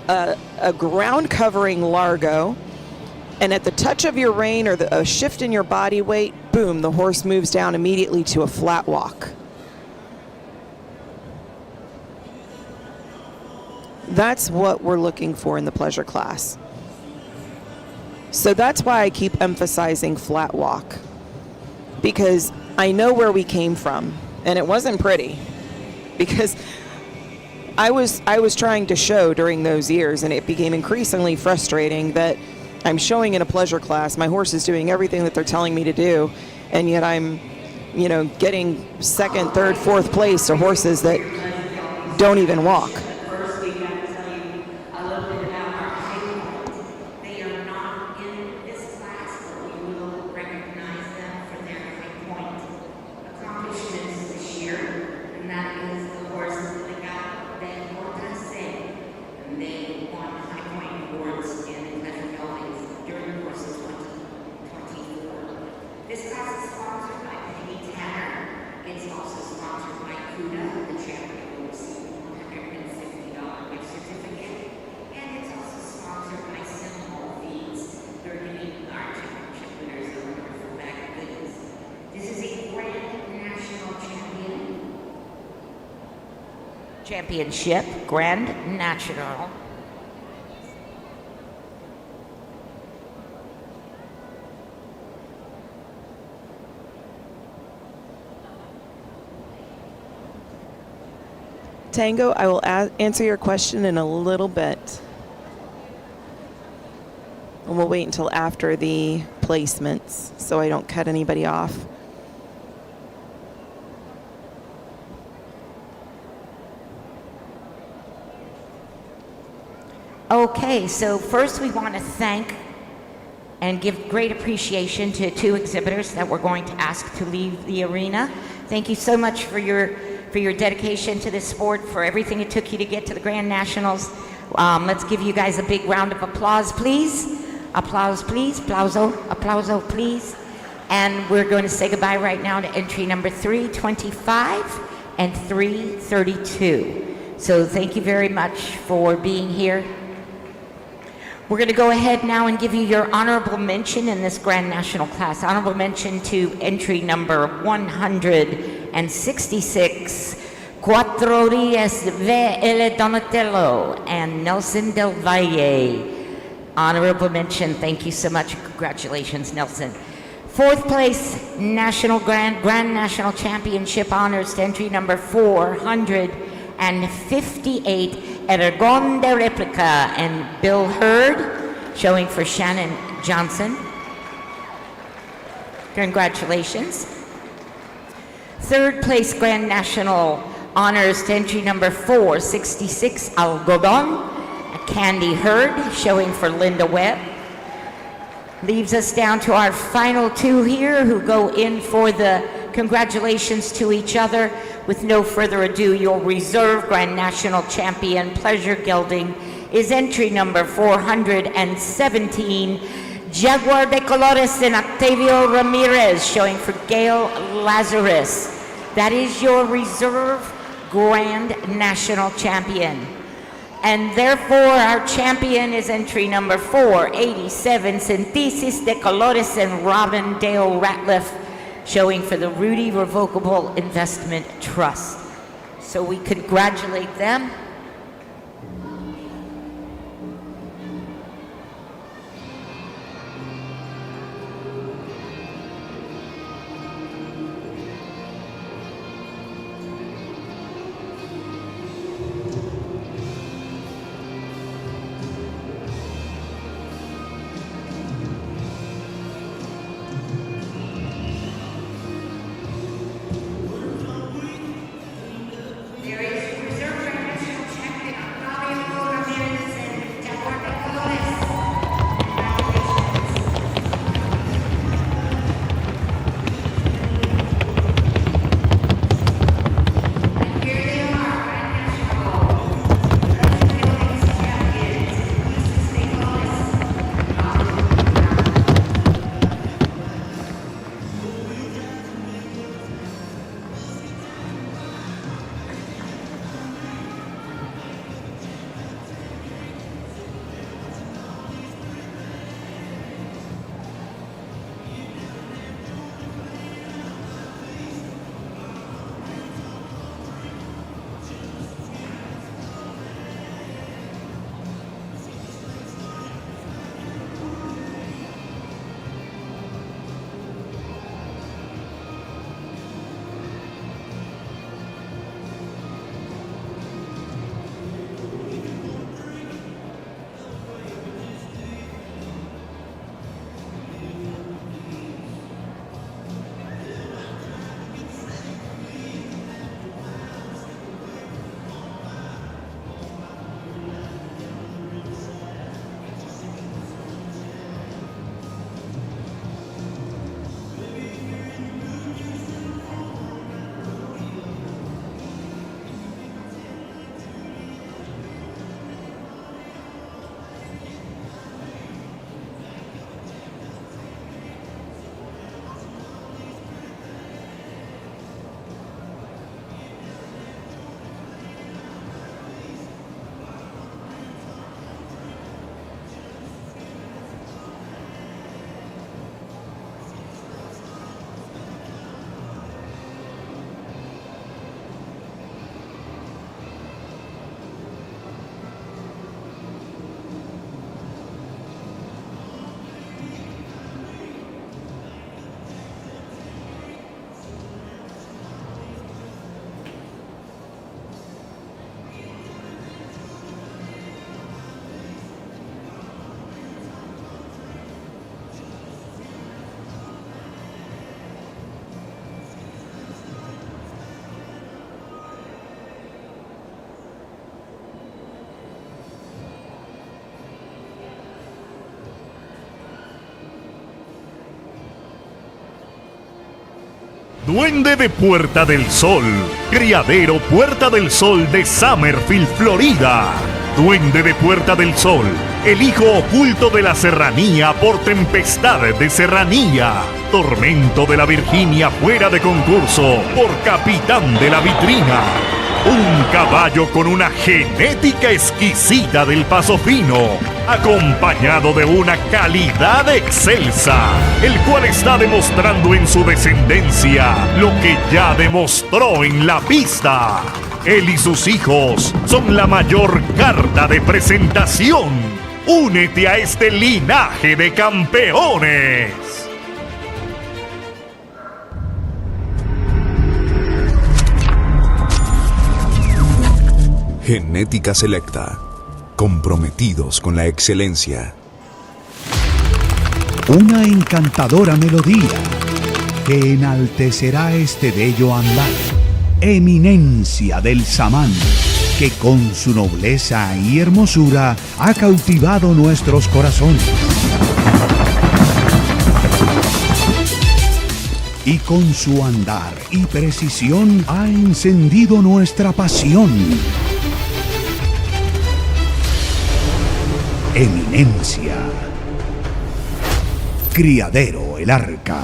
a ground covering largo, and at the touch of your rein or a shift in your body weight, boom, the horse moves down immediately to a flat walk. That's what we're looking for in the pleasure class. So that's why I keep emphasizing flat walk, because I know where we came from, and it wasn't pretty, because I was trying to show during those years, and it became increasingly frustrating that I'm showing in a pleasure class, my horse is doing everything that they're telling me to do, and yet I'm, getting second, third, fourth place to horses that don't even walk. First, we got to tell you a little bit about our high points. They are not in this class, but we will recognize them for their high point accomplishments this year, and that is the horses that got Ben Cortese, and they won high point awards in Pleasure Geldings during the course of 2024. This class is sponsored by Penny Tanner. It's also sponsored by Cuda, the champion will receive a $150 gift certificate. And it's also sponsored by Seminole Feeds. They're giving our championship winners a wonderful bag of goodies. This is a Grand National Championship, Grand National. Tango, I will answer your question in a little bit. And we'll wait until after the placements so I don't cut anybody off. Okay, so first we want to thank and give great appreciation to 2 exhibitors that we're going to ask to leave the arena. Thank you so much for your dedication to this sport, for everything it took you to get to the Grand Nationals. Let's give you guys a big round of applause, please. Applause, please. Applauso, applauso, please. And we're going to say goodbye right now to entry number 325 and 332. So thank you very much for being here. We're going to go ahead now and give you your honorable mention in this Grand National class. Honorable mention to entry number 166, Cuatro Dias V. L. Donatello and Nelson Del Valle. Honorable mention, thank you so much. Congratulations, Nelson. 4th place, Grand National Championship honors to entry number 458, Eragon de Replica and Bill Hurd, showing for Shannon Johnson. Congratulations. 3rd place, Grand National honors to entry number 466, Algodon, Candy Hurd, showing for Linda Webb. Leaves us down to our final 2 here who go in for the congratulations to each other. With no further ado, your reserve Grand National Champion Pleasure Gelding is entry number 417, Jaguar de Colores and Octavio Ramirez, showing for Gail Lazarus. That is your reserve Grand National Champion. And therefore, our champion is entry number 487, Synthesis de Colores and Robin Dale Ratliff, showing for the Rudy Revocable Investment Trust. So we congratulate them. There is reserve Grand National Duende de Puerta del Sol, criadero Puerta del Sol de Summerfield, Florida. Duende de Puerta del Sol, el hijo oculto de la serranía por tempestad de serranía. Tormento de la Virginia fuera de concurso por capitán de la vitrina. Un caballo con una genética exquisita del Paso Fino, acompañado de una calidad excelsa, el cual está demostrando en su descendencia lo que ya demostró en la pista. Él y sus hijos son la mayor carta de presentación. Únete a este linaje de campeones. Genética selecta. Comprometidos con la excelencia. Una encantadora melodía que enaltecerá este bello andar. Eminencia del samán, que con su nobleza y hermosura ha cautivado nuestros corazones. Y con su andar y precisión ha encendido nuestra pasión. Eminencia. Criadero el Arca.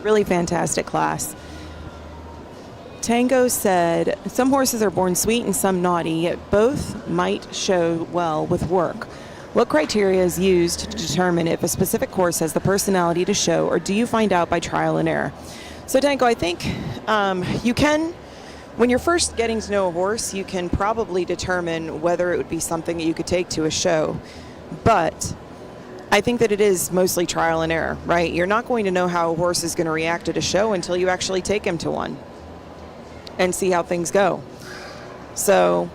Really fantastic class. Tango said, some horses are born sweet and some naughty, yet both might show well with work. What criteria is used to determine if a specific horse has the personality to show, or do you find out by trial and error? So Tango, I think you can, when you're first getting to know a horse, you can probably determine whether it would be something that you could take to a show. But I think that it is mostly trial and error, right? You're not going to know how a horse is going to react at a show until you actually take him to one and see how things go. So,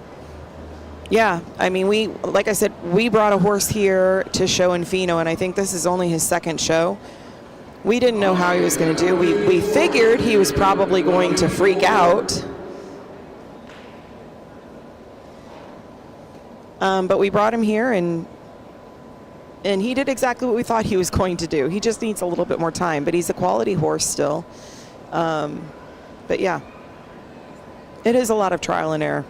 yeah, I mean, like I said, we brought a horse here to show in Fino, and I think this is only his second show. We didn't know how he was going to do. We figured he was probably going to freak out. But we brought him here, and he did exactly what we thought he was going to do. He just needs a little bit more time, but he's a quality horse still. But yeah, it is a lot of trial and error.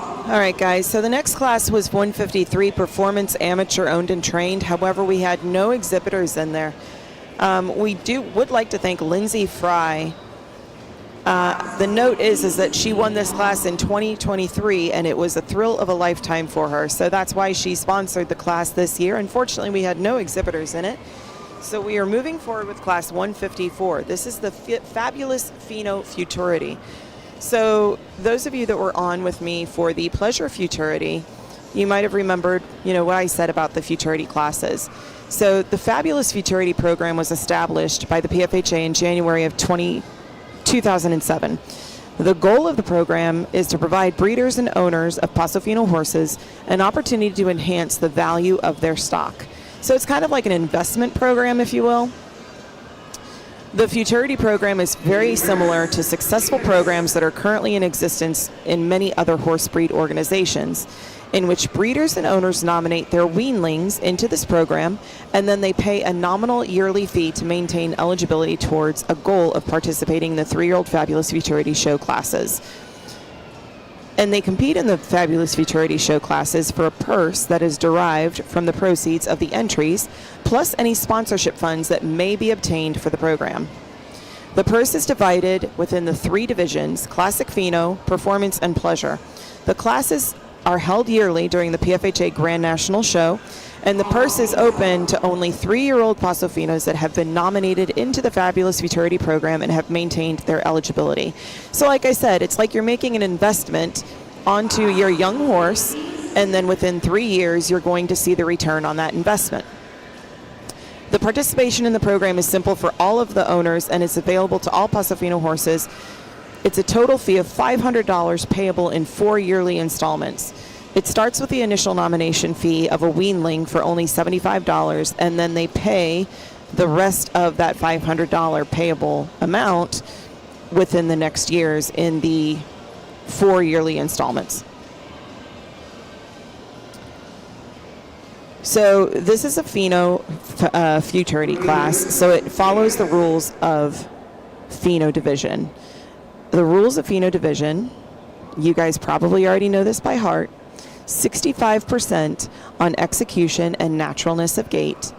All right, guys. So the next class was 153, Performance Amateur Owned and Trained. However, we had no exhibitors in there. We would like to thank Lindsay Fry. The note is that she won this class in 2023, and it was a thrill of a lifetime for her. So that's why she sponsored the class this year. Unfortunately, we had no exhibitors in it. So we are moving forward with class 154. This is the Fabulous Pheno Futurity. So those of you that were on with me for the Pleasure Futurity, you might have remembered, what I said about the Futurity classes. So the Fabulous Futurity program was established by the PFHA in January of 2007. The goal of the program is to provide breeders and owners of Paso Fino horses an opportunity to enhance the value of their stock. So it's kind of like an investment program, if you will. The Futurity program is very similar to successful programs that are currently in existence in many other horse breed organizations, in which breeders and owners nominate their weanlings into this program, and then they pay a nominal yearly fee to maintain eligibility towards a goal of participating in the 3-year-old Fabulous Futurity show classes. And they compete in the Fabulous Futurity show classes for a purse that is derived from the proceeds of the entries, plus any sponsorship funds that may be obtained for the program. The purse is divided within the 3 divisions: Classic Pheno, Performance, and Pleasure. The classes are held yearly during the PFHA Grand National Show, and the purse is open to only 3-year-old Paso Finos that have been nominated into the Fabulous Futurity program and have maintained their eligibility. So like I said, it's like you're making an investment onto your young horse, and then within 3 years, you're going to see the return on that investment. The participation in the program is simple for all of the owners, and it's available to all Paso Fino horses. It's a total fee of $500 payable in 4 yearly installments. It starts with the initial nomination fee of a weanling for only $75, and then they pay the rest of that $500 payable amount within the next years in the 4 yearly installments. So this is a Pheno Futurity class, so it follows the rules of Pheno Division. The rules of Pheno Division, you guys probably already know this by heart: 65% on execution and naturalness of gait,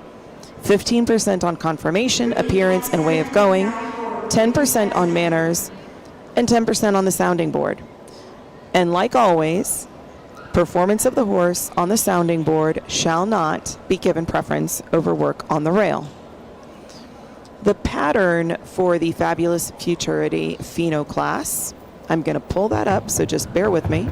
15% on conformation, appearance, and way of going, 10% on manners, and 10% on the sounding board. And like always, performance of the horse on the sounding board shall not be given preference over work on the rail. The pattern for the Fabulous Futurity Pheno class, I'm going to pull that up, so just bear with me.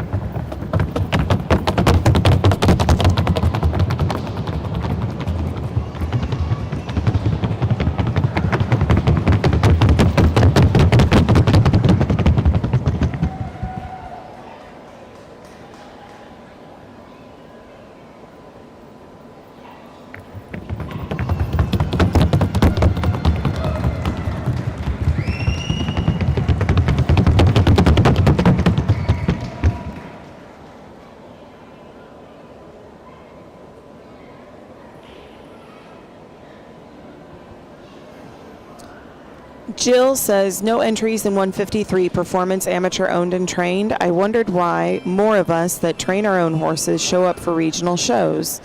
Jill says, no entries in 153, Performance Amateur Owned and Trained. I wondered why more of us that train our own horses show up for regional shows.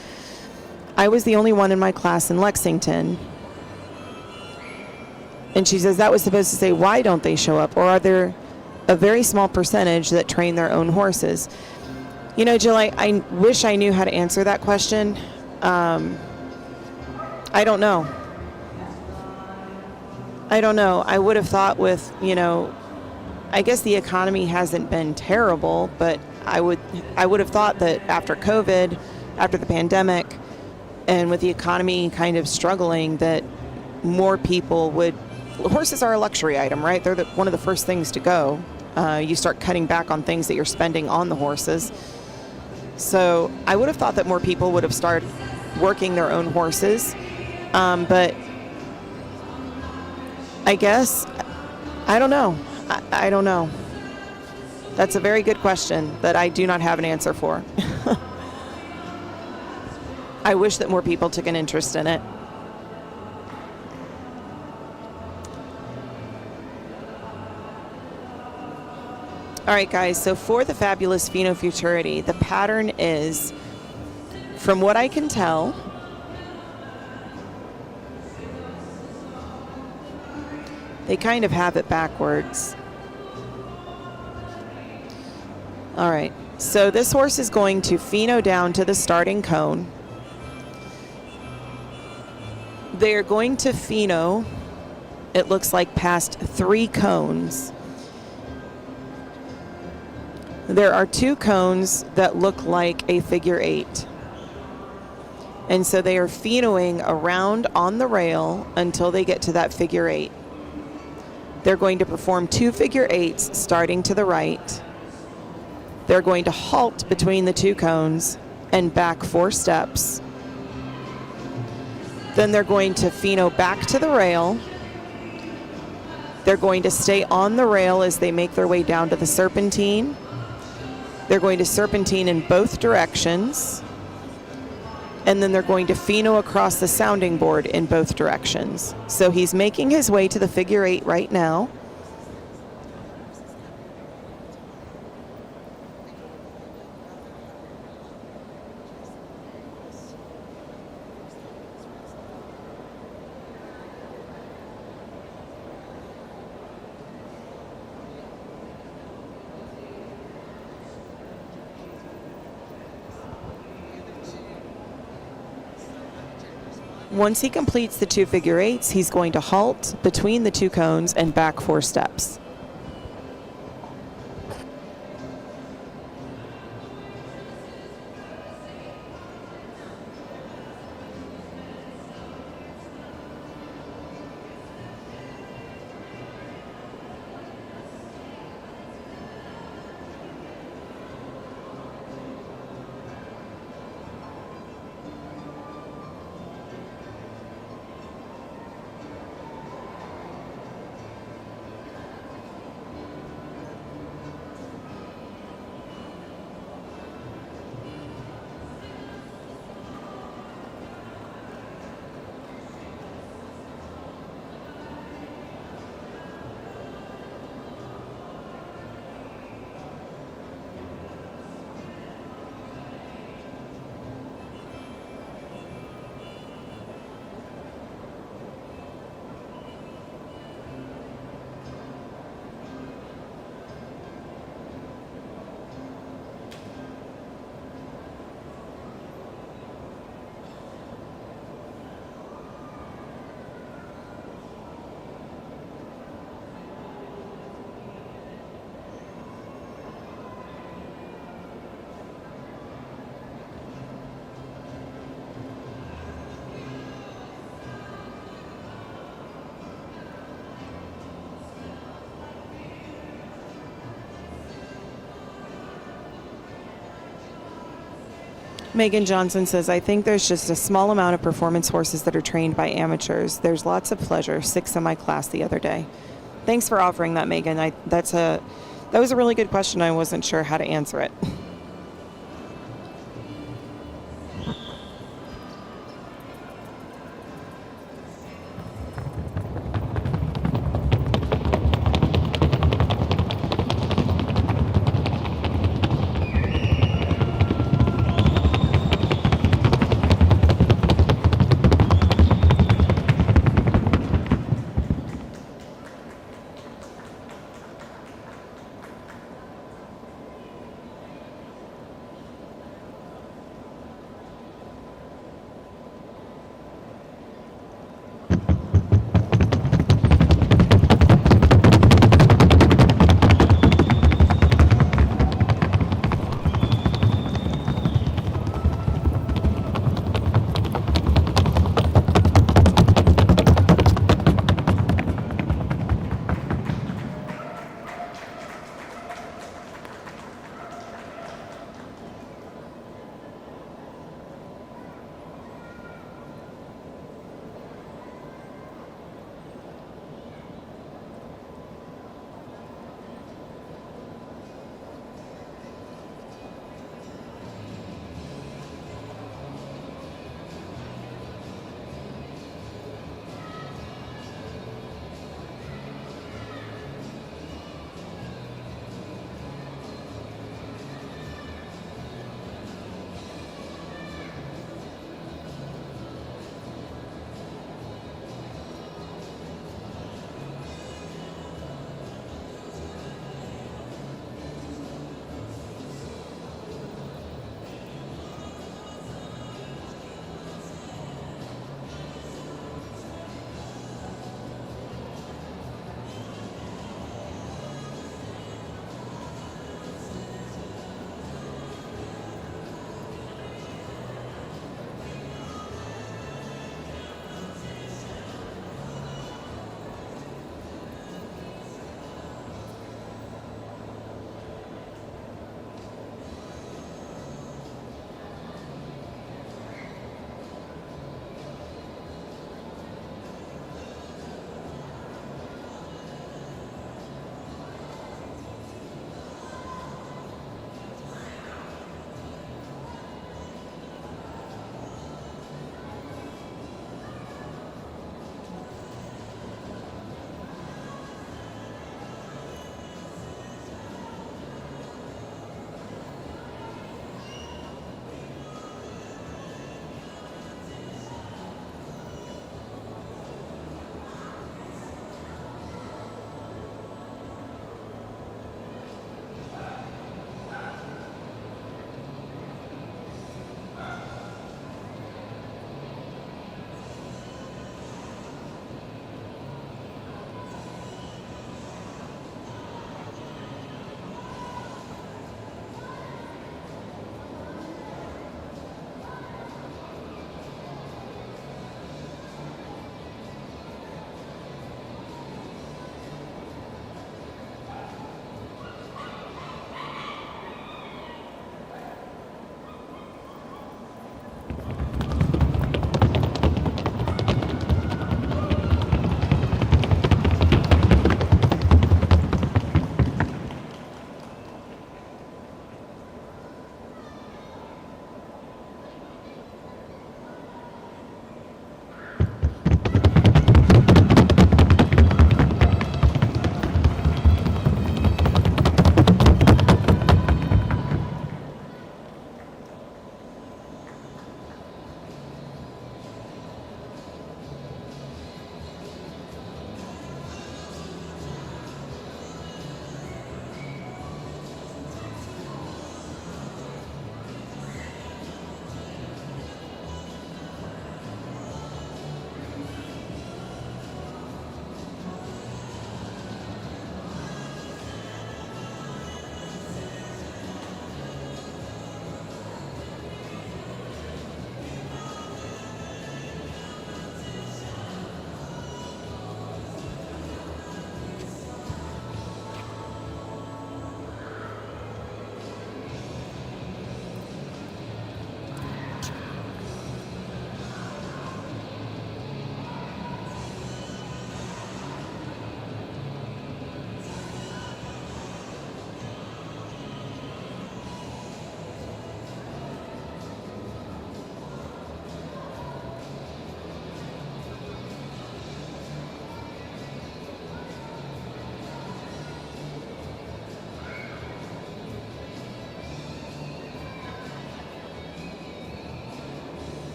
I was the only one in my class in Lexington. And she says that was supposed to say, why don't they show up? Or are there a very small percentage that train their own horses? You know, Jill, I wish I knew how to answer that question. I don't know. I would have thought with, I guess the economy hasn't been terrible, but I would have thought that after COVID, after the pandemic, and with the economy kind of struggling, that more people would. Horses are a luxury item, right? They're one of the first things to go. You start cutting back on things that you're spending on the horses. So I would have thought that more people would have started working their own horses, but I guess, I don't know. I don't know. That's a very good question that I do not have an answer for. I wish that more people took an interest in it. All right, guys, so for the fabulous Pheno Futurity, the pattern is, from what I can tell, they kind of have it backwards. All right, so this horse is going to Pheno down to the starting cone. They are going to Pheno, it looks like, past 3 cones. There are 2 cones that look like a figure 8. And so they are Phenoing around on the rail until they get to that figure 8. They're going to perform 2 figure 8s starting to the right. They're going to halt between the 2 cones and back 4 steps. Then they're going to Pheno back to the rail. They're going to stay on the rail as they make their way down to the serpentine. They're going to serpentine in both directions. And then they're going to Pheno across the sounding board in both directions. So he's making his way to the figure 8 right now. Once he completes the 2 figure 8s, he's going to halt between the 2 cones and back 4 steps. Megan Johnson says, I think there's just a small amount of performance horses that are trained by amateurs. There's lots of pleasure. 6 in my class the other day. Thanks for offering that, Megan. That was a really good question. I wasn't sure how to answer it.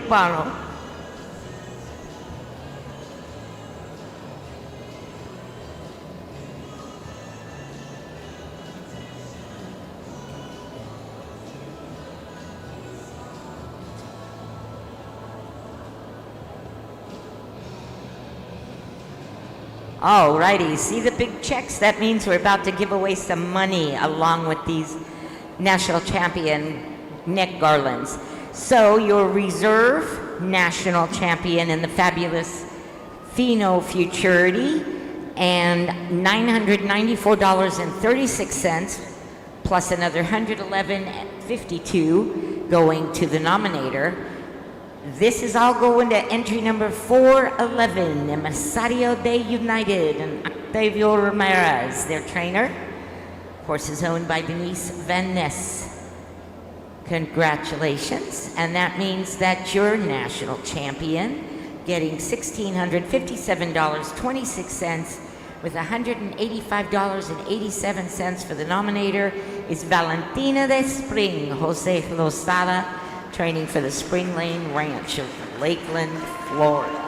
Hispano. Alrighty, see the big checks? That means we're about to give away some money along with these national champion neck garlands. So your reserve national champion in the fabulous Pheno Futurity and $994.36 plus another $111.52 going to the nominator. This is all going to entry number 411, Emisario de United and Octavio Ramirez, their trainer. Horse is owned by Denise Van Ness. Congratulations. And that means that your national champion getting $1,657.26 with $185.87 for the nominator is Valentina de Spring, Jose Lozada, training for the Spring Lane Ranch of Lakeland, Florida.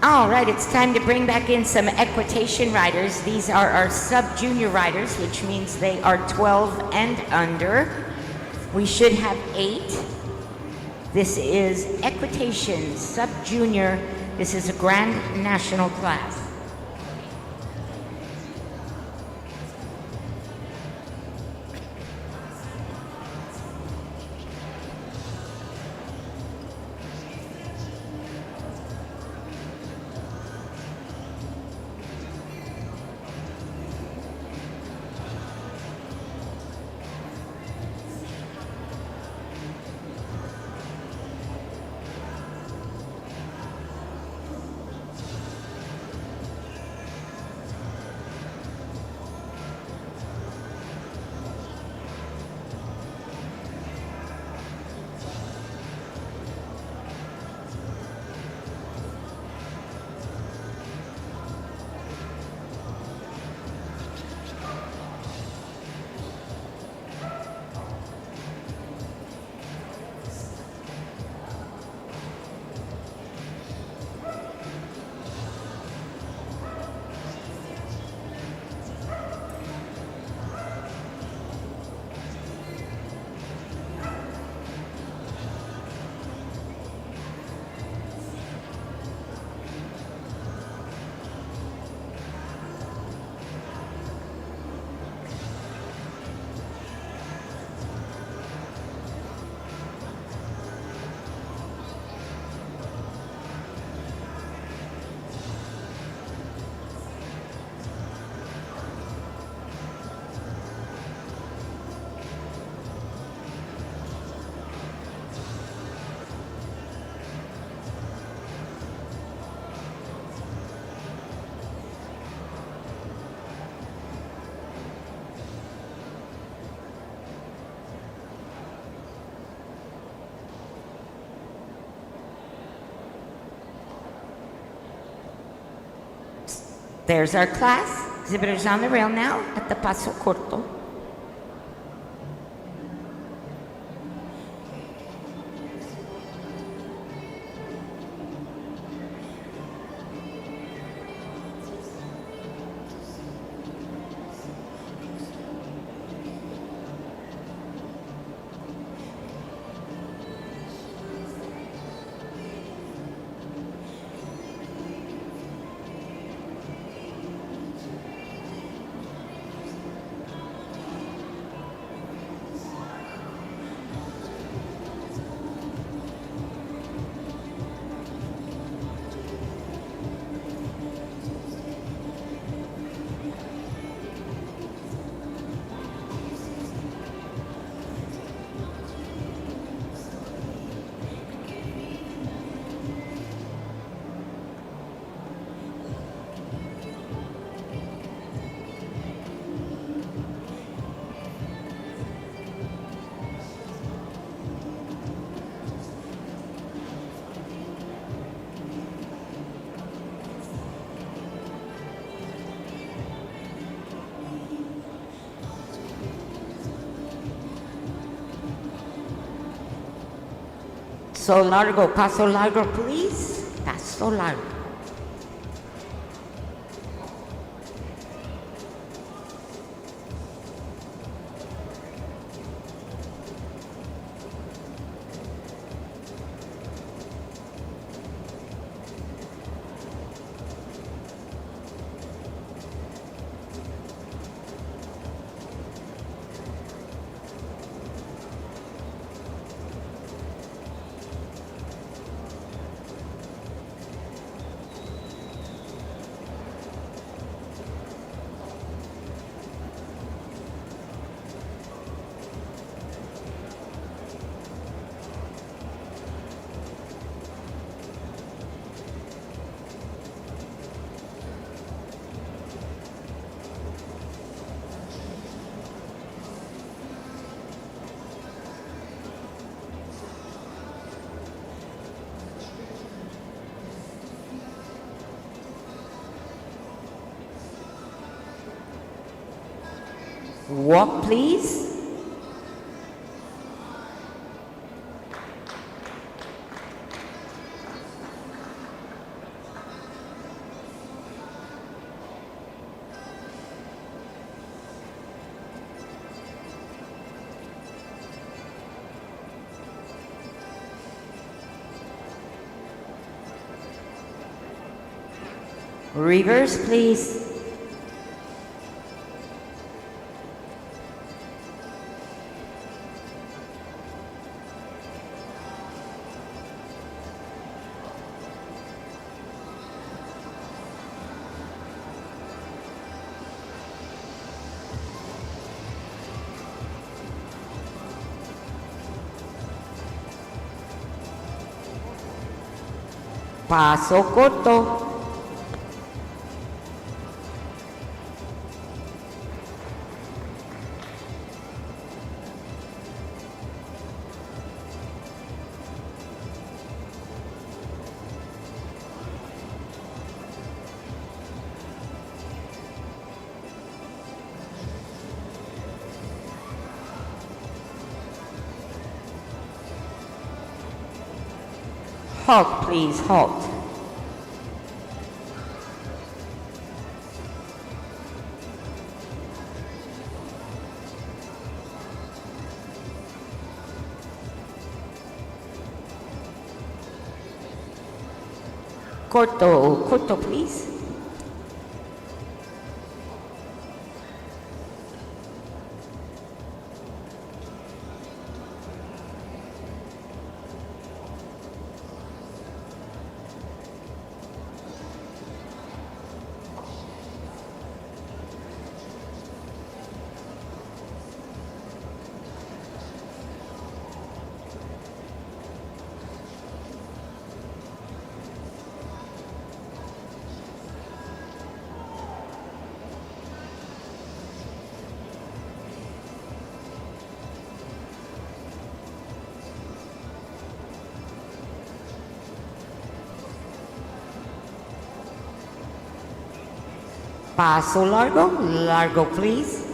All right, it's time to bring back in some equitation riders. These are our sub-junior riders, which means they are 12 and under. We should have 8. This is equitation sub-junior. This is a grand national class. There's our class. Exhibitors on the rail now at the Paso Corto. Paso largo, please. Paso largo. Walk, please. Reverse, please. Paso corto. Halt, please, halt. Corto, corto, please. Paso largo, largo, please.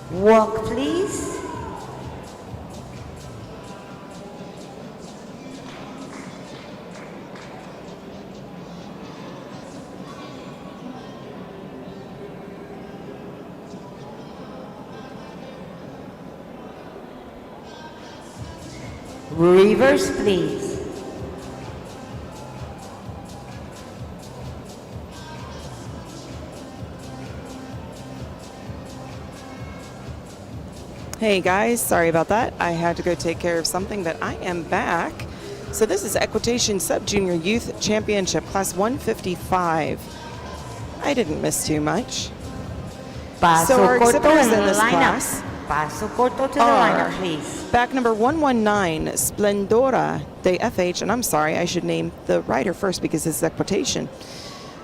Walk, please. Reverse, please. Hey guys, sorry about that. I had to go take care of something, but I am back. So this is Equitation Sub-Junior Youth Championship, Class 155. I didn't miss too much. So our exhibitors in this class Paso corto to the are lineup, please. back number 119, Splendora de FH, and I'm sorry, I should name the rider first because this is Equitation.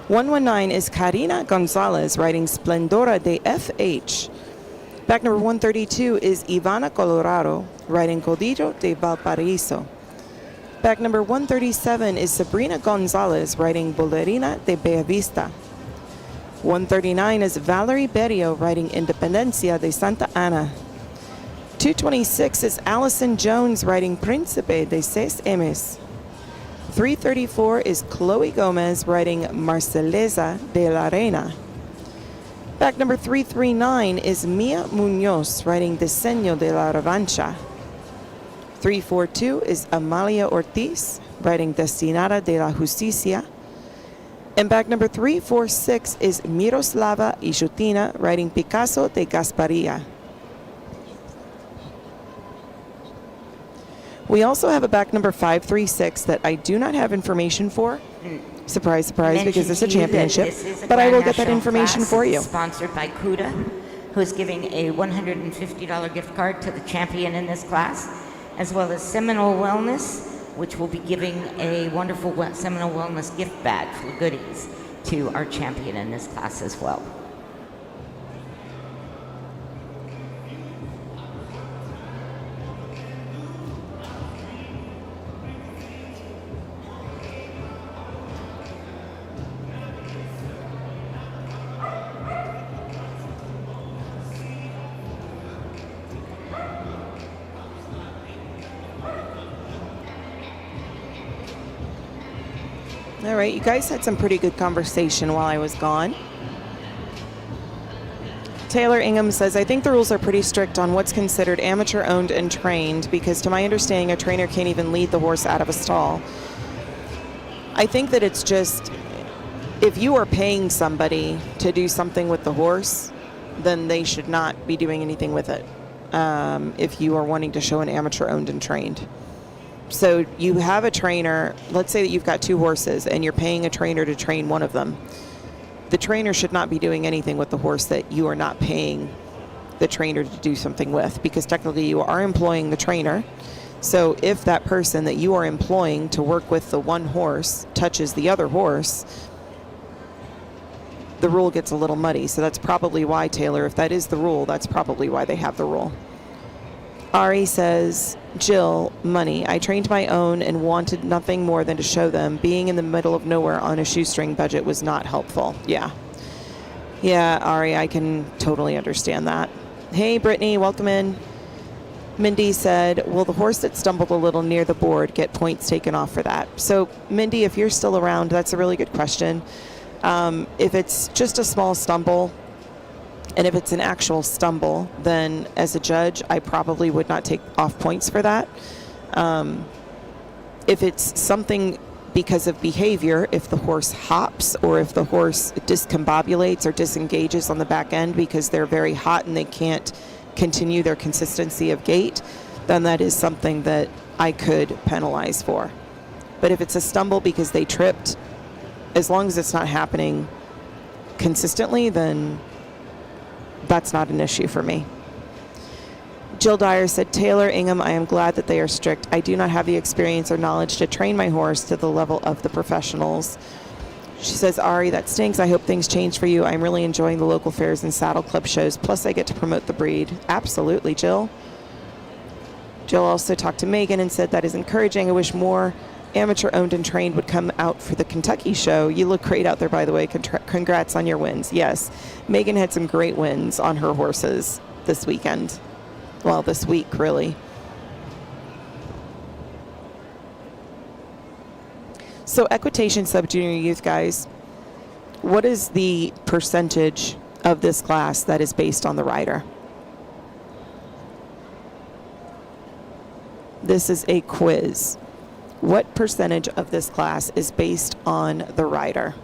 119 is Karina Gonzalez riding Splendora de FH. Back number 132 is Ivana Colorado riding Codillo de Valparaíso. Back number 137 is Sabrina Gonzalez riding Bolerina de Bellavista. 139 is Valerie Berrio riding Independencia de Santa Ana. 226 is Allison Jones riding Príncipe de Seis M's. 334 is Chloe Gomez riding Marceleza de la Reina. Back number 339 is Mia Munoz riding Diseño de la Revancha. 342 is Amalia Ortiz riding Destinada de la Justicia. And back number 346 is Miroslava Ishutina riding Picasso de Gasparia. We also have a back number 536 that I do not have information for. Surprise, surprise, because it's a championship. But I will get that information for you. Sponsored by CUDA, who is giving a $150 gift card to the champion in this class, as well as Seminole Wellness, which will be giving a wonderful Seminole Wellness gift bag full of goodies to our champion in this class as well. All right, you guys had some pretty good conversation while I was gone. Taylor Ingham says, I think the rules are pretty strict on what's considered amateur owned and trained, because to my understanding, a trainer can't even lead the horse out of a stall. I think that it's just, if you are paying somebody to do something with the horse, then they should not be doing anything with it. If you are wanting to show an amateur owned and trained. So you have a trainer, let's say that you've got two horses and you're paying a trainer to train one of them. The trainer should not be doing anything with the horse that you are not paying the trainer to do something with, because technically you are employing the trainer. So if that person that you are employing to work with the one horse touches the other horse, the rule gets a little muddy. So that's probably why, Taylor, if that is the rule, that's probably why they have the rule. Ari says, Jill, money. I trained my own and wanted nothing more than to show them. Being in the middle of nowhere on a shoestring budget was not helpful. Yeah. Yeah, Ari, I can totally understand that. Hey, Brittany, welcome in. Mindy said, will the horse that stumbled a little near the board get points taken off for that? So, Mindy, if you're still around, that's a really good question. If it's just a small stumble, and if it's an actual stumble, then as a judge, I probably would not take off points for that. If it's something because of behavior, if the horse hops or if the horse discombobulates or disengages on the back end because they're very hot and they can't continue their consistency of gait, then that is something that I could penalize for. But if it's a stumble because they tripped, as long as it's not happening consistently, then that's not an issue for me. Jill Dyer said, Taylor, Ingham, I am glad that they are strict. I do not have the experience or knowledge to train my horse to the level of the professionals. She says, Ari, that stinks. I hope things change for you. I'm really enjoying the local fairs and saddle club shows. Plus, I get to promote the breed. Absolutely, Jill. Jill also talked to Megan and said, that is encouraging. I wish more amateur owned and trained would come out for the Kentucky show. You look great out there, by the way. Congrats on your wins. Yes, Megan had some great wins on her horses this weekend. Well, this week, really. So Equitation Sub-Junior Youth, guys, what is the percentage of this class that is based on the rider? This is a quiz. What percentage of this class is based on the rider?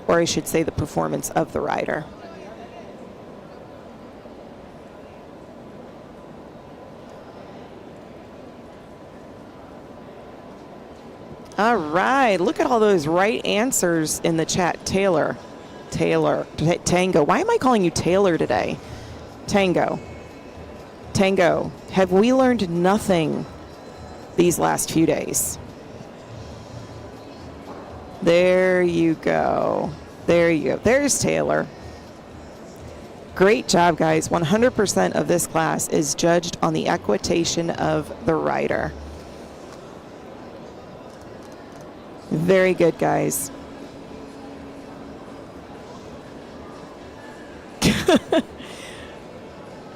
Or I should say the performance of the rider. All right, look at all those right answers in the chat. Tango. Why am I calling you Taylor today? Tango, have we learned nothing these last few days? There you go. There's Taylor. Great job, guys. 100% of this class is judged on the equitation of the rider. Very good, guys.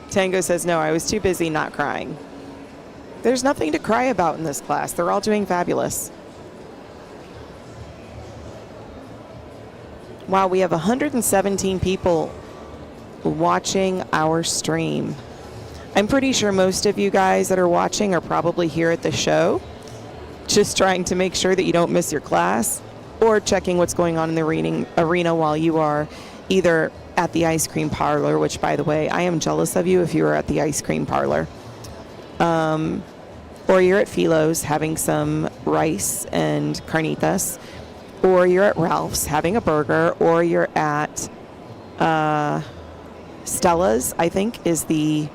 Tango says, no, I was too busy not crying. There's nothing to cry about in this class. They're all doing fabulous. Wow, we have 117 people watching our stream. I'm pretty sure most of you guys that are watching are probably here at the show, just trying to make sure that you don't miss your class, or checking what's going on in the arena while you are either at the ice cream parlor, which, by the way, I am jealous of you if you were at the ice cream parlor, or you're at Philo's having some rice and carnitas, or you're at Ralph's having a burger, or you're at Stella's, I think, is the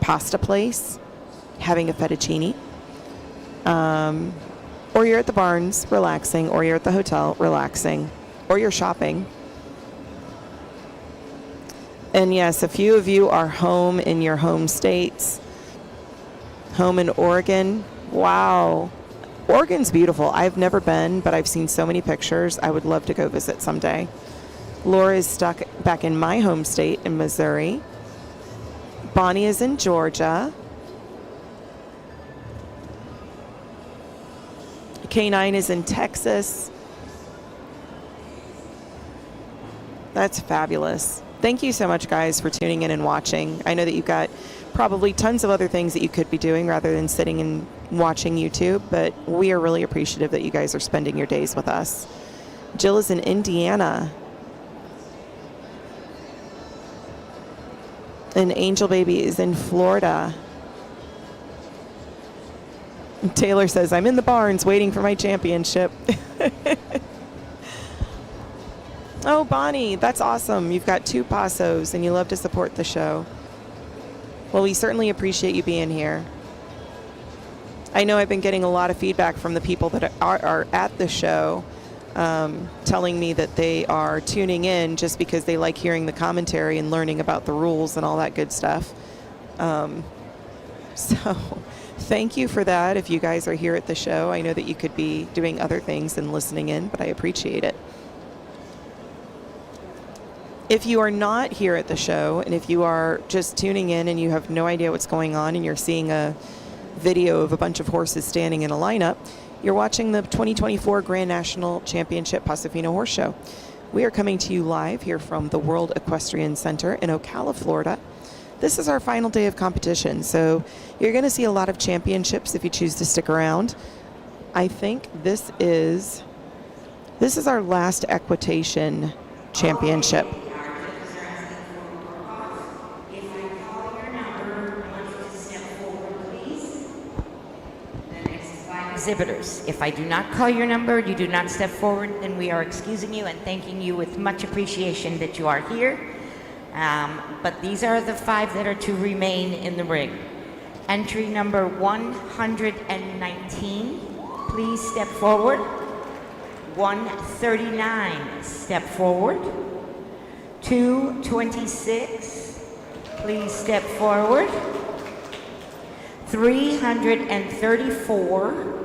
pasta place, having a fettuccine. Or you're at the Barnes relaxing, or you're at the hotel relaxing, or you're shopping. And yes, a few of you are home in your home states. Home in Oregon. Wow. Oregon's beautiful. I've never been, but I've seen so many pictures. I would love to go visit someday. Laura is stuck back in my home state in Missouri. Bonnie is in Georgia. K9 is in Texas. That's fabulous. Thank you so much, guys, for tuning in and watching. I know that you've got probably tons of other things that you could be doing rather than sitting and watching YouTube, but we are really appreciative that you guys are spending your days with us. Jill is in Indiana. And Angel Baby is in Florida. Taylor says, I'm in the Barnes waiting for my championship. Oh, Bonnie, that's awesome. You've got 2 Pasos and you love to support the show. Well, we certainly appreciate you being here. I know I've been getting a lot of feedback from the people that are at the show, telling me that they are tuning in just because they like hearing the commentary and learning about the rules and all that good stuff. So thank you for that. If you guys are here at the show, I know that you could be doing other things than listening in, but I appreciate it. If you are not here at the show, and if you are just tuning in and you have no idea what's going on and you're seeing a video of a bunch of horses standing in a lineup, you're watching the 2024 Grand National Championship Paso Fino Horse Show. We are coming to you live here from the World Equestrian Center in Ocala, Florida. This is our final day of competition, so you're going to see a lot of championships if you choose to stick around. I think this is our last equitation championship. Exhibitors. If I do not call your number, you do not step forward, then we are excusing you and thanking you with much appreciation that you are here. But these are the 5 that are to remain in the ring. Entry number 119, please step forward. 139, step forward. 226, please step forward. 334,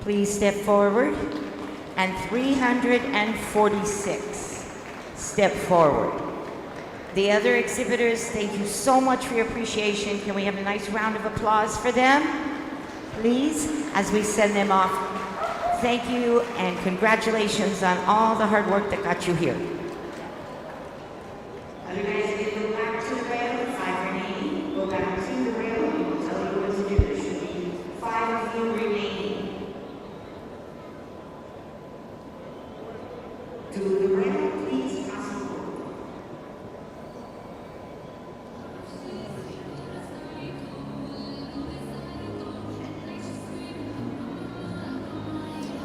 please step forward, and 346, step forward. The other exhibitors, thank you so much for your appreciation. Can we have a nice round of applause for them, please, as we send them off? Thank you and congratulations on all the hard work that got you here.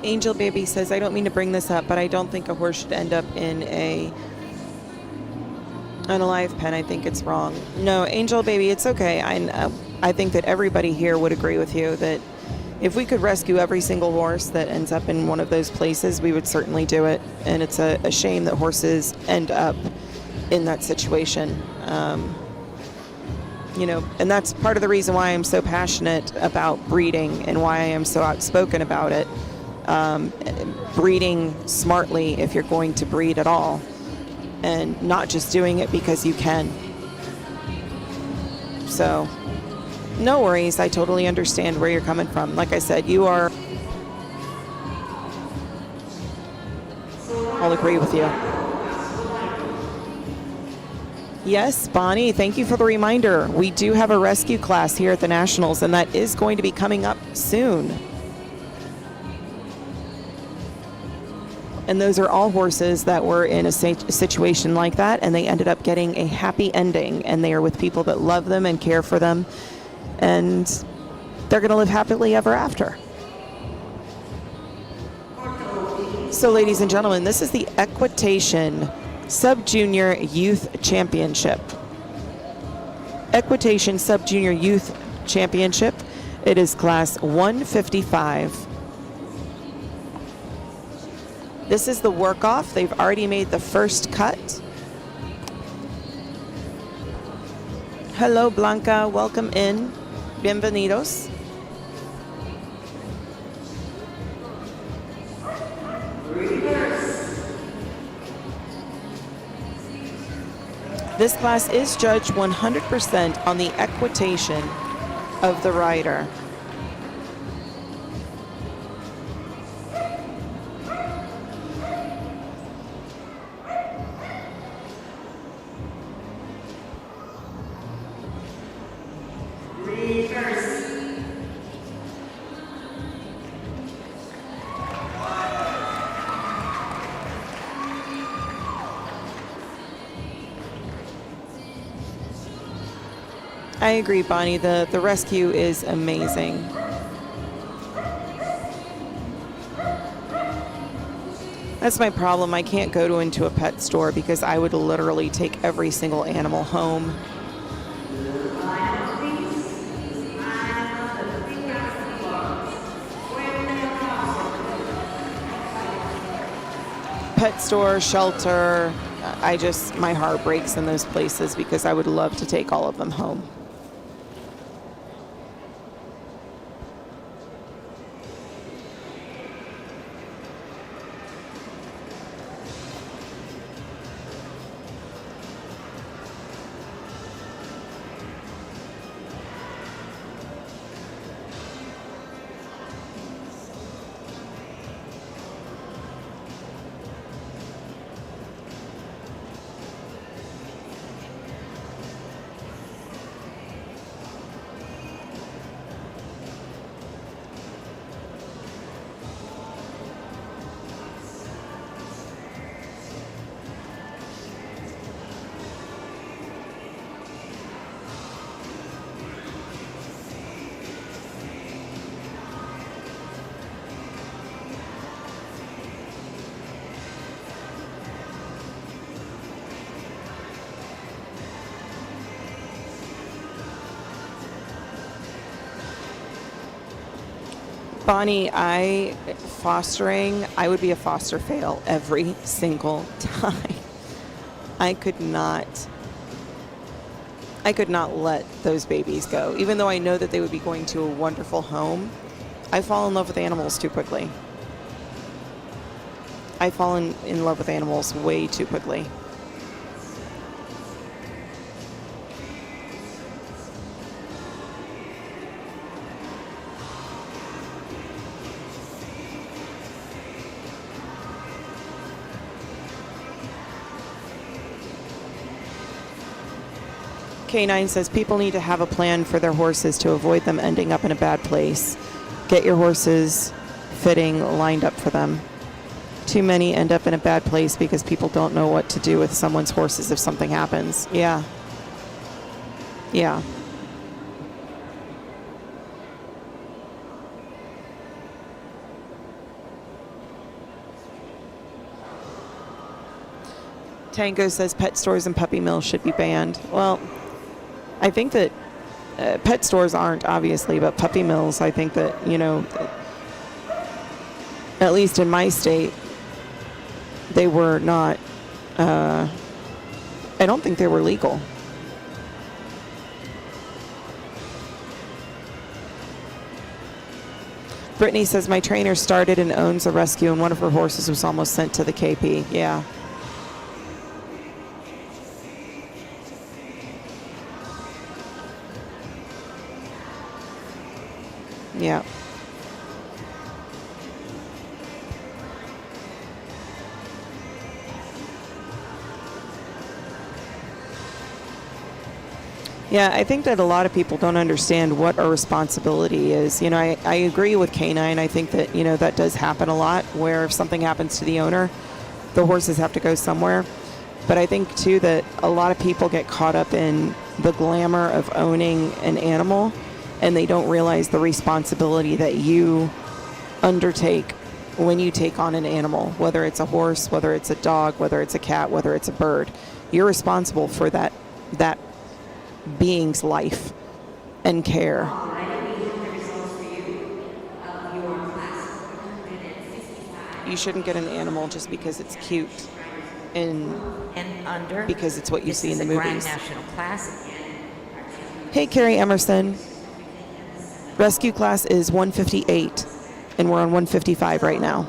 Angel Baby says, I don't mean to bring this up, but I don't think a horse should end up in an alive pen. I think it's wrong. No, Angel Baby, it's okay. I think that everybody here would agree with you that if we could rescue every single horse that ends up in one of those places, we would certainly do it. And it's a shame that horses end up in that situation. You know, and that's part of the reason why I'm so passionate about breeding and why I am so outspoken about it. Breeding smartly if you're going to breed at all, and not just doing it because you can. So, no worries. I totally understand where you're coming from. Like I said, I'll agree with you. Yes, Bonnie, thank you for the reminder. We do have a rescue class here at the Nationals, and that is going to be coming up soon. And those are all horses that were in a situation like that, and they ended up getting a happy ending, and they are with people that love them and care for them, and they're going to live happily ever after. So, ladies and gentlemen, this is the Equitation Sub-Junior Youth Championship. Equitation Sub-Junior Youth Championship. It is class 155. This is the work-off. They've already made the first cut. Hello, Blanca. Welcome in. Bienvenidos. This class is judged 100% on the equitation of the rider. I agree, Bonnie. The rescue is amazing. That's my problem. I can't go into a pet store because I would literally take every single animal home. Pet store, shelter, my heart breaks in those places because I would love to take all of them home. Bonnie, I would be a foster fail every single time. I could not let those babies go. Even though I know that they would be going to a wonderful home, I fall in love with animals too quickly. I fall in love with animals way too quickly. K9 says people need to have a plan for their horses to avoid them ending up in a bad place. Get your horses fitting lined up for them. Too many end up in a bad place because people don't know what to do with someone's horses if something happens. Yeah. Yeah. Tango says pet stores and puppy mills should be banned. Well, I think that pet stores aren't, obviously, but puppy mills, I think that, you know, at least in my state, they were not, I don't think they were legal. Brittany says, my trainer started and owns a rescue, and one of her horses was almost sent to the KP. Yeah. Yeah. Yeah, I think that a lot of people don't understand what our responsibility is. You know, I agree with Canine. I think that, you know, that does happen a lot, where if something happens to the owner, the horses have to go somewhere. But I think, too, that a lot of people get caught up in the glamour of owning an animal, and they don't realize the responsibility that you undertake when you take on an animal, whether it's a horse, whether it's a dog, whether it's a cat, whether it's a bird. You're responsible for that being's life and care. You shouldn't get an animal just because it's cute and under, because it's what you see in the movies. Grand National Class. Hey, Carrie Emerson. Rescue class is 158, and we're on 155 right now.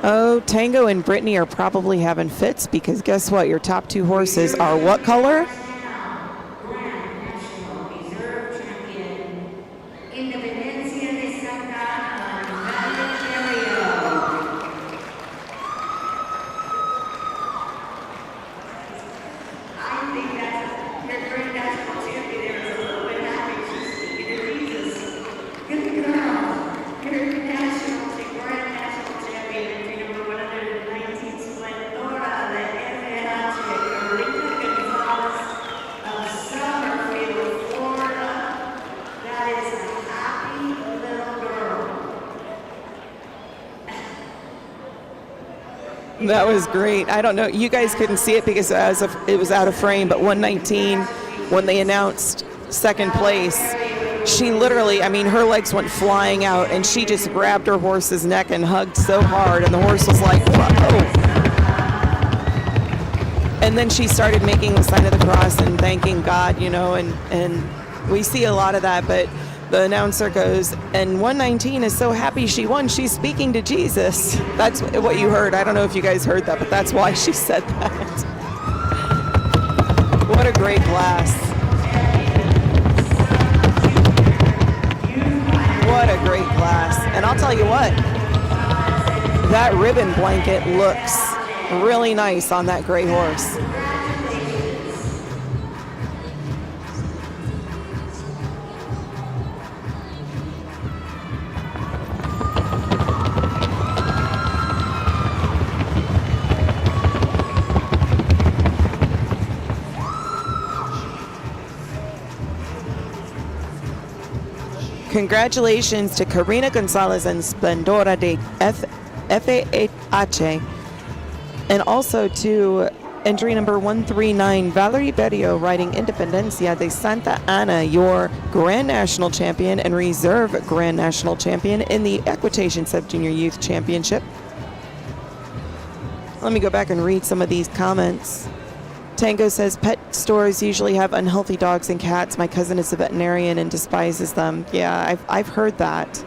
Oh, Tango and Brittany are probably having fits, because guess what? Your top two horses are what color? That was great. I don't know. You guys couldn't see it because it was out of frame, but 119, when they announced second place, she literally, I mean, her legs went flying out, and she just grabbed her horse's neck and hugged so hard, and the horse was like, whoa. And then she started making the sign of the cross and thanking God, you know, and we see a lot of that, but the announcer goes, and 119 is so happy she won. She's speaking to Jesus. That's what you heard. I don't know if you guys heard that, but that's why she said that. What a great class. What a great class. And I'll tell you what, that ribbon blanket looks really nice on that gray horse. Congratulations to Karina Gonzalez and Splendora de FAH, and also to entry number 139, Valerie Berrio, riding Independencia de Santa Ana, your Grand National Champion and Reserve Grand National Champion in the Equitation Sub-Junior Youth Championship. Let me go back and read some of these comments. Tango says, pet stores usually have unhealthy dogs and cats. My cousin is a veterinarian and despises them. Yeah, I've heard that.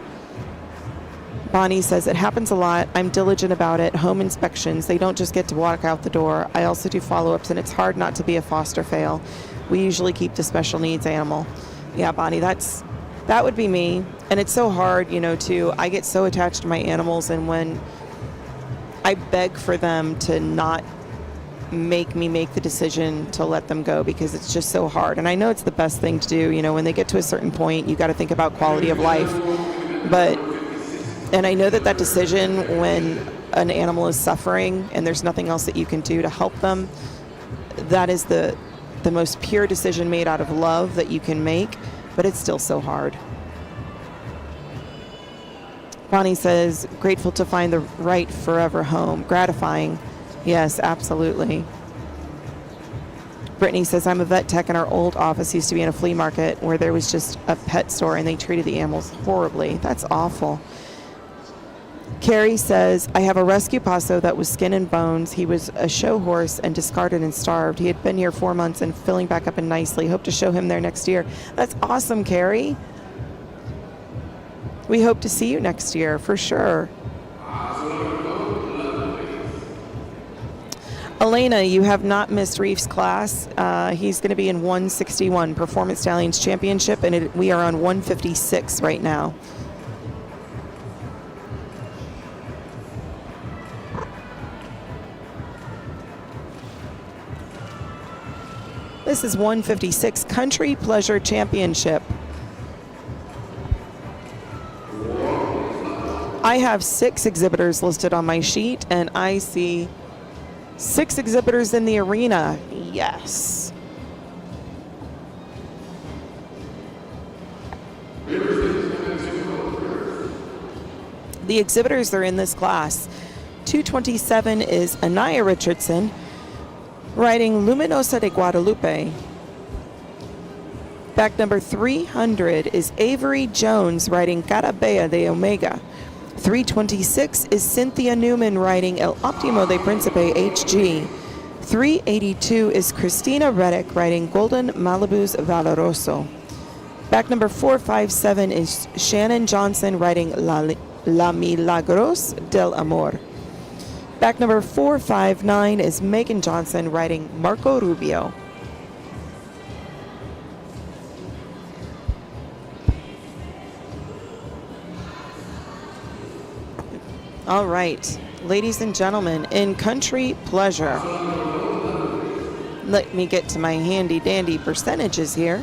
Bonnie says, it happens a lot. I'm diligent about it. Home inspections, they don't just get to walk out the door. I also do follow-ups, and it's hard not to be a foster fail. We usually keep the special needs animal. Yeah, Bonnie, that would be me. And it's so hard, you know, too. I get so attached to my animals, and when I beg for them to not make me make the decision to let them go, because it's just so hard. And I know it's the best thing to do. You know, when they get to a certain point, you got to think about quality of life. And I know that decision when an animal is suffering and there's nothing else that you can do to help them, that is the most pure decision made out of love that you can make, but it's still so hard. Bonnie says, grateful to find the right forever home. Gratifying. Yes, absolutely. Brittany says, I'm a vet tech, and our old office used to be in a flea market where there was just a pet store and they treated the animals horribly. That's awful. Carrie says, I have a rescue paso that was skin and bones. He was a show horse and discarded and starved. He had been here 4 months and filling back up and nicely. Hope to show him there next year. That's awesome, Carrie. We hope to see you next year, for sure. Elena, you have not missed Reef's class. He's going to be in 161, Performance Stallions Championship, and we are on 156 right now. This is 156 Country Pleasure Championship. I have 6 exhibitors listed on my sheet, and I see 6 exhibitors in the arena. Yes. The exhibitors are in this class. 227 is Anaya Richardson, riding Luminosa de Guadalupe. Back number 300 is Avery Jones, riding Carabea de Omega. 326 is Cynthia Newman, riding El Optimo de Principe HG. 382 is Christina Reddick, riding Golden Malibu's Valoroso. Back number 457 is Shannon Johnson, riding La Milagros del Amor. Back number 459 is Megan Johnson, riding Marco Rubio. All right, ladies and gentlemen, in Country Pleasure, let me get to my handy dandy percentages here,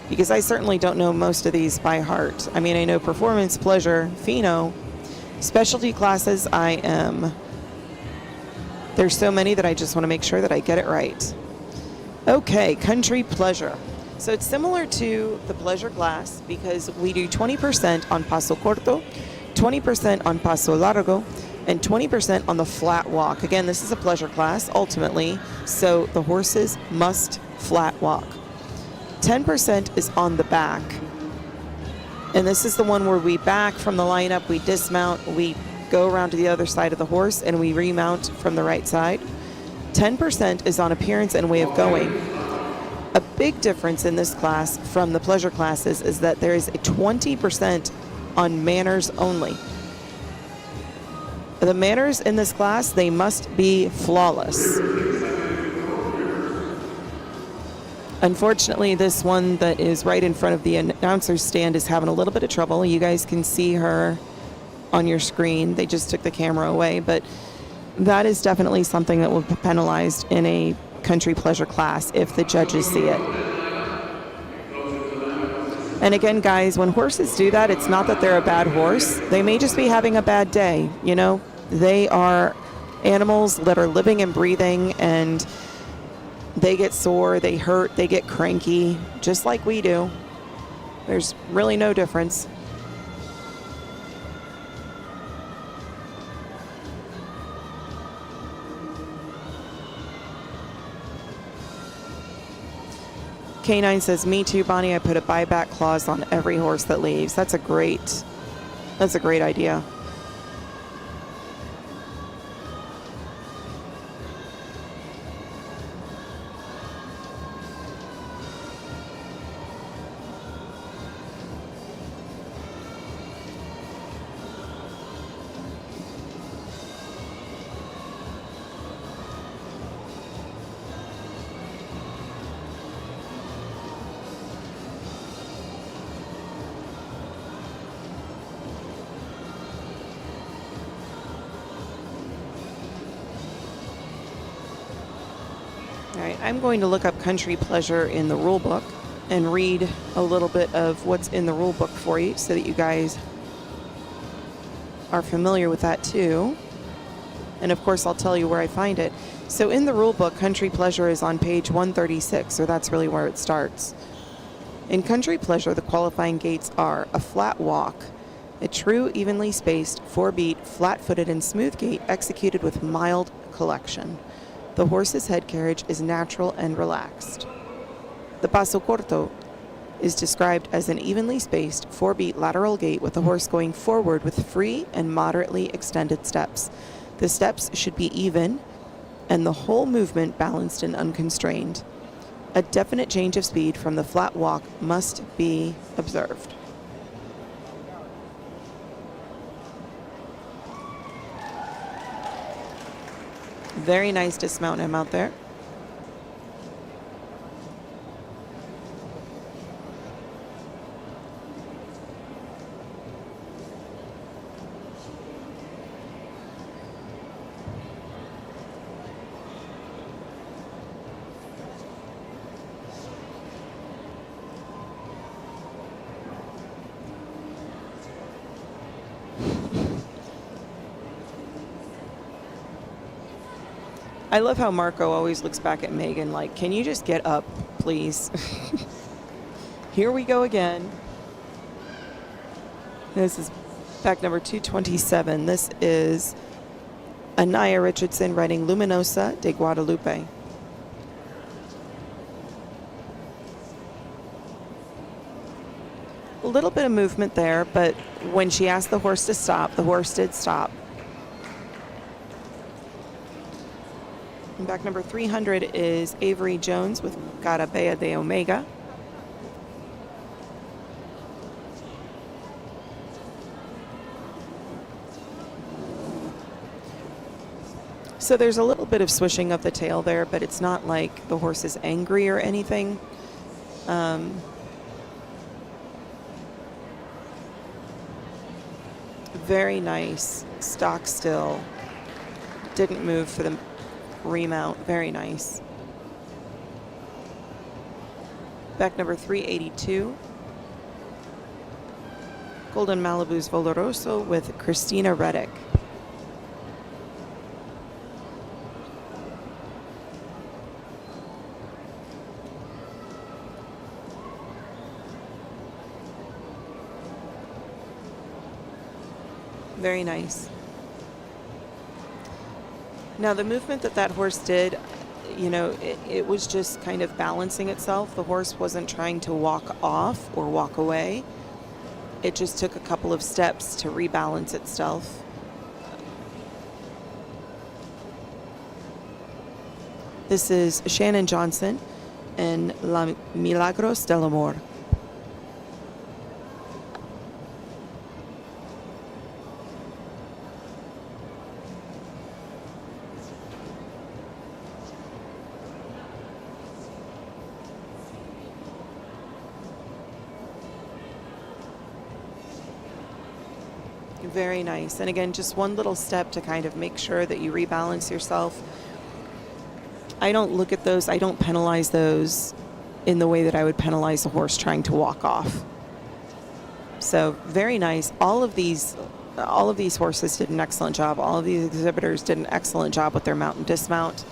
because I certainly don't know most of these by heart. I mean, I know Performance, Pleasure, Pheno, Specialty classes. There's so many that I just want to make sure that I get it right. Okay, Country Pleasure. So it's similar to the Pleasure class because we do 20% on Paso Corto, 20% on Paso Largo, and 20% on the flat walk. Again, this is a Pleasure class ultimately, so the horses must flat walk. 10% is on the back. And this is the one where we back from the lineup, we dismount, we go around to the other side of the horse, and we remount from the right side. 10% is on appearance and way of going. A big difference in this class from the Pleasure classes is that there is a 20% on manners only. The manners in this class, they must be flawless. Unfortunately, this one that is right in front of the announcer's stand is having a little bit of trouble. You guys can see her on your screen. They just took the camera away, but that is definitely something that will be penalized in a Country Pleasure class if the judges see it. And again, guys, when horses do that, it's not that they're a bad horse. They may just be having a bad day. You know, they are animals that are living and breathing, and they get sore, they hurt, they get cranky, just like we do. There's really no difference. K9 says, me too, Bonnie. I put a buyback clause on every horse that leaves. That's a great idea. I'm going to look up country pleasure in the rule book and read a little bit of what's in the rule book for you so that you guys are familiar with that too. And of course, I'll tell you where I find it. So in the rule book, country pleasure is on page 136, so that's really where it starts. In country pleasure, the qualifying gaits are a flat walk, a true evenly spaced 4-beat, flat-footed and smooth gait executed with mild collection. The horse's head carriage is natural and relaxed. The paso corto is described as an evenly spaced 4-beat lateral gait with the horse going forward with free and moderately extended steps. The steps should be even and the whole movement balanced and unconstrained. A definite change of speed from the flat walk must be observed. Very nice dismount him out there. I love how Marco always looks back at Megan like, can you just get up, please? Here we go again. This is back number 227. This is Anaya Richardson riding Luminosa de Guadalupe. A little bit of movement there, but when she asked the horse to stop, the horse did stop. And back number 300 is Avery Jones with Garabea de Omega. So there's a little bit of swishing of the tail there, but it's not like the horse is angry or anything. Very nice, stock still. Didn't move for the remount, very nice. Back number 382. Golden Malibu's Voloroso with Christina Reddick. Very nice. Now the movement that horse did, you know, it was just kind of balancing itself. The horse wasn't trying to walk off or walk away. It just took a couple of steps to rebalance itself. This is Shannon Johnson and La Milagros del Amor. Very nice. And again, just one little step to kind of make sure that you rebalance yourself. I don't look at those, I don't penalize those in the way that I would penalize a horse trying to walk off. So very nice. All of these horses did an excellent job. All of these exhibitors did an excellent job with their mount and dismount.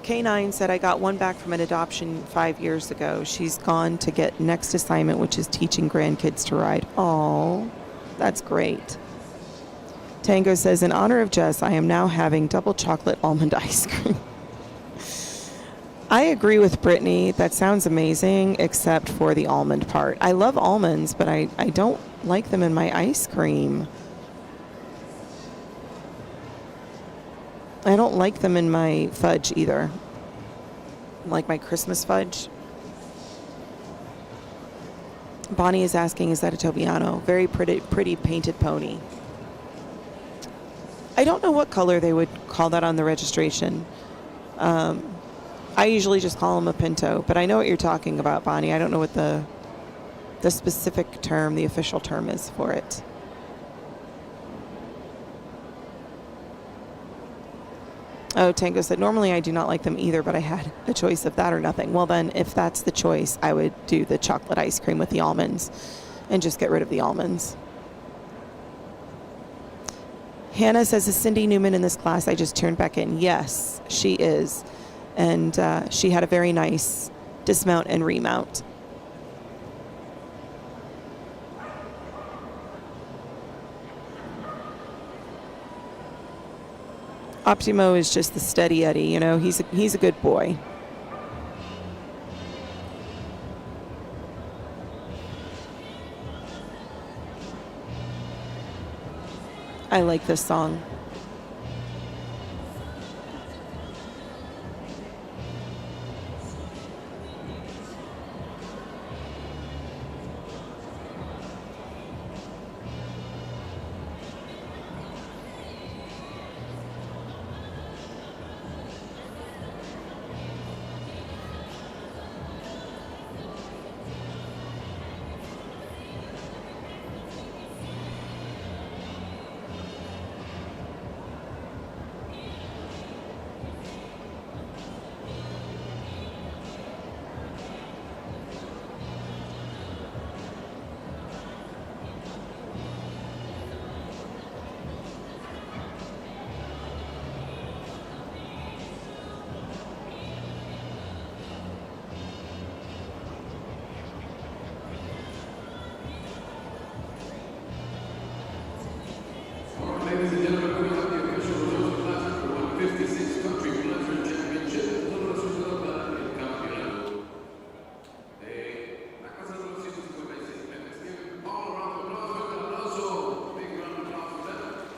K9 said, I got one back from an adoption 5 years ago. She's gone to get next assignment, which is teaching grandkids to ride. Oh, that's great. Tango says, in honor of Jess, I am now having double chocolate almond ice cream. I agree with Brittany. That sounds amazing, except for the almond part. I love almonds, but I don't like them in my ice cream. I don't like them in my fudge either. Like my Christmas fudge. Bonnie is asking, is that a Tobiano? Very pretty painted pony. I don't know what color they would call that on the registration. I usually just call them a Pinto, but I know what you're talking about, Bonnie. I don't know what the specific term, the official term is for it. Oh, Tango said, normally I do not like them either, but I had a choice of that or nothing. Well, then, if that's the choice, I would do the chocolate ice cream with the almonds and just get rid of the almonds. Hannah says, is Cindy Newman in this class? I just turned back in. Yes, she is. And she had a very nice dismount and remount. Optimo is just the steady Eddie, you know, he's a good boy. I like this song. Ladies and gentlemen, we have the official results of class for 156 country pleasure championship. Todos los resultados para el campeonato de la casa de los 156 metros. Give all around the applause, fuerte el aplauso. Big round of applause for them.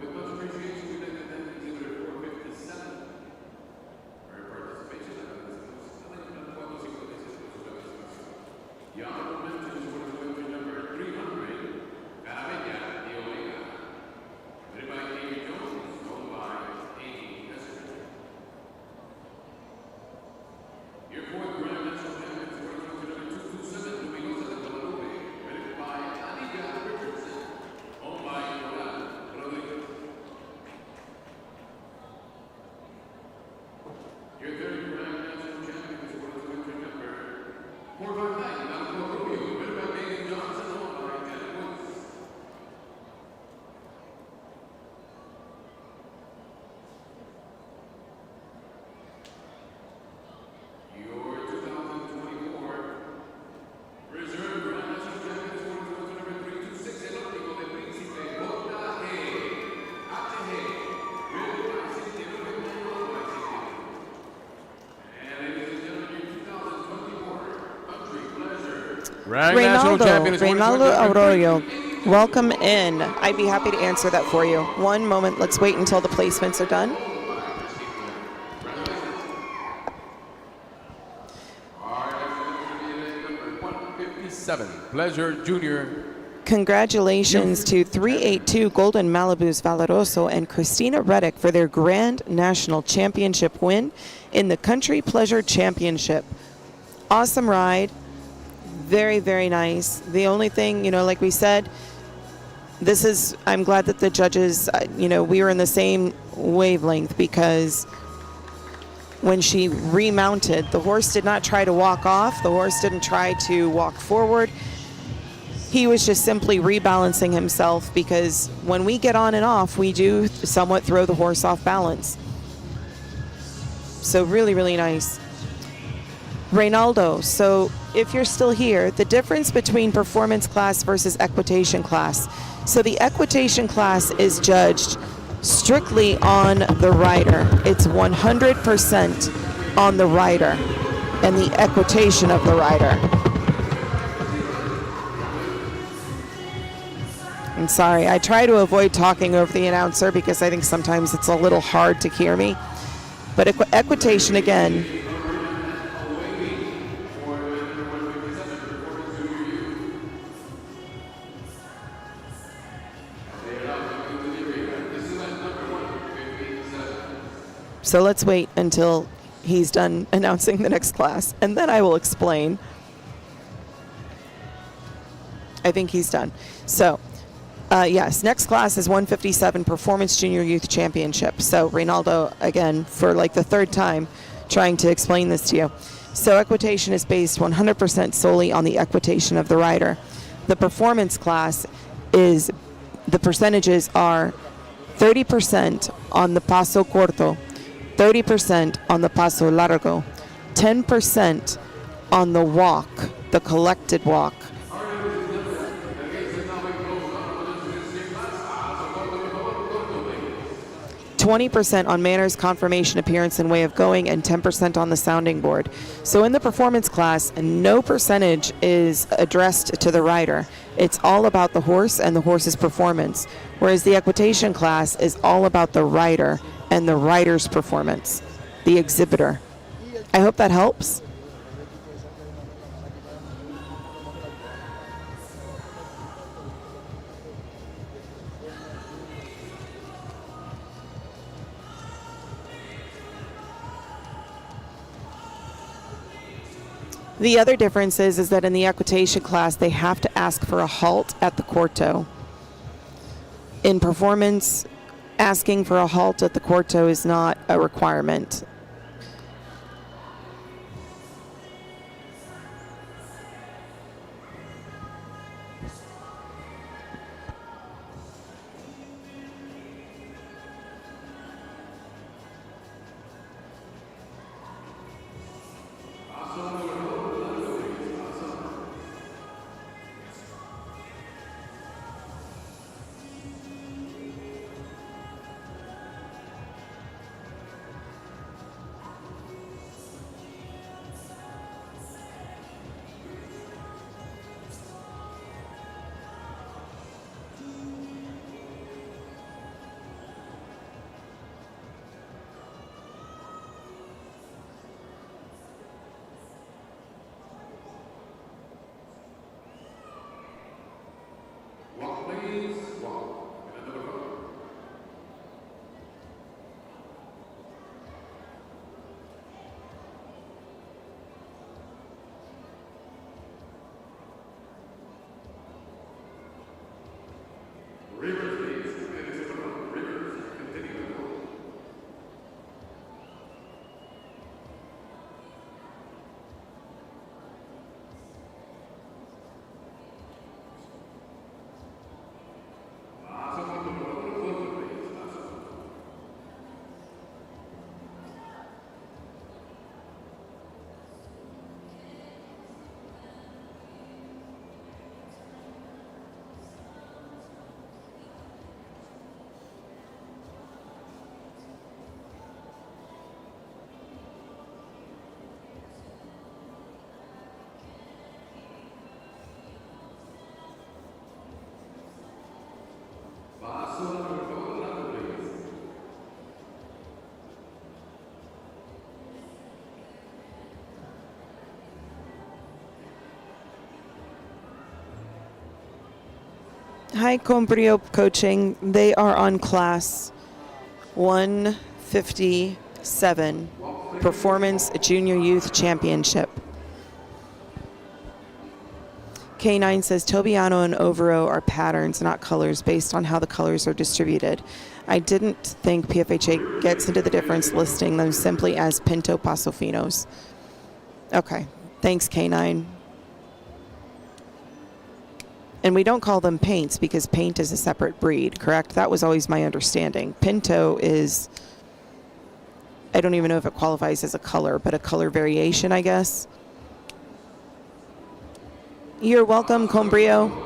With much appreciation, we thank the exhibitor 457 for your participation. The honorable mentions for the winner number 300, Caravella de Omega. Written by Amy Jones, owned by Amy Esser. Your fourth Grand National Champions for the number 227, Domingo de Galope. Written by Anita Richardson, owned by Nicolás Rodriguez. Your third Grand National Champions for the number 459, Malcolm Rubio, written by Megan Johnson, owned by Janet Woods. Your 2024 Reserve Grand National Champions for the number 326, El Óptico de Príncipe, J.E. H.G. Written by Cynthia Rubin, owned by Cynthia. And ladies and gentlemen, your 2024 Country Pleasure Grand National Champions Reynaldo Arroyo, welcome in. I'd be happy to answer that for you. One moment, let's wait until the placements are done. Number 157, Pleasure Junior. Congratulations to 382 Golden Malibus Valeroso and Christina Reddick for their Grand National Championship win in the Country Pleasure Championship. Awesome ride. Very, very nice. The only thing, you know, like we said, I'm glad that the judges, we were in the same wavelength, because when she remounted, the horse did not try to walk off. The horse didn't try to walk forward. He was just simply rebalancing himself, because when we get on and off, we do somewhat throw the horse off balance. So really, really nice. Reynaldo, so if you're still here, the difference between performance class versus equitation class. So the equitation class is judged strictly on the rider. It's 100% on the rider and the equitation of the rider. I'm sorry, I try to avoid talking over the announcer because I think sometimes it's a little hard to hear me. But equitation, again, so let's wait until he's done announcing the next class, and then I will explain. I think he's done. So, yes, next class is 157 Performance Junior Youth Championship. So, Reynaldo, again, for like the third time, trying to explain this to you. So, equitation is based 100% solely on the equitation of the rider. The performance class is, the percentages are 30% on the paso corto, 30% on the paso largo, 10% on the walk, the collected walk, 20% on manners, conformation, appearance, and way of going, and 10% on the sounding board. So in the performance class, no percentage is addressed to the rider. It's all about the horse and the horse's performance, whereas the equitation class is all about the rider and the rider's performance, the exhibitor. I hope that helps. The other difference is that in the equitation class, they have to ask for a halt at the corto. In performance, asking for a halt at the corto is not a requirement. Hi, Combrio Coaching. They are on class 157, Performance Junior Youth Championship. K9 says Tobiano and Overo are patterns, not colors, based on how the colors are distributed. I didn't think PFHA gets into the difference, listing them simply as Pinto Paso Finos. Okay, thanks, K9. And we don't call them paints because paint is a separate breed, correct? That was always my understanding. Pinto is, I don't even know if it qualifies as a color, but a color variation, I guess. You're welcome, Combrio.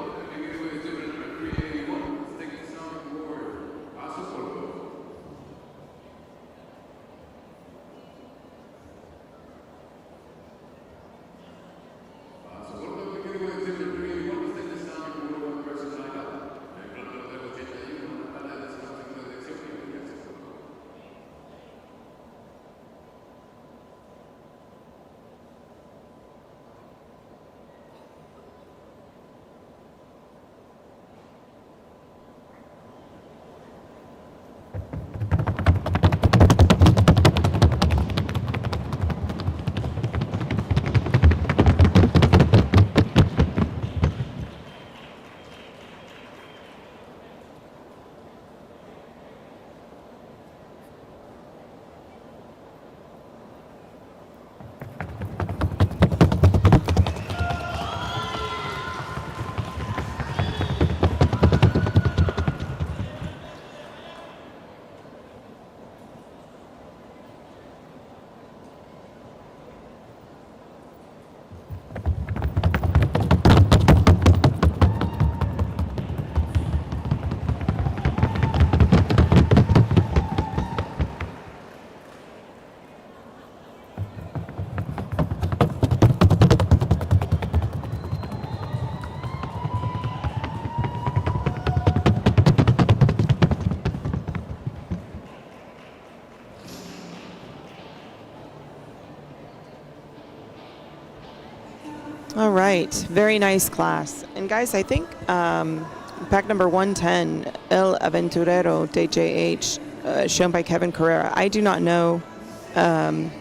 All right, very nice class. And guys, I think pack number 110, El Aventurero de JH, shown by Kevin Carrera. I do not know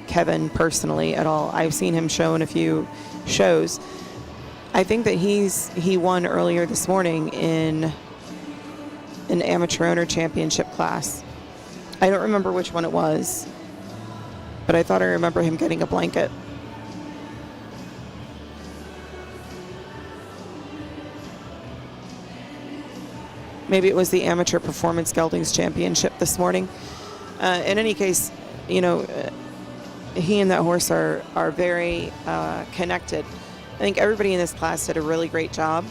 Kevin personally at all. I've seen him show in a few shows. I think that he won earlier this morning in an amateur owner championship class. I don't remember which one it was, but I thought I remember him getting a blanket. Maybe it was the Amateur Performance Geldings Championship this morning. In any case, you know, he and that horse are very connected. I think everybody in this class did a really great job.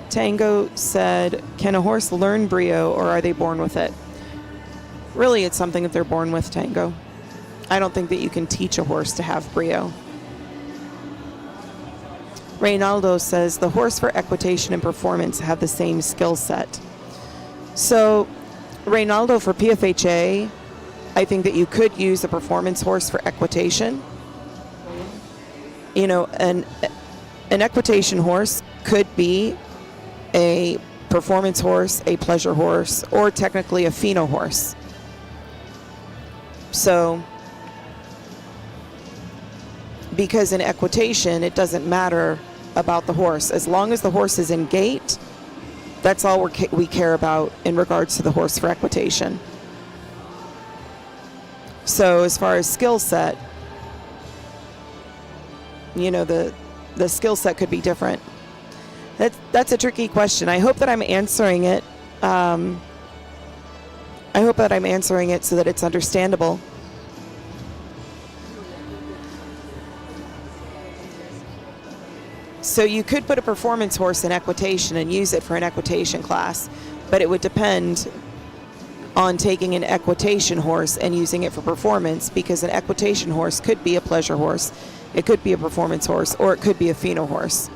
Tango said, can a horse learn brio or are they born with it? Really, it's something that they're born with, Tango. I don't think that you can teach a horse to have brio. Reynaldo says, the horse for equitation and performance have the same skill set. So, Reynaldo, for PFHA, I think that you could use a performance horse for equitation. You know, an equitation horse could be a performance horse, a pleasure horse, or technically a pheno horse. So, because in equitation, it doesn't matter about the horse. As long as the horse is in gait, that's all we care about in regards to the horse for equitation. So as far as skill set, you know, the skill set could be different. That's a tricky question. I hope that I'm answering it. I hope that I'm answering it so that it's understandable. So you could put a performance horse in equitation and use it for an equitation class, but it would depend on taking an equitation horse and using it for performance, because an equitation horse could be a pleasure horse, it could be a performance horse, or it could be a pheno horse.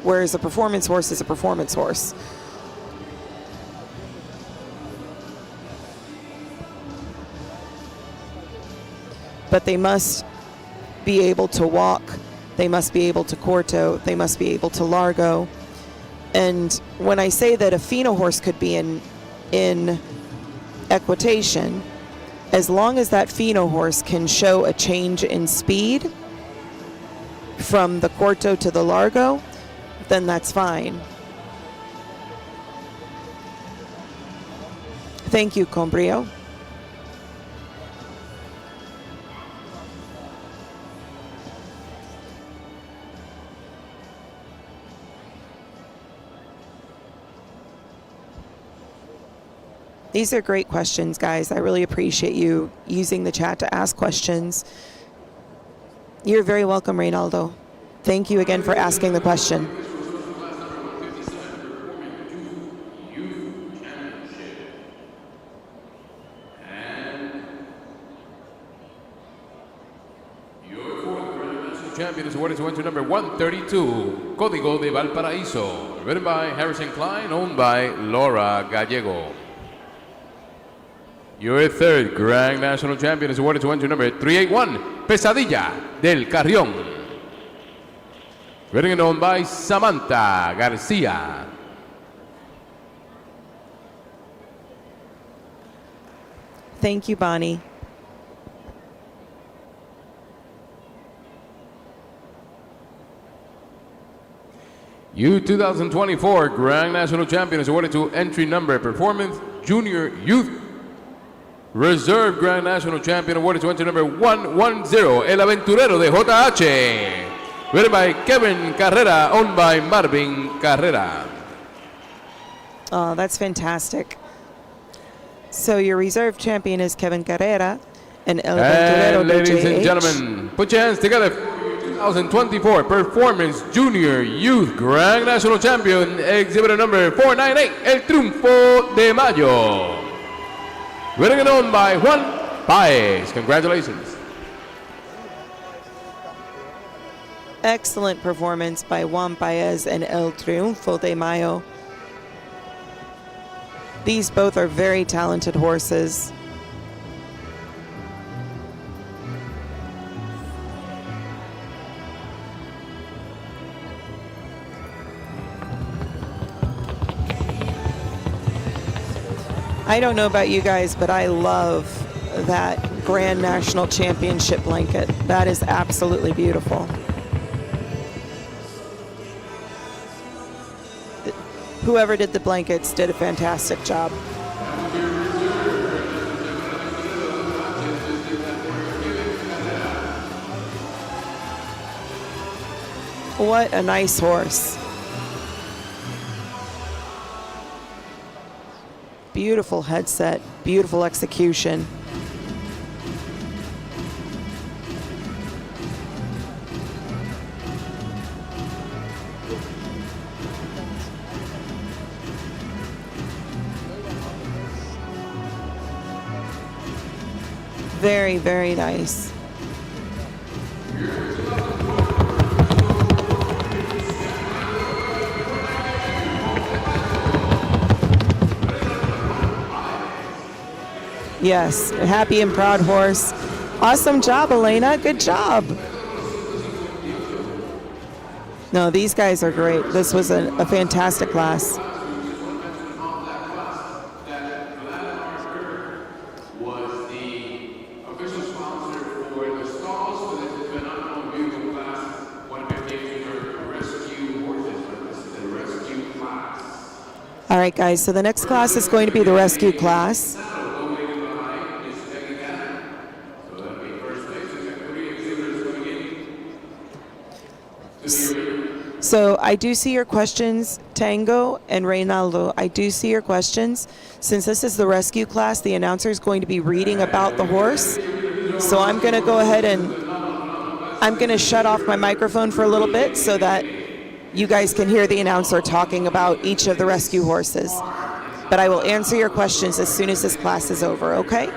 Whereas a performance horse is a performance horse. But they must be able to walk, they must be able to quarto, they must be able to largo. And when I say that a pheno horse could be in equitation, as long as that pheno horse can show a change in speed from the quarto to the largo, then that's fine. Thank you, Combrio. These are great questions, guys. I really appreciate you using the chat to ask questions. You're very welcome, Reynaldo. Thank you again for asking the question. Champion is awarded to number 132, Código de Valparaíso, ridden by Harrison Klein, owned by Laura Gallego. Your third Grand National Champion is awarded to number 381, Pesadilla del Carrión, ridden and owned by Samantha Garcia. Thank you, Bonnie. You 2024 Grand National Champion is awarded to entry number Performance Junior Youth. Reserve Grand National Champion awarded to entry number 110, El Aventurero de JH. Ridden by Kevin Carrera, owned by Marvin Carrera. Oh, that's fantastic. So your reserve champion is Kevin Carrera and El Aventurero de JH. Ladies and gentlemen, put your hands together for 2024 Performance Junior Youth Grand National Champion, exhibitor number 498, El Triunfo de Mayo. Winning and owned by Juan Paez. Congratulations. Excellent performance by Juan Paez and El Triunfo de Mayo. These both are very talented horses. I don't know about you guys, but I love that Grand National Championship blanket. That is absolutely beautiful. Whoever did the blankets did a fantastic job. What a nice horse. Beautiful headset, beautiful execution. Very, very nice. Yes, a happy and proud horse. Awesome job, Elena. Good job. No, these guys are great. This was a fantastic class. All right, guys, so the next class is going to be the rescue class. So I do see your questions, Tango and Reynaldo. I do see your questions. Since this is the rescue class, the announcer is going to be reading about the horse. So I'm going to go ahead and I'm going to shut off my microphone for a little bit so that you guys can hear the announcer talking about each of the rescue horses. But I will answer your questions as soon as this class is over, okay?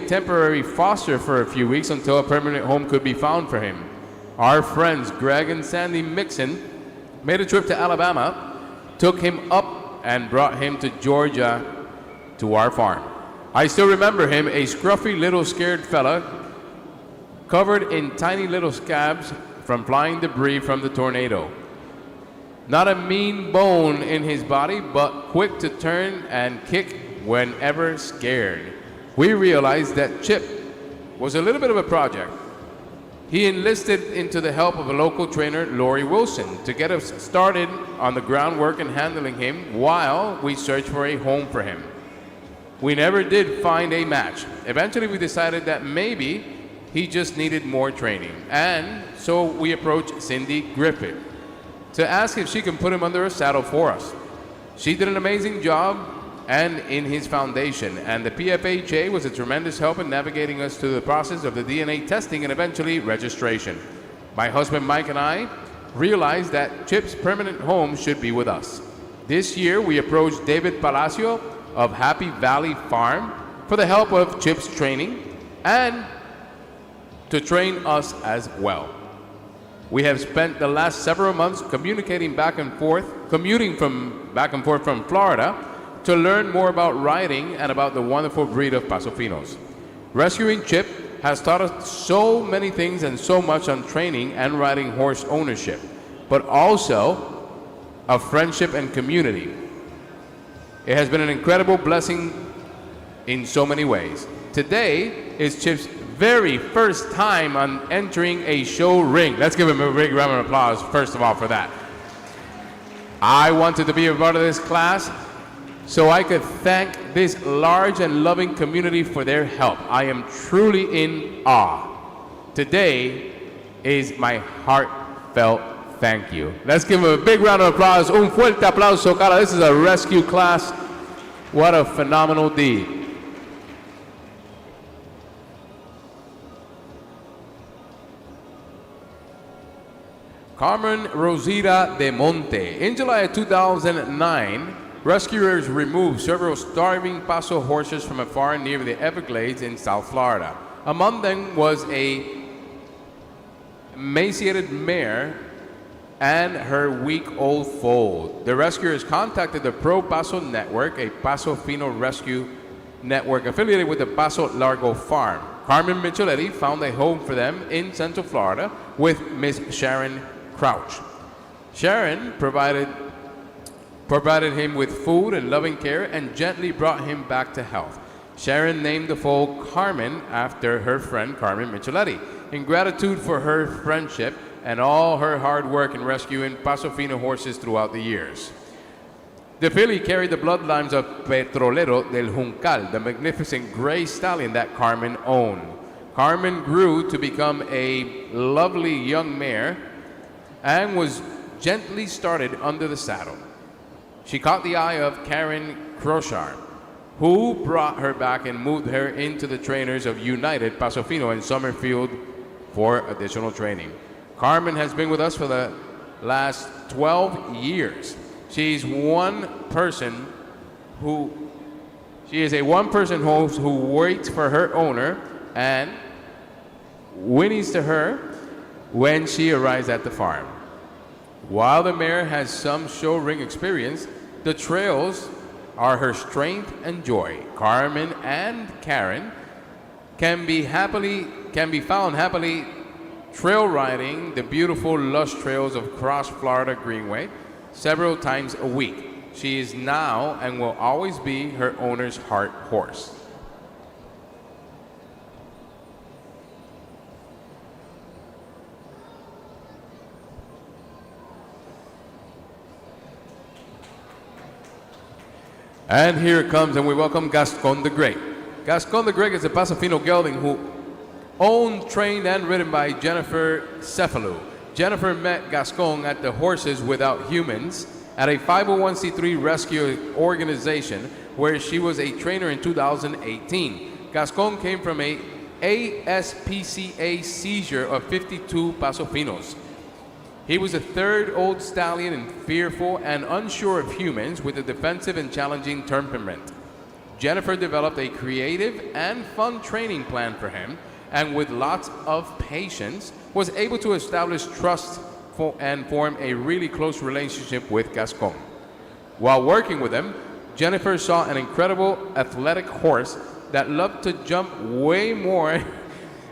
Temporary foster for a few weeks until a permanent home could be found for him. Our friends Greg and Sandy Mixon made a trip to Alabama, took him up and brought him to Georgia to our farm. I still remember him, a scruffy little scared fella covered in tiny little scabs from flying debris from the tornado. Not a mean bone in his body, but quick to turn and kick whenever scared. We realized that Chip was a little bit of a project. He enlisted into the help of a local trainer, Lori Wilson, to get us started on the groundwork and handling him while we searched for a home for him. We never did find a match. Eventually we decided that maybe he just needed more training. And so we approached Cindy Griffith to ask if she can put him under a saddle for us. She did an amazing job and in his foundation, and the PFHA was a tremendous help in navigating us through the process of the DNA testing and eventually registration. My husband Mike and I realized that Chip's permanent home should be with us. This year we approached David Palacio of Happy Valley Farm for the help of Chip's training and to train us as well. We have spent the last several months communicating back and forth, commuting from back and forth from Florida to learn more about riding and about the wonderful breed of Paso Finos. Rescuing Chip has taught us so many things and so much on training and riding horse ownership, but also of friendship and community. It has been an incredible blessing in so many ways. Today is Chip's very first time on entering a show ring. Let's give him a big round of applause, first of all, for that. I wanted to be a part of this class so I could thank this large and loving community for their help. I am truly in awe. Today is my heartfelt thank you. Let's give him a big round of applause. Un fuerte aplauso, Carla. This is a rescue class. What a phenomenal deed. Carmen Rosita de Monte. In July of 2009, rescuers removed several starving Paso horses from a farm near the Everglades in South Florida. Among them was a emaciated mare and her week-old foal. The rescuers contacted the Pro Paso Network, a Paso Fino rescue network affiliated with the Paso Largo farm. Carmen Micheletti found a home for them in Central Florida with Miss Sharon Crouch. Sharon provided him with food and loving care and gently brought him back to health. Sharon named the foal Carmen after her friend Carmen Micheletti, in gratitude for her friendship and all her hard work in rescuing Paso Fino horses throughout the years. The filly carried the bloodlines of Petrolero del Juncal, the magnificent gray stallion that Carmen owned. Carmen grew to become a lovely young mare and was gently started under the saddle. She caught the eye of Karen Crochard, who brought her back and moved her into the trainers of United, Paso Fino, and Summerfield for additional training. Carmen has been with us for the last 12 years. She is a one-person host who waits for her owner and whinnies to her when she arrives at the farm. While the mare has some show ring experience, the trails are her strength and joy. Carmen and Karen can be found happily trail riding the beautiful lush trails of Cross Florida Greenway several times a week. She is now and will always be her owner's heart horse. And here it comes, and we welcome Gascon the Great. Gascon the Great is a Paso Fino gelding who owned, trained, and ridden by Jennifer Cephalou. Jennifer met Gascon at the Horses Without Humans at a 501c3 rescue organization where she was a trainer in 2018. Gascon came from a ASPCA seizure of 52 Paso Finos. He was a third-old stallion and fearful and unsure of humans with a defensive and challenging temperament. Jennifer developed a creative and fun training plan for him, and with lots of patience, was able to establish trust and form a really close relationship with Gascon. While working with him, Jennifer saw an incredible athletic horse that loved to jump way more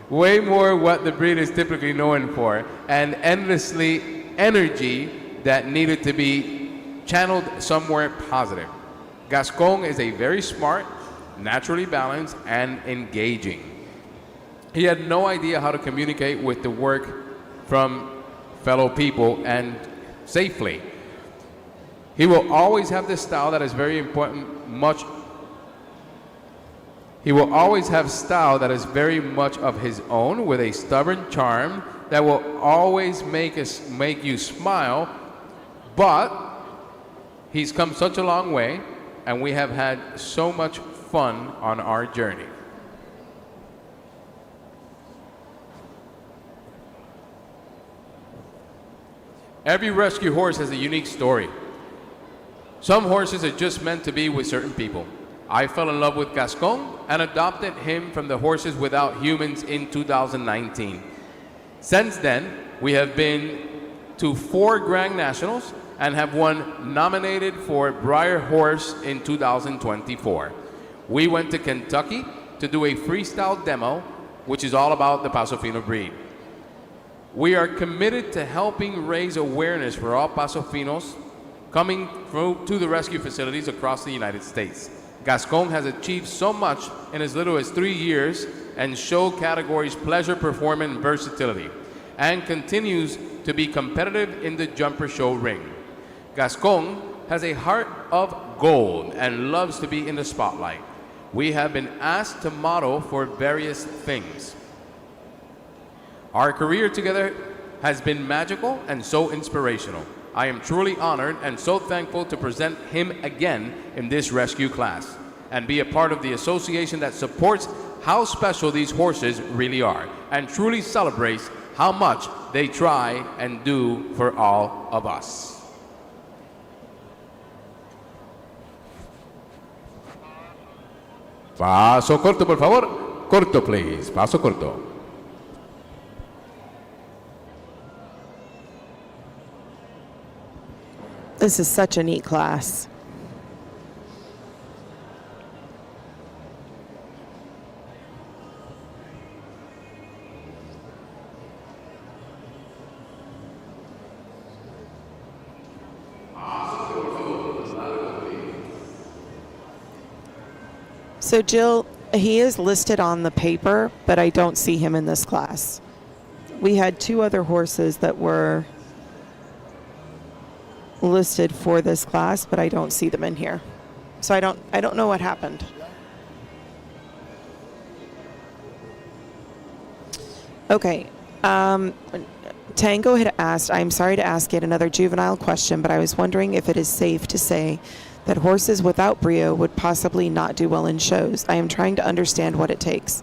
what the breed is typically known for, and endlessly energy that needed to be channeled somewhere positive. Gascon is a very smart, naturally balanced, and engaging. He had no idea how to communicate with the work from fellow people and safely. He will always have this style that is very important, He will always have style that is very much of his own, with a stubborn charm that will always make you smile, but he's come such a long way, and we have had so much fun on our journey. Every rescue horse has a unique story. Some horses are just meant to be with certain people. I fell in love with Gascon and adopted him from the Horses Without Humans in 2019. Since then, we have been to 4 Grand Nationals and have won nominated for Briar Horse in 2024. We went to Kentucky to do a freestyle demo, which is all about the Paso Fino breed. We are committed to helping raise awareness for all Paso Finos coming through to the rescue facilities across the United States. Gascon has achieved so much in as little as 3 years and show categories pleasure, performance, and versatility, and continues to be competitive in the jumper show ring. Gascon has a heart of gold and loves to be in the spotlight. We have been asked to model for various things. Our career together has been magical and so inspirational. I am truly honored and so thankful to present him again in this rescue class and be a part of the association that supports how special these horses really are and truly celebrates how much they try and do for all of us. Paso corto, por favor. Corto, please. Paso corto. This is such a neat class. So Jill, he is listed on the paper, but I don't see him in this class. We had two other horses that were listed for this class, but I don't see them in here. So I don't know what happened. Okay. Tango had asked, I'm sorry to ask yet another juvenile question, but I was wondering if it is safe to say that horses without brio would possibly not do well in shows. I am trying to understand what it takes.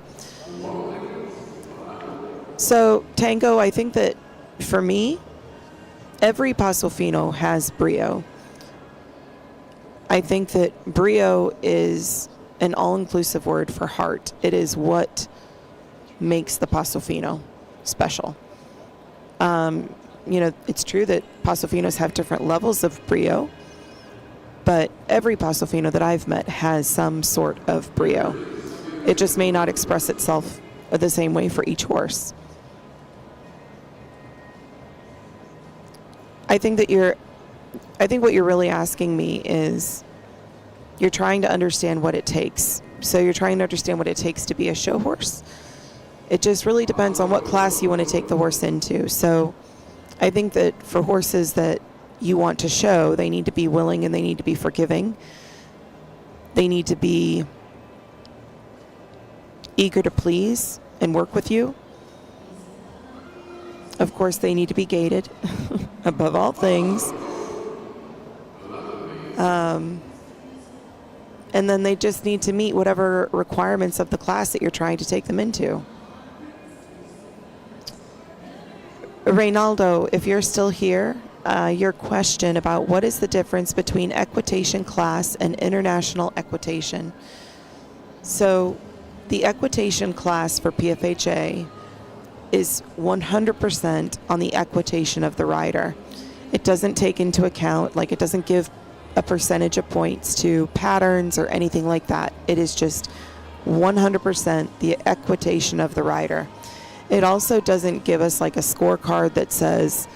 So, Tango, I think that for me, every Paso Fino has brio. I think that brio is an all-inclusive word for heart. It is what makes the Paso Fino special. It's true that Paso Finos have different levels of brio, but every Paso Fino that I've met has some sort of brio. It just may not express itself the same way for each horse. I think what you're really asking me is you're trying to understand what it takes. So you're trying to understand what it takes to be a show horse. It just really depends on what class you want to take the horse into. So I think that for horses that you want to show, they need to be willing and they need to be forgiving. They need to be eager to please and work with you. Of course, they need to be gated above all things. And then they just need to meet whatever requirements of the class that you're trying to take them into. Reynaldo, if you're still here, your question about what is the difference between equitation class and international equitation. So the equitation class for PFHA is 100% on the equitation of the rider. It doesn't take into account, it doesn't give a percentage of points to patterns or anything like that. It is just 100% the equitation of the rider. It also doesn't give us a scorecard that says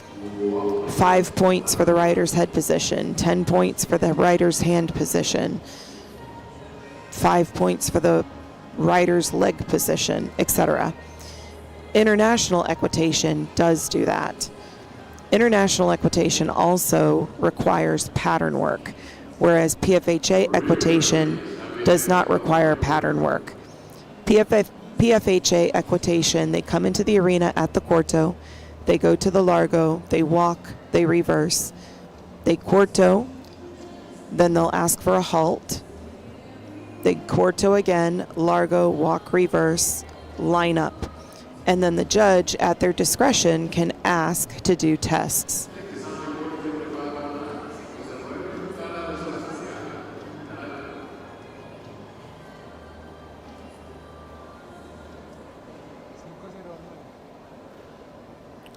5 points for the rider's head position, 10 points for the rider's hand position, 5 points for the rider's leg position, etc. International equitation does do that. International equitation also requires pattern work, whereas PFHA equitation does not require pattern work. PFHA equitation, they come into the arena at the Corto, they go to the Largo, they walk, they reverse, they Corto, then they'll ask for a halt, they Corto again, Largo, walk, reverse, line up. And then the judge, at their discretion, can ask to do tests.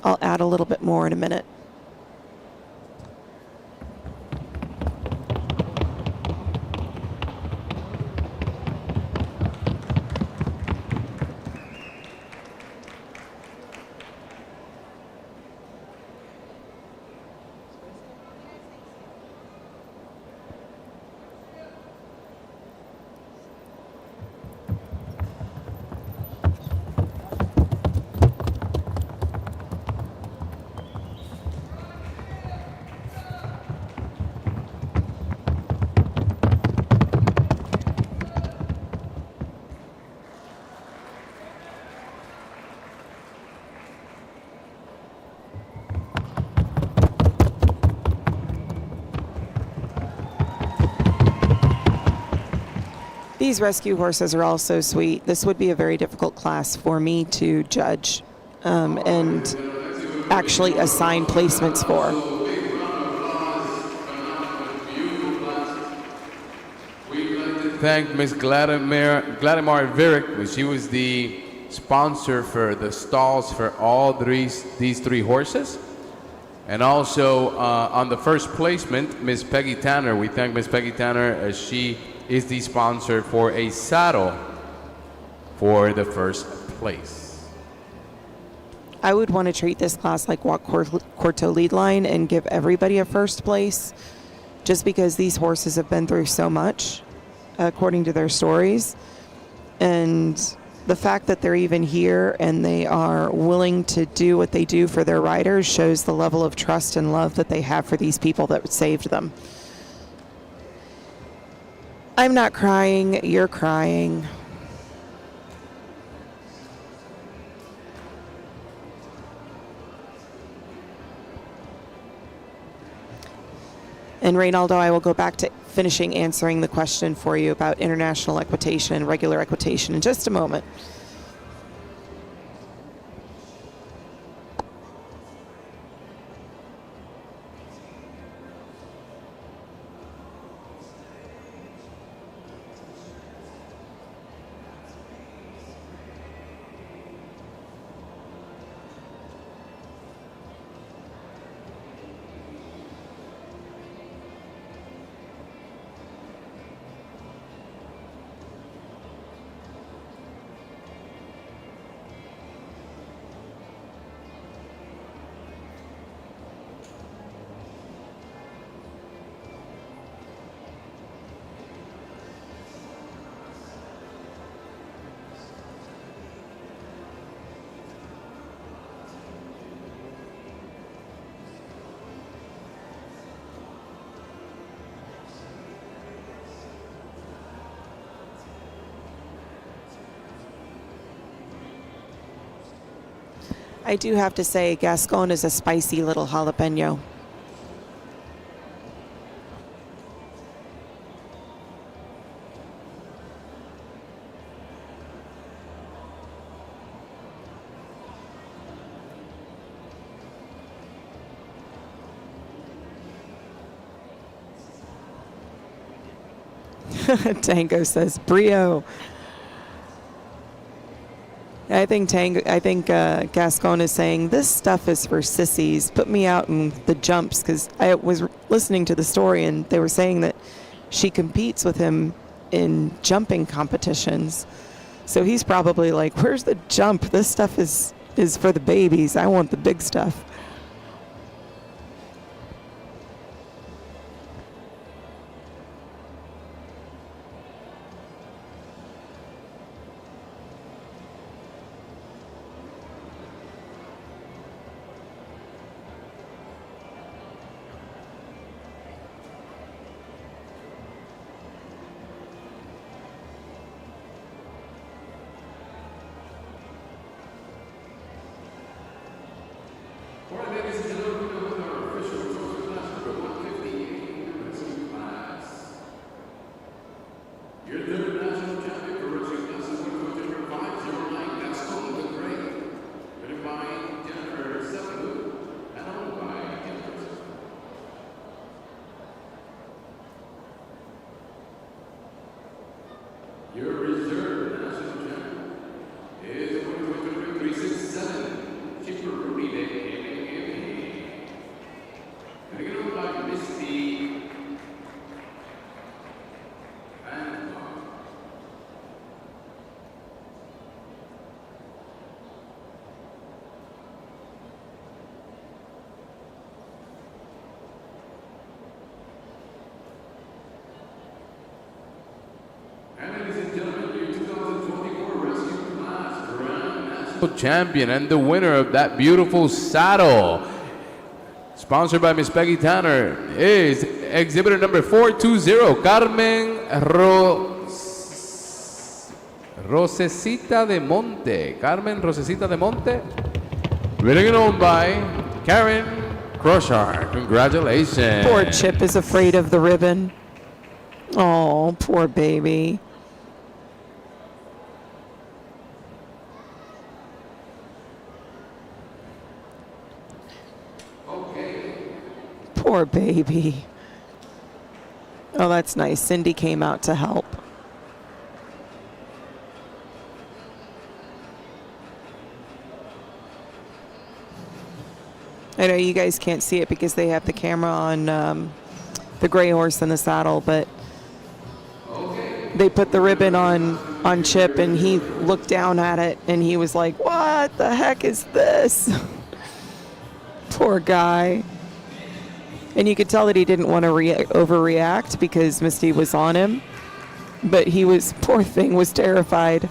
I'll add a little bit more in a minute. These rescue horses are all so sweet. This would be a very difficult class for me to judge and actually assign placements for. Thank Ms. Gladimar Virik. She was the sponsor for the stalls for all these three horses. And also on the first placement, Ms. Peggy Tanner. We thank Ms. Peggy Tanner as she is the sponsor for a saddle for the first place. I would want to treat this class like Walk Corto lead line and give everybody a first place, just because these horses have been through so much, according to their stories. And the fact that they're even here and they are willing to do what they do for their riders shows the level of trust and love that they have for these people that saved them. I'm not crying, you're crying. And Reynaldo, I will go back to finishing answering the question for you about international equitation and regular equitation in just a moment. I do have to say, Gascon is a spicy little jalapeno. Tango says brio. I think Gascon is saying this stuff is for sissies. Put me out in the jumps, because I was listening to the story and they were saying that she competes with him in jumping competitions. So he's probably like, "Where's the jump? This stuff is for the babies. I want the big stuff." Champion and the winner of that beautiful saddle, sponsored by Miss Peggy Tanner, is exhibitor number 420, Carmen Rosecita de Monte. Carmen Rosecita de Monte, winning it on by Karen Crochard. Congratulations. Poor Chip is afraid of the ribbon. Oh, poor baby. Poor baby. Oh, that's nice. Cindy came out to help. I know you guys can't see it because they have the camera on the gray horse in the saddle, but they put the ribbon on Chip, and he looked down at it, and he was like, what the heck is this? Poor guy. And you could tell that he didn't want to overreact because Misty was on him, but he was, poor thing, was terrified.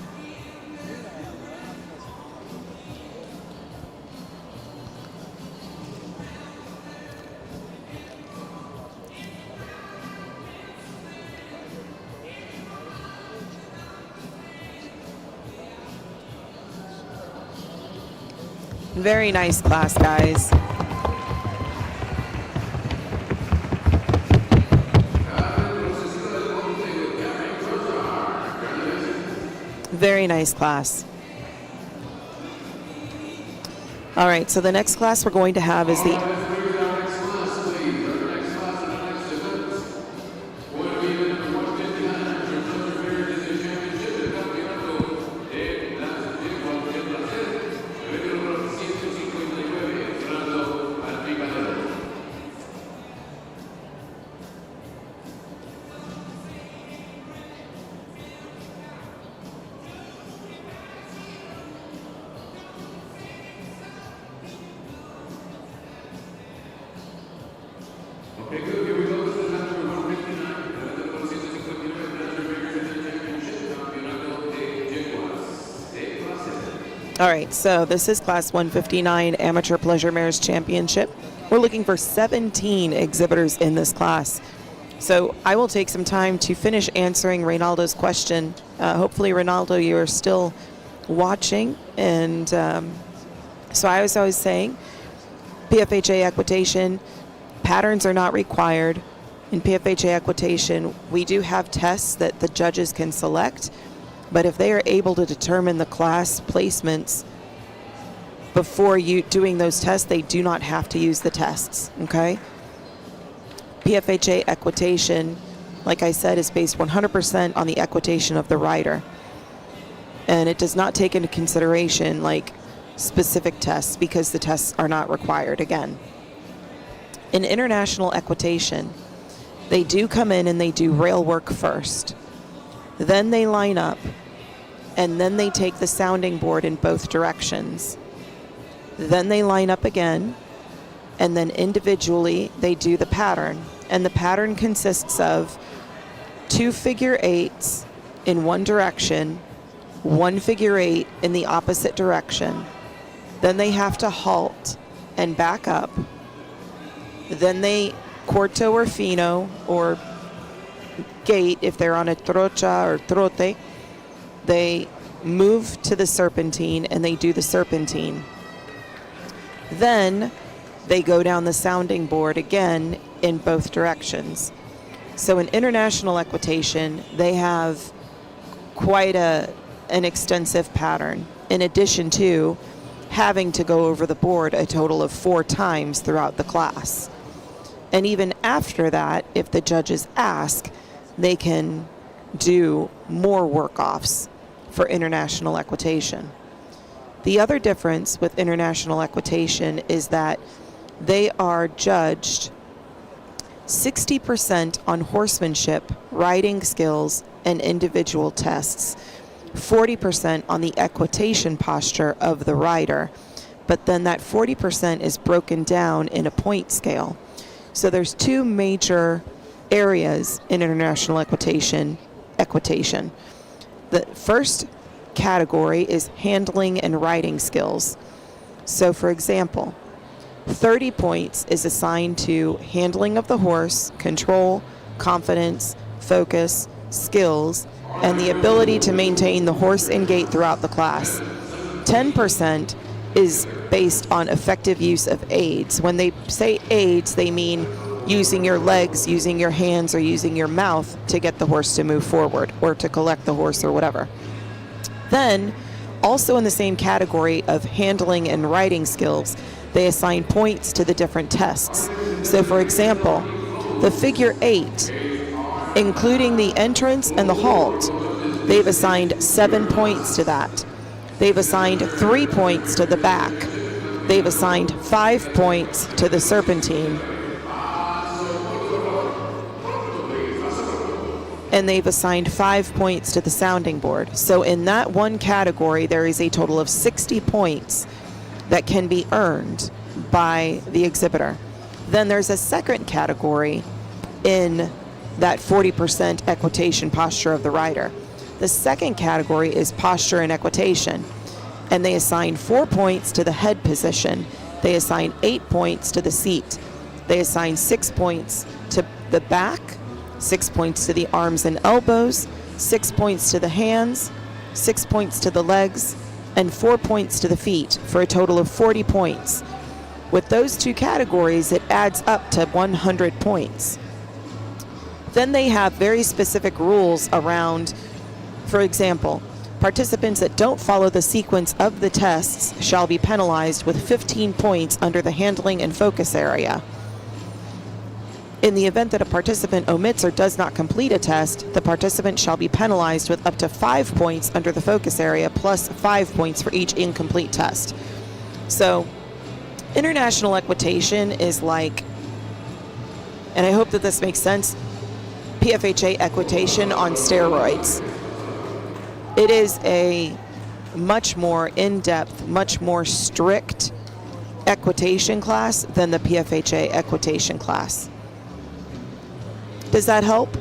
Very nice class, guys. Very nice class. All right, so the next class we're going to have is the... All right, so this is Class 159 Amateur Pleasure Mares Championship. We're looking for 17 exhibitors in this class. So I will take some time to finish answering Reynaldo's question. Hopefully, Reynaldo, you are still watching. And so I was always saying, PFHA equitation, patterns are not required. In PFHA equitation, we do have tests that the judges can select. But if they are able to determine the class placements before you doing those tests, they do not have to use the tests, okay? PFHA equitation, like I said, is based 100% on the equitation of the rider. And it does not take into consideration like specific tests because the tests are not required again. In international equitation, they do come in and they do rail work first. Then they line up, and then they take the sounding board in both directions. Then they line up again, and then individually they do the pattern. And the pattern consists of 2 figure eights in one direction, 1 figure eight in the opposite direction. Then they have to halt and back up. Then they corto or fino or gate, if they're on a trocha or trote, they move to the serpentine and they do the serpentine. Then they go down the sounding board again in both directions. So in international equitation, they have quite an extensive pattern, in addition to having to go over the board a total of 4 times throughout the class. And even after that, if the judges ask, they can do more work-offs for international equitation. The other difference with international equitation is that they are judged 60% on horsemanship, riding skills, and individual tests, 40% on the equitation posture of the rider, but then that 40% is broken down in a point scale. So there's 2 major areas in international equitation. The first category is handling and riding skills. So for example, 30 points is assigned to handling of the horse, control, confidence, focus, skills, and the ability to maintain the horse and gait throughout the class. 10% is based on effective use of aids. When they say aids, they mean using your legs, using your hands, or using your mouth to get the horse to move forward or to collect the horse or whatever. Then, also in the same category of handling and riding skills, they assign points to the different tests. So for example, the figure 8, including the entrance and the halt, they've assigned 7 points to that. They've assigned 3 points to the back. They've assigned 5 points to the serpentine. And they've assigned 5 points to the sounding board. So in that one category, there is a total of 60 points that can be earned by the exhibitor. Then there's a second category in that 40% equitation posture of the rider. The second category is posture and equitation, and they assign 4 points to the head position. They assign 8 points to the seat. They assign 6 points to the back, 6 points to the arms and elbows, 6 points to the hands, 6 points to the legs, and 4 points to the feet, for a total of 40 points. With those two categories, it adds up to 100 points. Then they have very specific rules around, for example, participants that don't follow the sequence of the tests shall be penalized with 15 points under the handling and focus area. In the event that a participant omits or does not complete a test, the participant shall be penalized with up to 5 points under the focus area, plus 5 points for each incomplete test. So, international equitation is like, and I hope that this makes sense, PFHA equitation on steroids. It is a much more in-depth, much more strict equitation class than the PFHA equitation class. Does that help?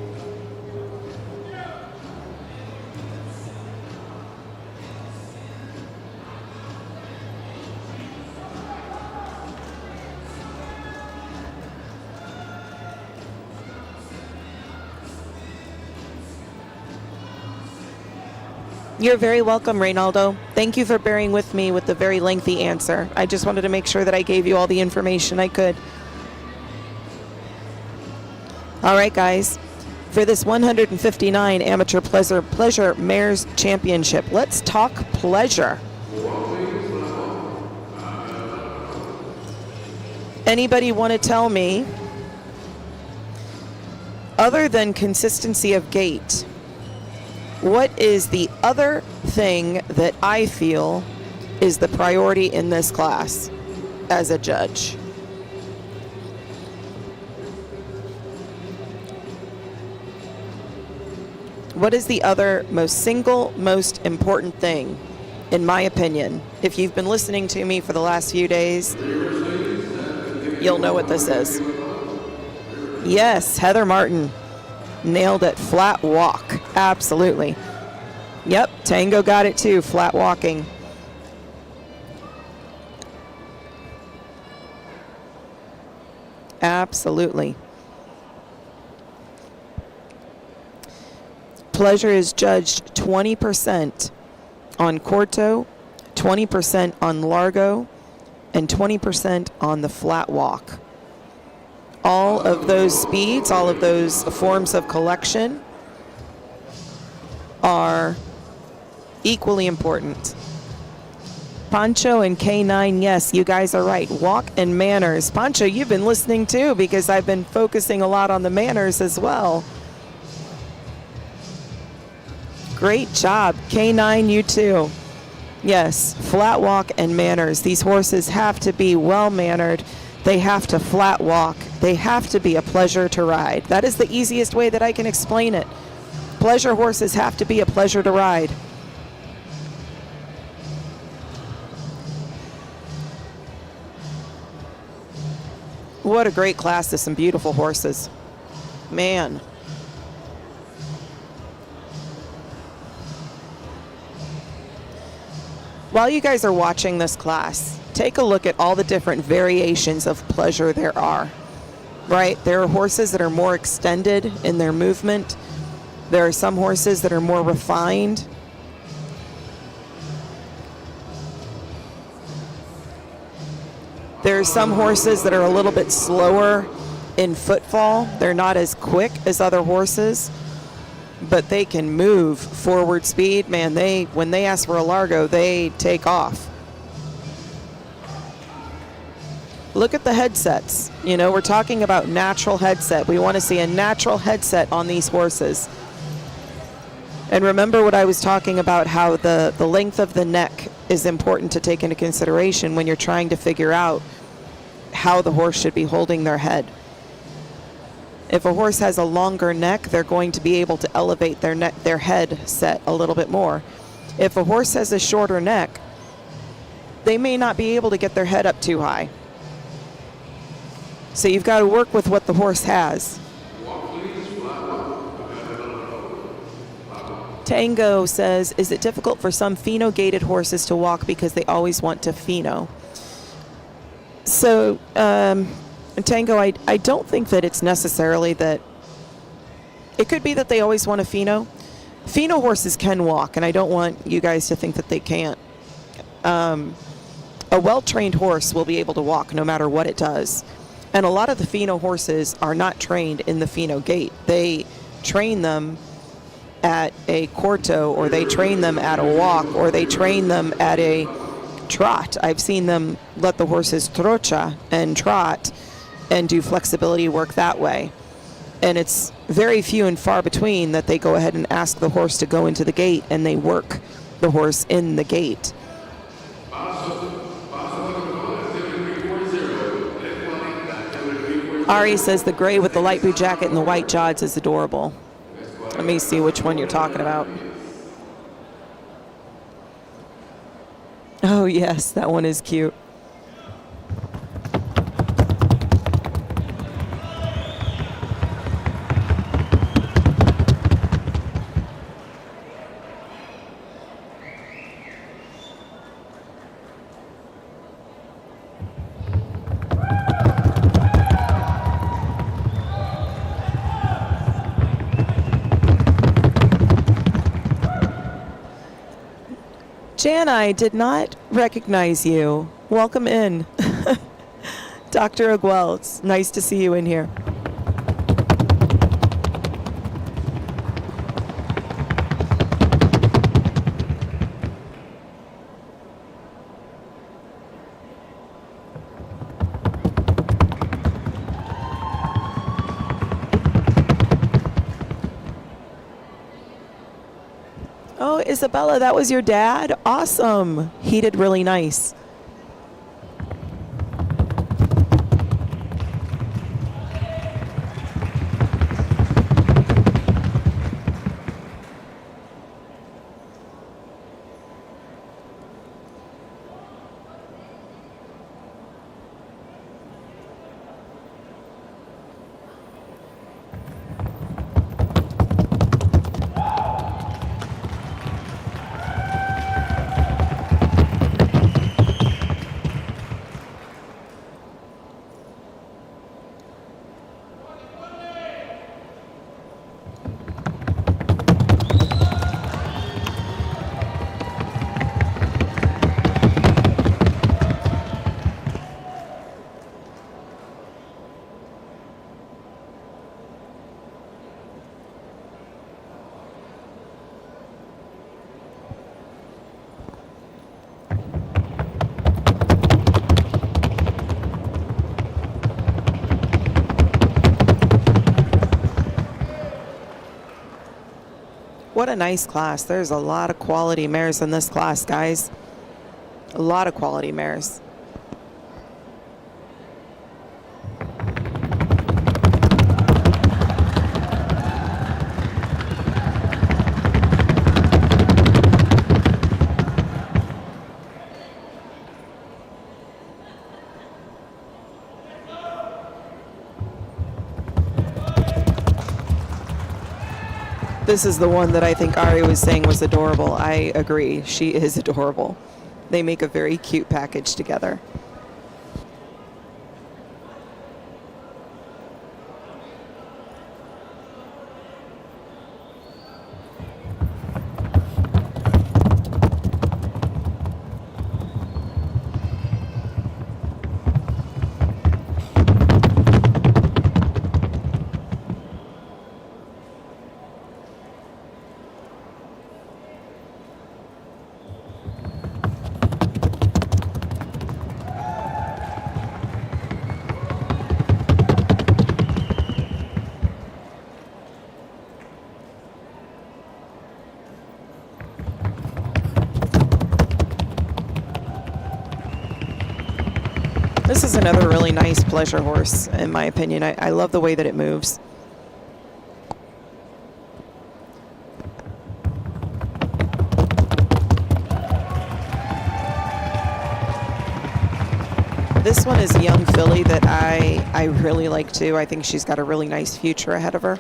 You're very welcome, Reynaldo. Thank you for bearing with me with the very lengthy answer. I just wanted to make sure that I gave you all the information I could. All right, guys. For this 159 Amateur Pleasure Mares Championship, let's talk pleasure. Anybody want to tell me, other than consistency of gait, what is the other thing that I feel is the priority in this class as a judge? What is the other most important thing, in my opinion? If you've been listening to me for the last few days, you'll know what this is. Yes, Heather Martin. Nailed it. Flat walk. Absolutely. Yep, Tango got it too. Flat walking. Absolutely. Pleasure is judged 20% on Corto, 20% on Largo, and 20% on the flat walk. All of those speeds, all of those forms of collection are equally important. Pancho and K9, yes, you guys are right. Walk and manners. Pancho, you've been listening too, because I've been focusing a lot on the manners as well. Great job. K9, you too. Yes, flat walk and manners. These horses have to be well-mannered. They have to flat walk. They have to be a pleasure to ride. That is the easiest way that I can explain it. Pleasure horses have to be a pleasure to ride. What a great class of some beautiful horses. Man. While you guys are watching this class, take a look at all the different variations of pleasure there are, right? There are horses that are more extended in their movement. There are some horses that are more refined. There are some horses that are a little bit slower in footfall. They're not as quick as other horses, but they can move forward speed. Man, when they ask for a Largo, they take off. Look at the headsets. You know, we're talking about natural headset. We want to see a natural headset on these horses. And remember what I was talking about, how the length of the neck is important to take into consideration when you're trying to figure out how the horse should be holding their head. If a horse has a longer neck, they're going to be able to elevate their head set a little bit more. If a horse has a shorter neck, they may not be able to get their head up too high. So you've got to work with what the horse has. Tango says, is it difficult for some pheno-gated horses to walk because they always want to pheno? So, Tango, I don't think that it's necessarily that. It could be that they always want to pheno. Pheno horses can walk, and I don't want you guys to think that they can't. A well-trained horse will be able to walk no matter what it does. And a lot of the pheno horses are not trained in the pheno gait. They train them at a corto, or they train them at a walk, or they train them at a trot. I've seen them let the horses trocha and trot and do flexibility work that way. And it's very few and far between that they go ahead and ask the horse to go into the gate and they work the horse in the gate. Ari says the gray with the light blue jacket and the white jods is adorable. Let me see which one you're talking about. Oh yes, that one is cute. Jan, I did not recognize you. Welcome in. Dr. Aguel, it's nice to see you in here. Oh, Isabella, that was your dad? Awesome. He did really nice. What a nice class. There's a lot of quality mares in this class, guys. A lot of quality mares. This is the one that I think Ari was saying was adorable. I agree. She is adorable. They make a very cute package together. another really nice pleasure horse, in my opinion. I love the way that it moves. This one is a young filly that I really like too. I think she's got a really nice future ahead of her.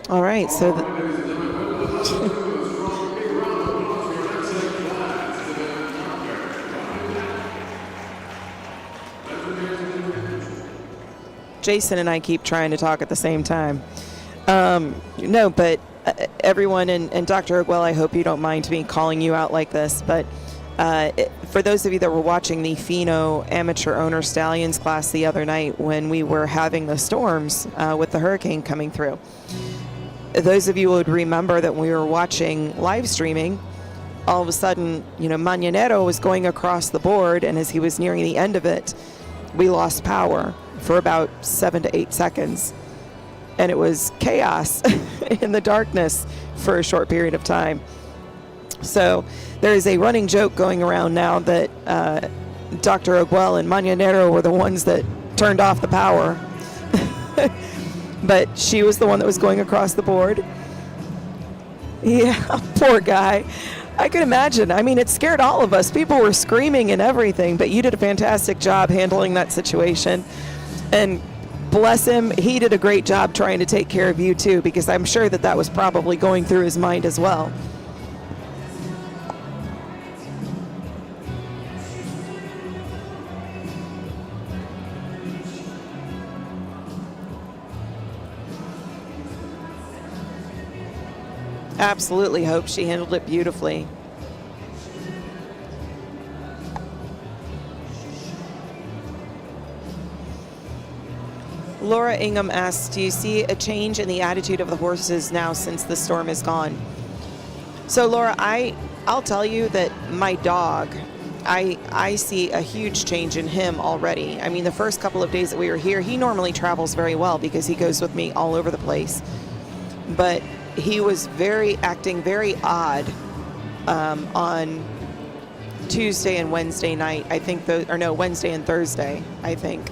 All right, so Jason and I keep trying to talk at the same time. No, but everyone, and Dr. Oakwell, I hope you don't mind me calling you out like this, but for those of you that were watching the Pheno Amateur Owner Stallions class the other night when we were having the storms with the hurricane coming through, those of you would remember that when we were watching live streaming, all of a sudden, Mañanero was going across the board, and as he was nearing the end of it, we lost power for about 7 to 8 seconds. And it was chaos in the darkness for a short period of time. So there is a running joke going around now that Dr. Oakwell and Mañanero were the ones that turned off the power. But she was the one that was going across the board. Yeah, poor guy. I can imagine. I mean, it scared all of us. People were screaming and everything, but you did a fantastic job handling that situation. And bless him, he did a great job trying to take care of you too, because I'm sure that that was probably going through his mind as well. Absolutely hope she handled it beautifully. Laura Ingham asks, do you see a change in the attitude of the horses now since the storm is gone? So Laura, I'll tell you that my dog, I see a huge change in him already. I mean, the first couple of days that we were here, he normally travels very well because he goes with me all over the place. But he was acting very odd on Tuesday and Wednesday night. I think Wednesday and Thursday, I think.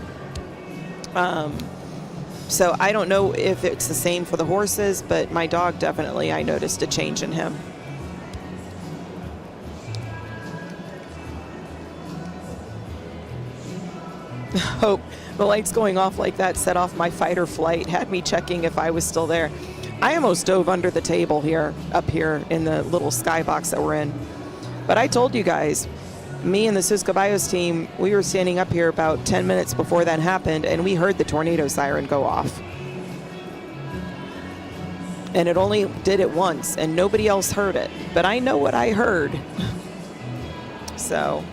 So I don't know if it's the same for the horses, but my dog definitely, I noticed a change in him. Hope the lights going off like that set off my fight or flight, had me checking if I was still there. I almost dove under the table up here in the little skybox that we're in. But I told you guys, me and the Sus Caballos team, we were standing up here about 10 minutes before that happened, and we heard the tornado siren go off. And it only did it once, and nobody else heard it. But I know what I heard. So...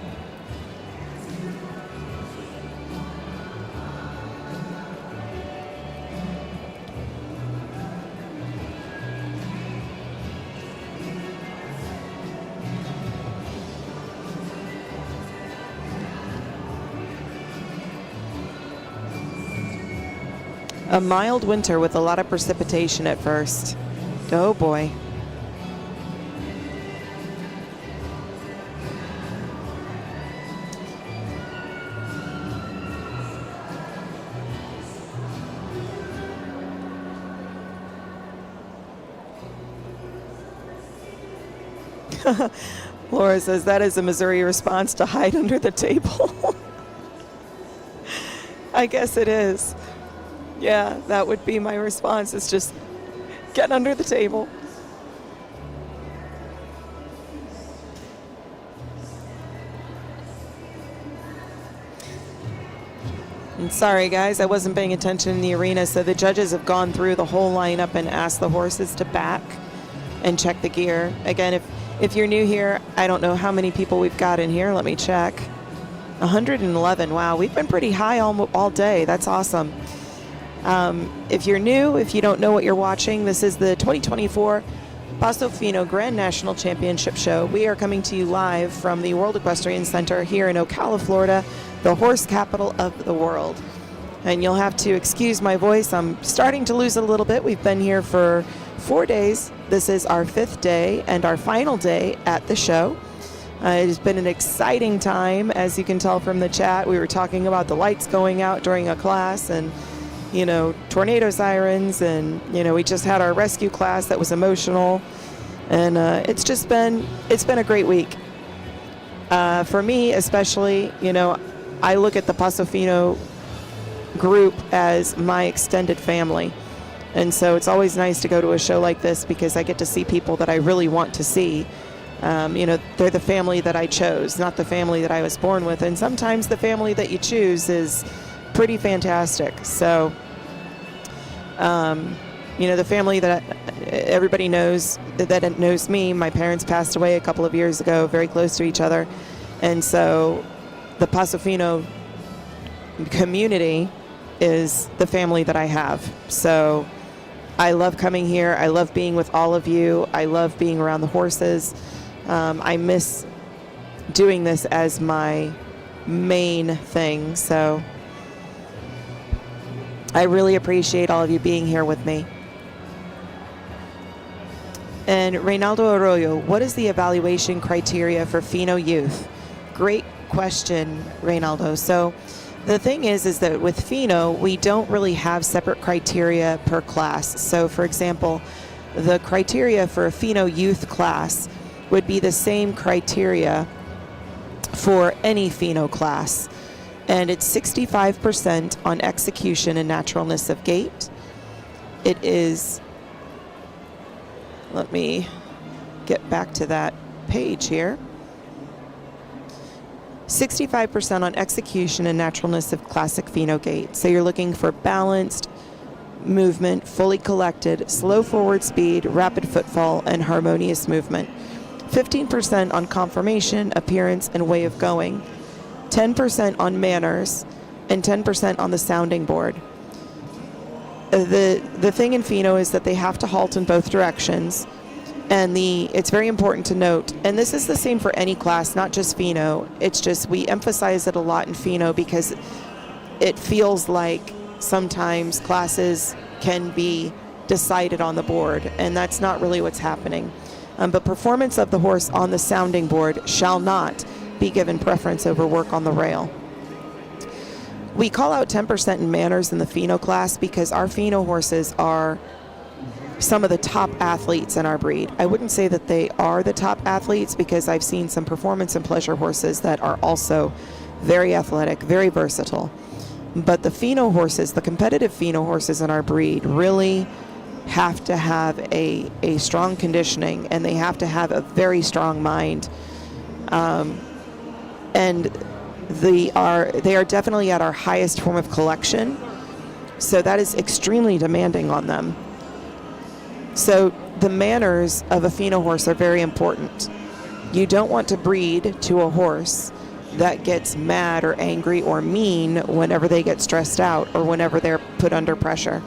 a mild winter with a lot of precipitation at first. Oh boy. Laura says that is a Missouri response to hide under the table. I guess it is. Yeah, that would be my response. It's just Get under the table. And sorry, guys, I wasn't paying attention in the arena, so the judges have gone through the whole lineup and asked the horses to back and check the gear. Again, if you're new here, I don't know how many people we've got in here. Let me check. 111. Wow, we've been pretty high all day. That's awesome. If you're new, if you don't know what you're watching, this is the 2024 Paso Fino Grand National Championship Show. We are coming to you live from the World Equestrian Center here in Ocala, Florida, the horse capital of the world. And you'll have to excuse my voice. I'm starting to lose it a little bit. We've been here for 4 days. This is our 5th day and our final day at the show. It has been an exciting time, as you can tell from the chat. We were talking about the lights going out during a class and, you know, tornado sirens, and, you know, we just had our rescue class that was emotional. And it's been a great week. For me, especially, you know, I look at the Paso Fino group as my extended family. And so it's always nice to go to a show like this because I get to see people that I really want to see. You know, they're the family that I chose, not the family that I was born with. And sometimes the family that you choose is pretty fantastic. So, you know, the family that everybody knows, that knows me, my parents passed away a couple of years ago, very close to each other. And so the Paso Fino community is the family that I have. So I love coming here. I love being with all of you. I love being around the horses. I miss doing this as my main thing. So I really appreciate all of you being here with me. And Reynaldo Arroyo, what is the evaluation criteria for Fino youth? Great question, Reynaldo. So the thing is that with Fino, we don't really have separate criteria per class. So for example, the criteria for a Fino youth class would be the same criteria for any Fino class. And it's 65% on execution and naturalness of gait. It is, let me get back to that page here. 65% on execution and naturalness of classic Fino gait. So you're looking for balanced movement, fully collected, slow forward speed, rapid footfall, and harmonious movement. 15% on conformation, appearance, and way of going. 10% on manners, and 10% on the sounding board. The thing in Fino is that they have to halt in both directions. And it's very important to note, and this is the same for any class, not just Fino. It's just we emphasize it a lot in Fino because it feels like sometimes classes can be decided on the board, and that's not really what's happening. But performance of the horse on the sounding board shall not be given preference over work on the rail. We call out 10% in manners in the Fino class because our Fino horses are some of the top athletes in our breed. I wouldn't say that they are the top athletes because I've seen some performance and pleasure horses that are also very athletic, very versatile. But the Fino horses, the competitive Fino horses in our breed really have to have a strong conditioning, and they have to have a very strong mind. And they are definitely at our highest form of collection. So that is extremely demanding on them. So the manners of a Fino horse are very important. You don't want to breed to a horse that gets mad or angry or mean whenever they get stressed out or whenever they're put under pressure.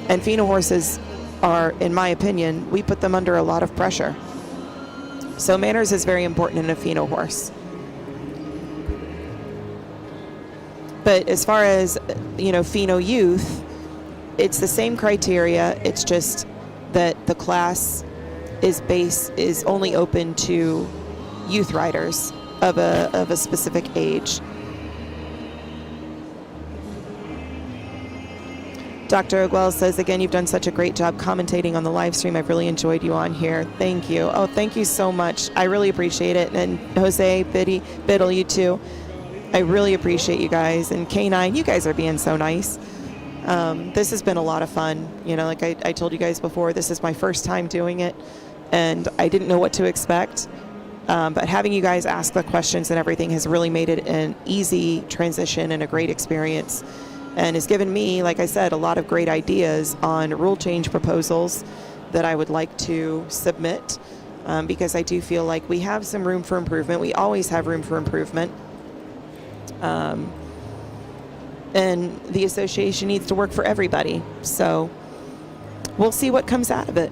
And Fino horses are, in my opinion, we put them under a lot of pressure. So manners is very important in a Fino horse. But as far as, you know, Fino youth, it's the same criteria. It's just that the class is only open to youth riders of a specific age. Dr. Aguel says, again, you've done such a great job commentating on the live stream. I've really enjoyed you on here. Thank you. Oh, thank you so much. I really appreciate it. And Jose, Biddle, you too. I really appreciate you guys. And K9, you guys are being so nice. This has been a lot of fun. You know, like I told you guys before, this is my first time doing it, and I didn't know what to expect. But having you guys ask the questions and everything has really made it an easy transition and a great experience, and has given me, like I said, a lot of great ideas on rule change proposals that I would like to submit, because I do feel like we have some room for improvement. We always have room for improvement. And the association needs to work for everybody. So we'll see what comes out of it.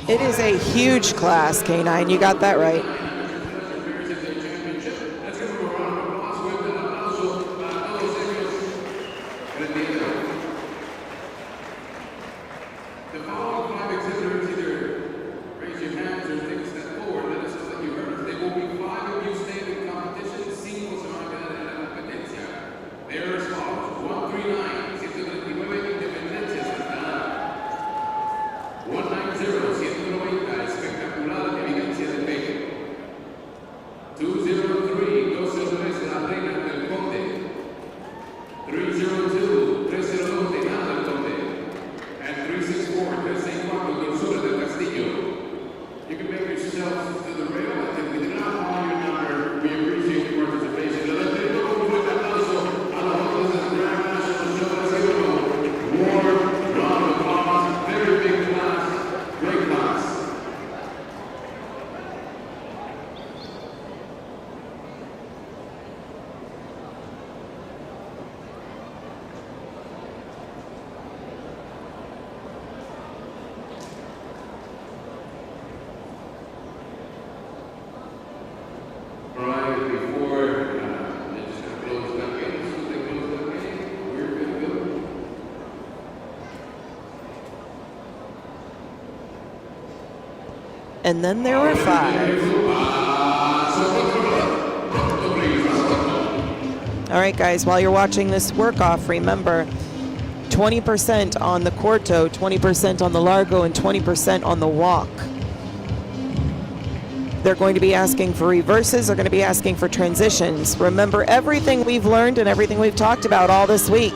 It is a huge class, K9. You got that right. And then there were 5. All right, guys, while you're watching this work-off, remember 20% on the corto, 20% on the largo, and 20% on the walk. They're going to be asking for reverses. They're going to be asking for transitions. Remember everything we've learned and everything we've talked about all this week.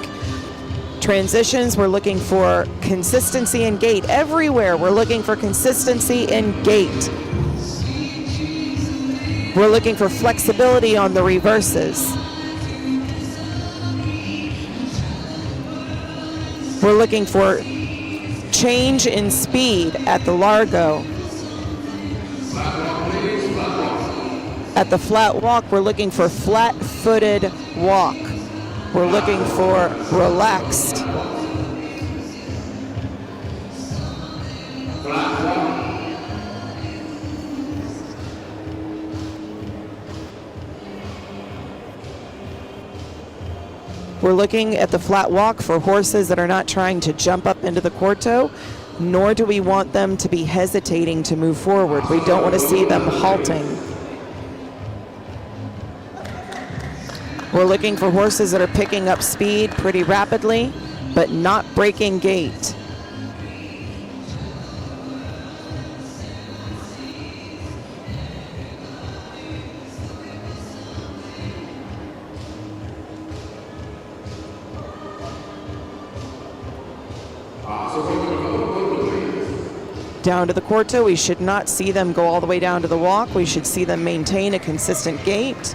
Transitions, we're looking for consistency in gait. Everywhere, we're looking for consistency in gait. We're looking for flexibility on the reverses. We're looking for change in speed at the largo. At the flat walk, we're looking for flat-footed walk. We're looking for relaxed. We're looking at the flat walk for horses that are not trying to jump up into the corto, nor do we want them to be hesitating to move forward. We don't want to see them halting. We're looking for horses that are picking up speed pretty rapidly, but not breaking gait. Down to the Corto, we should not see them go all the way down to the walk. We should see them maintain a consistent gait.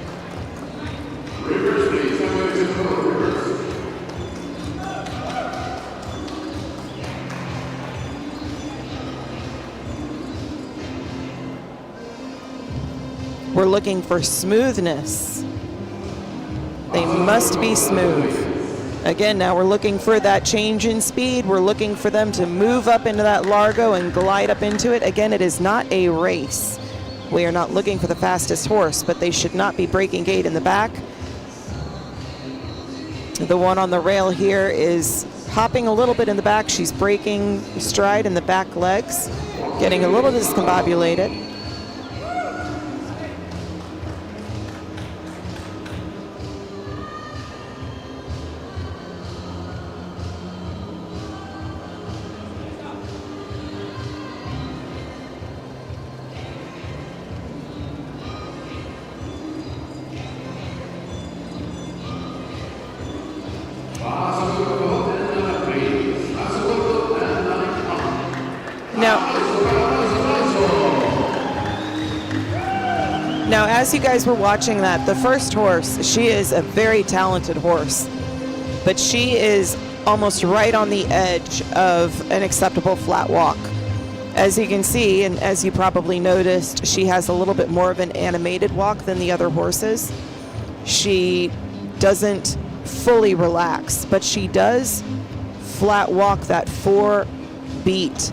We're looking for smoothness. They must be smooth. Again, now we're looking for that change in speed. We're looking for them to move up into that largo and glide up into it. Again, it is not a race. We are not looking for the fastest horse, but they should not be breaking gait in the back. The one on the rail here is hopping a little bit in the back. She's breaking stride in the back legs, getting a little discombobulated. Now, as you guys were watching that, the first horse, she is a very talented horse, but she is almost right on the edge of an acceptable flat walk. As you can see, and as you probably noticed, she has a little bit more of an animated walk than the other horses. She doesn't fully relax, but she does flat walk that 4-beat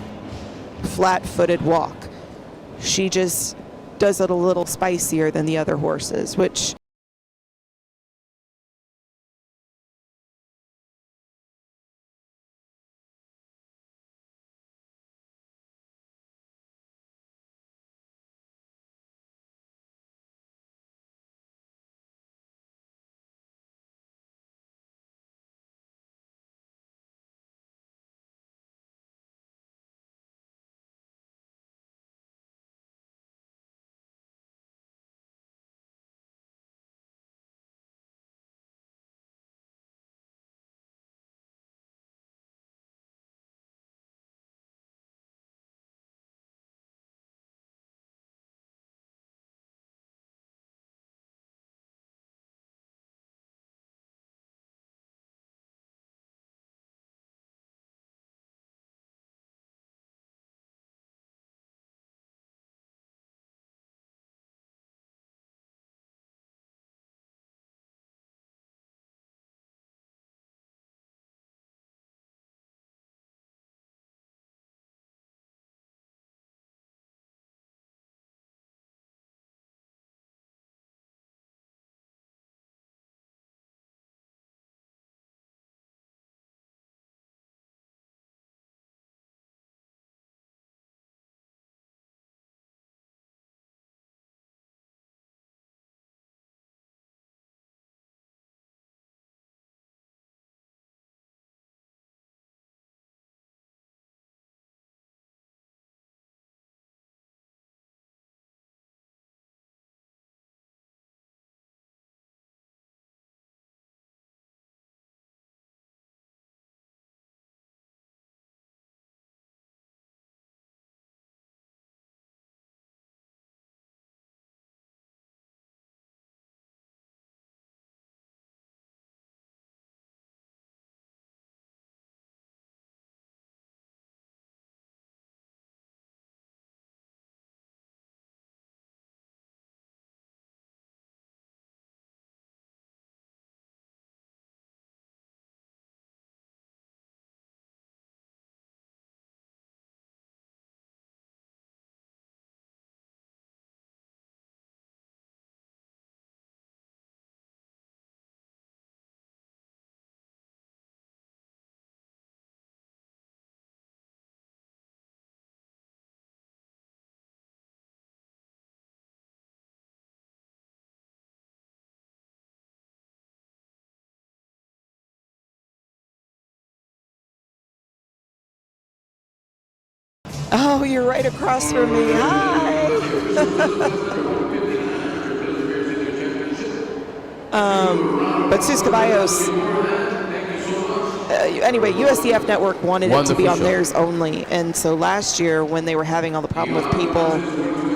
flat-footed walk. She just does it a little spicier than the other horses, which oh, you're right across from me. Hi. But Sus Caballos, anyway, USDF Network wanted it to be on Wonderful show. theirs only. And so last year, when they were having all the problem with people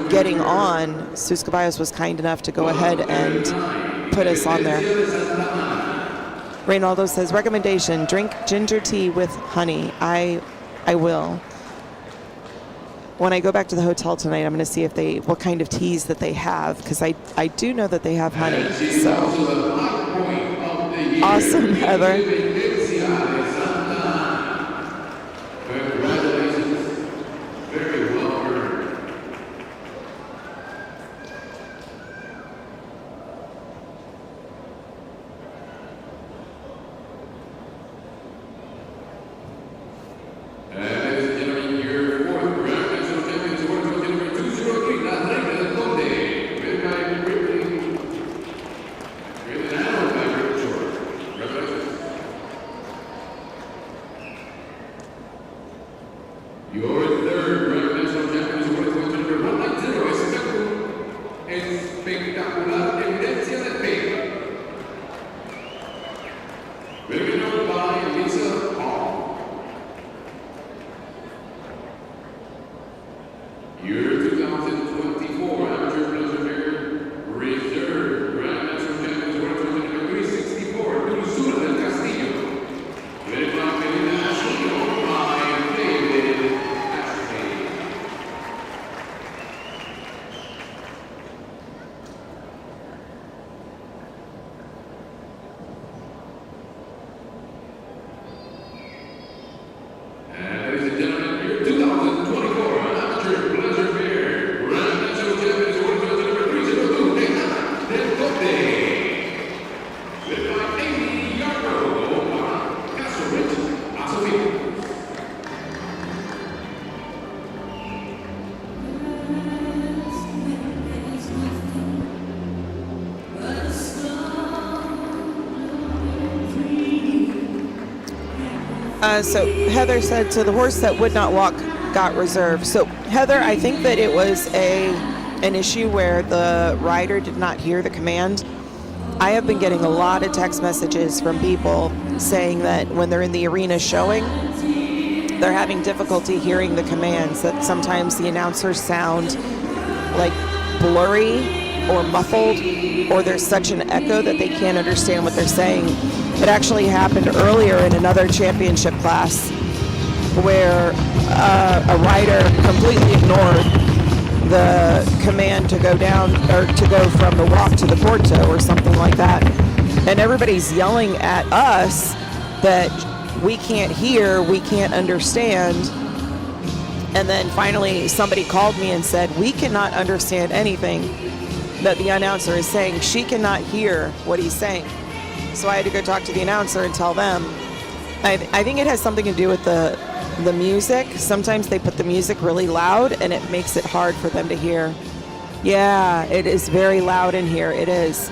getting on, Sus Caballos was kind enough to go ahead and put us on there. Reynaldo says, recommendation, drink ginger tea with honey. I will. When I go back to the hotel tonight, I'm going to see if what kind of teas that they have, because I do know that they have honey. So awesome, Heather. So Heather said, so the horse that would not walk got reserved. So Heather, I think that it was an issue where the rider did not hear the command. I have been getting a lot of text messages from people saying that when they're in the arena showing, they're having difficulty hearing the commands, that sometimes the announcers sound like blurry or muffled, or there's such an echo that they can't understand what they're saying. It actually happened earlier in another championship class where a rider completely ignored the command to go down, or to go from the walk to the Porto or something like that. And everybody's yelling at us that we can't hear, we can't understand. And then finally somebody called me and said, we cannot understand anything that the announcer is saying. She cannot hear what he's saying. So I had to go talk to the announcer and tell them. I think it has something to do with the music. Sometimes they put the music really loud and it makes it hard for them to hear. Yeah, it is very loud in here. It is.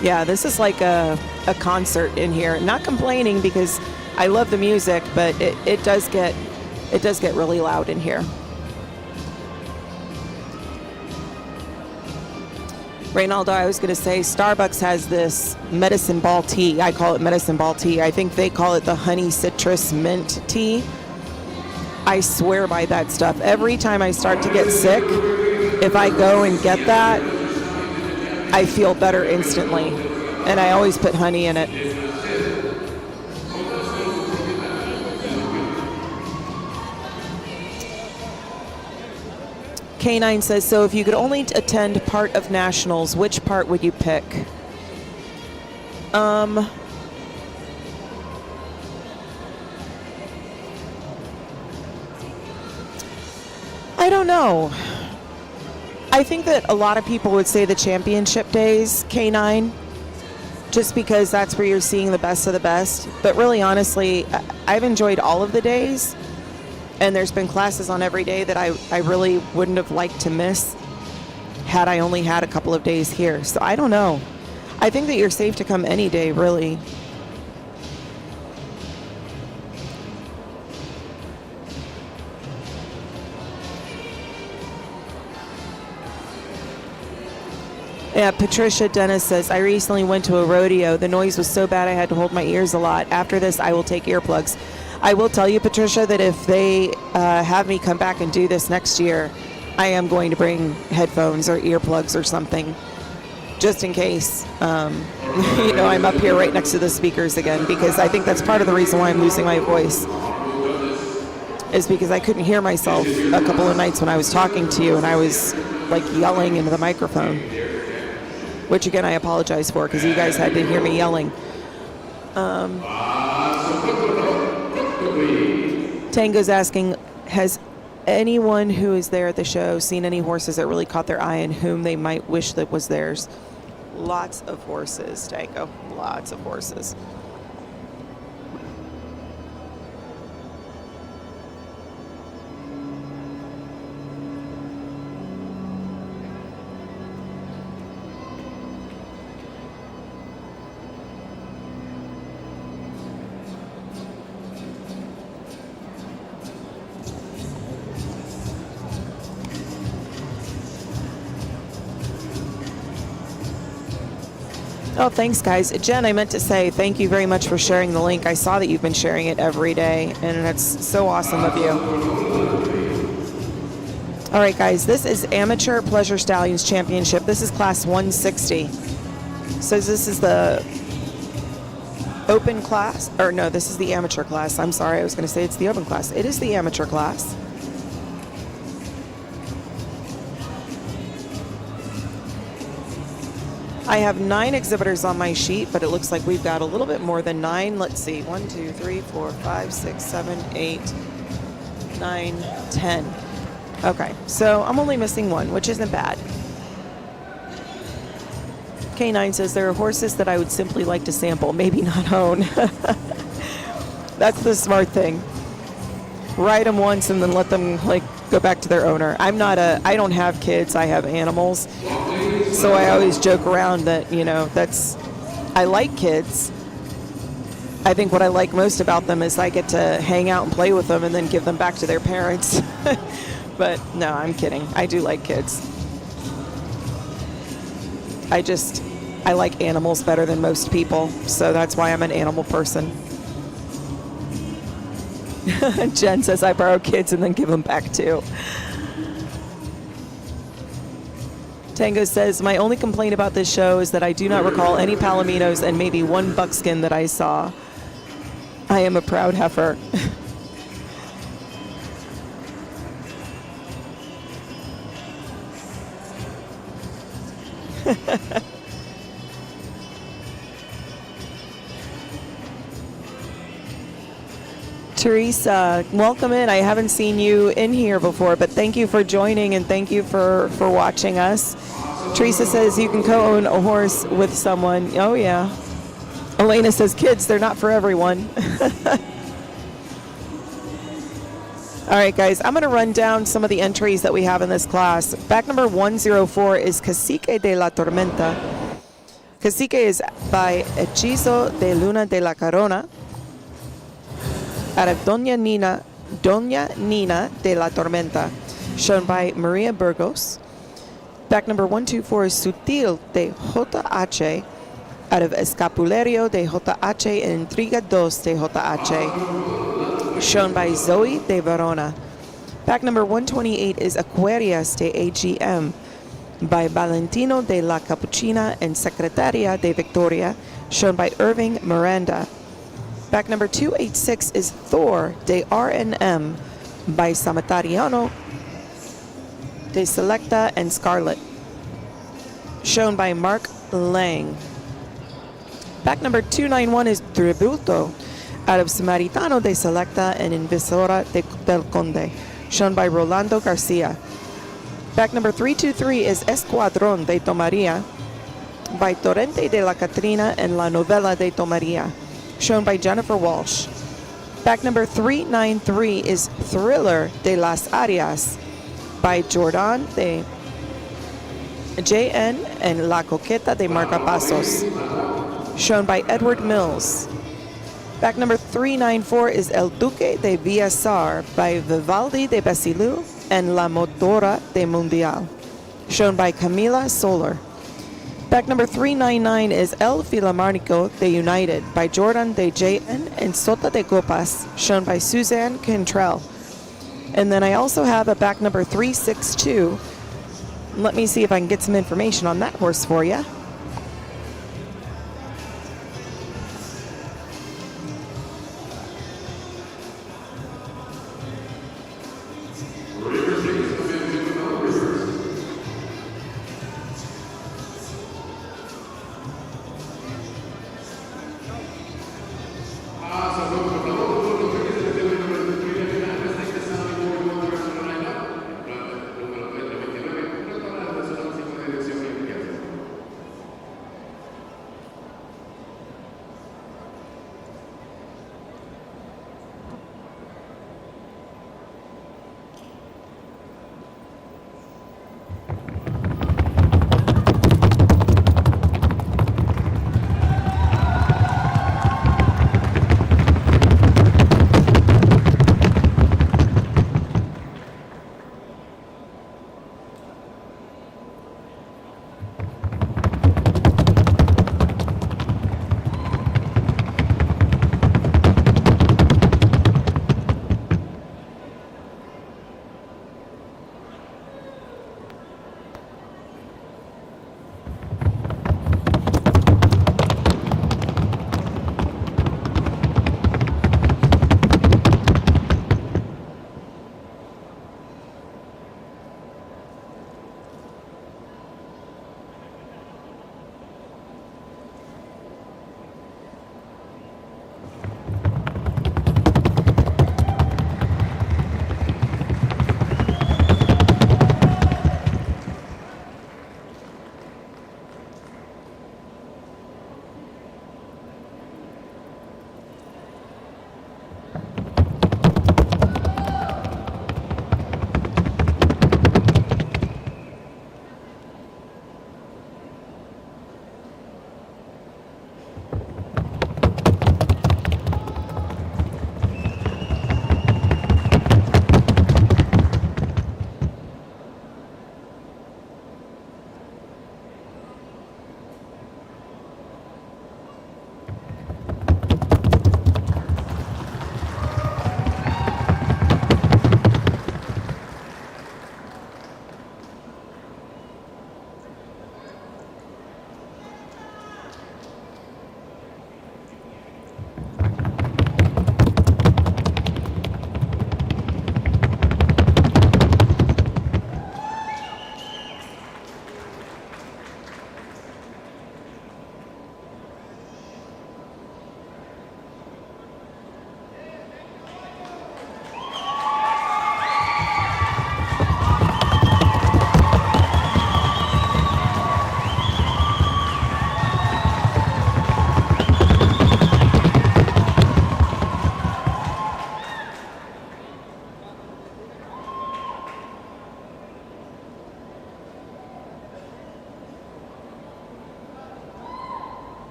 Yeah, this is like a concert in here. Not complaining because I love the music, but it does get really loud in here. Reynaldo, I was going to say Starbucks has this medicine ball tea. I call it medicine ball tea. I think they call it the honey citrus mint tea. I swear by that stuff. Every time I start to get sick, if I go and get that, I feel better instantly. And I always put honey in it. K9 says, so if you could only attend part of nationals, which part would you pick? I don't know. I think that a lot of people would say the championship days, K9, just because that's where you're seeing the best of the best. But really, honestly, I've enjoyed all of the days. And there's been classes on every day that I really wouldn't have liked to miss had I only had a couple of days here. So I don't know. I think that you're safe to come any day, really. Yeah, Patricia Dennis says, I recently went to a rodeo. The noise was so bad I had to hold my ears a lot. After this, I will take earplugs. I will tell you, Patricia, that if they have me come back and do this next year, I am going to bring headphones or earplugs or something, just in case, I'm up here right next to the speakers again, because I think that's part of the reason why I'm losing my voice, is because I couldn't hear myself a couple of nights when I was talking to you, and I was like yelling into the microphone, which again I apologize for, because you guys had to hear me yelling. Tango's asking, has anyone who is there at the show seen any horses that really caught their eye and whom they might wish that was theirs? Lots of horses, Tango. Lots of horses. Oh, thanks, guys. Jen, I meant to say thank you very much for sharing the link. I saw that you've been sharing it every day, and that's so awesome of you. All right, guys, this is Amateur Pleasure Stallions Championship. This is class 160. So this is the open class, or no, this is the amateur class. I'm sorry, I was going to say it's the open class. It is the amateur class. I have 9 exhibitors on my sheet, but it looks like we've got a little bit more than 9. Let's see, 1, 2, 3, 4, 5, 6, 7, 8, 9, 10. Okay, so I'm only missing 1, which isn't bad. K9 says there are horses that I would simply like to sample, maybe not own. That's the smart thing. Ride them once and then let them go back to their owner. I don't have kids, I have animals. So I always joke around that, I like kids. I think what I like most about them is I get to hang out and play with them and then give them back to their parents. But no, I'm kidding. I do like kids. I like animals better than most people, so that's why I'm an animal person. Jen says I borrow kids and then give them back too. Tango says, my only complaint about this show is that I do not recall any palominos and maybe 1 buckskin that I saw. I am a proud heifer. Teresa, welcome in. I haven't seen you in here before, but thank you for joining and thank you for watching us. Teresa says you can co-own a horse with someone. Oh, yeah. Elena says, kids, they're not for everyone. All right, guys, I'm going to run down some of the entries that we have in this class. Back number 104 is Cacique de la Tormenta. Cacique is by Hechizo de Luna de la Corona. Out of Doña Nina de la Tormenta, shown by Maria Burgos. Back number 124 is Sutil de JH, out of Escapulerio de JH and Intriga 2 de JH, shown by Zoe de Verona. Back number 128 is Aquarius de AGM, by Valentino de la Capuchina and Secretaria de Victoria, shown by Irving Miranda. Back number 286 is Thor de RNM by Samatariano de Selecta and Scarlet, shown by Mark Lang. Back number 291 is Tributo out of Samaritano de Selecta and Invisora del Conde, shown by Rolando Garcia. Back number 323 is Escuadrón de Tomaria by Torrente de la Catrina and La Novela de Tomaria, shown by Jennifer Walsh. Back number 393 is Thriller de las Arias by Jordan de JN and La Coqueta de Marcapasos, shown by Edward Mills. Back number 394 is El Duque de Villasar by Vivaldi de Basilou and La Motora de Mundial, shown by Camila Soler. Back number 399 is El Filarmónico de United by Jordan de JN and Sota de Copas, shown by Suzanne Cantrell. And then I also have a back number 362. Let me see if I can get some information on that horse for you.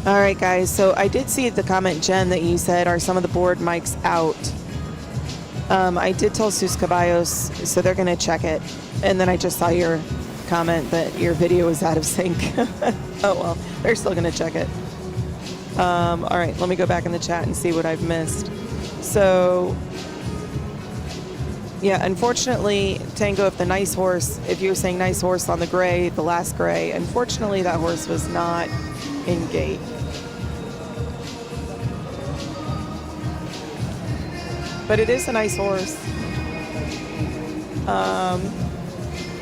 All right, guys, so I did see the comment, Jen, that you said, are some of the board mics out? I did tell Sus Caballos, so they're going to check it. And then I just saw your comment that your video was out of sync. Oh, well, they're still going to check it. All right, let me go back in the chat and see what I've missed. So, yeah, unfortunately, Tango, if you were saying nice horse on the gray, the last gray, unfortunately that horse was not in gate. But it is a nice horse.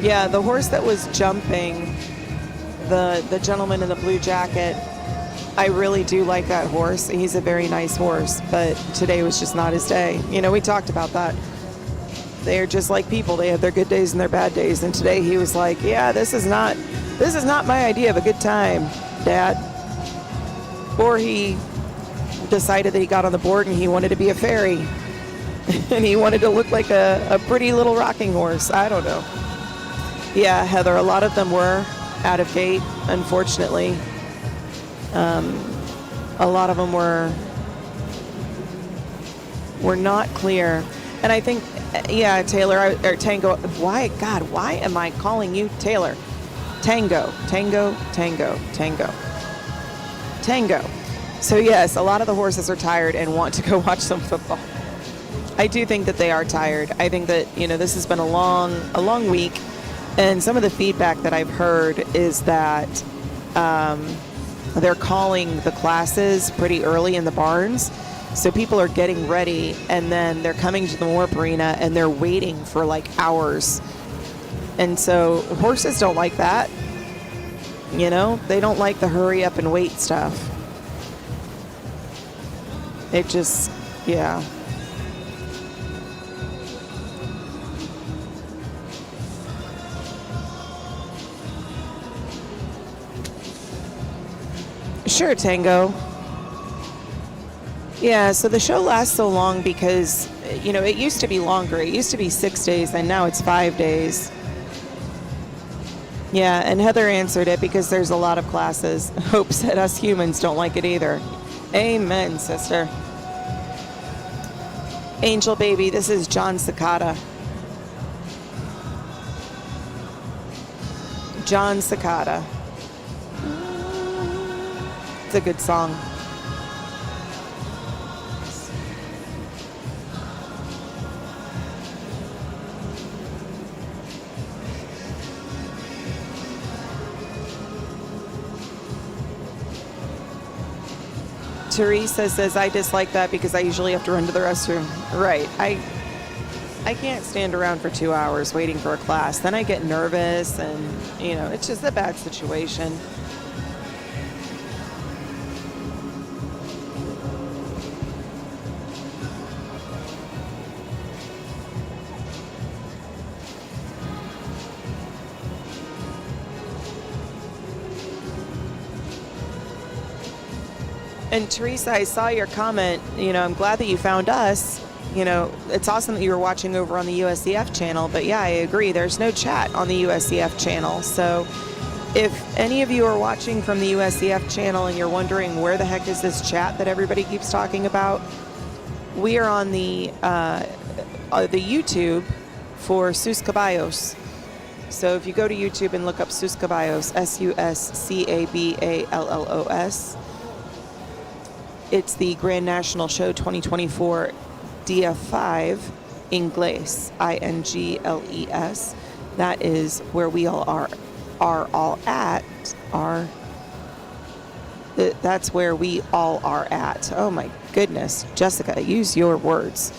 Yeah, the horse that was jumping, the gentleman in the blue jacket, I really do like that horse. He's a very nice horse, but today was just not his day. You know, we talked about that. they're just like people. They have their good days and their bad days. And today he was like, yeah, this is not my idea of a good time, Dad. Or he decided that he got on the board and he wanted to be a fairy. And he wanted to look like a pretty little rocking horse. I don't know. Yeah, Heather, a lot of them were out of date, unfortunately. A lot of them were not clear. And I think, yeah, Taylor, or Tango, why am I calling you Taylor? Tango. So yes, a lot of the horses are tired and want to go watch some football. I do think that they are tired. I think that, this has been a long week, and some of the feedback that I've heard is that they're calling the classes pretty early in the barns. So people are getting ready, and then they're coming to the warp arena and they're waiting for like hours. And so horses don't like that. They don't like the hurry up and wait stuff. It just, yeah. Sure, Tango. Yeah, so the show lasts so long because, it used to be longer. It used to be 6 days, and now it's 5 days. Yeah, and Heather answered it because there's a lot of classes. Hope said us humans don't like it either. Amen, sister. Angel baby, this is John Cicada. John Cicada. It's a good song. Teresa says, I dislike that because I usually have to run to the restroom. Right. I can't stand around for 2 hours waiting for a class. Then I get nervous and, it's just a bad situation. And Teresa, I saw your comment. I'm glad that you found us. It's awesome that you were watching over on the USCF channel. But yeah, I agree. There's no chat on the USCF channel. So if any of you are watching from the USCF channel and you're wondering where the heck is this chat that everybody keeps talking about, we are on the YouTube for Sus Caballos. So if you go to YouTube and look up Sus Caballos, SUSCABALLOS, it's the Grand National Show 2024 Dia 5 Ingles, INGLES. That is where we all are all at. That's where we all are at. Oh my goodness, Jessica, use your words.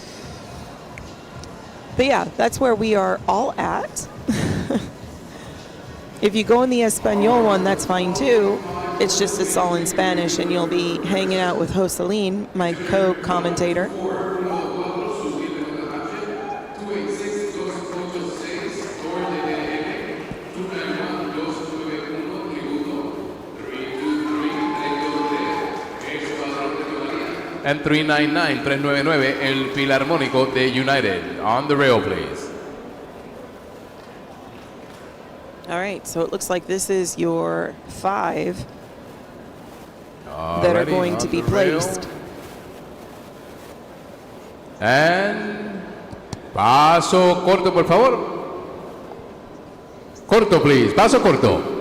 But yeah, that's where we are all at. If you go in the Espanol one, that's fine too. It's all in Spanish, and you'll be hanging out with Joseline, my co-commentator. And 399, el Filarmónico de United. On the rail, please. All right, so it looks like this is your 5 that are going to be placed. And paso corto, por favor. Corto, please. Paso corto.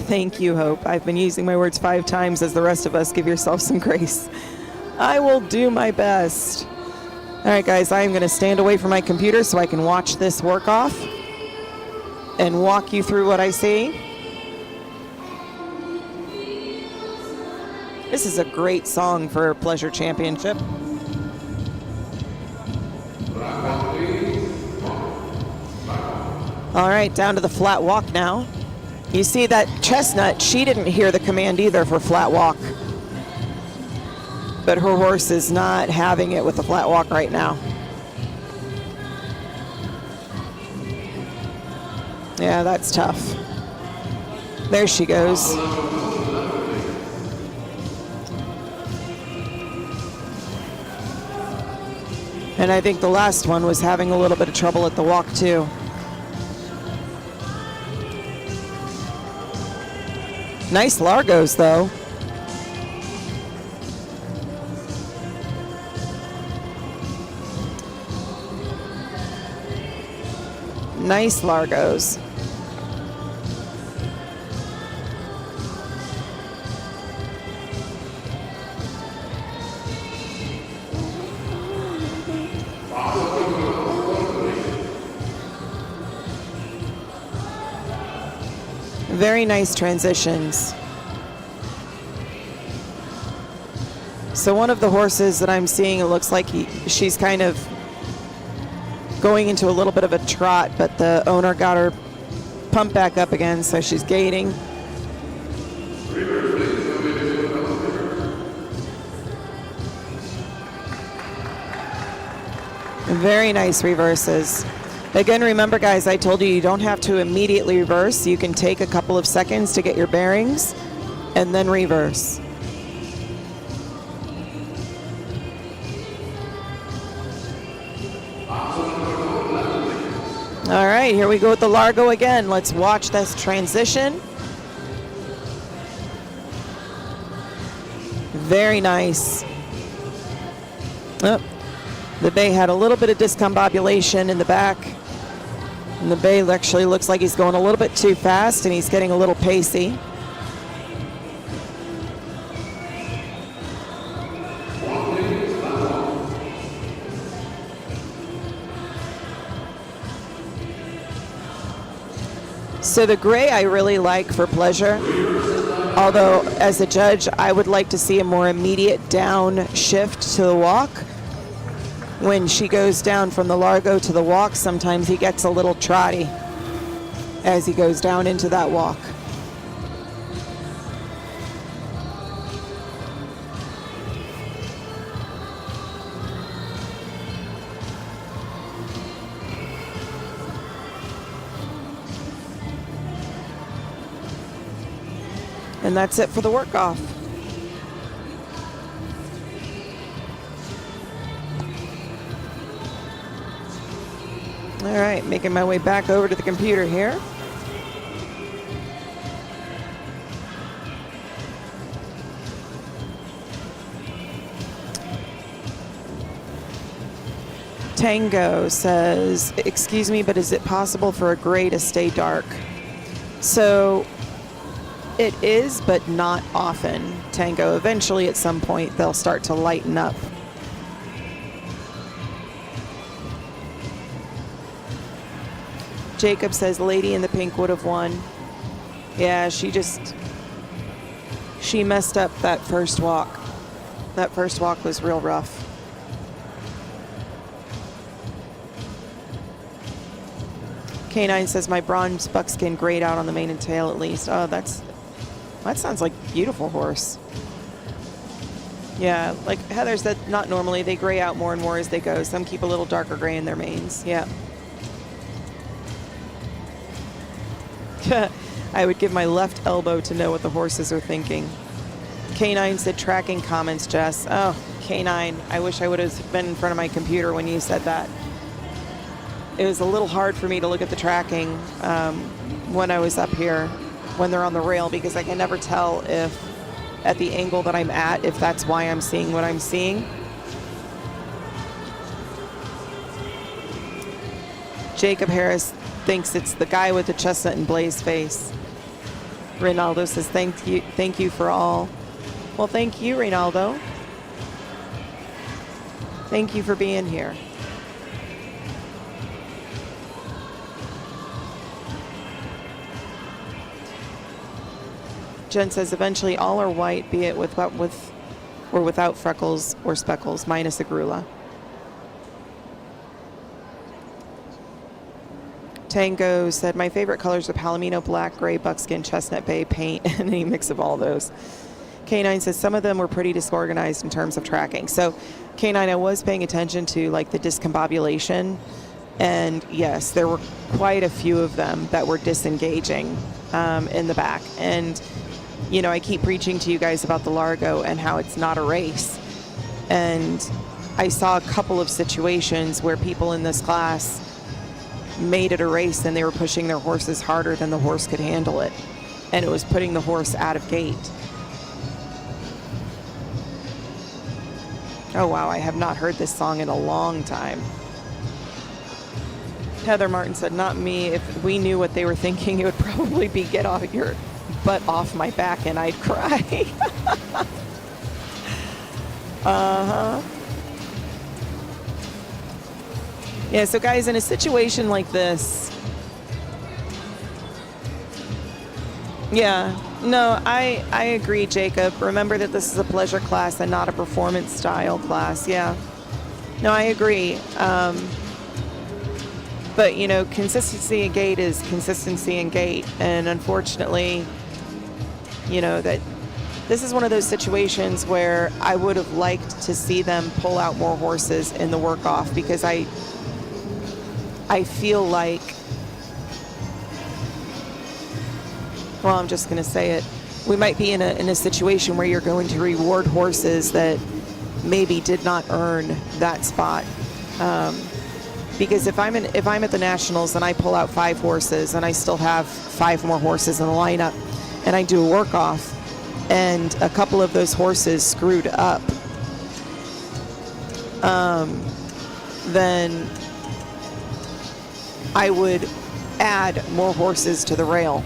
Thank you, Hope. I've been using my words 5 times as the rest of us. Give yourself some grace. I will do my best. All right, guys, I am going to stand away from my computer so I can watch this work off and walk you through what I see. This is a great song for Pleasure Championship. All right, down to the flat walk now. You see that Chestnut, she didn't hear the command either for flat walk. But her horse is not having it with the flat walk right now. Yeah, that's tough. There she goes. And I think the last one was having a little bit of trouble at the walk too. Nice Largos though. Nice Largos. Very nice transitions. So one of the horses that I'm seeing, it looks like she's kind of going into a little bit of a trot, but the owner got her pumped back up again, so she's gaiting. Very nice reverses. Again, remember guys, I told you you don't have to immediately reverse. You can take a couple of seconds to get your bearings and then reverse. All right, here we go with the Largo again. Let's watch this transition. Very nice. Oh, the bay had a little bit of discombobulation in the back. And the bay actually looks like he's going a little bit too fast and he's getting a little pacey. So the gray I really like for pleasure, although as a judge I would like to see a more immediate down shift to the walk. When she goes down from the Largo to the walk, sometimes he gets a little trotty as he goes down into that walk. And that's it for the work off. All right, making my way back over to the computer here. Tango says, excuse me, but is it possible for a gray to stay dark? So it is, but not often, Tango. Eventually, at some point, they'll start to lighten up. Jacob says, Lady in the Pink would have won. Yeah, she messed up that first walk. That first walk was real rough. K9 says, my bronze buckskin grayed out on the mane and tail at least. Oh, that sounds like a beautiful horse. Yeah, like Heather said, not normally. They gray out more and more as they go. Some keep a little darker gray in their manes. Yeah. I would give my left elbow to know what the horses are thinking. K9 said tracking comments, Jess. Oh, K9, I wish I would have been in front of my computer when you said that. It was a little hard for me to look at the tracking when I was up here, when they're on the rail, because I can never tell if at the angle that I'm at, if that's why I'm seeing what I'm seeing. Jacob Harris thinks it's the guy with the chestnut and blaze face. Reynaldo says, thank you for all. Well, thank you, Reynaldo. Thank you for being here. Jen says, eventually all are white, be it with or without freckles or speckles, minus a grula. Tango said, my favorite colors are Palomino, black, gray, buckskin, chestnut bay, paint, and any mix of all those. K9 says some of them were pretty disorganized in terms of tracking. So K9, I was paying attention to like the discombobulation, and yes, there were quite a few of them that were disengaging in the back. And, you know, I keep preaching to you guys about the Largo and how it's not a race. And I saw a couple of situations where people in this class made it a race and they were pushing their horses harder than the horse could handle it. And it was putting the horse out of gate. Oh wow, I have not heard this song in a long time. Heather Martin said, not me. If we knew what they were thinking, it would probably be get off your butt off my back and I'd cry. Uh-huh. Yeah, so guys, in a situation like this, yeah, no, I agree, Jacob. Remember that this is a pleasure class and not a performance style class. Yeah, no, I agree. But, you know, consistency in gait is consistency in gait. And unfortunately, you know, that this is one of those situations where I would have liked to see them pull out more horses in the work-off, because I feel like, well, I'm just going to say it, we might be in a situation where you're going to reward horses that maybe did not earn that spot. Because if I'm at the Nationals and I pull out 5 horses and I still have 5 more horses in the lineup and I do a work-off and a couple of those horses screwed up, then I would add more horses to the rail,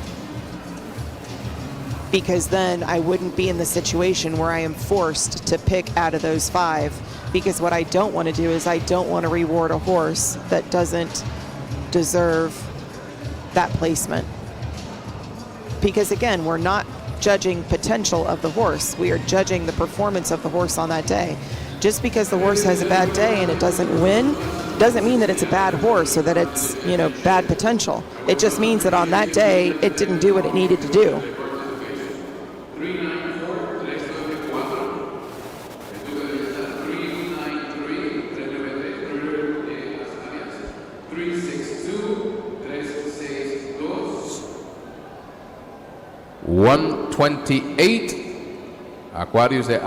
because then I wouldn't be in the situation where I am forced to pick out of those 5. Because what I don't want to do is I don't want to reward a horse that doesn't deserve that placement. Because again, we're not judging potential of the horse. We are judging the performance of the horse on that day. Just because the horse has a bad day and it doesn't win, doesn't mean that it's a bad horse or that it's, you know, bad potential. It just means that on that day, it didn't do what it needed to do. Aquarius de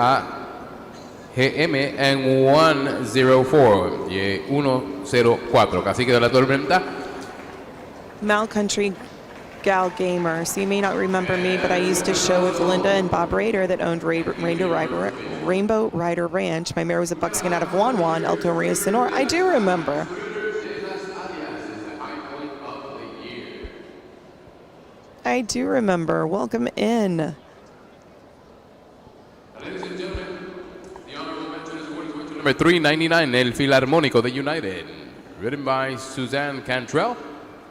AGM and 104 y 104. Cacique de la Tormenta. Malcountry Gal Gamer. So you may not remember me, but I used to show with Linda and Bob Rader that owned Rainbow Rider Ranch. My mare was a buckskin out of Juan Juan, Alto Maria Sonora. I do remember. I do remember. Welcome in. Number 399, El Filarmónico de United, ridden by Suzanne Cantrell,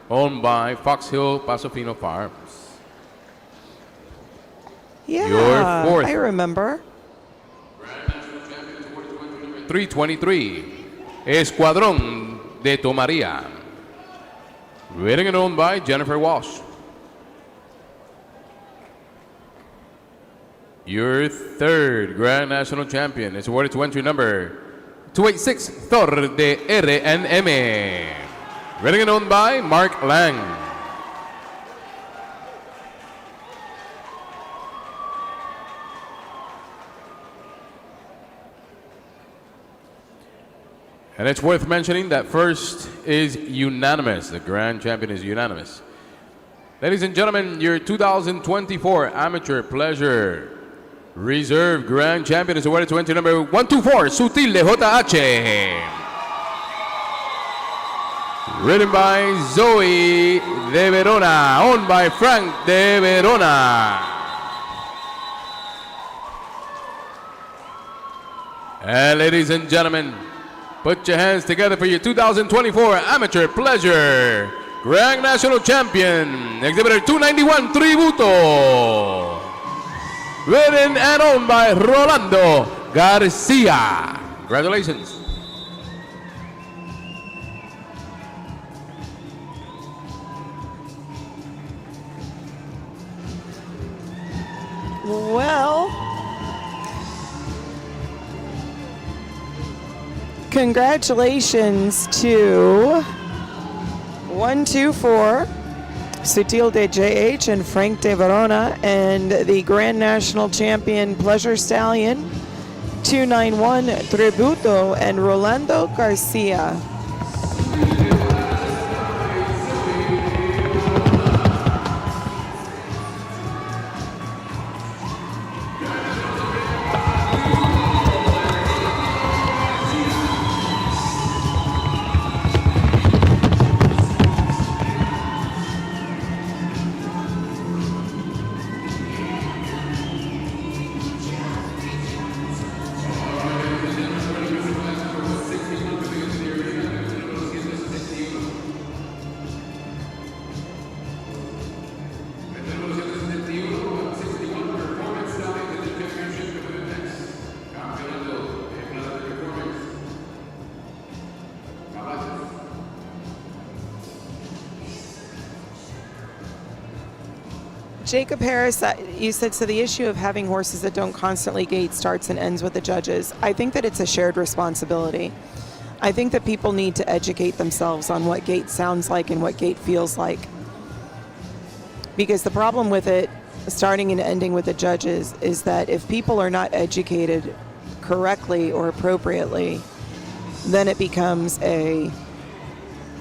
owned by Fox Hill Pasofino Farms. Yeah, your fourth. I remember. 323, Escuadrón de Tomaria, ridden and owned by Jennifer Walsh. Your third Grand National Champion is awarded to entry number 286, Thor de R&M, ridden and owned by Mark Lang. And it's worth mentioning that first is unanimous. The Grand Champion is unanimous. Ladies and gentlemen, your 2024 Amateur Pleasure Reserve Grand Champion is awarded to entry number 124, Sutil de JH. Ridden by Zoe de Verona, owned by Frank de Verona. And ladies and gentlemen, put your hands together for your 2024 Amateur Pleasure Grand National Champion, Exhibitor 291 Tributo. Ridden and owned by Rolando Garcia. Congratulations. Well, congratulations to 124 Sutil de JH and Frank de Verona, and the Grand National Champion Pleasure Stallion 291 Tributo and Rolando Garcia. Jacob Harris, you said, so the issue of having horses that don't constantly gate starts and ends with the judges. I think that it's a shared responsibility. I think that people need to educate themselves on what gate sounds like and what gate feels like. Because the problem with it starting and ending with the judges is that if people are not educated correctly or appropriately, then it becomes a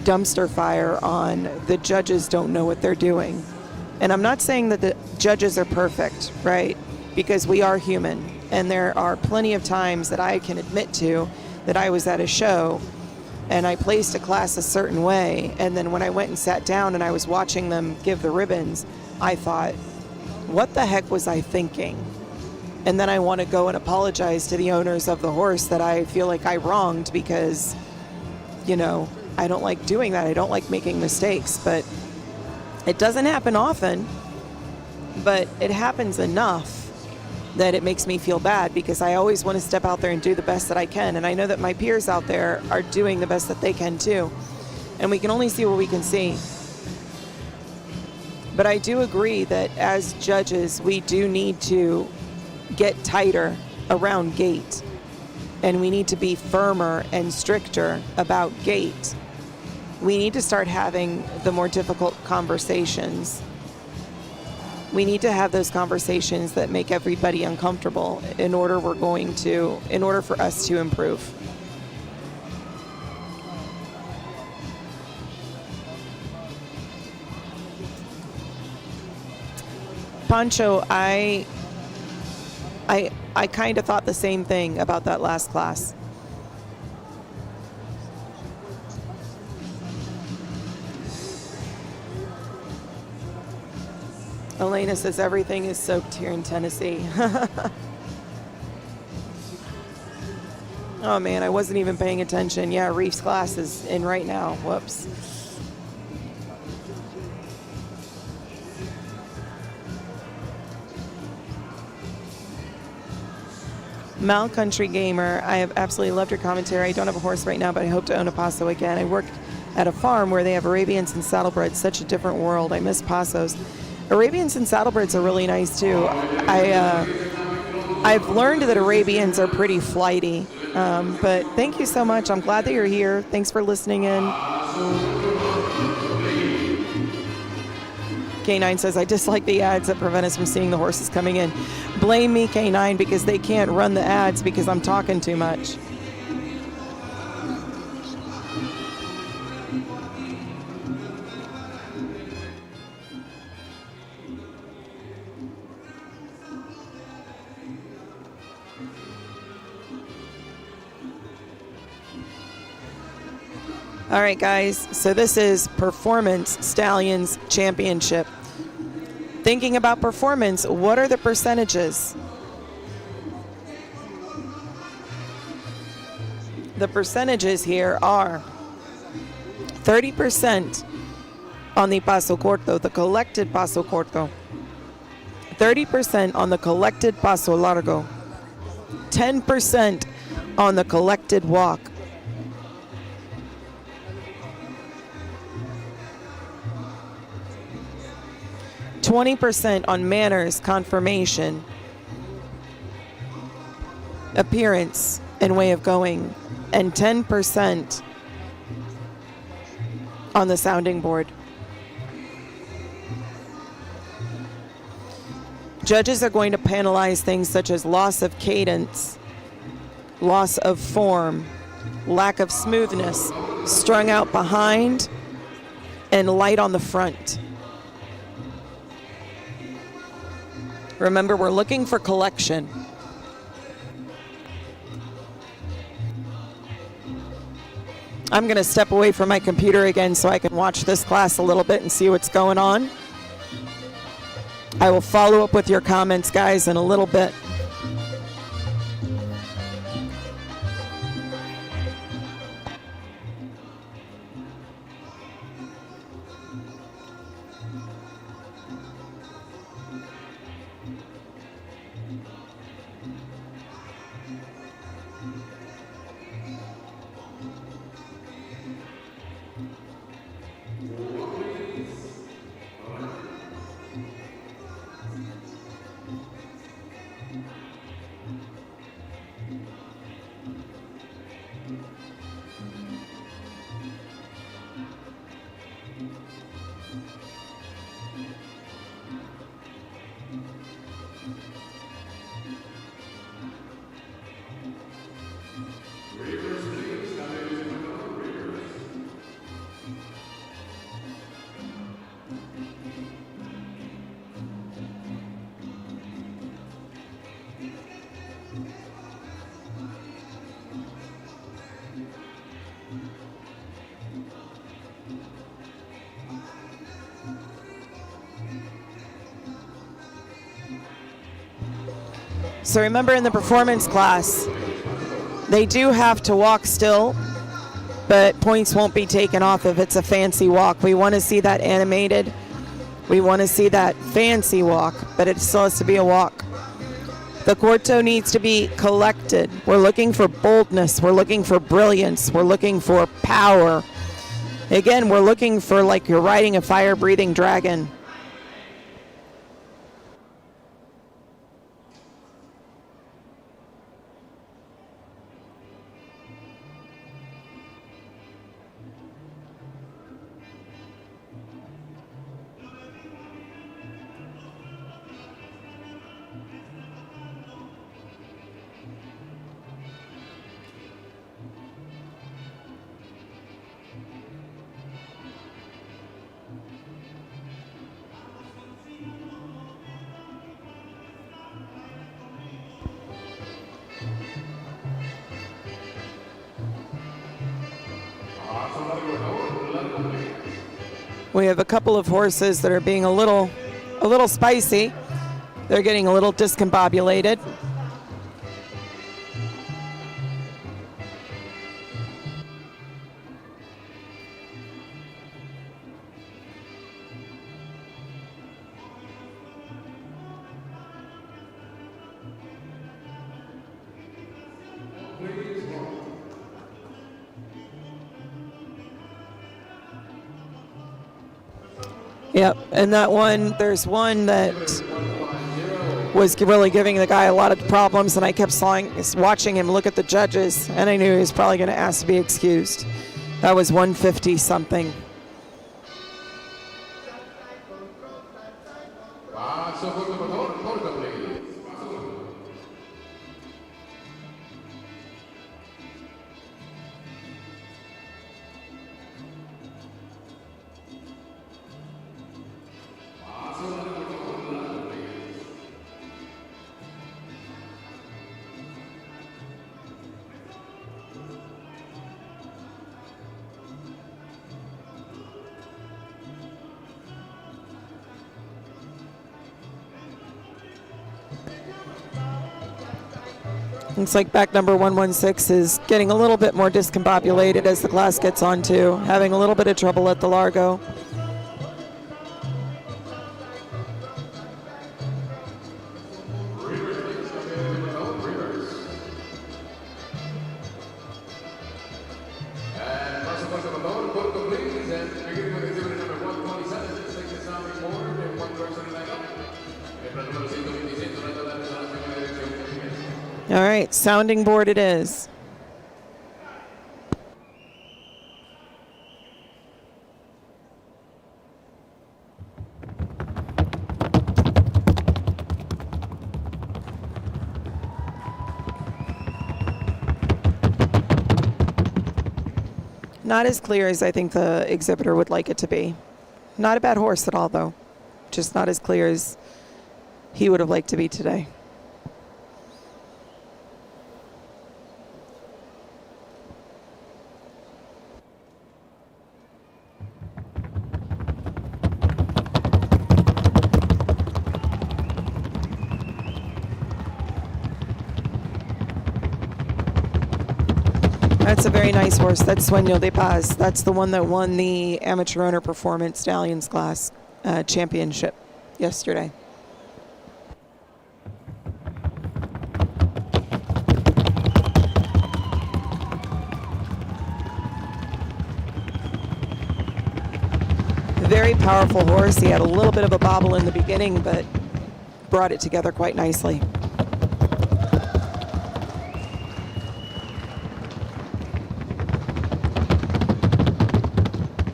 dumpster fire on the judges don't know what they're doing. And I'm not saying that the judges are perfect, right? Because we are human. And there are plenty of times that I can admit to that I was at a show and I placed a class a certain way. And then when I went and sat down and I was watching them give the ribbons, I thought, what the heck was I thinking? And then I want to go and apologize to the owners of the horse that I feel like I wronged because, you know, I don't like doing that. I don't like making mistakes. But it doesn't happen often, but it happens enough that it makes me feel bad because I always want to step out there and do the best that I can. And I know that my peers out there are doing the best that they can too. And we can only see what we can see. But I do agree that as judges, we do need to get tighter around gate. And we need to be firmer and stricter about gate. We need to start having the more difficult conversations. We need to have those conversations that make everybody uncomfortable in order for us to improve. Pancho, I kind of thought the same thing about that last class. Elena says everything is soaked here in Tennessee. Oh man, I wasn't even paying attention. Yeah, Reef's class is in right now. Whoops. Mal Country Gamer, I have absolutely loved your commentary. I don't have a horse right now, but I hope to own a Paso again. I worked at a farm where they have Arabians and saddlebreds. Such a different world. I miss Pasos. Arabians and saddlebreds are really nice too. I've learned that Arabians are pretty flighty, but thank you so much. I'm glad that you're here. Thanks for listening in. K9 says, I dislike the ads that prevent us from seeing the horses coming in. Blame me, K9, because they can't run the ads because I'm talking too much. All right, guys, so this is Performance Stallions Championship. Thinking about performance, what are the percentages? The percentages here are 30% on the Paso Corto, the collected Paso Corto. 30% on the collected Paso Largo. 10% on the collected walk. 20% on manners confirmation, appearance and way of going, and 10% on the sounding board. Judges are going to penalize things such as loss of cadence, loss of form, lack of smoothness, strung out behind, and light on the front. Remember, we're looking for collection. I'm going to step away from my computer again so I can watch this class a little bit and see what's going on. I will follow up with your comments, guys, in a little bit. So remember, in the performance class, they do have to walk still, but points won't be taken off if it's a fancy walk. We want to see that animated. We want to see that fancy walk, but it still has to be a walk. The corto needs to be collected. We're looking for boldness. We're looking for brilliance. We're looking for power. Again, we're looking for like you're riding a fire-breathing dragon. We have a couple of horses that are being a little spicy. They're getting a little discombobulated. Yep, and that one, there's one that was really giving the guy a lot of problems, and I kept watching him look at the judges, and I knew he was probably going to ask to be excused. That was 150 something. Looks like back number 116 is getting a little bit more discombobulated as the class gets on too, having a little bit of trouble at the Largo. All right, sounding board it is. Not as clear as I think the exhibitor would like it to be. Not a bad horse at all, though. Just not as clear as he would have liked to be today. That's a very nice horse. That's Sueño de Paz. That's the one that won the Amateur Owner Performance Stallions class championship yesterday. Very powerful horse. He had a little bit of a bobble in the beginning, but brought it together quite nicely.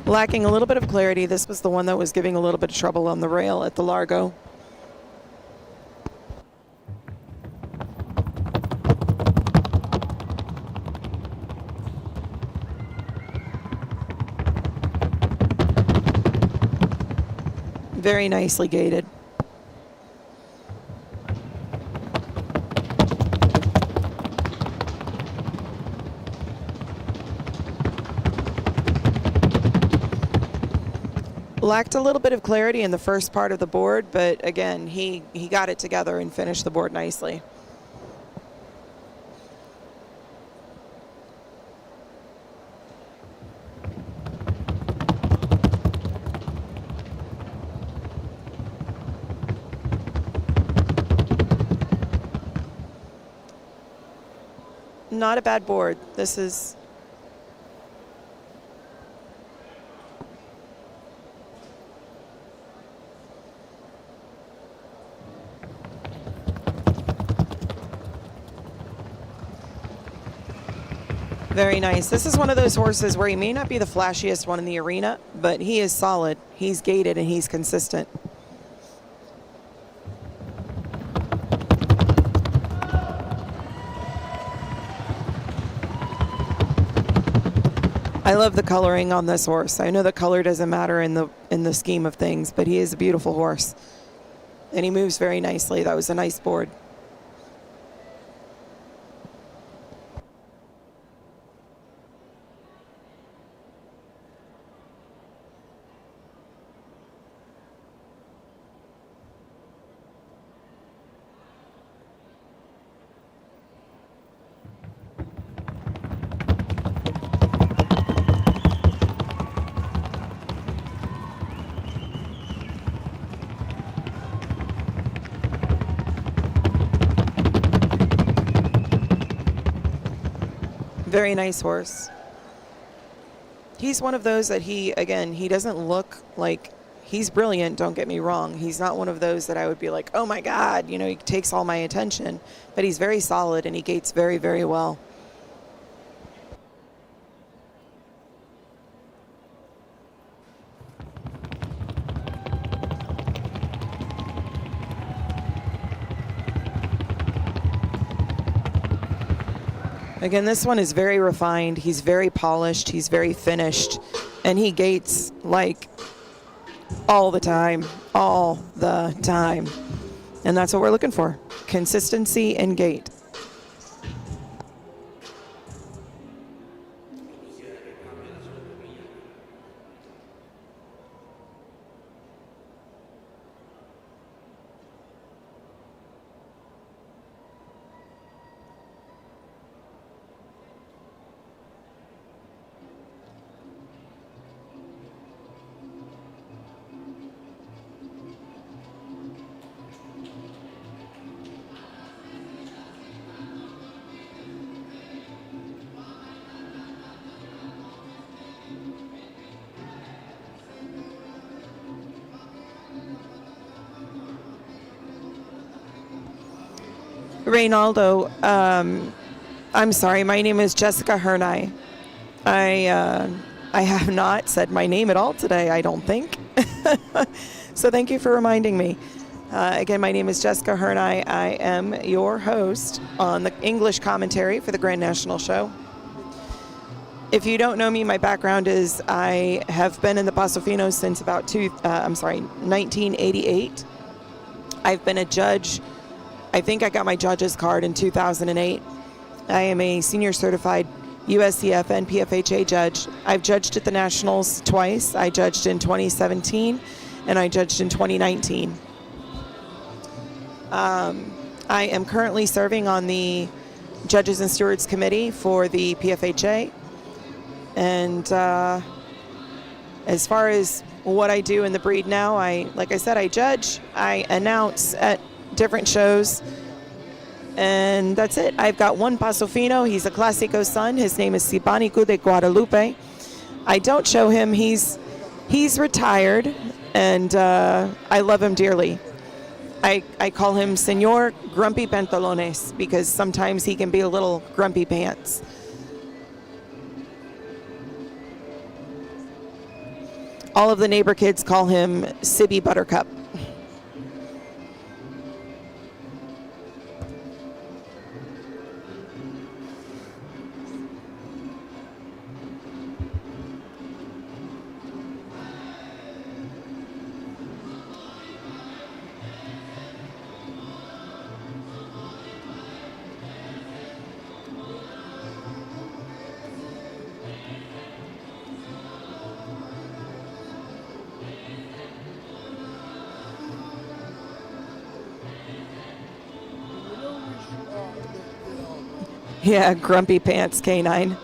Lacking a little bit of clarity. This was the one that was giving a little bit of trouble on the rail at the Largo. Very nicely gated. Lacked a little bit of clarity in the first part of the board, but again, he got it together and finished the board nicely. Not a bad board. This is very nice. This is one of those horses where he may not be the flashiest one in the arena, but he is solid. He's gated and he's consistent. I love the coloring on this horse. I know the color doesn't matter in the scheme of things, but he is a beautiful horse. And he moves very nicely. That was a nice board. Very nice horse. He's one of those that he doesn't look like he's brilliant, don't get me wrong. He's not one of those that I would be like, oh my God, he takes all my attention. But he's very solid and he gates very, very well. Again, this one is very refined. He's very polished. He's very finished. And he gates like all the time. All the time. And that's what we're looking for. Consistency and gait. Reynaldo, I'm sorry, my name is Jessica Hernai. I have not said my name at all today, I don't think. So thank you for reminding me. Again, my name is Jessica Hernai. I am your host on the English commentary for the Grand National Show. If you don't know me, my background is I have been in the Paso Fino since about 1988. I've been a judge. I think I got my judge's card in 2008. I am a senior certified USCF and PFHA judge. I've judged at the Nationals twice. I judged in 2017 and I judged in 2019. I am currently serving on the Judges and Stewards Committee for the PFHA. And as far as what I do in the breed now, like I said, I judge, I announce at different shows, and that's it. I've got one Paso Fino. He's a Clásico son. His name is Sibanico de Guadalupe. I don't show him. He's retired, and I love him dearly. I call him Señor Grumpy Pantalones because sometimes he can be a little grumpy pants. All of the neighbor kids call him Sibby Buttercup. Yeah, grumpy pants canine.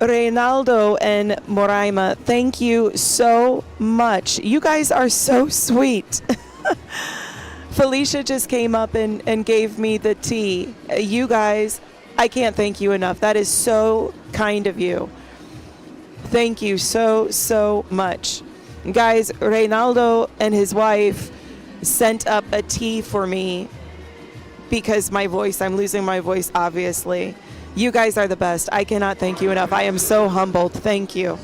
Reynaldo and Moraima, thank you so much. You guys are so sweet. Felicia just came up and gave me the tea. You guys, I can't thank you enough. That is so kind of you. Thank you so much. Guys, Reynaldo and his wife sent up a tea for me because I'm losing my voice, obviously. You guys are the best. I cannot thank you enough. I am so humbled. Thank you.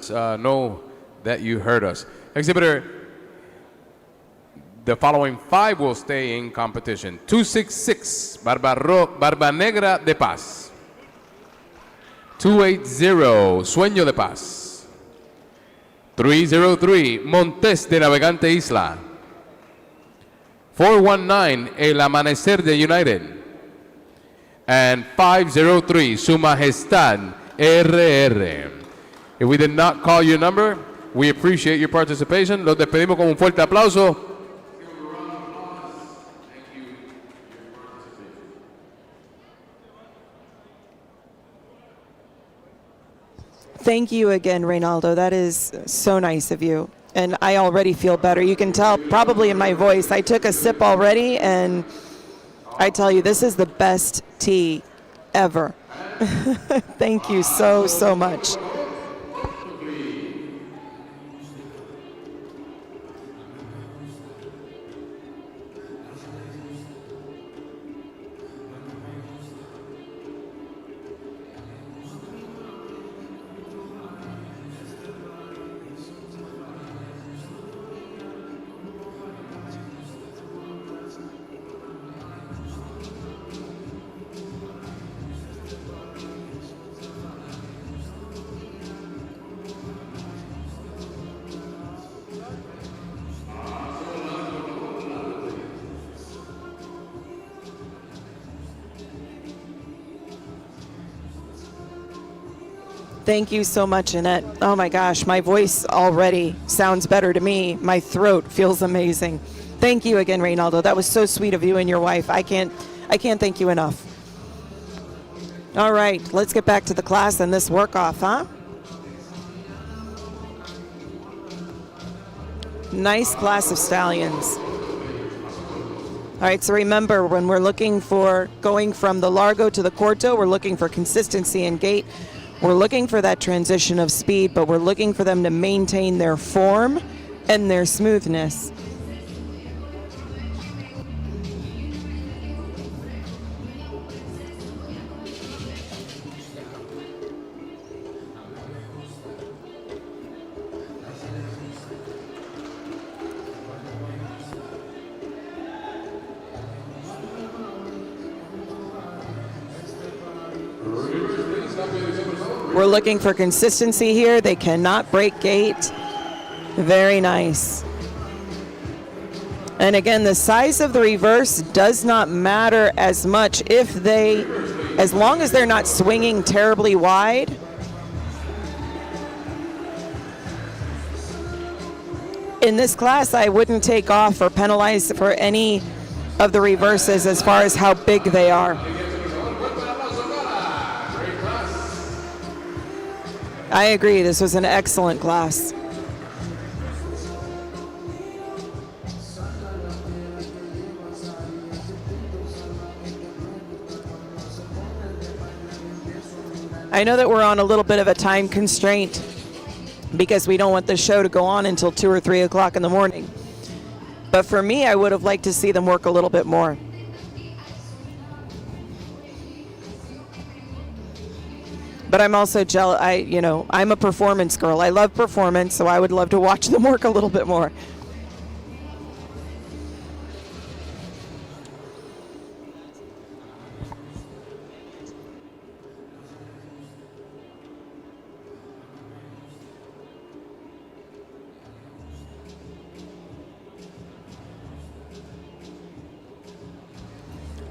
Know that you heard us. Exhibitor, the following 5 will stay in competition. 266, Barba Negra de Paz. 280, Sueño de Paz. 303, Montes de Navegante Isla. 419, El Amanecer de United. and 503, Su Majestad RR. If we did not call your number, we appreciate your participation. Los despedimos con un fuerte aplauso. Thank you again, Reynaldo. That is so nice of you. And I already feel better. You can tell probably in my voice. I took a sip already, and I tell you, this is the best tea ever. Thank you so, so much. Thank you so much, Annette. Oh my gosh, my voice already sounds better to me. My throat feels amazing. Thank you again, Reynaldo. That was so sweet of you and your wife. I can't thank you enough. All right, let's get back to the class and this work off, huh? Nice class of stallions. All right, so remember, when we're looking for going from the largo to the corto, we're looking for consistency in gait. We're looking for that transition of speed, but we're looking for them to maintain their form and their smoothness. We're looking for consistency here. They cannot break gait. Very nice. And again, the size of the reverse does not matter as much as long as they're not swinging terribly wide. In this class, I wouldn't take off or penalize for any of the reverses as far as how big they are. I agree, this was an excellent class. I know that we're on a little bit of a time constraint because we don't want the show to go on until 2 or 3 o'clock in the morning. But for me, I would have liked to see them work a little bit more. But I'm also jealous. I'm a performance girl. I love performance, so I would love to watch them work a little bit more.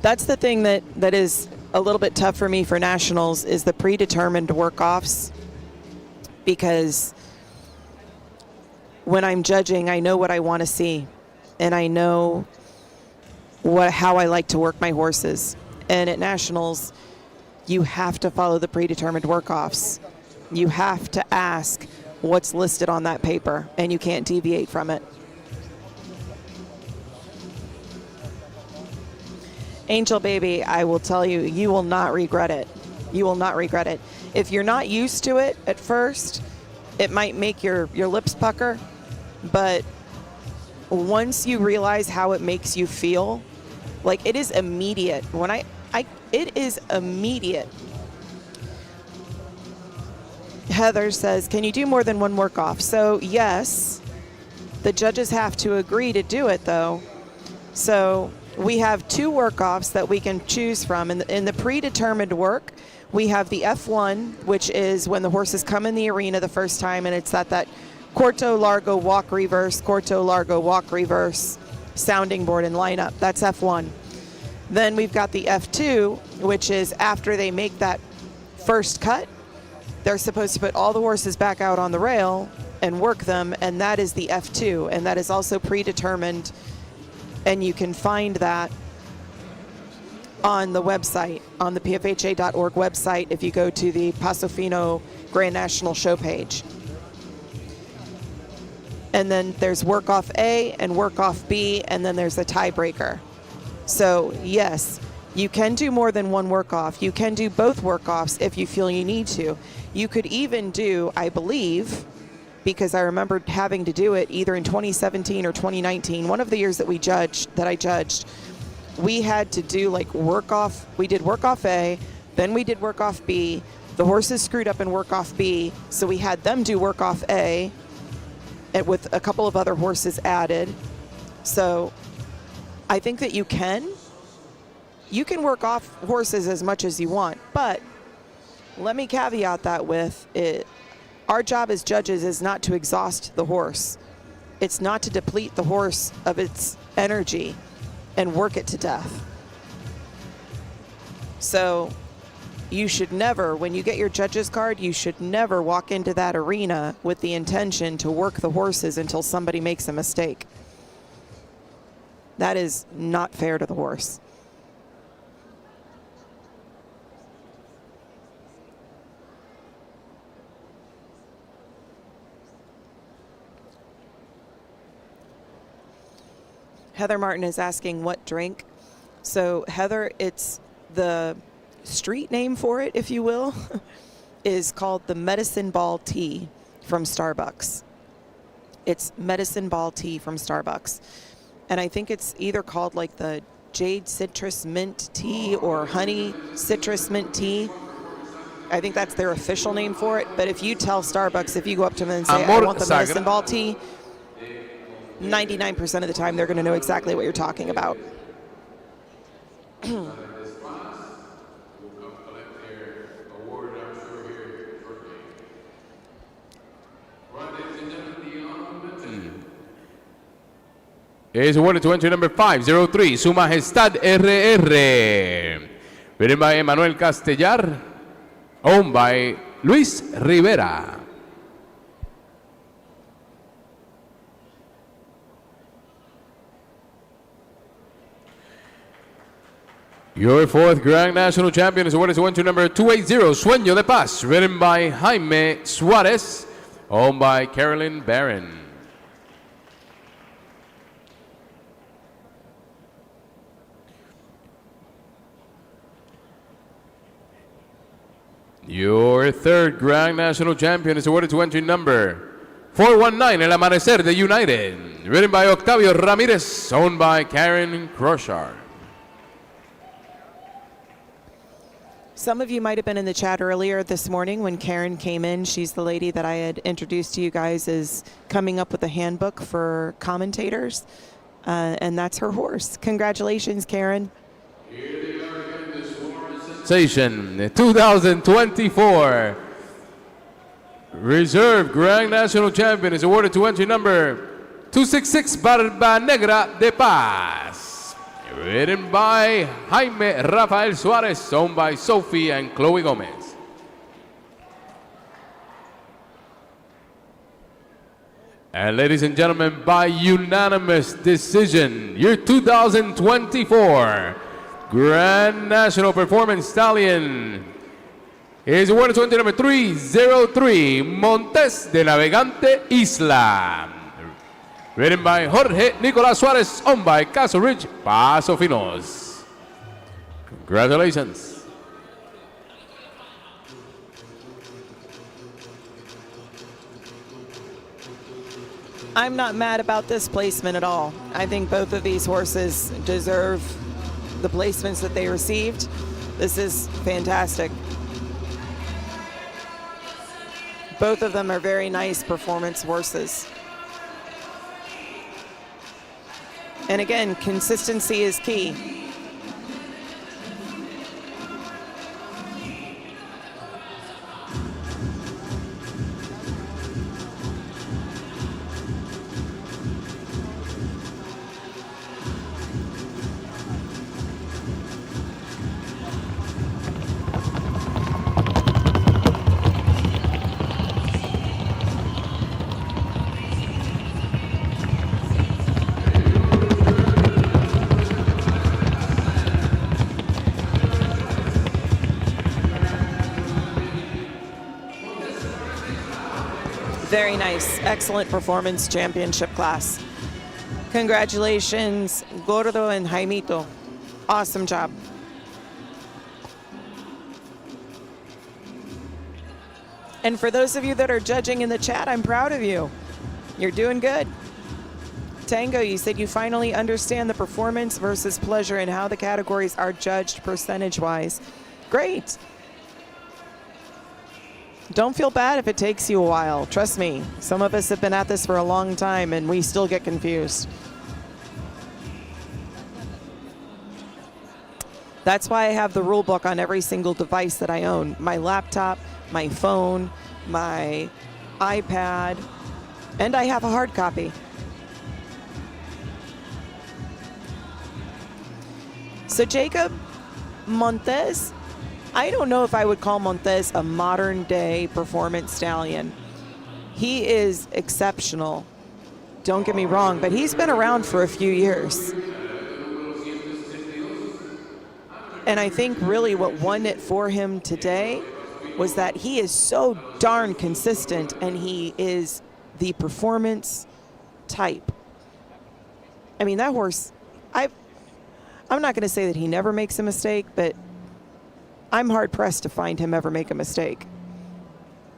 That's the thing that is a little bit tough for me for nationals is the predetermined work-offs, because when I'm judging, I know what I want to see, and I know how I like to work my horses. And at nationals, you have to follow the predetermined work-offs. You have to ask what's listed on that paper, and you can't deviate from it. Angel Baby, I will tell you, you will not regret it. You will not regret it. If you're not used to it at first, it might make your lips pucker, but once you realize how it makes you feel, like it is immediate. It is immediate. Heather says, can you do more than one work off? So yes, the judges have to agree to do it though. So we have 2 work-offs that we can choose from. In the predetermined work, we have the F1, which is when the horses come in the arena the first time, and it's that corto, largo, walk, reverse, corto, largo, walk, reverse, sounding board and lineup. That's F1. Then we've got the F2, which is after they make that first cut, they're supposed to put all the horses back out on the rail and work them, and that is the F2, and that is also predetermined, and you can find that on the website, on the pfha.org website, if you go to the Paso Fino Grand National Show page. And then there's work off A and work off B, and then there's a tiebreaker. So yes, you can do more than one work off. You can do both work offs if you feel you need to. You could even do, I believe, because I remember having to do it either in 2017 or 2019, one of the years that I judged, we had to do like work off. We did work off A, then we did work off B. The horses screwed up in work off B, so we had them do work off A, and with a couple of other horses added. So I think that you can work off horses as much as you want, but let me caveat that with it. Our job as judges is not to exhaust the horse. It's not to deplete the horse of its energy and work it to death. So you should never, when you get your judge's card, you should never walk into that arena with the intention to work the horses until somebody makes a mistake. That is not fair to the horse. Heather Martin is asking what drink. So Heather, it's the street name for it, if you will, is called the Medicine Ball Tea from Starbucks. It's Medicine Ball Tea from Starbucks. And I think it's either called like the Jade Citrus Mint Tea or Honey Citrus Mint Tea. I think that's their official name for it. But if you tell Starbucks, if you go up to them and say, I want the Medicine Ball Tea, 99% of the time they're going to know exactly what you're talking about. Is awarded to entry number 503, Su Majestad RR. Written by Emanuel Castellar, owned by Luis Rivera. Your fourth Grand National Champion is awarded to entry number 280, Sueño de Paz, written by Jaime Suarez, owned by Carolyn Barron. Your third Grand National Champion is awarded to entry number 419, El Amanecer de United, written by Octavio Ramirez, owned by Karen Crochard. Some of you might have been in the chat earlier this morning when Karen came in. She's the lady that I had introduced to you guys as coming up with a handbook for commentators, and that's her horse. Congratulations, Karen. Sensation 2024 Reserve Grand National Champion is awarded to entry number 266, Barba Negra de Paz, written by Jaime Rafael Suarez, owned by Sophie and Chloe Gomez. And ladies and gentlemen, by unanimous decision, your 2024 Grand National Performance Stallion is awarded to entry number 303, Montes de Navegante Isla, written by Jorge Nicolás Suarez, owned by Castle Ridge, Paso Finos. Congratulations. I'm not mad about this placement at all. I think both of these horses deserve the placements that they received. This is fantastic. Both of them are very nice performance horses. And again, consistency is key. Very nice. Excellent performance, championship class. Congratulations, Gordo and Jaimito. Awesome job. And for those of you that are judging in the chat, I'm proud of you. You're doing good. Tango, you said you finally understand the performance versus pleasure and how the categories are judged percentage-wise. Great. Don't feel bad if it takes you a while. Trust me, some of us have been at this for a long time and we still get confused. That's why I have the rule book on every single device that I own. My laptop, my phone, my iPad, and I have a hard copy. So Jacob Montes, I don't know if I would call Montes a modern day performance stallion. He is exceptional. Don't get me wrong, but he's been around for a few years. And I think really what won it for him today was that he is so darn consistent and he is the performance type. I mean, that horse, I'm not going to say that he never makes a mistake, but I'm hard-pressed to find him ever make a mistake.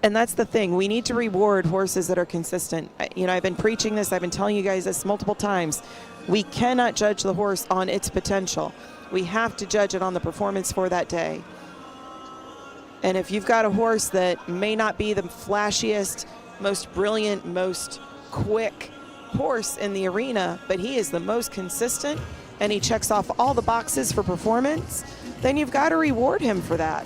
And that's the thing. We need to reward horses that are consistent. You know, I've been preaching this. I've been telling you guys this multiple times. We cannot judge the horse on its potential. We have to judge it on the performance for that day. And if you've got a horse that may not be the flashiest, most brilliant, most quick horse in the arena, but he is the most consistent and he checks off all the boxes for performance, then you've got to reward him for that.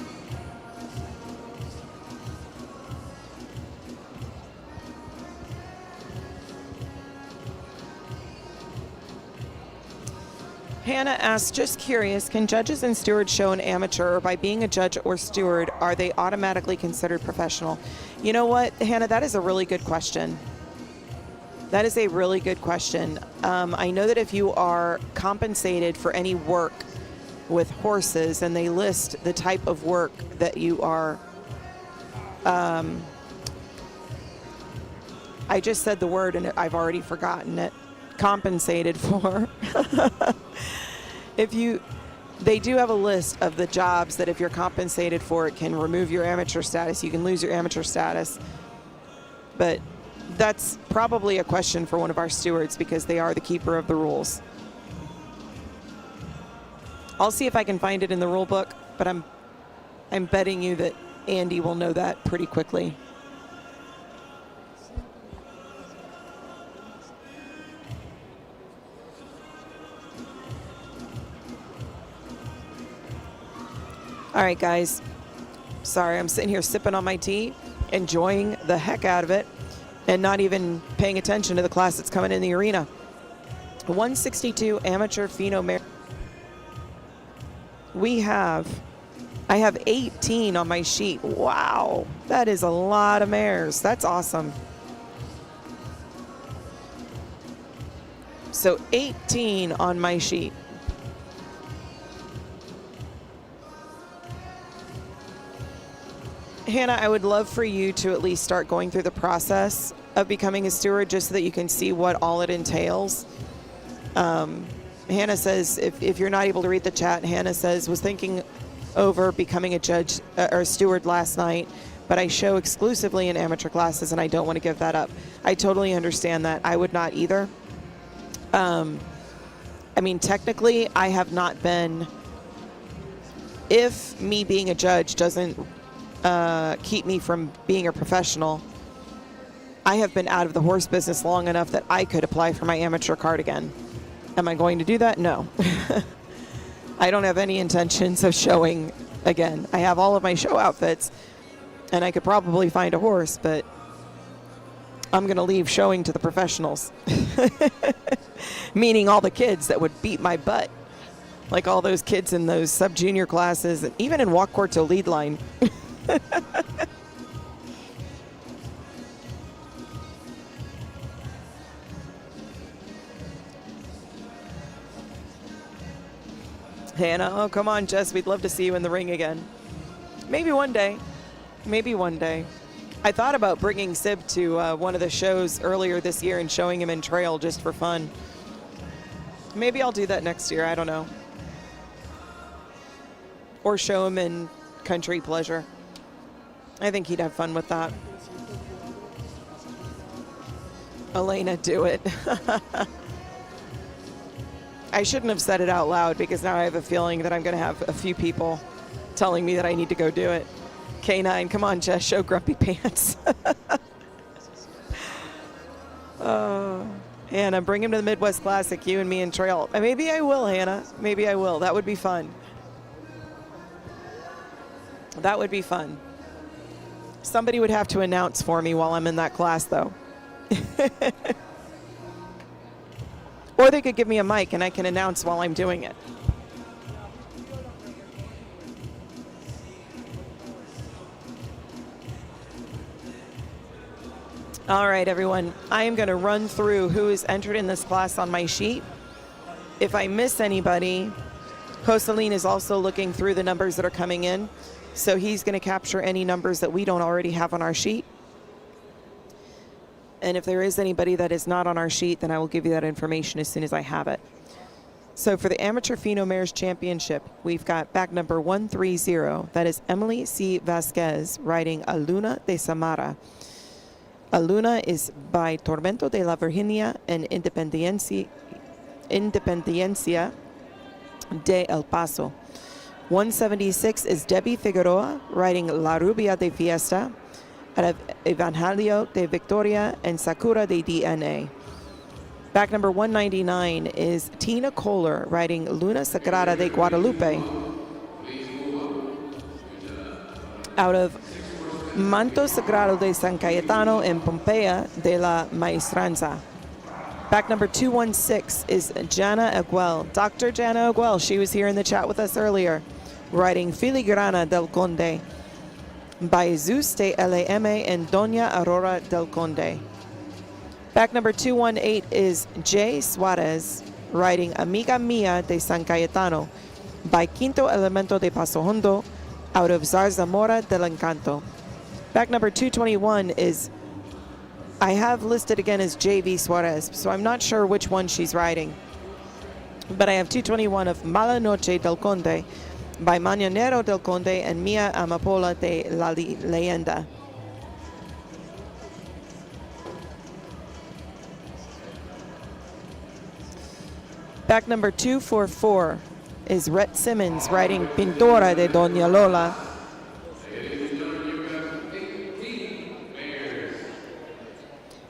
Hannah asks, just curious, can judges and stewards show an amateur, or by being a judge or steward, are they automatically considered professional? You know what, Hannah, that is a really good question. That is a really good question. I know that if you are compensated for any work with horses and they list the type of work that you are, I just said the word and I've already forgotten it, compensated for. They do have a list of the jobs that if you're compensated for, it can remove your amateur status. You can lose your amateur status. But that's probably a question for one of our stewards because they are the keeper of the rules. I'll see if I can find it in the rule book, but I'm betting you that Andy will know that pretty quickly. All right, guys. Sorry, I'm sitting here sipping on my tea, enjoying the heck out of it, and not even paying attention to the class that's coming in the arena. 162 amateur pheno mare. I have 18 on my sheet. Wow, that is a lot of mares. That's awesome. So 18 on my sheet. Hannah, I would love for you to at least start going through the process of becoming a steward just so that you can see what all it entails. Hannah says, if you're not able to read the chat, Hannah says, was thinking over becoming a judge or a steward last night, but I show exclusively in amateur classes and I don't want to give that up. I totally understand that. I would not either. I mean, technically, I have not been, if me being a judge doesn't keep me from being a professional, I have been out of the horse business long enough that I could apply for my amateur card again. Am I going to do that? No. I don't have any intentions of showing again. I have all of my show outfits and I could probably find a horse, but I'm going to leave showing to the professionals. Meaning all the kids that would beat my butt. Like all those kids in those sub-junior classes, and even in walk court to lead line. Hannah, oh, come on, Jess. We'd love to see you in the ring again. Maybe one day. Maybe one day. I thought about bringing Sib to one of the shows earlier this year and showing him in trail just for fun. Maybe I'll do that next year. I don't know. Or show him in country pleasure. I think he'd have fun with that. Elena, do it. I shouldn't have said it out loud because now I have a feeling that I'm going to have a few people telling me that I need to go do it. K9, come on, Jess, show Grumpy Pants. Hannah, bring him to the Midwest Classic, you and me in trail. Maybe I will, Hannah. Maybe I will. That would be fun. That would be fun. Somebody would have to announce for me while I'm in that class, though. Or they could give me a mic and I can announce while I'm doing it. All right, everyone. I am going to run through who is entered in this class on my sheet. If I miss anybody, Jocelyn is also looking through the numbers that are coming in. So he's going to capture any numbers that we don't already have on our sheet. And if there is anybody that is not on our sheet, then I will give you that information as soon as I have it. So for the Amateur Pheno Mares Championship, we've got back number 130. That is Emily C. Vasquez riding A Luna de Samara. A Luna is by Tormento de la Virginia and Independencia de El Paso. 176 is Debbie Figueroa riding La Rubia de Fiesta out of Evangelio de Victoria and Sakura de DNA. Back number 199 is Tina Kohler riding Luna Sagrada de Guadalupe out of Manto Sagrado de San Cayetano and Pompeya de la Maestranza. Back number 216 is Jana Aguel. Dr. Jana Aguel, she was here in the chat with us earlier, riding Filigrana del Conde by Zeus de LAM and Doña Aurora del Conde. Back number 218 is Jay Suarez riding Amiga Mia de San Cayetano by Quinto Elemento de Paso Hondo out of Zarzamora del Encanto. Back number 221 is, I have listed again as JV Suarez, so I'm not sure which one she's riding. But I have 221 of Mala Noche del Conde by Mañanero del Conde and Mia Amapola de la Leyenda. Back number 244 is Rhett Simmons riding Pintora de Doña Lola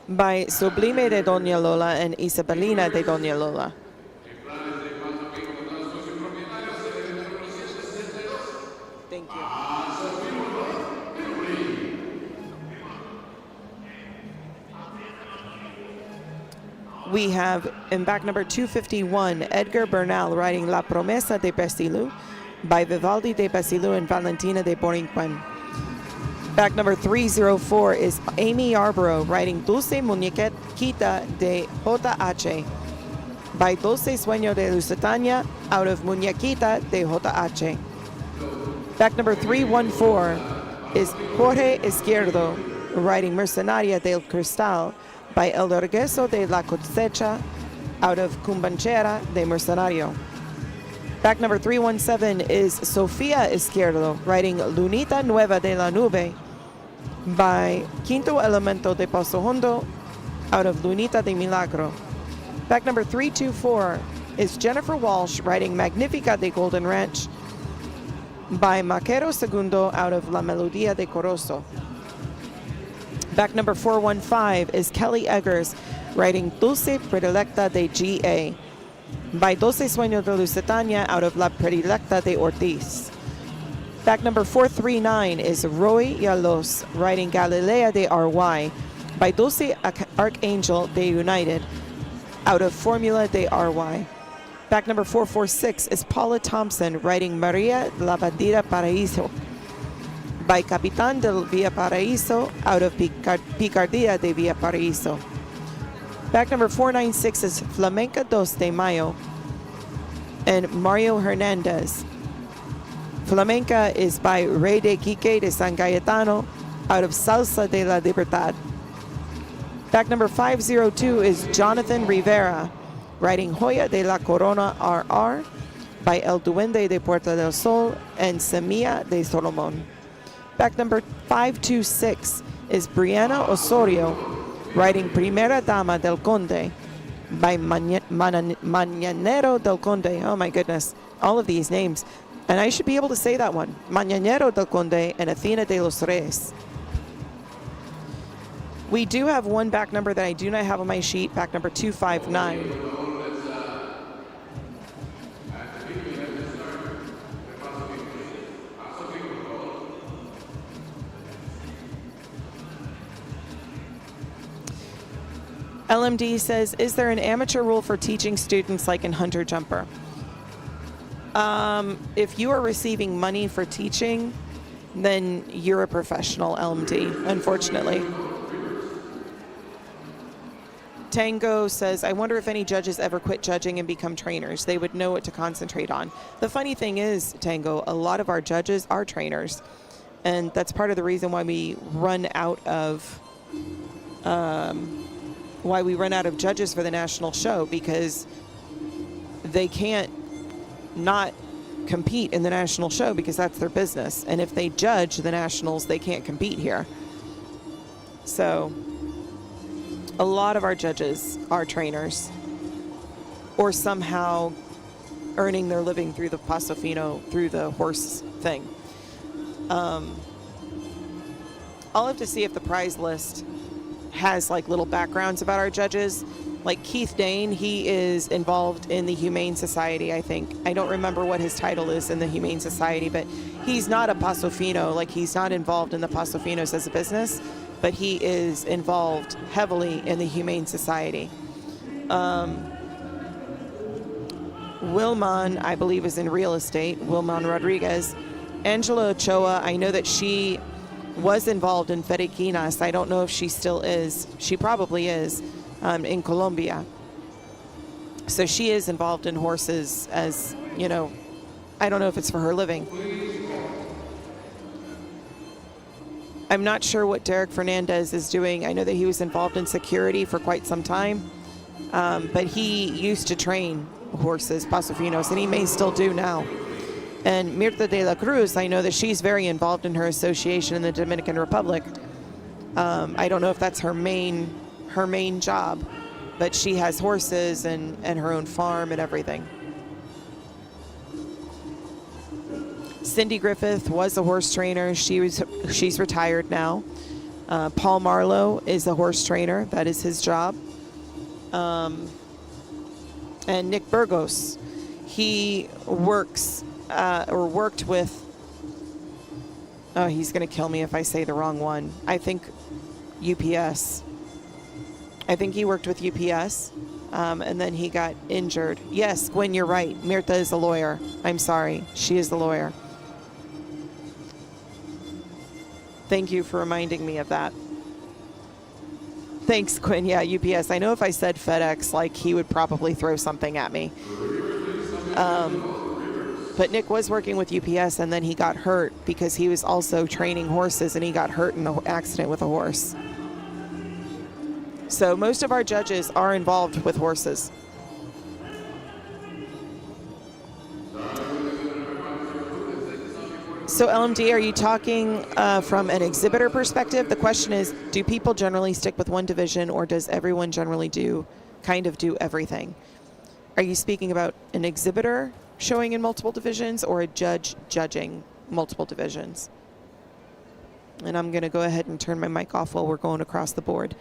by Sublime de Doña Lola and Isabelina de Doña Lola. Thank you. We have in back number 251, Edgar Bernal riding La Promesa de Pestilou by Vivaldi de Pestilou and Valentina de Borinquen. Back number 304 is Amy Yarborough riding Dulce Muñequita de JH by Dulce Sueño de Lusitania out of Muñequita de JH. Back number 314 is Jorge Izquierdo riding Mercenaria del Cristal by El Regreso de la Cosecha out of Cumbanchera de Mercenario. Back number 317 is Sofía Izquierdo riding Lunita Nueva de la Nube by Quinto Elemento de Paso Hondo out of Lunita de Milagro. Back number 324 is Jennifer Walsh riding Magnifica de Golden Ranch by Maquero Segundo out of La Melodia de Corozo. Back number 415 is Kelly Eggers riding Dulce Predilecta de GA by Dulce Sueño de Lusitania out of La Predilecta de Ortiz. Back number 439 is Roy Yalos riding Galilea de RY by Dulce Archangel de United out of Formula de RY. Back number 446 is Paula Thompson riding Maria La Bandida Paraíso by Capitán del Villa Paraíso out of Picardía de Villa Paraíso. Back number 496 is Flamenca dos de Mayo and Mario Hernandez. Flamenca is by Rey de Quique de San Cayetano out of Salsa de la Libertad. Back number 502 is Jonathan Rivera, riding Joya de la Corona RR by El Duende de Puerta del Sol and Semilla de Solomon. Back number 526 is Brianna Osorio, riding Primera Dama del Conde by Mañanero del Conde. Oh my goodness, all of these names. And I should be able to say that one. Mañanero del Conde and Athena de los Reyes. We do have one back number that I do not have on my sheet, back number 259. LMD says, is there an amateur rule for teaching students like in Hunter Jumper? If you are receiving money for teaching, then you're a professional, LMD, unfortunately. Tango says, I wonder if any judges ever quit judging and become trainers. They would know what to concentrate on. The funny thing is, Tango, a lot of our judges are trainers. And that's part of the reason why we run out of judges for the national show, because they can't not compete in the national show because that's their business. And if they judge the nationals, they can't compete here. So a lot of our judges are trainers or somehow earning their living through the Paso Fino, through the horse thing. I'll have to see if the prize list has like little backgrounds about our judges. Like Keith Dane, he is involved in the Humane Society, I think. I don't remember what his title is in the Humane Society, but he's not a Paso Fino. Like, he's not involved in the Paso Finos as a business, but he is involved heavily in the Humane Society. Wilman, I believe, is in real estate. Wilman Rodriguez. Angela Ochoa, I know that she was involved in Feriquinas. I don't know if she still is. She probably is, in Colombia. So she is involved in horses as, you know, I don't know if it's for her living. I'm not sure what Derek Fernandez is doing. I know that he was involved in security for quite some time, but he used to train horses, Paso Finos, and he may still do now. And Mirta de la Cruz, I know that she's very involved in her association in the Dominican Republic. I don't know if that's her main job, but she has horses and her own farm and everything. Cindy Griffith was a horse trainer. She's retired now. Paul Marlowe is a horse trainer. That is his job. And Nick Burgos, he works or worked with, oh, he's going to kill me if I say the wrong one. I think UPS. I think he worked with UPS, and then he got injured. Yes, Gwen, you're right. Mirta is a lawyer. I'm sorry. She is the lawyer. Thank you for reminding me of that. Thanks, Quinn. Yeah, UPS. I know if I said FedEx, like, he would probably throw something at me. But Nick was working with UPS, and then he got hurt because he was also training horses, and he got hurt in an accident with a horse. So most of our judges are involved with horses. So LMD, are you talking from an exhibitor perspective? The question is, do people generally stick with one division, or does everyone generally do everything? Are you speaking about an exhibitor showing in multiple divisions, or a judge judging multiple divisions? And I'm going to go ahead and turn my mic off while we're going across the board.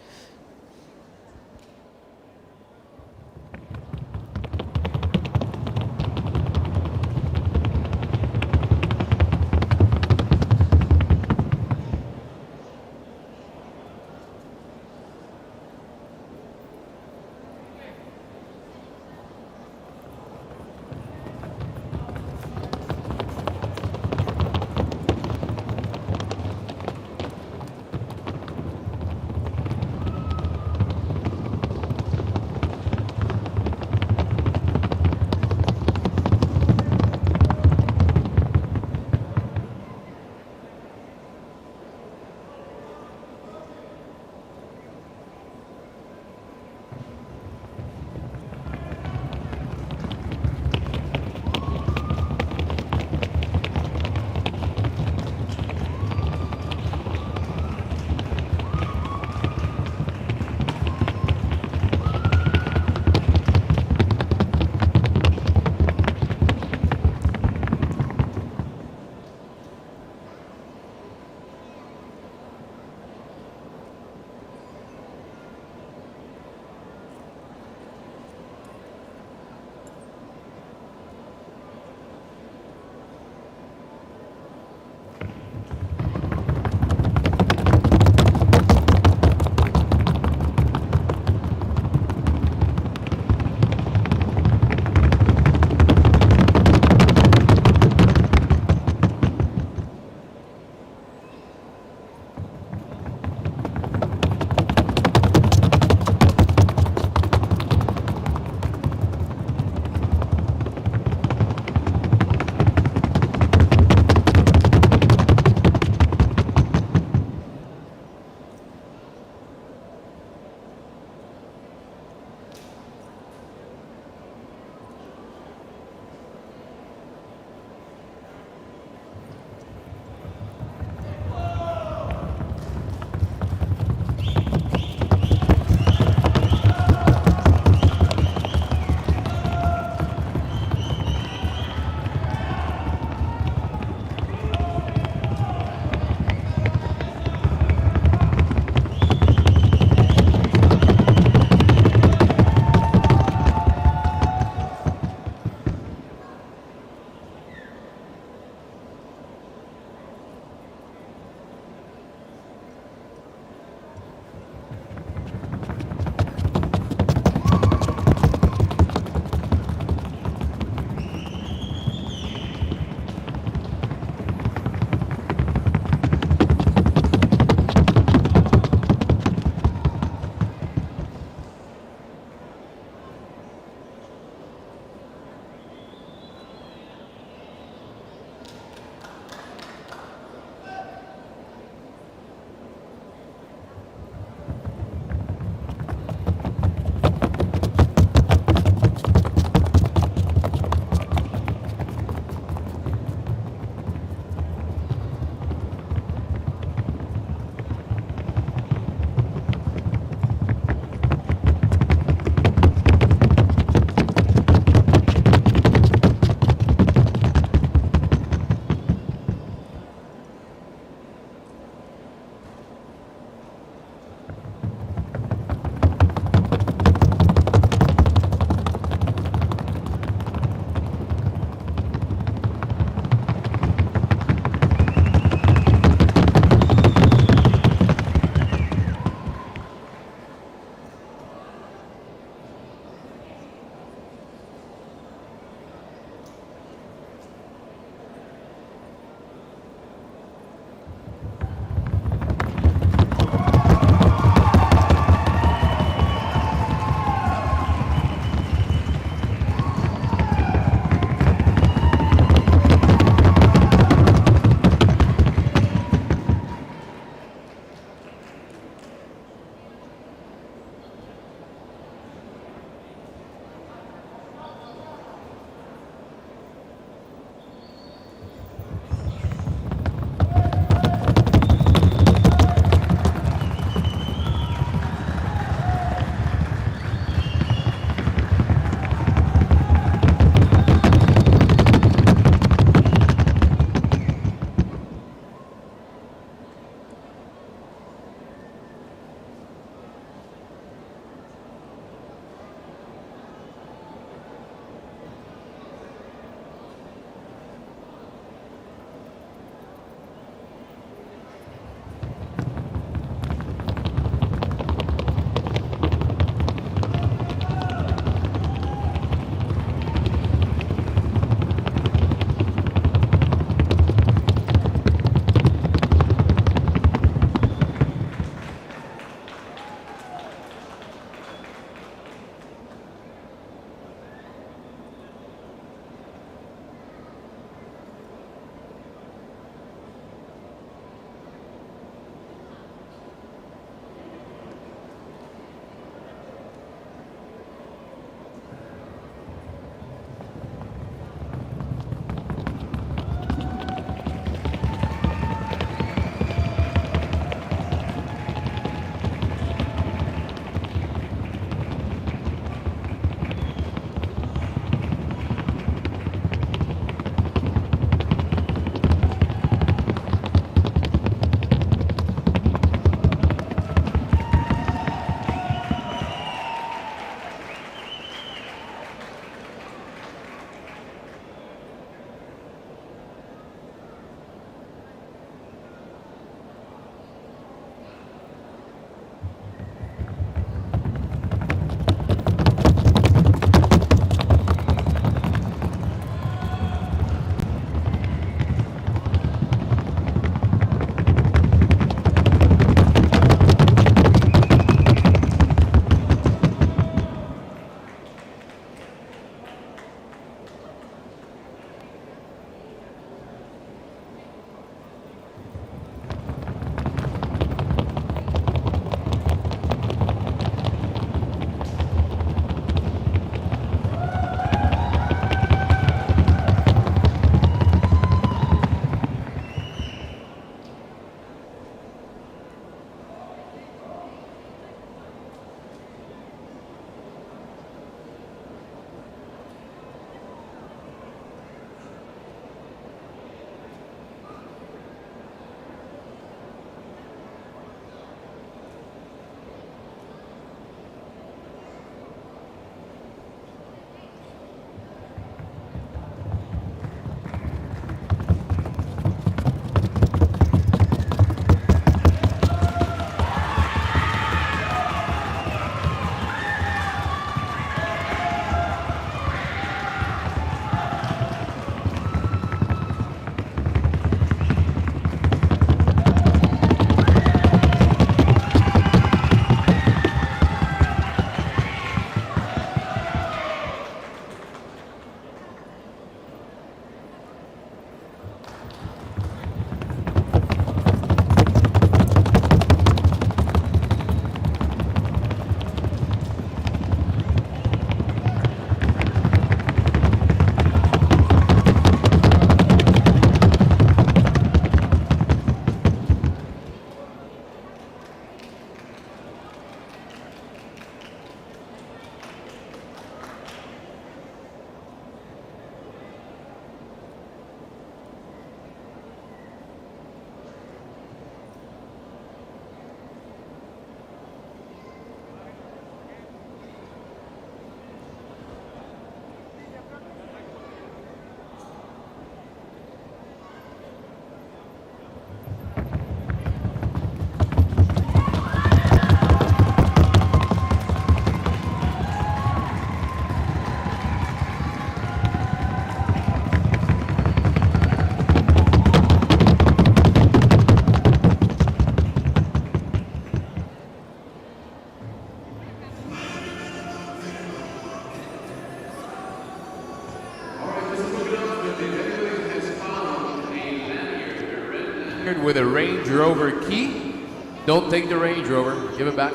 with a Range Rover key. Don't take the Range Rover, give it back.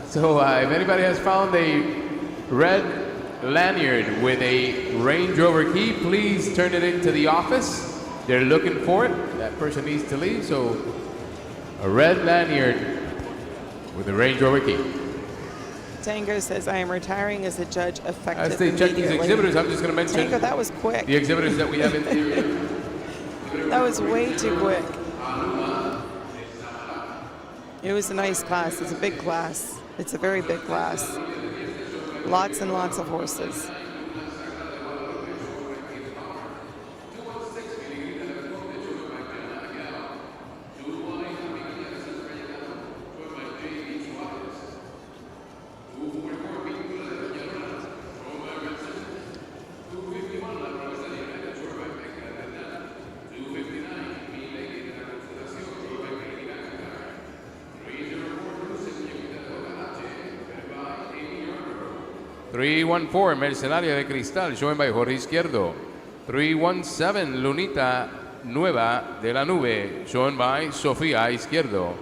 So if anybody has found a red lanyard with a Range Rover key, please turn it into the office. They're looking for it. That person needs to leave, so a red lanyard with a Range Rover key. Tango says, I am retiring as a judge effective As they check these immediately." exhibitors, I'm just going to mention Tango, that was quick. the exhibitors that we have in here. That was way too quick. It was a nice class. It's a big class. It's a very big class. Lots and lots of horses. .314 Mercenaria de Cristal, showing by Jorge Izquierdo. .317 Lunita Nueva de la Nube, shown by Sofía Izquierdo.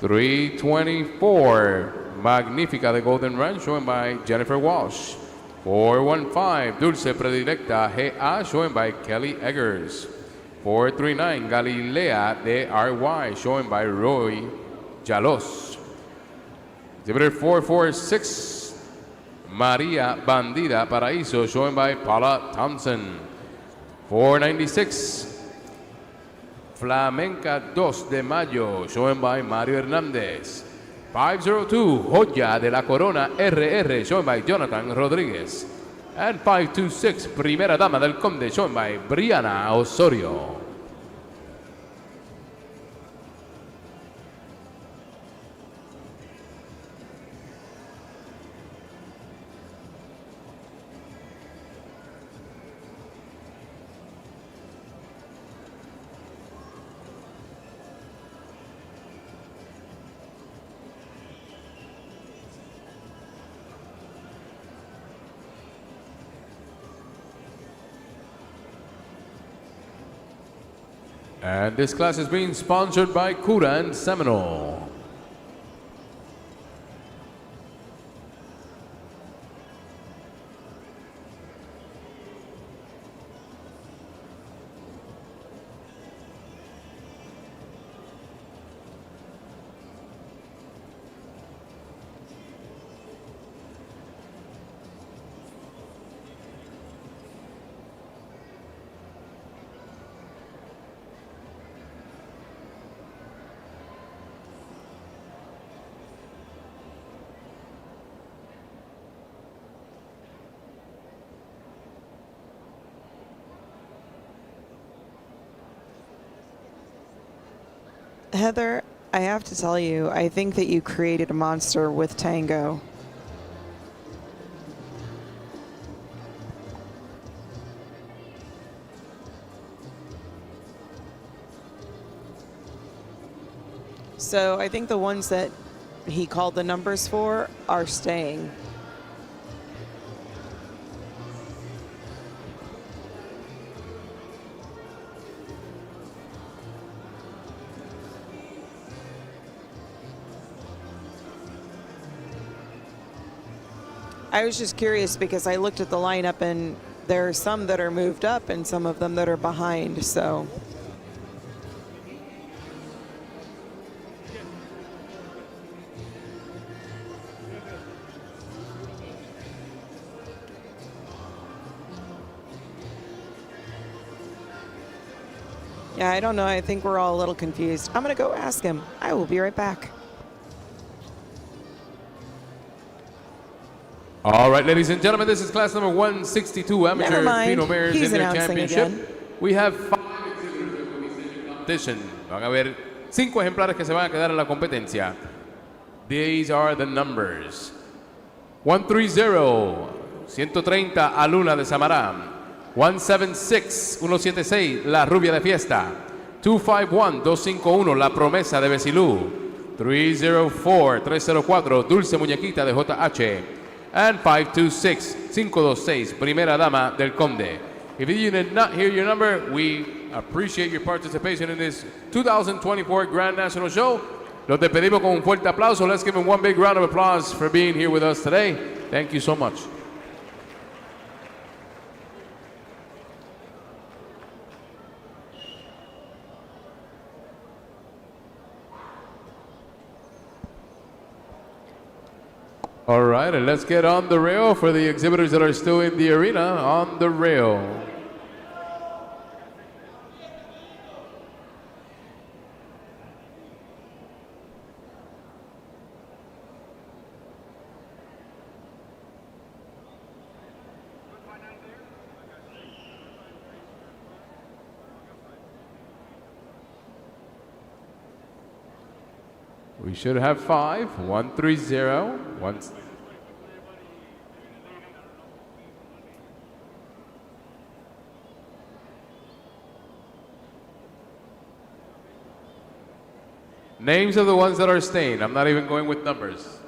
.324 Magnífica de Golden Run, shown by Jennifer Walsh. .415 Dulce Predilecta GA, shown by Kelly Eggers. .439 Galilea de RY, shown by Roy Jalos. Exhibitor 446 María Bandida Paraíso, showing by Paula Thompson. 496 Flamenca 2 de Mayo, showing by Mario Hernández. 502 Joya de la Corona RR, showing by Jonathan Rodríguez. And 526 Primera Dama del Conde, showing by Briana Osorio. And this class is being sponsored by Cura and Seminole. Heather, I have to tell you, I think that you created a monster with Tango. So I think the ones that he called the numbers for are staying. I was just curious because I looked at the lineup and there are some that are moved up and some of them that are behind, so. Yeah, I don't know. I think we're all a little confused. I'm going to go ask him. I will be right back. All right, ladies and gentlemen, this is class number 162, amateur Pino Mares in their championship. Again. We have 5 exhibitors that will be sent to competition. Van a haber 5 ejemplares que se van a quedar en la competencia. These are the numbers. 130, 130 Aluna de Samará. 176, La Rubia de Fiesta. 251, 251, La Promesa de Besilú. 304, Dulce Muñequita de JH. And 526, Primera Dama del Conde. If you did not hear your number, we appreciate your participation in this 2024 Grand National Show. Los despedimos con un fuerte aplauso. Let's give them one big round of applause for being here with us today. Thank you so much. All right, and let's get on the rail for the exhibitors that are still in the arena. On the rail. We should have 5. 130. Names of the ones that are staying. I'm not even going with numbers.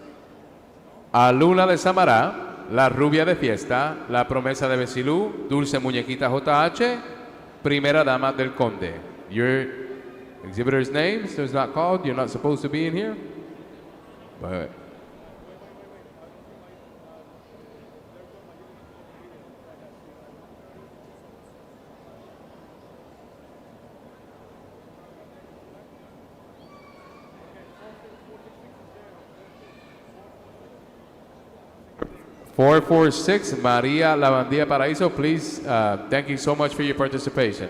A Luna de Samará, La Rubia de Fiesta, La Promesa de Besilú, Dulce Muñequita JH, Primera Dama del Conde. Your exhibitor's names is not called. You're not supposed to be in here. But 446, Maria Lavandía Paraíso, please, thank you so much for your participation.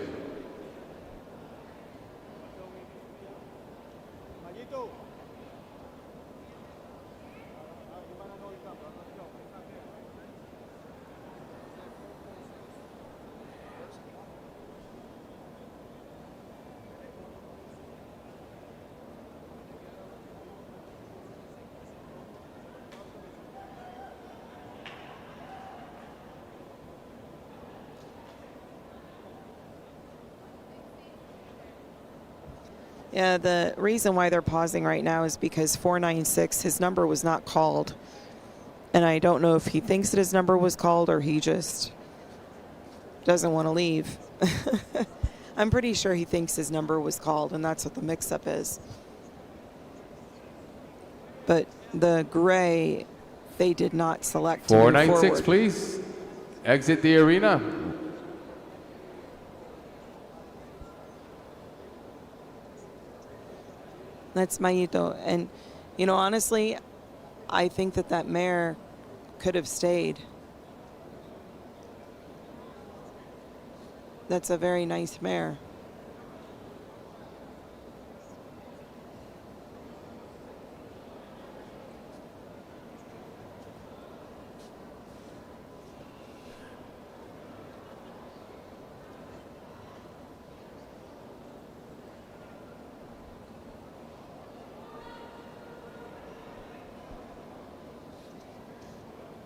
Yeah, the reason why they're pausing right now is because 496, his number was not called. And I don't know if he thinks that his number was called or he just doesn't want to leave. I'm pretty sure he thinks his number was called, and that's what the mix-up is. But the gray, they did not select. 496, please. Exit the arena. That's Mayito. And, you know, honestly, I think that that mare could have stayed. That's a very nice mare.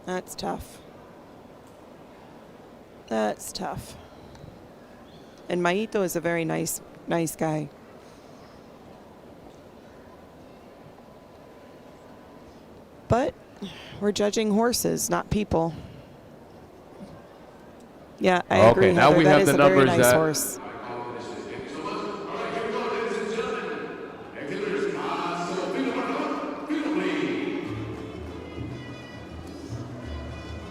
That's tough. That's tough. And Mayito is a very nice guy. But we're judging horses, not people. Yeah, I agree. Okay, now Heather. we That have is the a very numbers nice that horse.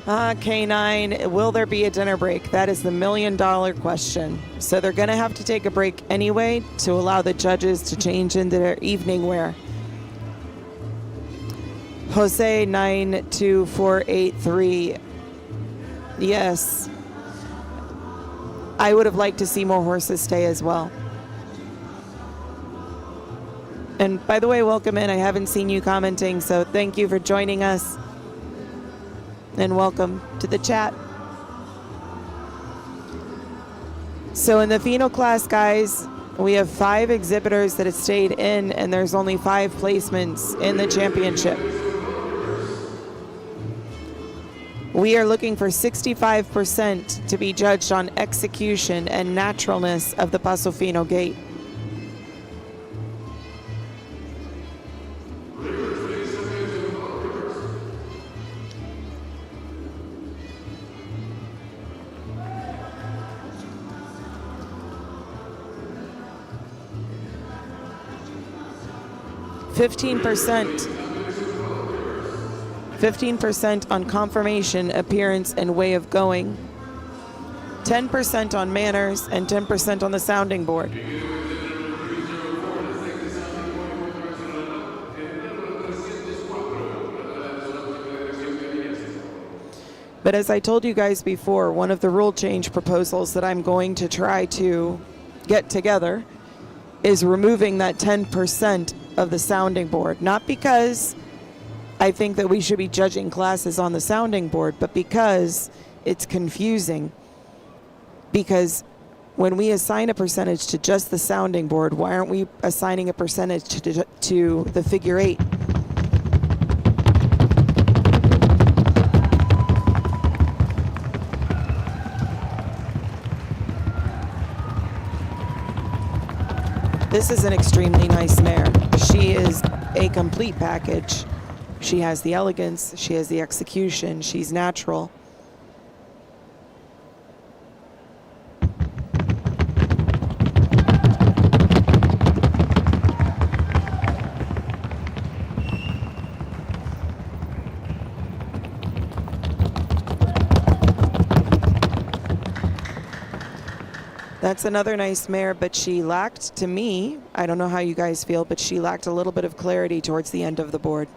K9, will there be a dinner break? That is the $1 million question. So they're going to have to take a break anyway to allow the judges to change into their evening wear. Jose 92483. Yes. I would have liked to see more horses stay as well. And by the way, welcome in. I haven't seen you commenting, so thank you for joining us. And welcome to the chat. So in the Fino class, guys, we have 5 exhibitors that have stayed in, and there's only 5 placements in the championship. We are looking for 65% to be judged on execution and naturalness of the Paso Fino gait. 15%. 15% on conformation, appearance, and way of going. 10% on manners, and 10% on the sounding board. But as I told you guys before, one of the rule change proposals that I'm going to try to get together is removing that 10% of the sounding board. Not because I think that we should be judging classes on the sounding board, but because it's confusing. Because when we assign a percentage to just the sounding board, why aren't we assigning a percentage to the figure 8? This is an extremely nice mare. She is a complete package. She has the elegance, she has the execution, she's natural. That's another nice mare, but she lacked, to me, I don't know how you guys feel, but she lacked a little bit of clarity towards the end of the board.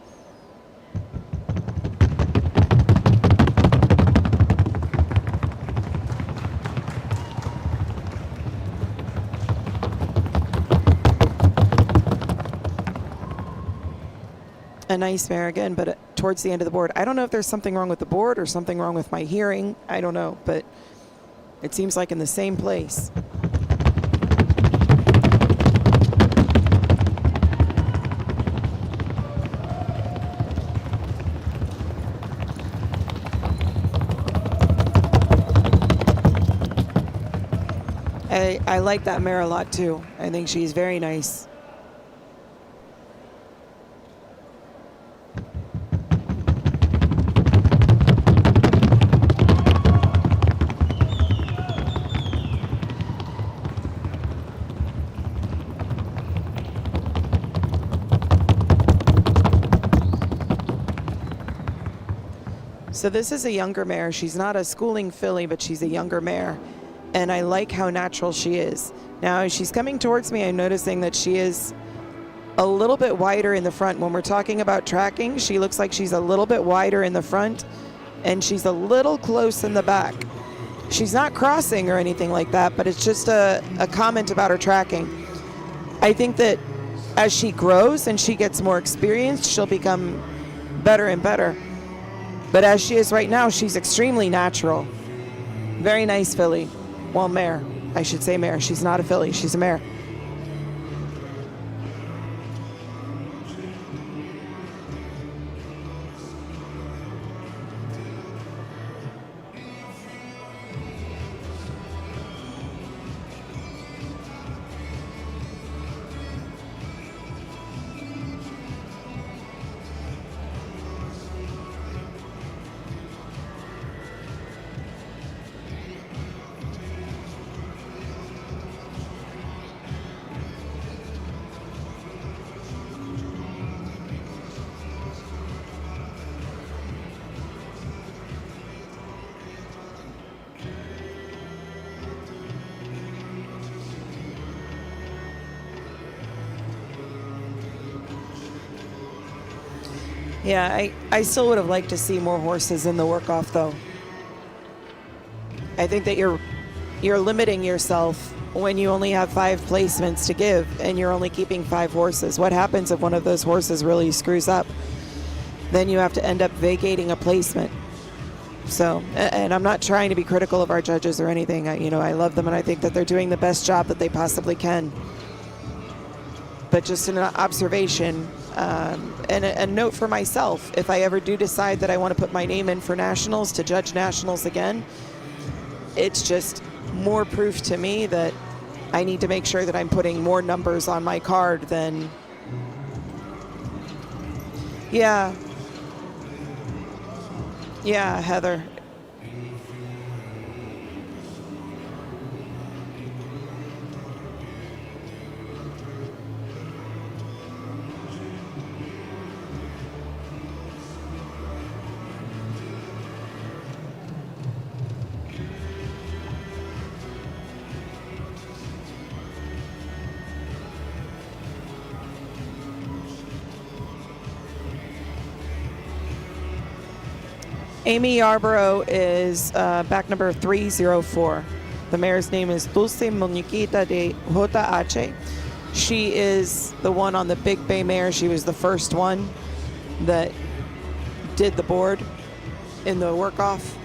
A nice mare again, but towards the end of the board. I don't know if there's something wrong with the board or something wrong with my hearing. I don't know, but it seems like in the same place. I like that mare a lot too. I think she's very nice. So this is a younger mare. She's not a schooling filly, but she's a younger mare. And I like how natural she is. Now, as she's coming towards me, I'm noticing that she is a little bit wider in the front. When we're talking about tracking, she looks like she's a little bit wider in the front, and she's a little close in the back. She's not crossing or anything like that, but it's just a comment about her tracking. I think that as she grows and she gets more experienced, she'll become better and better. But as she is right now, she's extremely natural. Very nice filly. Well, mare. I should say mare. She's not a filly. She's a mare. Yeah, I still would have liked to see more horses in the work-off, though. I think that you're limiting yourself when you only have 5 placements to give and you're only keeping 5 horses. What happens if one of those horses really screws up? Then you have to end up vacating a placement. So, and I'm not trying to be critical of our judges or anything. I love them and I think that they're doing the best job that they possibly can. But just an observation, and a note for myself, if I ever do decide that I want to put my name in for nationals to judge nationals again, it's just more proof to me that I need to make sure that I'm putting more numbers on my card than, yeah, Heather. Amy Yarborough is back number 304. The mare's name is Dulce Muñequita de JH. She is the one on the Big Bay mare. She was the first one that did the board in the work-off.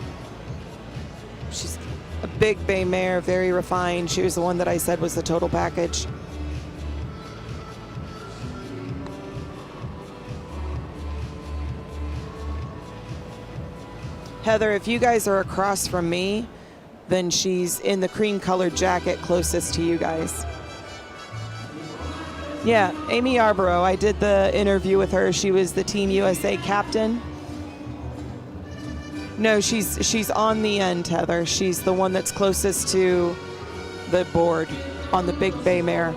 She's a Big Bay mare, very refined. She was the one that I said was the total package. Heather, if you guys are across from me, then she's in the cream-colored jacket closest to you guys. Yeah, Amy Yarborough. I did the interview with her. She was the Team USA captain. No, she's on the end, Heather. She's the one that's closest to the board on the Big Bay mare.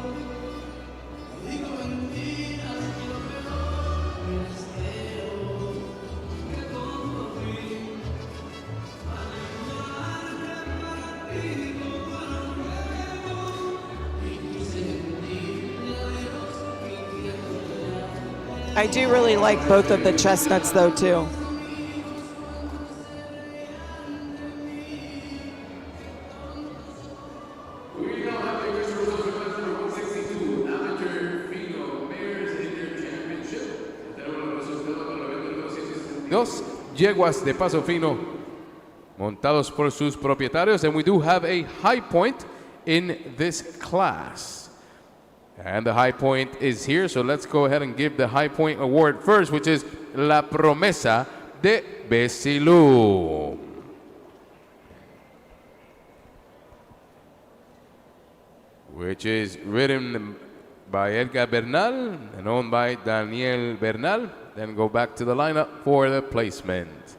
I do really like both of the chestnuts though too. Dos yeguas de paso fino montados por sus propietarios, and we do have a high point in this class. And the high point is here, so let's go ahead and give the high point award first, which is La Promesa de Besilú. Which is ridden by Edgar Bernal and owned by Daniel Bernal. Then go back to the lineup for the placement.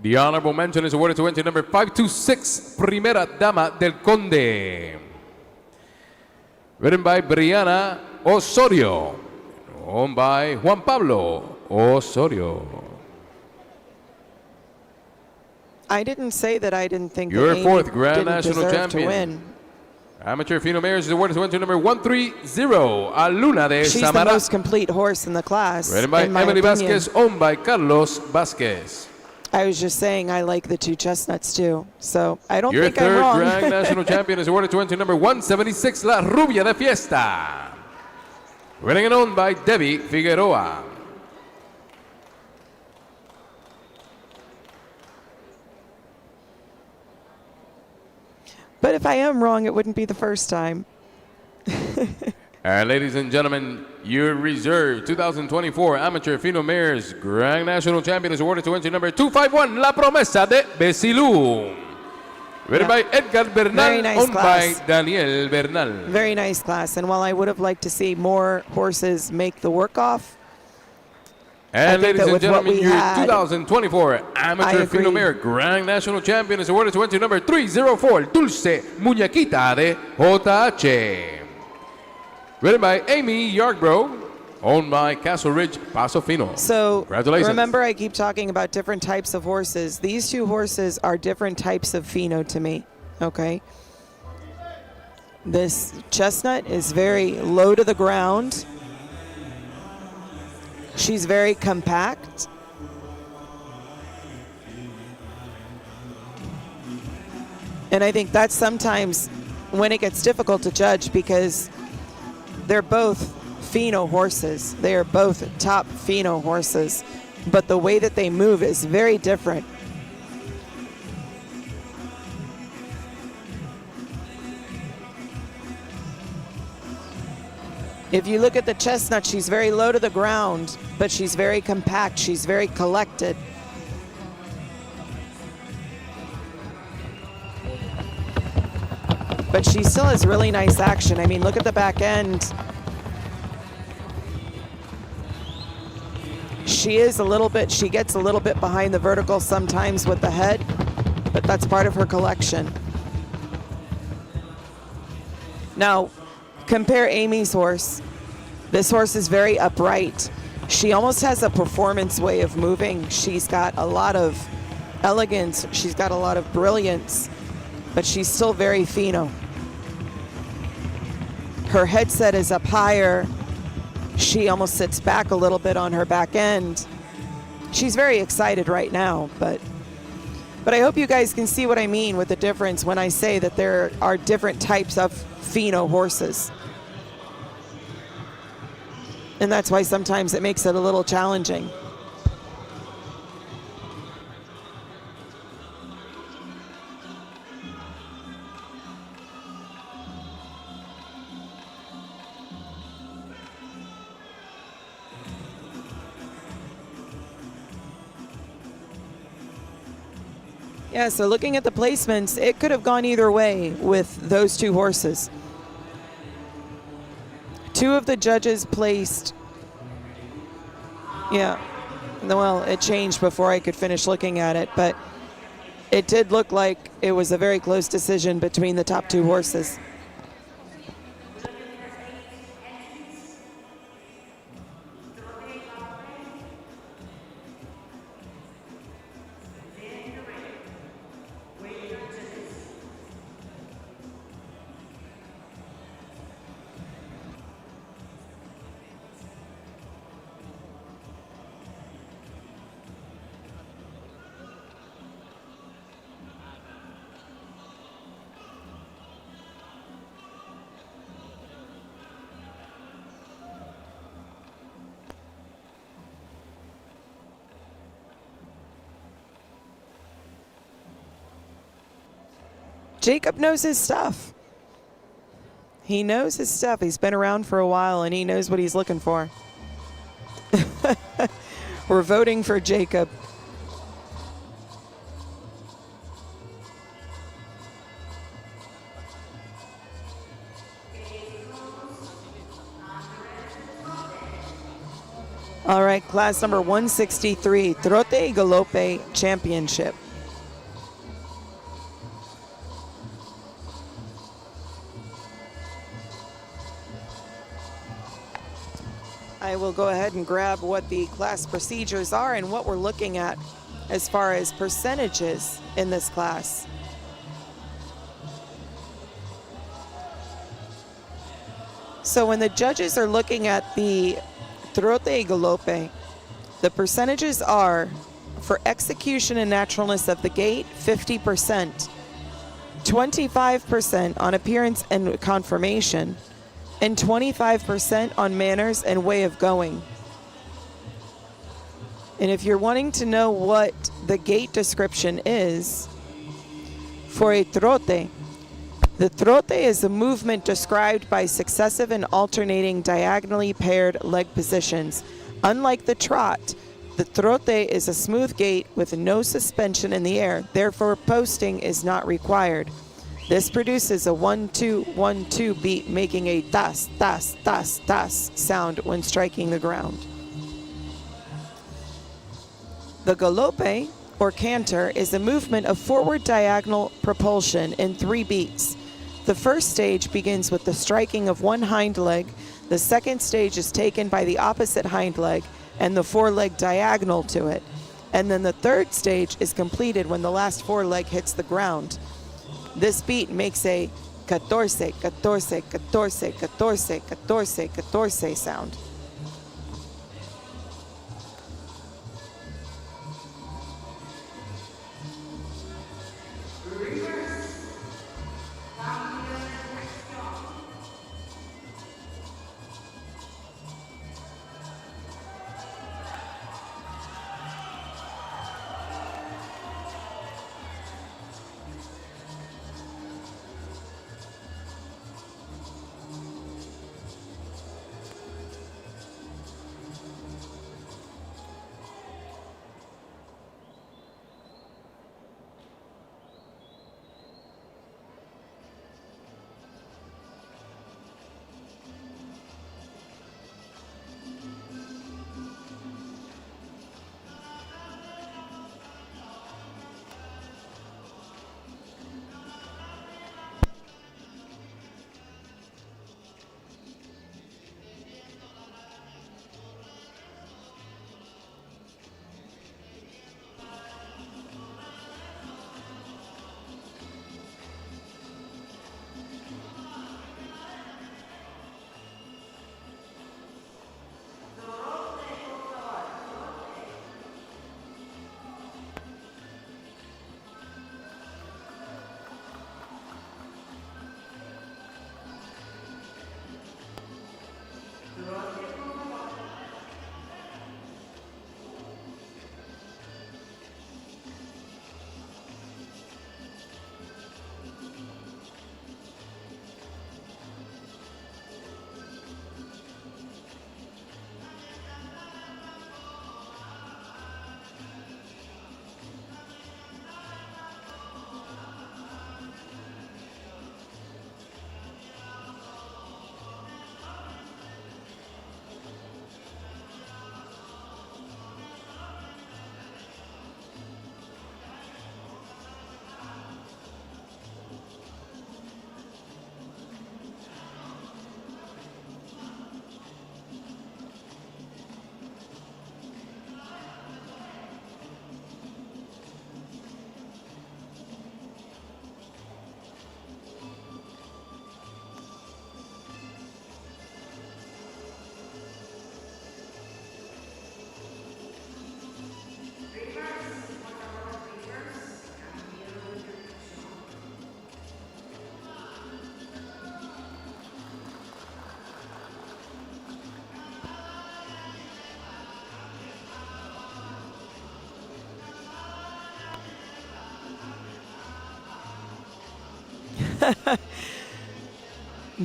The honorable mention is awarded to entry number 526, Primera Dama del Conde. Written by Brianna Osorio. Owned by Juan Pablo Osorio. I didn't say that I didn't think Your that fourth Amy Grand didn't National deserve champion. to win. Amateur Female Mares is awarded to entry number 130, Aluna de She's Samara. the most complete horse in the class. Written by in my Emily opinion. Vasquez, owned by Carlos Vasquez. I was just saying I like the two chestnuts too, so I don't Your think I'm third wrong. Grand National Champion is awarded to entry number 176, La Rubia de Fiesta. Winning and owned by Debbie Figueroa. But if I am wrong, it wouldn't be the first time. And ladies and gentlemen, your reserve 2024 Amateur Female Mares Grand National Champion is awarded to entry number 251, La Promesa de Besilú. Written by Edgar Bernal, Very nice owned class. by Daniel Bernal. Very nice class. And while I would have liked to see more horses make the work-off, And I think ladies that and with what gentlemen, we your had, 2024 Amateur agree. Female Mare Grand National Champion is awarded to entry number 304, Dulce Muñequita de JH. Written by Amy Yarborough, owned by Castle Ridge Paso Fino. so Congratulations. remember I keep talking about different types of horses. These two horses are different types of pheno to me, okay? This chestnut is very low to the ground. She's very compact. And I think that's sometimes when it gets difficult to judge because they're both pheno horses. They are both top pheno horses, but the way that they move is very different. If you look at the chestnut, she's very low to the ground, but she's very compact. She's very collected. But she still has really nice action. I mean, look at the back end. She is a little bit, she gets a little bit behind the vertical sometimes with the head, but that's part of her collection. Now, compare Amy's horse. This horse is very upright. She almost has a performance way of moving. She's got a lot of elegance. She's got a lot of brilliance, but she's still very pheno. Her headset is up higher. she almost sits back a little bit on her back end. She's very excited right now, but I hope you guys can see what I mean with the difference when I say that there are different types of pheno horses. And that's why sometimes it makes it a little challenging. Yeah, so looking at the placements, it could have gone either way with those two horses. Two of the judges placed, yeah, well, it changed before I could finish looking at it, but it did look like it was a very close decision between the top two horses. Jacob knows his stuff. He knows his stuff. He's been around for a while and he knows what he's looking for. We're voting for Jacob. All right, class number 163, Trocha and Galope Championship. I will go ahead and grab what the class procedures are and what we're looking at as far as percentages in this class. So when the judges are looking at the Trocha and Galope, the percentages are for execution and naturalness of the gait, 50%, 25% on appearance and conformation, and 25% on manners and way of going. And if you're wanting to know what the gait description is for a trote, the trote is a movement described by successive and alternating diagonally paired leg positions. Unlike the trot, the trote is a smooth gait with no suspension in the air, therefore posting is not required. This produces a 1-2-1-2 beat, making a tas, tas, tas, tas sound when striking the ground. The galope, or canter, is a movement of forward diagonal propulsion in 3 beats. The first stage begins with the striking of one hind leg, the second stage is taken by the opposite hind leg and the foreleg diagonal to it, and then the third stage is completed when the last foreleg hits the ground. This beat makes a 14, 14, 14, 14, 14, 14 sound.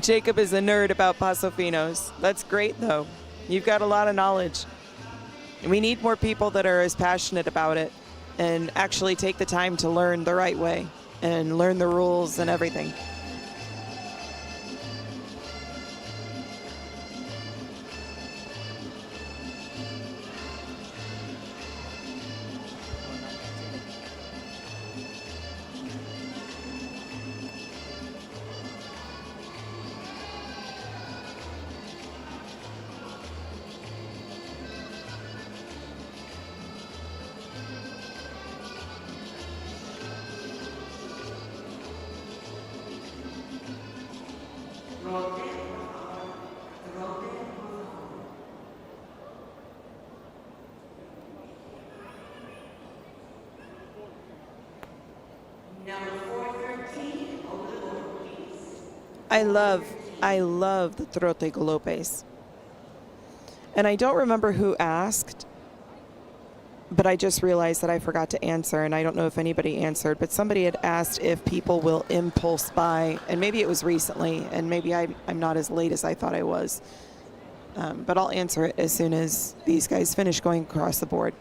Jacob is a nerd about Paso Finos. That's great, though. You've got a lot of knowledge. We need more people that are as passionate about it and actually take the time to learn the right way and learn the rules and everything. I love the Trocha and Galopes. And I don't remember who asked, but I just realized that I forgot to answer, and I don't know if anybody answered, but somebody had asked if people will impulse buy, and maybe it was recently, and maybe I'm not as late as I thought I was. But I'll answer it as soon as these guys finish going across the board.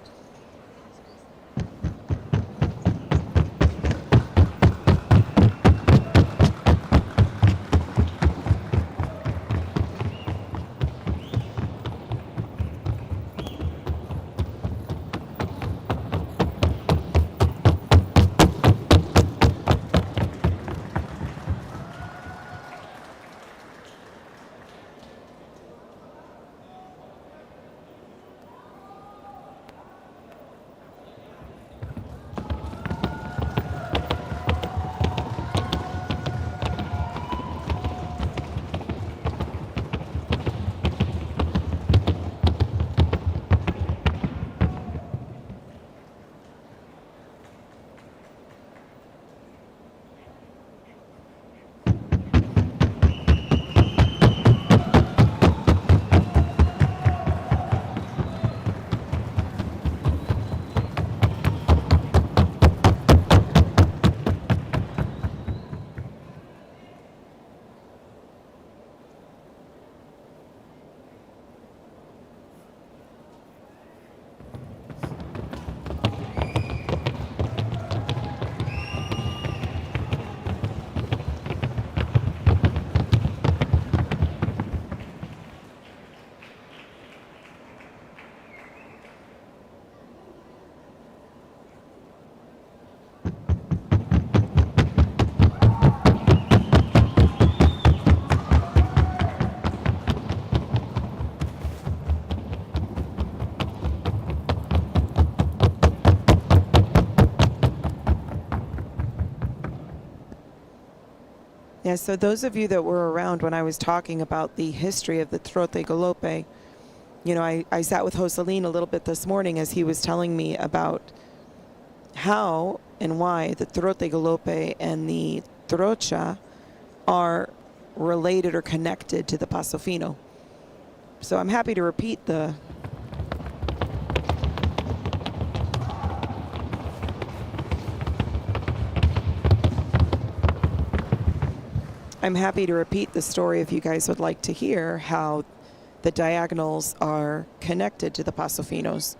Yeah, so those of you that were around when I was talking about the history of the Trocha and Galope, you know, I sat with Joselin a little bit this morning as he was telling me about how and why the Trocha and Galope and the Trocha are related or connected to the Paso Fino. So I'm happy to repeat the story if you guys would like to hear how the diagonals are connected to the Paso Finos.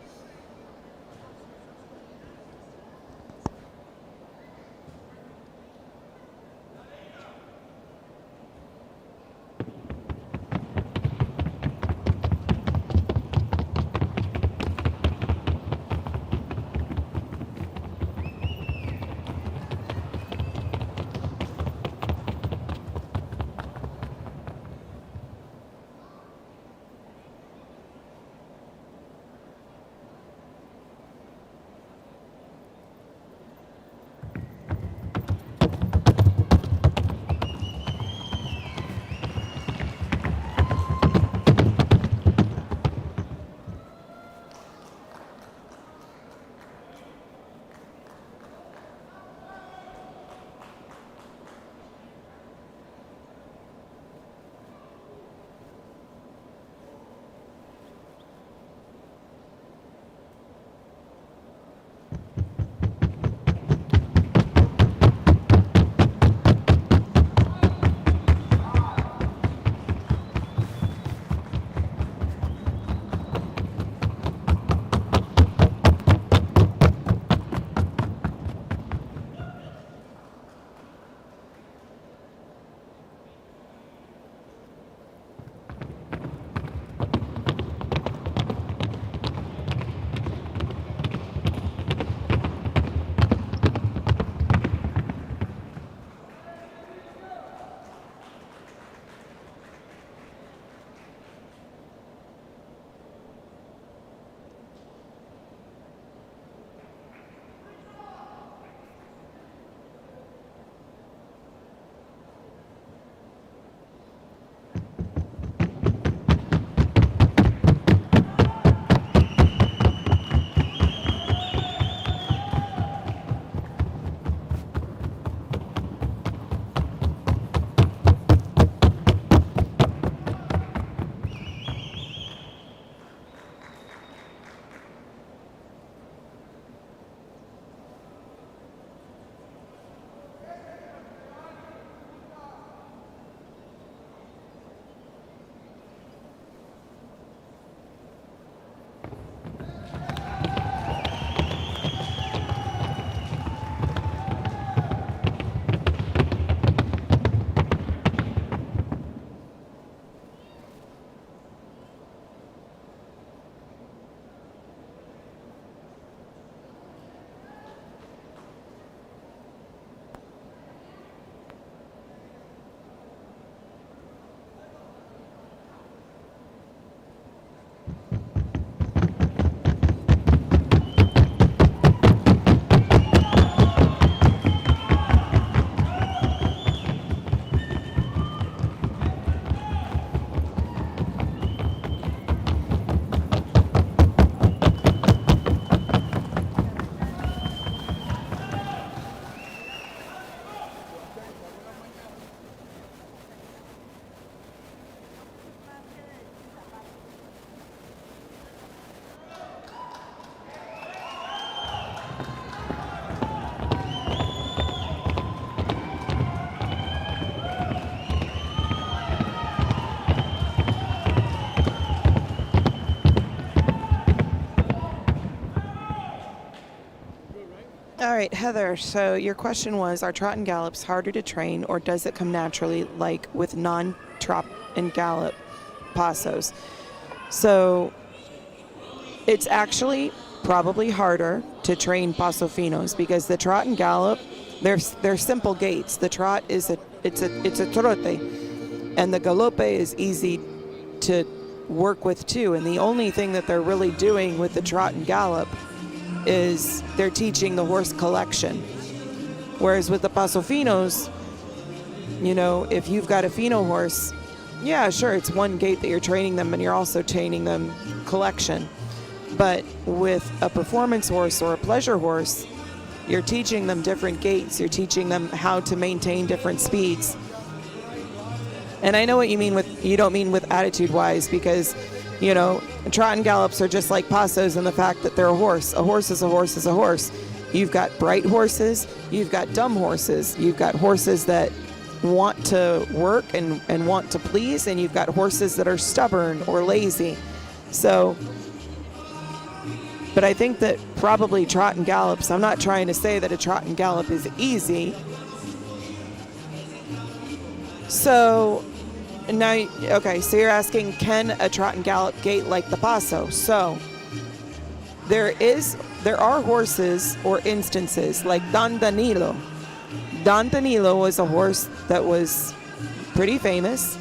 All right, Heather, so your question was, are trot and galops harder to train, or does it come naturally like with non-trot and gallop passos? So it's actually probably harder to train paso finos because the trot and gallop, they're simple gaits. The trot is a trote, and the galope is easy to work with too. And the only thing that they're really doing with the trot and gallop is they're teaching the horse collection. Whereas with the paso finos, you know, if you've got a fino horse, yeah, sure, it's one gait that you're training them, and you're also training them collection. But with a performance horse or a pleasure horse, you're teaching them different gaits. You're teaching them how to maintain different speeds. And I know what you mean with, you don't mean with attitude-wise, because, you know, trot and gallops are just like pasos in the fact that they're a horse. A horse is a horse is a horse. You've got bright horses, you've got dumb horses, you've got horses that want to work and want to please, and you've got horses that are stubborn or lazy. So, but I think that probably trot and gallops, I'm not trying to say that a trot and gallop is easy. So, now, okay, so you're asking, can a trot and gallop gait like the paso? So, there are horses or instances like Don Danilo. Don Danilo was a horse that was pretty famous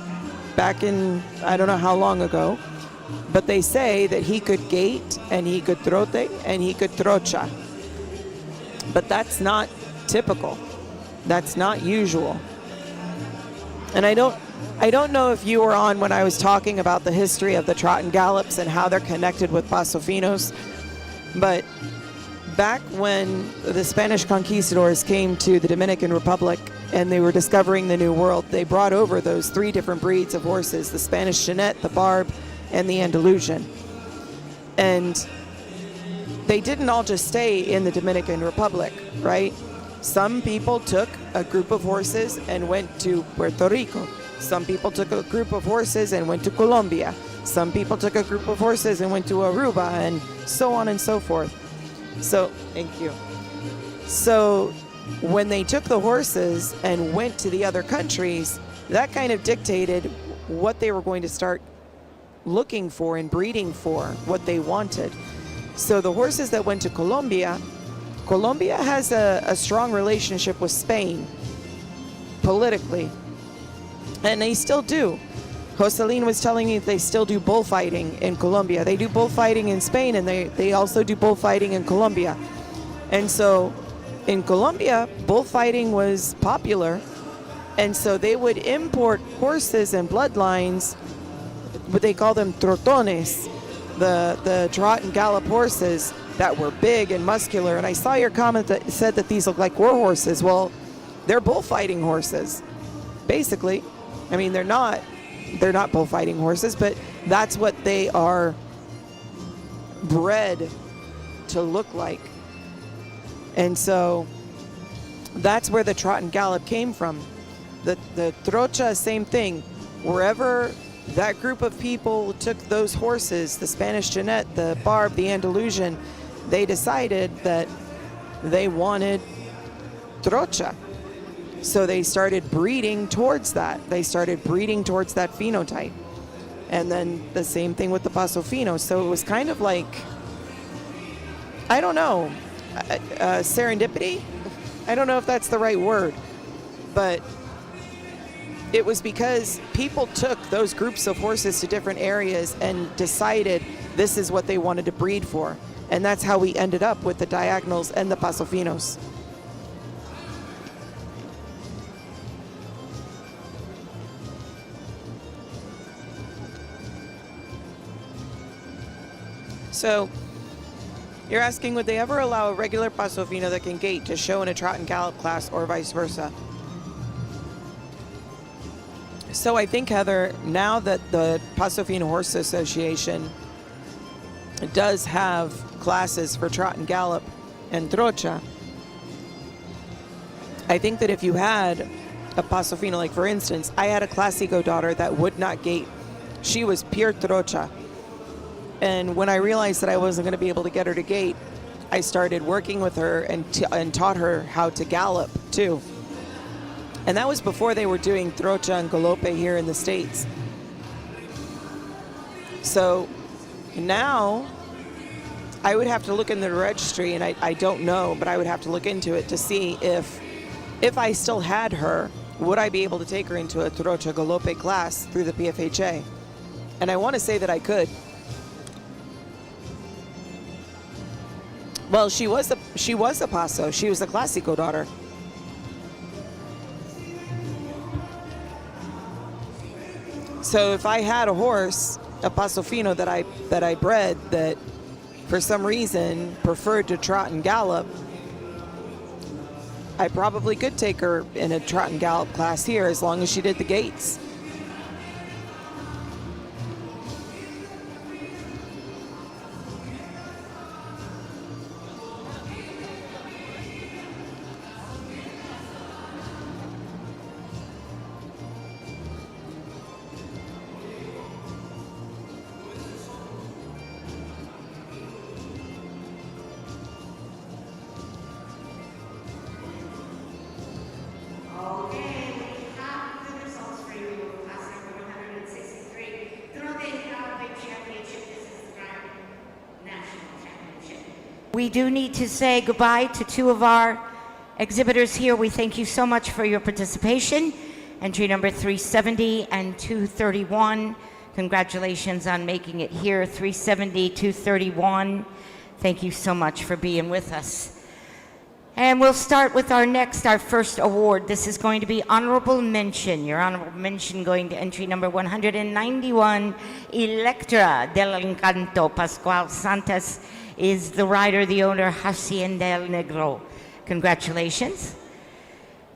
back in, I don't know how long ago, but they say that he could gait and he could trote and he could trocha. But that's not typical. That's not usual. And I don't know if you were on when I was talking about the history of the trot and gallops and how they're connected with paso finos, but back when the Spanish conquistadors came to the Dominican Republic and they were discovering the New World, they brought over those three different breeds of horses, the Spanish Jeanette, the Barb, and the Andalusian. And they didn't all just stay in the Dominican Republic, right? Some people took a group of horses and went to Puerto Rico. Some people took a group of horses and went to Colombia. Some people took a group of horses and went to Aruba, and so on and so forth. So, thank you. So, when they took the horses and went to the other countries, that kind of dictated what they were going to start looking for and breeding for, what they wanted. So the horses that went to Colombia has a strong relationship with Spain politically, and they still do. Jocelyn was telling me they still do bullfighting in Colombia. They do bullfighting in Spain, and they also do bullfighting in Colombia. And so in Colombia, bullfighting was popular, and so they would import horses and bloodlines, but they call them trotones, the trot and gallop horses that were big and muscular. And I saw your comment that said that these look like war horses. Well, they're bullfighting horses, basically. I mean, they're not bullfighting horses, but that's what they are bred to look like. And so that's where the trot and gallop came from. The trocha, same thing. Wherever that group of people took those horses, the Spanish Jeanette, the Barb, the Andalusian, they decided that they wanted trocha. So they started breeding towards that. They started breeding towards that phenotype. And then the same thing with the paso fino. So it was kind of like, I don't know, serendipity? I don't know if that's the right word, but it was because people took those groups of horses to different areas and decided this is what they wanted to breed for. And that's how we ended up with the diagonals and the paso finos. So, you're asking, would they ever allow a regular paso fino that can gait to show in a trot and gallop class, or vice versa? So I think, Heather, now that the Paso Fino Horse Association does have classes for trot and gallop and trocha, I think that if you had a Paso Fino, like for instance, I had a Classico daughter that would not gait. She was pure trocha. And when I realized that I wasn't going to be able to get her to gait, I started working with her and taught her how to gallop too. And that was before they were doing Trocha and Galope here in the States. So now I would have to look in the registry, and I don't know, but I would have to look into it to see if I still had her, would I be able to take her into a Trocha Galope class through the PFHA? And I want to say that I could. Well, she was a Paso. She was a Clásico daughter. So if I had a horse, a Paso Fino that I bred that for some reason preferred to trot and gallop, I probably could take her in a trot and gallop class here as long as she did the gates. We do need to say goodbye to two of our exhibitors here. We thank you so much for your participation. Entry number 370 and 231. Congratulations on making it here. 370, 231. Thank you so much for being with us. And we'll start with our first award. This is going to be honorable mention. Your honorable mention going to entry number 191, Electra del Encanto. Pascual Santos is the rider, the owner, Hacienda El Negro. Congratulations.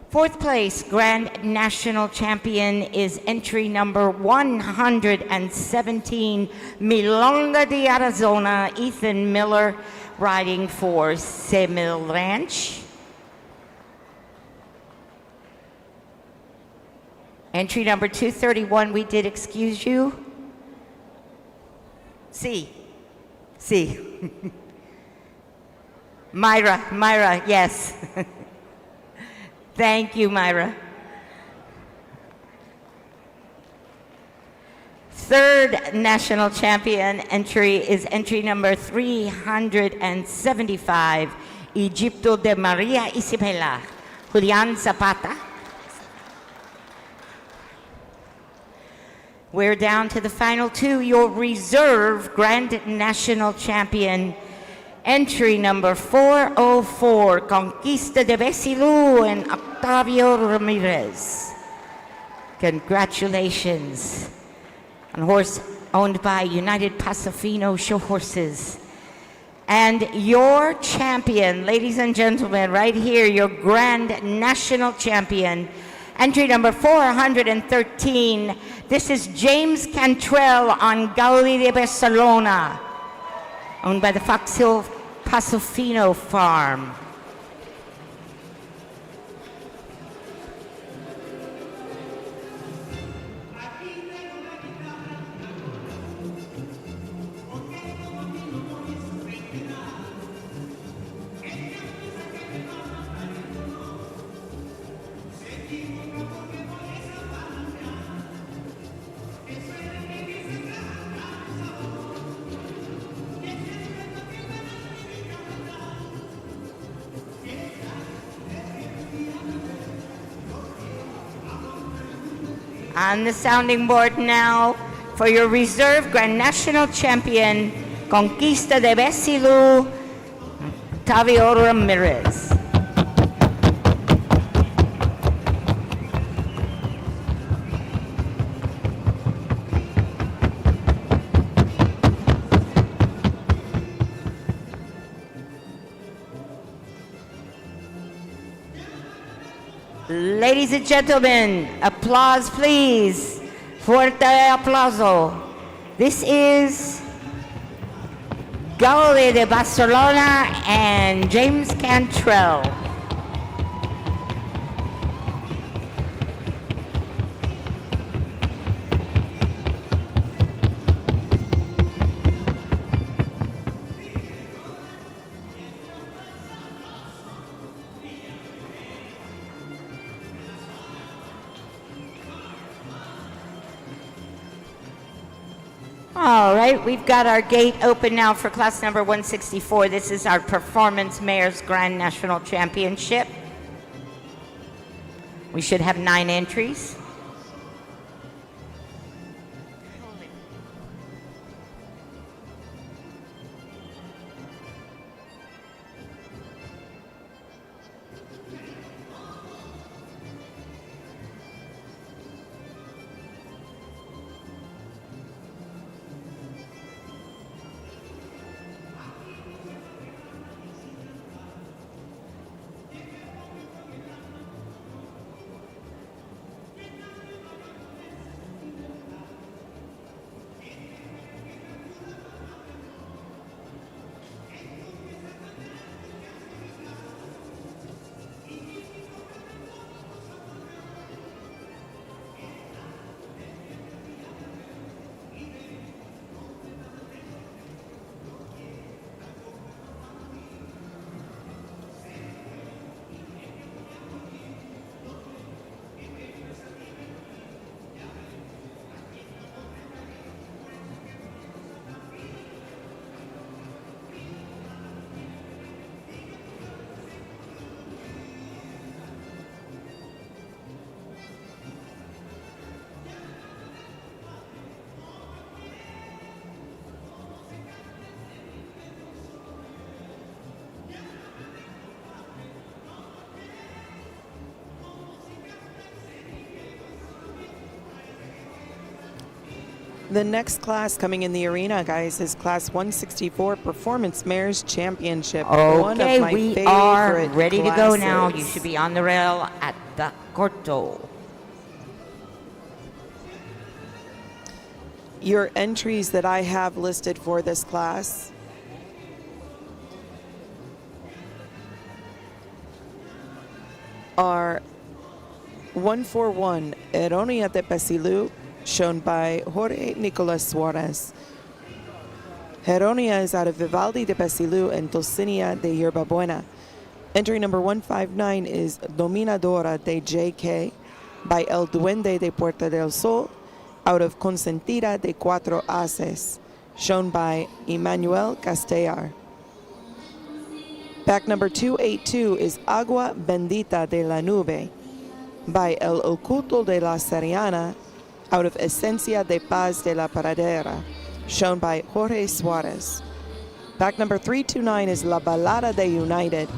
Fourth place, Grand National Champion is entry number 117, Milonga de Arizona, Ethan Miller, riding for Semil Ranch. Entry number 231, we did excuse you. C. Myra, yes. Thank you, Myra. Third national champion entry is entry number 375, Egipto de Maria Isabela, Julian Zapata. We're down to the final two. Your reserve Grand National Champion, entry number 404, Conquista de Besilu and Octavio Ramirez. Congratulations. A horse owned by United Pasofino Show Horses. And your champion, ladies and gentlemen, right here, your Grand National Champion, entry number 413. This is James Cantrell on Gaudi de Barcelona, owned by the Fox Hill Pasofino Farm. On the sounding board now for your reserve Grand National Champion, Conquista de Besilu, Octavio Ramirez. Ladies and gentlemen, applause please. Fuerte aplauso. This is Gaudi de Barcelona and James Cantrell. All right, we've got our gate open now for class number 164. This is our Performance Mares Grand National Championship. We should have 9 entries. The next class coming in the arena, guys, is Class 164 Performance Mares Championship. One of Okay, my we are favorite ready to go now. You classes. should be on the rail at the corto. Your entries that I have listed for this class are 141 Eronia de Pesilu, shown by Jorge Nicolas Suarez. Heronia is out of Vivaldi de Pesilu and Dulcinea de Yerba Buena. Entry number 159 is Dominadora de JK by El Duende de Puerta del Sol, out of Consentida de Cuatro Haces, shown by Emmanuel Castellar. Pack number 282 is Agua Bendita de la Nube by El Oculto de la Seriana, out of Esencia de Paz de la Pradera, shown by Jorge Suarez. Pack number 329 is La Balada de United,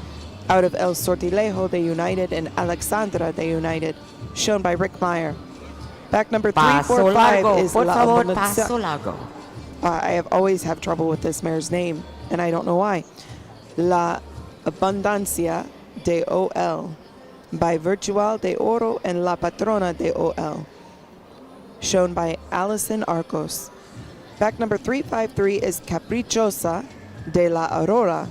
out of El Sortilejo de United and Alexandra de United, shown by Rick Meyer. Pack number Paso 345 largo, is por La favor, Abundancia. paso largo. I have always have trouble with this mare's name, and I don't know why. La Abundancia de OL by Virtual de Oro and La Patrona de OL, shown by Allison Arcos. Pack number 353 is Caprichosa de la Aurora,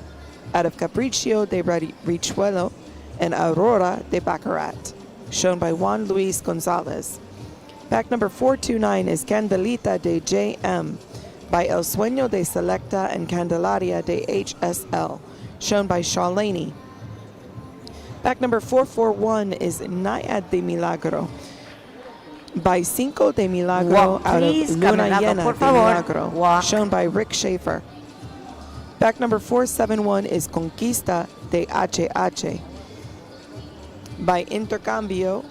out of Capriccio de Richuelo and Aurora de Baccarat, shown by Juan Luis Gonzalez. Pack number 429 is Candelita de JM by El Sueño de Selecta and Candelaria de HSL, shown by Charlene. Pack number 441 is Naiad de Milagro by Cinco de Milagro, Walk, out of please, Luna caminado, Llena por de favor. Milagro, Walk. shown by Rick Schaefer. Pack number 471 is Conquista de HH by Intercambio,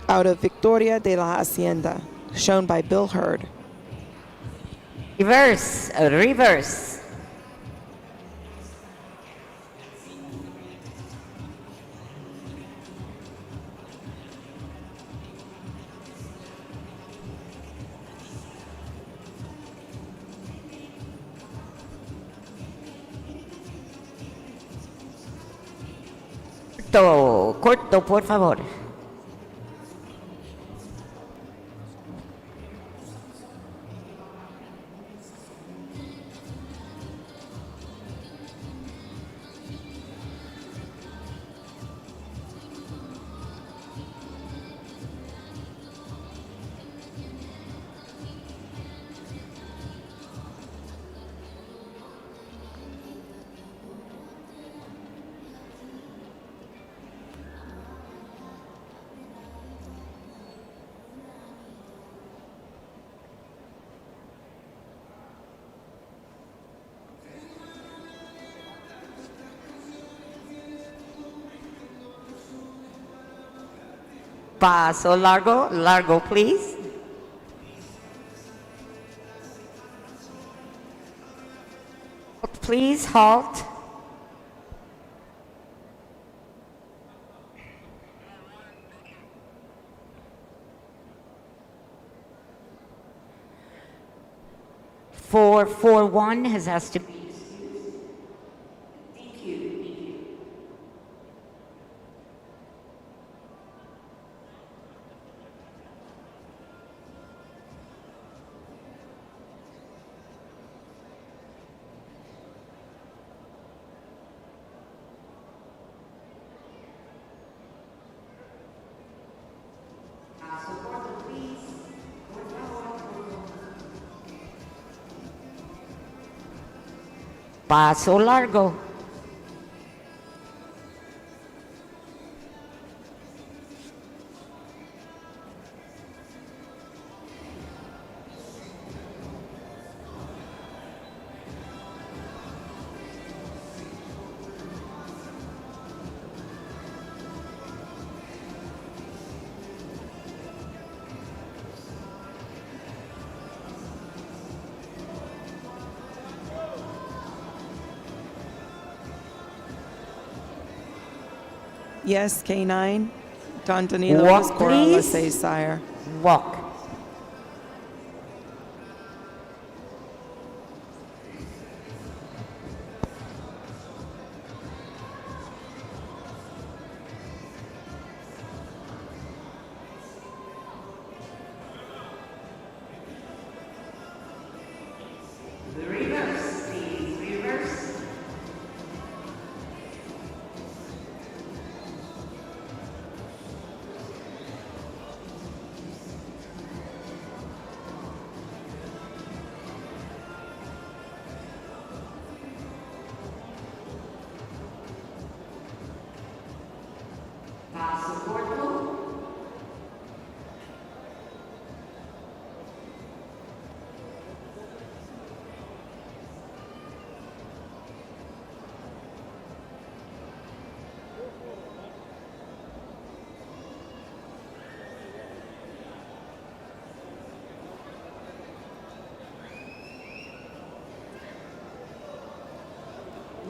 out of Victoria de la Hacienda, shown by Bill Hurd. Reverse, reverse. Corto, por favor. Paso largo, largo, please. Please halt. Four one has asked to be excused. Thank you. Paso largo. Yes, K9. Don Danilo Walk, Escora please. Lasay, sire. Walk. Reverse, please. Reverse. Paso corto.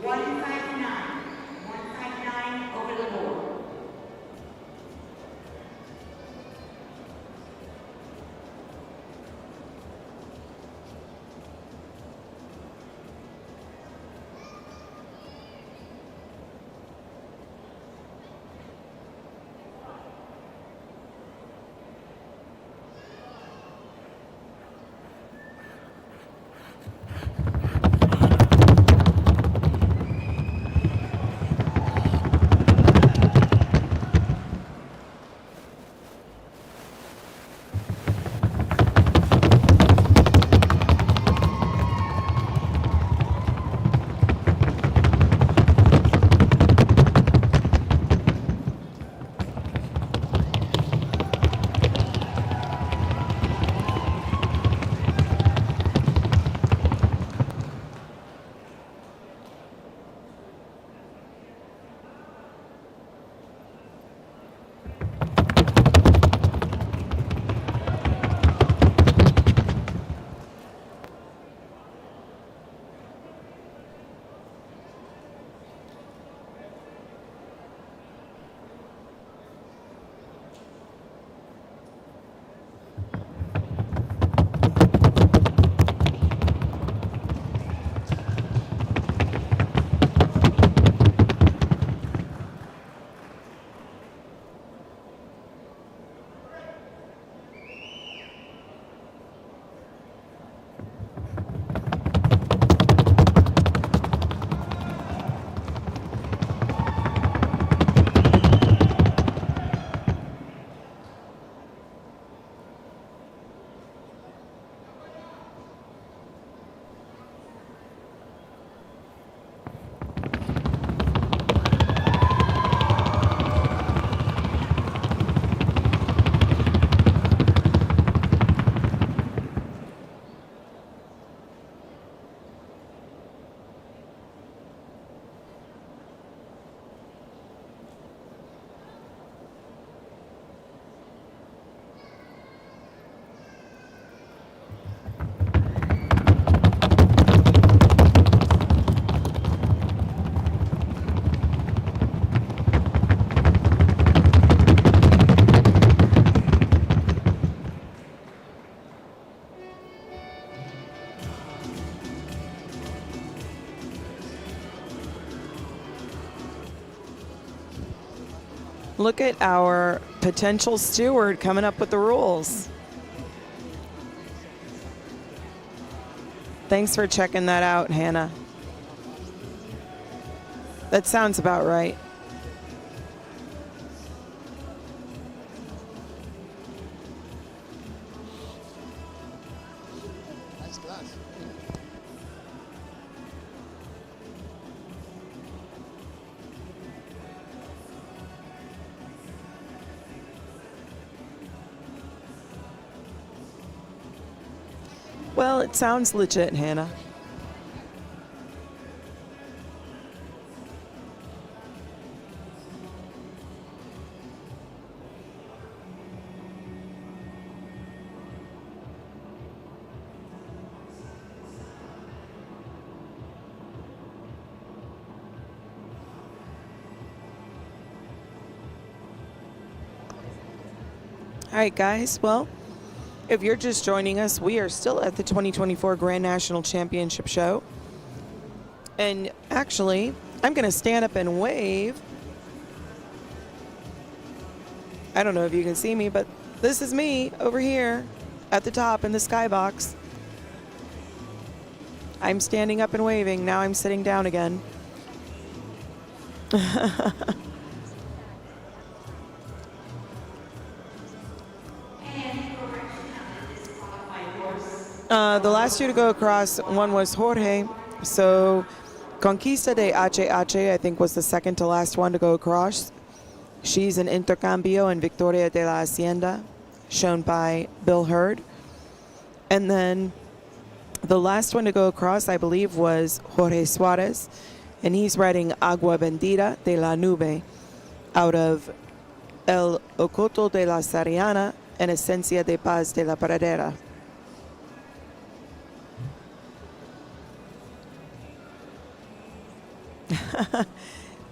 One five nine over the board. Look at our potential steward coming up with the rules. Thanks for checking that out, Hannah. That sounds about right. Well, it sounds legit, Hannah. All right, guys. Well, if you're just joining us, we are still at the 2024 Grand National Championship Show. And actually, I'm going to stand up and wave. I don't know if you can see me, but this is me over here at the top in the skybox. I'm standing up and waving. Now I'm sitting down again. The last two to go across, one was Jorge. So Conquista de HH, I think, was the second to last one to go across. She's an intercambio in Victoria de la Hacienda, shown by Bill Hurd. And then the last one to go across, I believe, was Jorge Suarez. And he's riding Agua Bendita de la Nube out of El Ocoto de la Sariana and Esencia de Paz de la Pradera.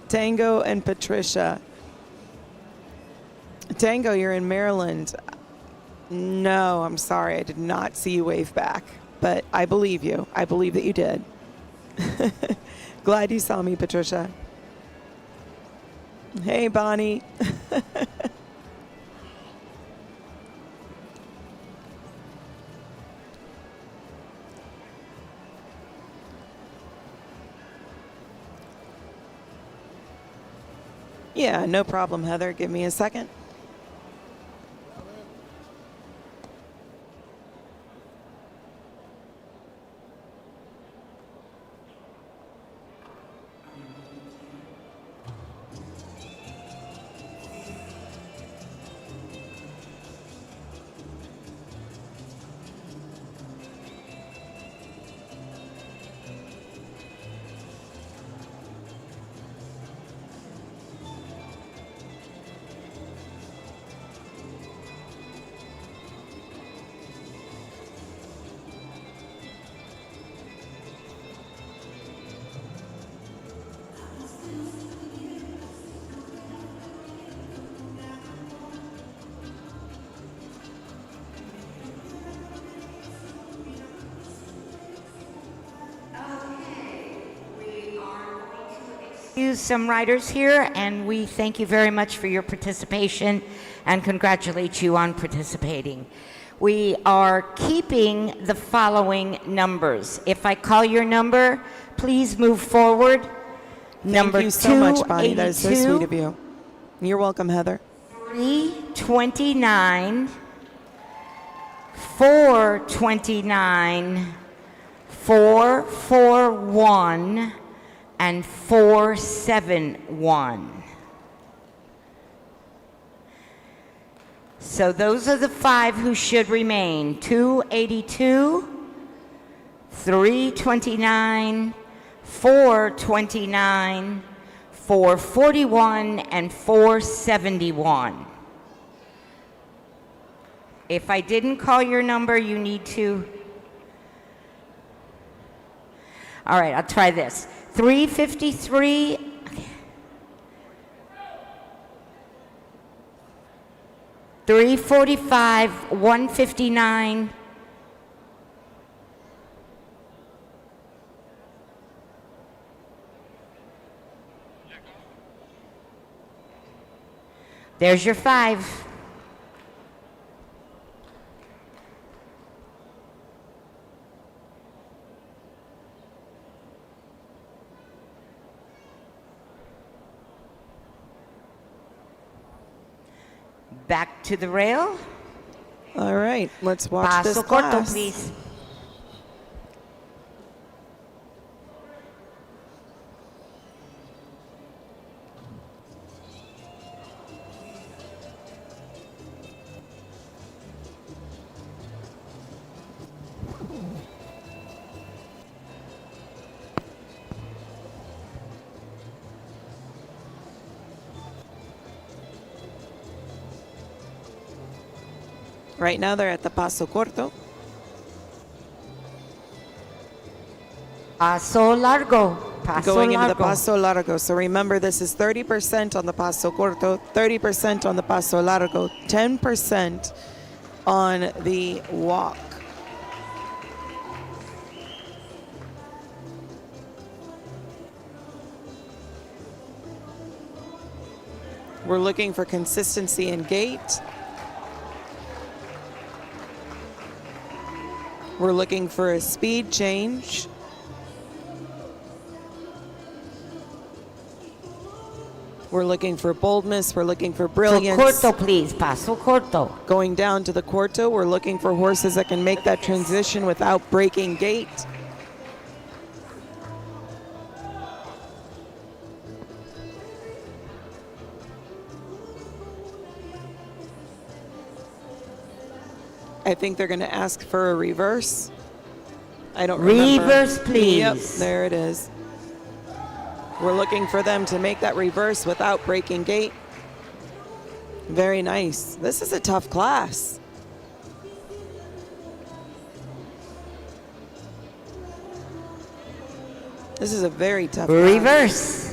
Tango and Patricia. Tango, you're in Maryland. No, I'm sorry. I did not see you wave back, but I believe you. I believe that you did. Glad you saw me, Patricia. Hey, Bonnie. Yeah, no problem, Heather. Give me a second. Some riders here, and we thank you very much for your participation and congratulate you on participating. We are keeping the following numbers. If I call your number, please move forward. Number Thank you so much, Bonnie. That is so sweet of you. You're welcome, Heather. 329, 429, 441, and 471. So those are the 5 who should remain. 282, 329, 429, 441, and 471. If I didn't call your number, you need to. All right, I'll try this. 353, 345, 159, 1 There's your 5. Back to the rail. All right, let's watch Paso this corto, class. please. Right now they're at the paso corto. Paso largo. Paso Going largo. into the paso largo. So remember, this is 30% on the paso corto, 30% on the paso largo, 10% on the walk. We're looking for consistency in gait. We're looking for a speed change. We're looking for boldness. We're looking for brilliance. Corto, please. Paso corto. Going down to the corto, we're looking for horses that can make that transition without breaking gait. I think they're going to ask for a reverse. I don't remember. Reverse, please. Yep, there it is. We're looking for them to make that reverse without breaking gait. Very nice. This is a tough class. This is a very tough class. Reverse.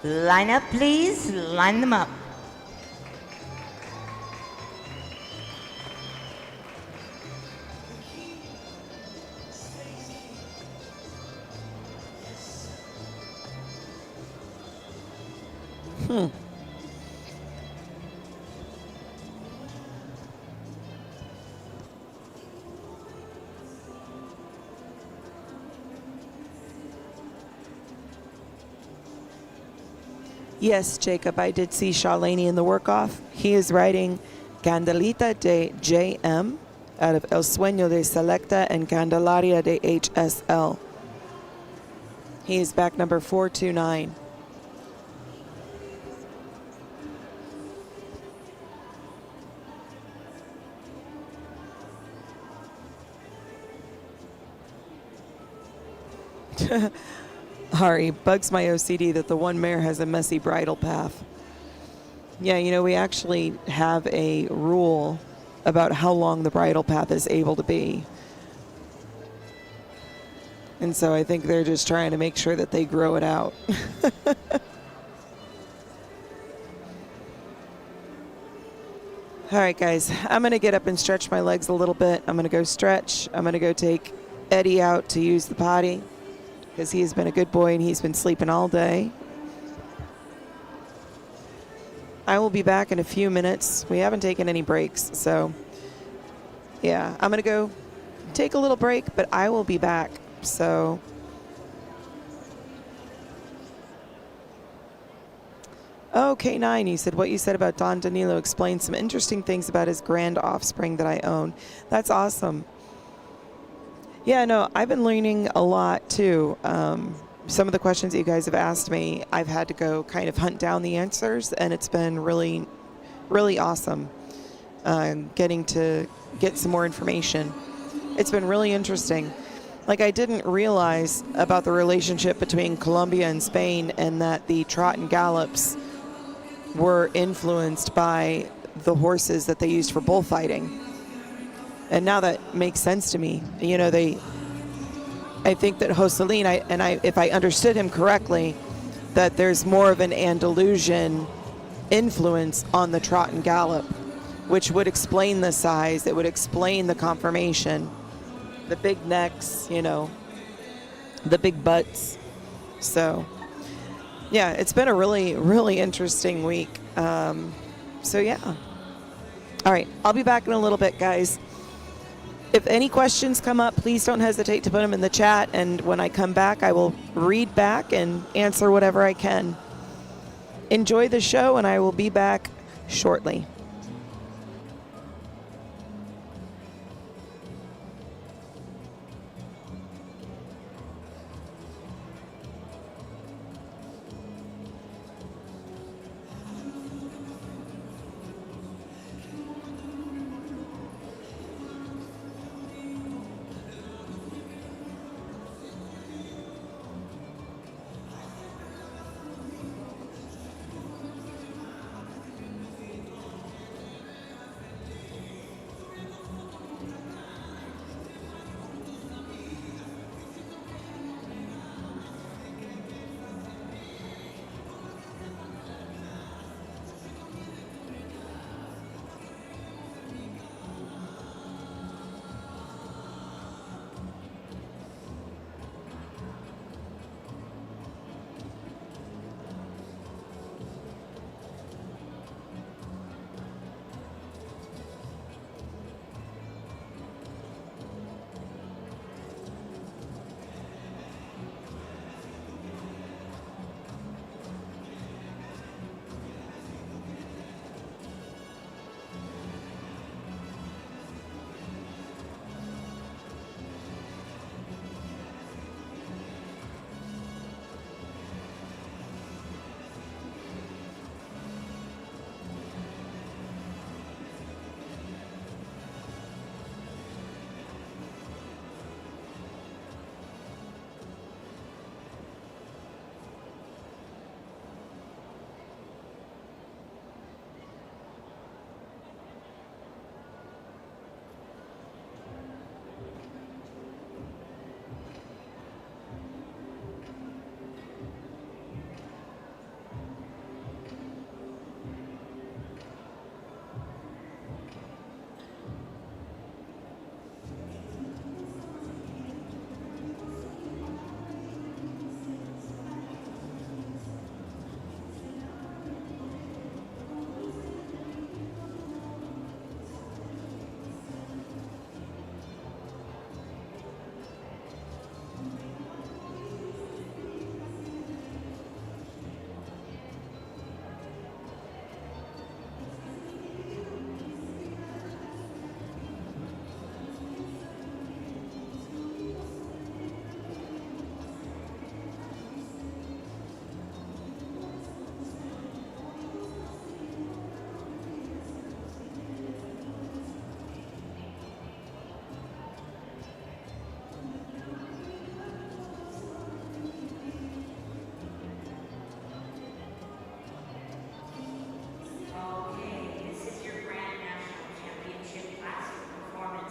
Line up, please. Line them up. Yes, Jacob, I did see Shalani in the work-off. He is riding Candelita de JM out of El Sueño de Selecta and Candelaria de HSL. He is back number 429. Ari, bugs my OCD that the one mare has a messy bridle path. Yeah, you know, we actually have a rule about how long the bridle path is able to be. And so I think they're just trying to make sure that they grow it out. All right, guys, I'm going to get up and stretch my legs a little bit. I'm going to go stretch. I'm going to go take Eddie out to use the potty, because he has been a good boy and he's been sleeping all day. I will be back in a few minutes. We haven't taken any breaks, so yeah, I'm gonna go take a little break, but I will be back. So okay, 9, you said what you said about Don Danilo explains some interesting things about his grand offspring that I own. That's awesome. Yeah, no, I've been learning a lot too. Some of the questions that you guys have asked me, I've had to go kind of hunt down the answers, and it's been really, really awesome getting to get some more information. It's been really interesting. Like, I didn't realize about the relationship between Colombia and Spain, and that the trot and gallops were influenced by the horses that they used for bullfighting. And now that makes sense to me. You know, I think that Joselin, if I understood him correctly, that there's more of an Andalusian influence on the trot and gallop, which would explain the size, it would explain the conformation, the big necks, you know, the big butts. So yeah, it's been a really, really interesting week. So yeah. All right, I'll be back in a little bit, guys. If any questions come up, please don't hesitate to put them in the chat, and when I come back, I will read back and answer whatever I can. Enjoy the show, and I will be back shortly.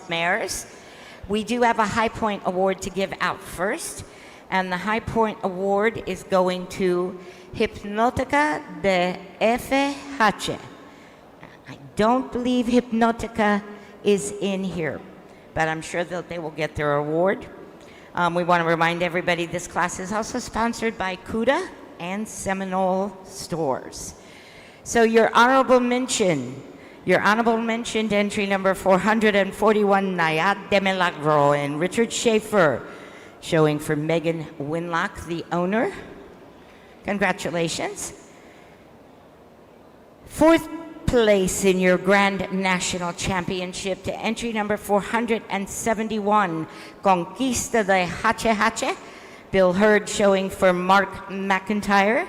Mares. We do have a High Point Award to give out first, and the High Point Award is going to Hypnotica de FH. I don't believe Hypnotica is in here, but I'm sure that they will get their award. We want to remind everybody this class is also sponsored by CUDA and Seminole Stores. So your honorable mention to entry number 441, Nayad de Milagro, and Richard Schaefer, showing for Megan Winlock, the owner. Congratulations. Fourth place in your Grand National Championship to entry number 471, Conquista de Hache Hache, Bill Hurd, showing for Mark McIntyre.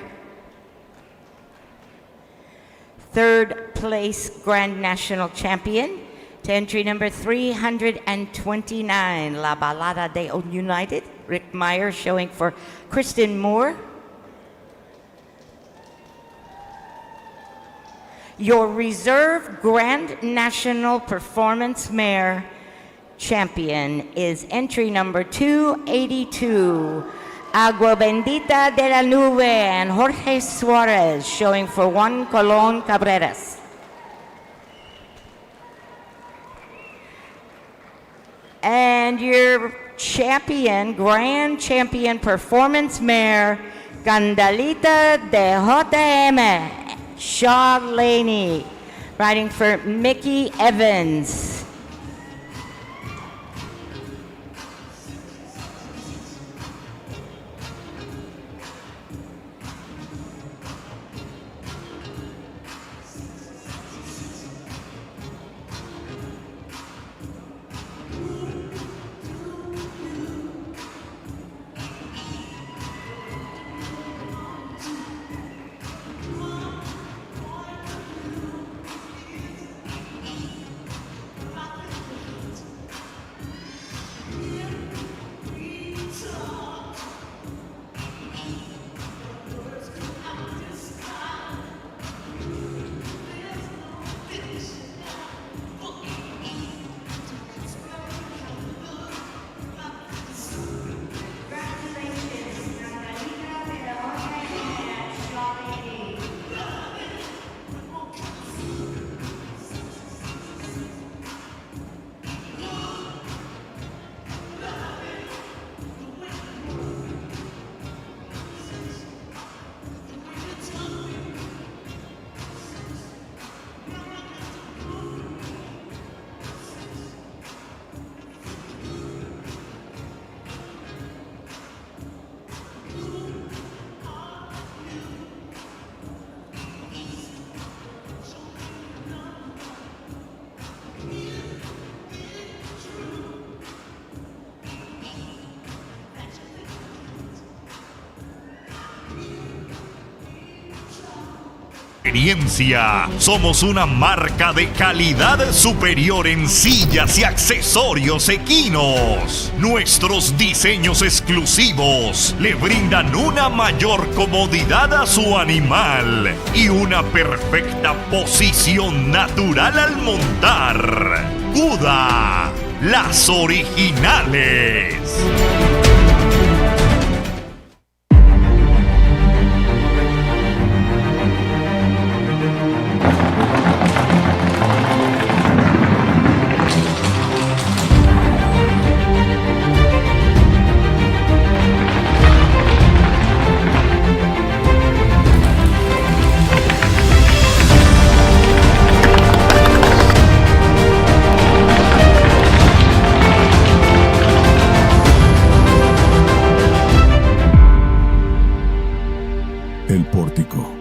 Third place Grand National Champion to entry number 329, La Balada de United, Rick Meyer, showing for Kristen Moore. Your reserve Grand National Performance Mare champion is entry number 282, Agua Bendita de la Nube and Jorge Suarez showing for Juan Colon Cabreras. And your champion, grand champion performance mare, Candalita de JM, Shaw Laney, riding for Mickey Evans. Experiencia. Somos una marca de calidad superior en sillas y accesorios equinos. Nuestros diseños exclusivos le brindan una mayor comodidad a su animal y una perfecta posición natural al montar. Cuda, las originales. El Pórtico.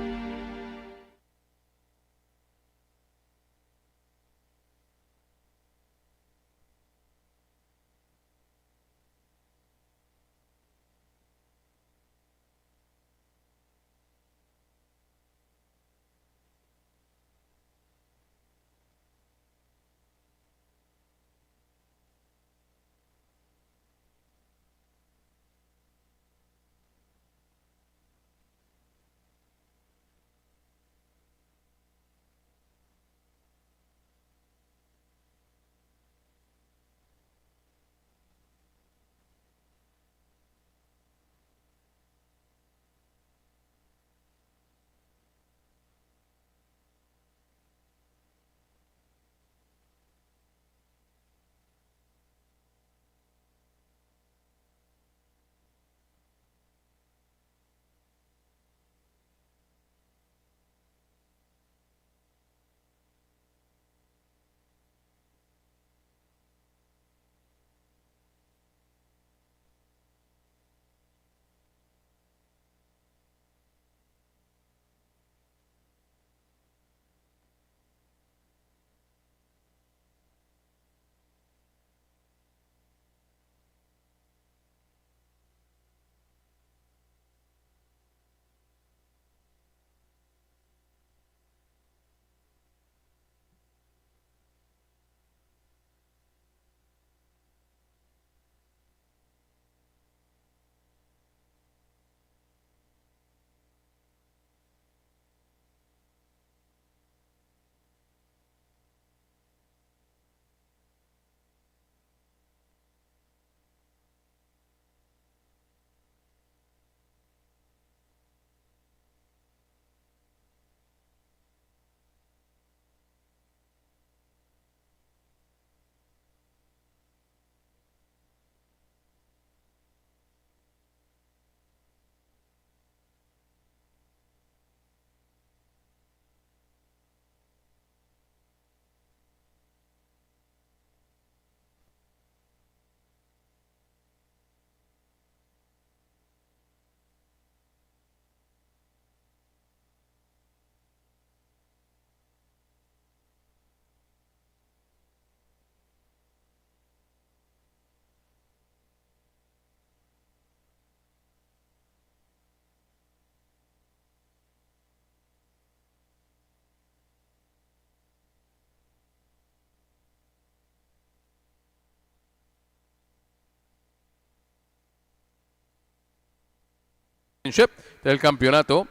del campeonato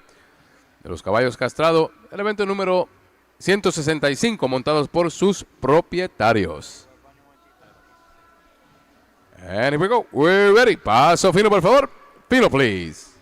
de los caballos castrados, el evento número 165, montados por sus propietarios. And here we go. We're ready. Paso fino, por favor. Fino, please.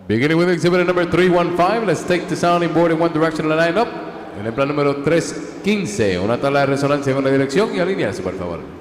Beginning with exhibit number 315, let's take the sounding board in one direction and line up. En el plan número 315, una tabla de resonancia con la dirección y alinearse, por favor.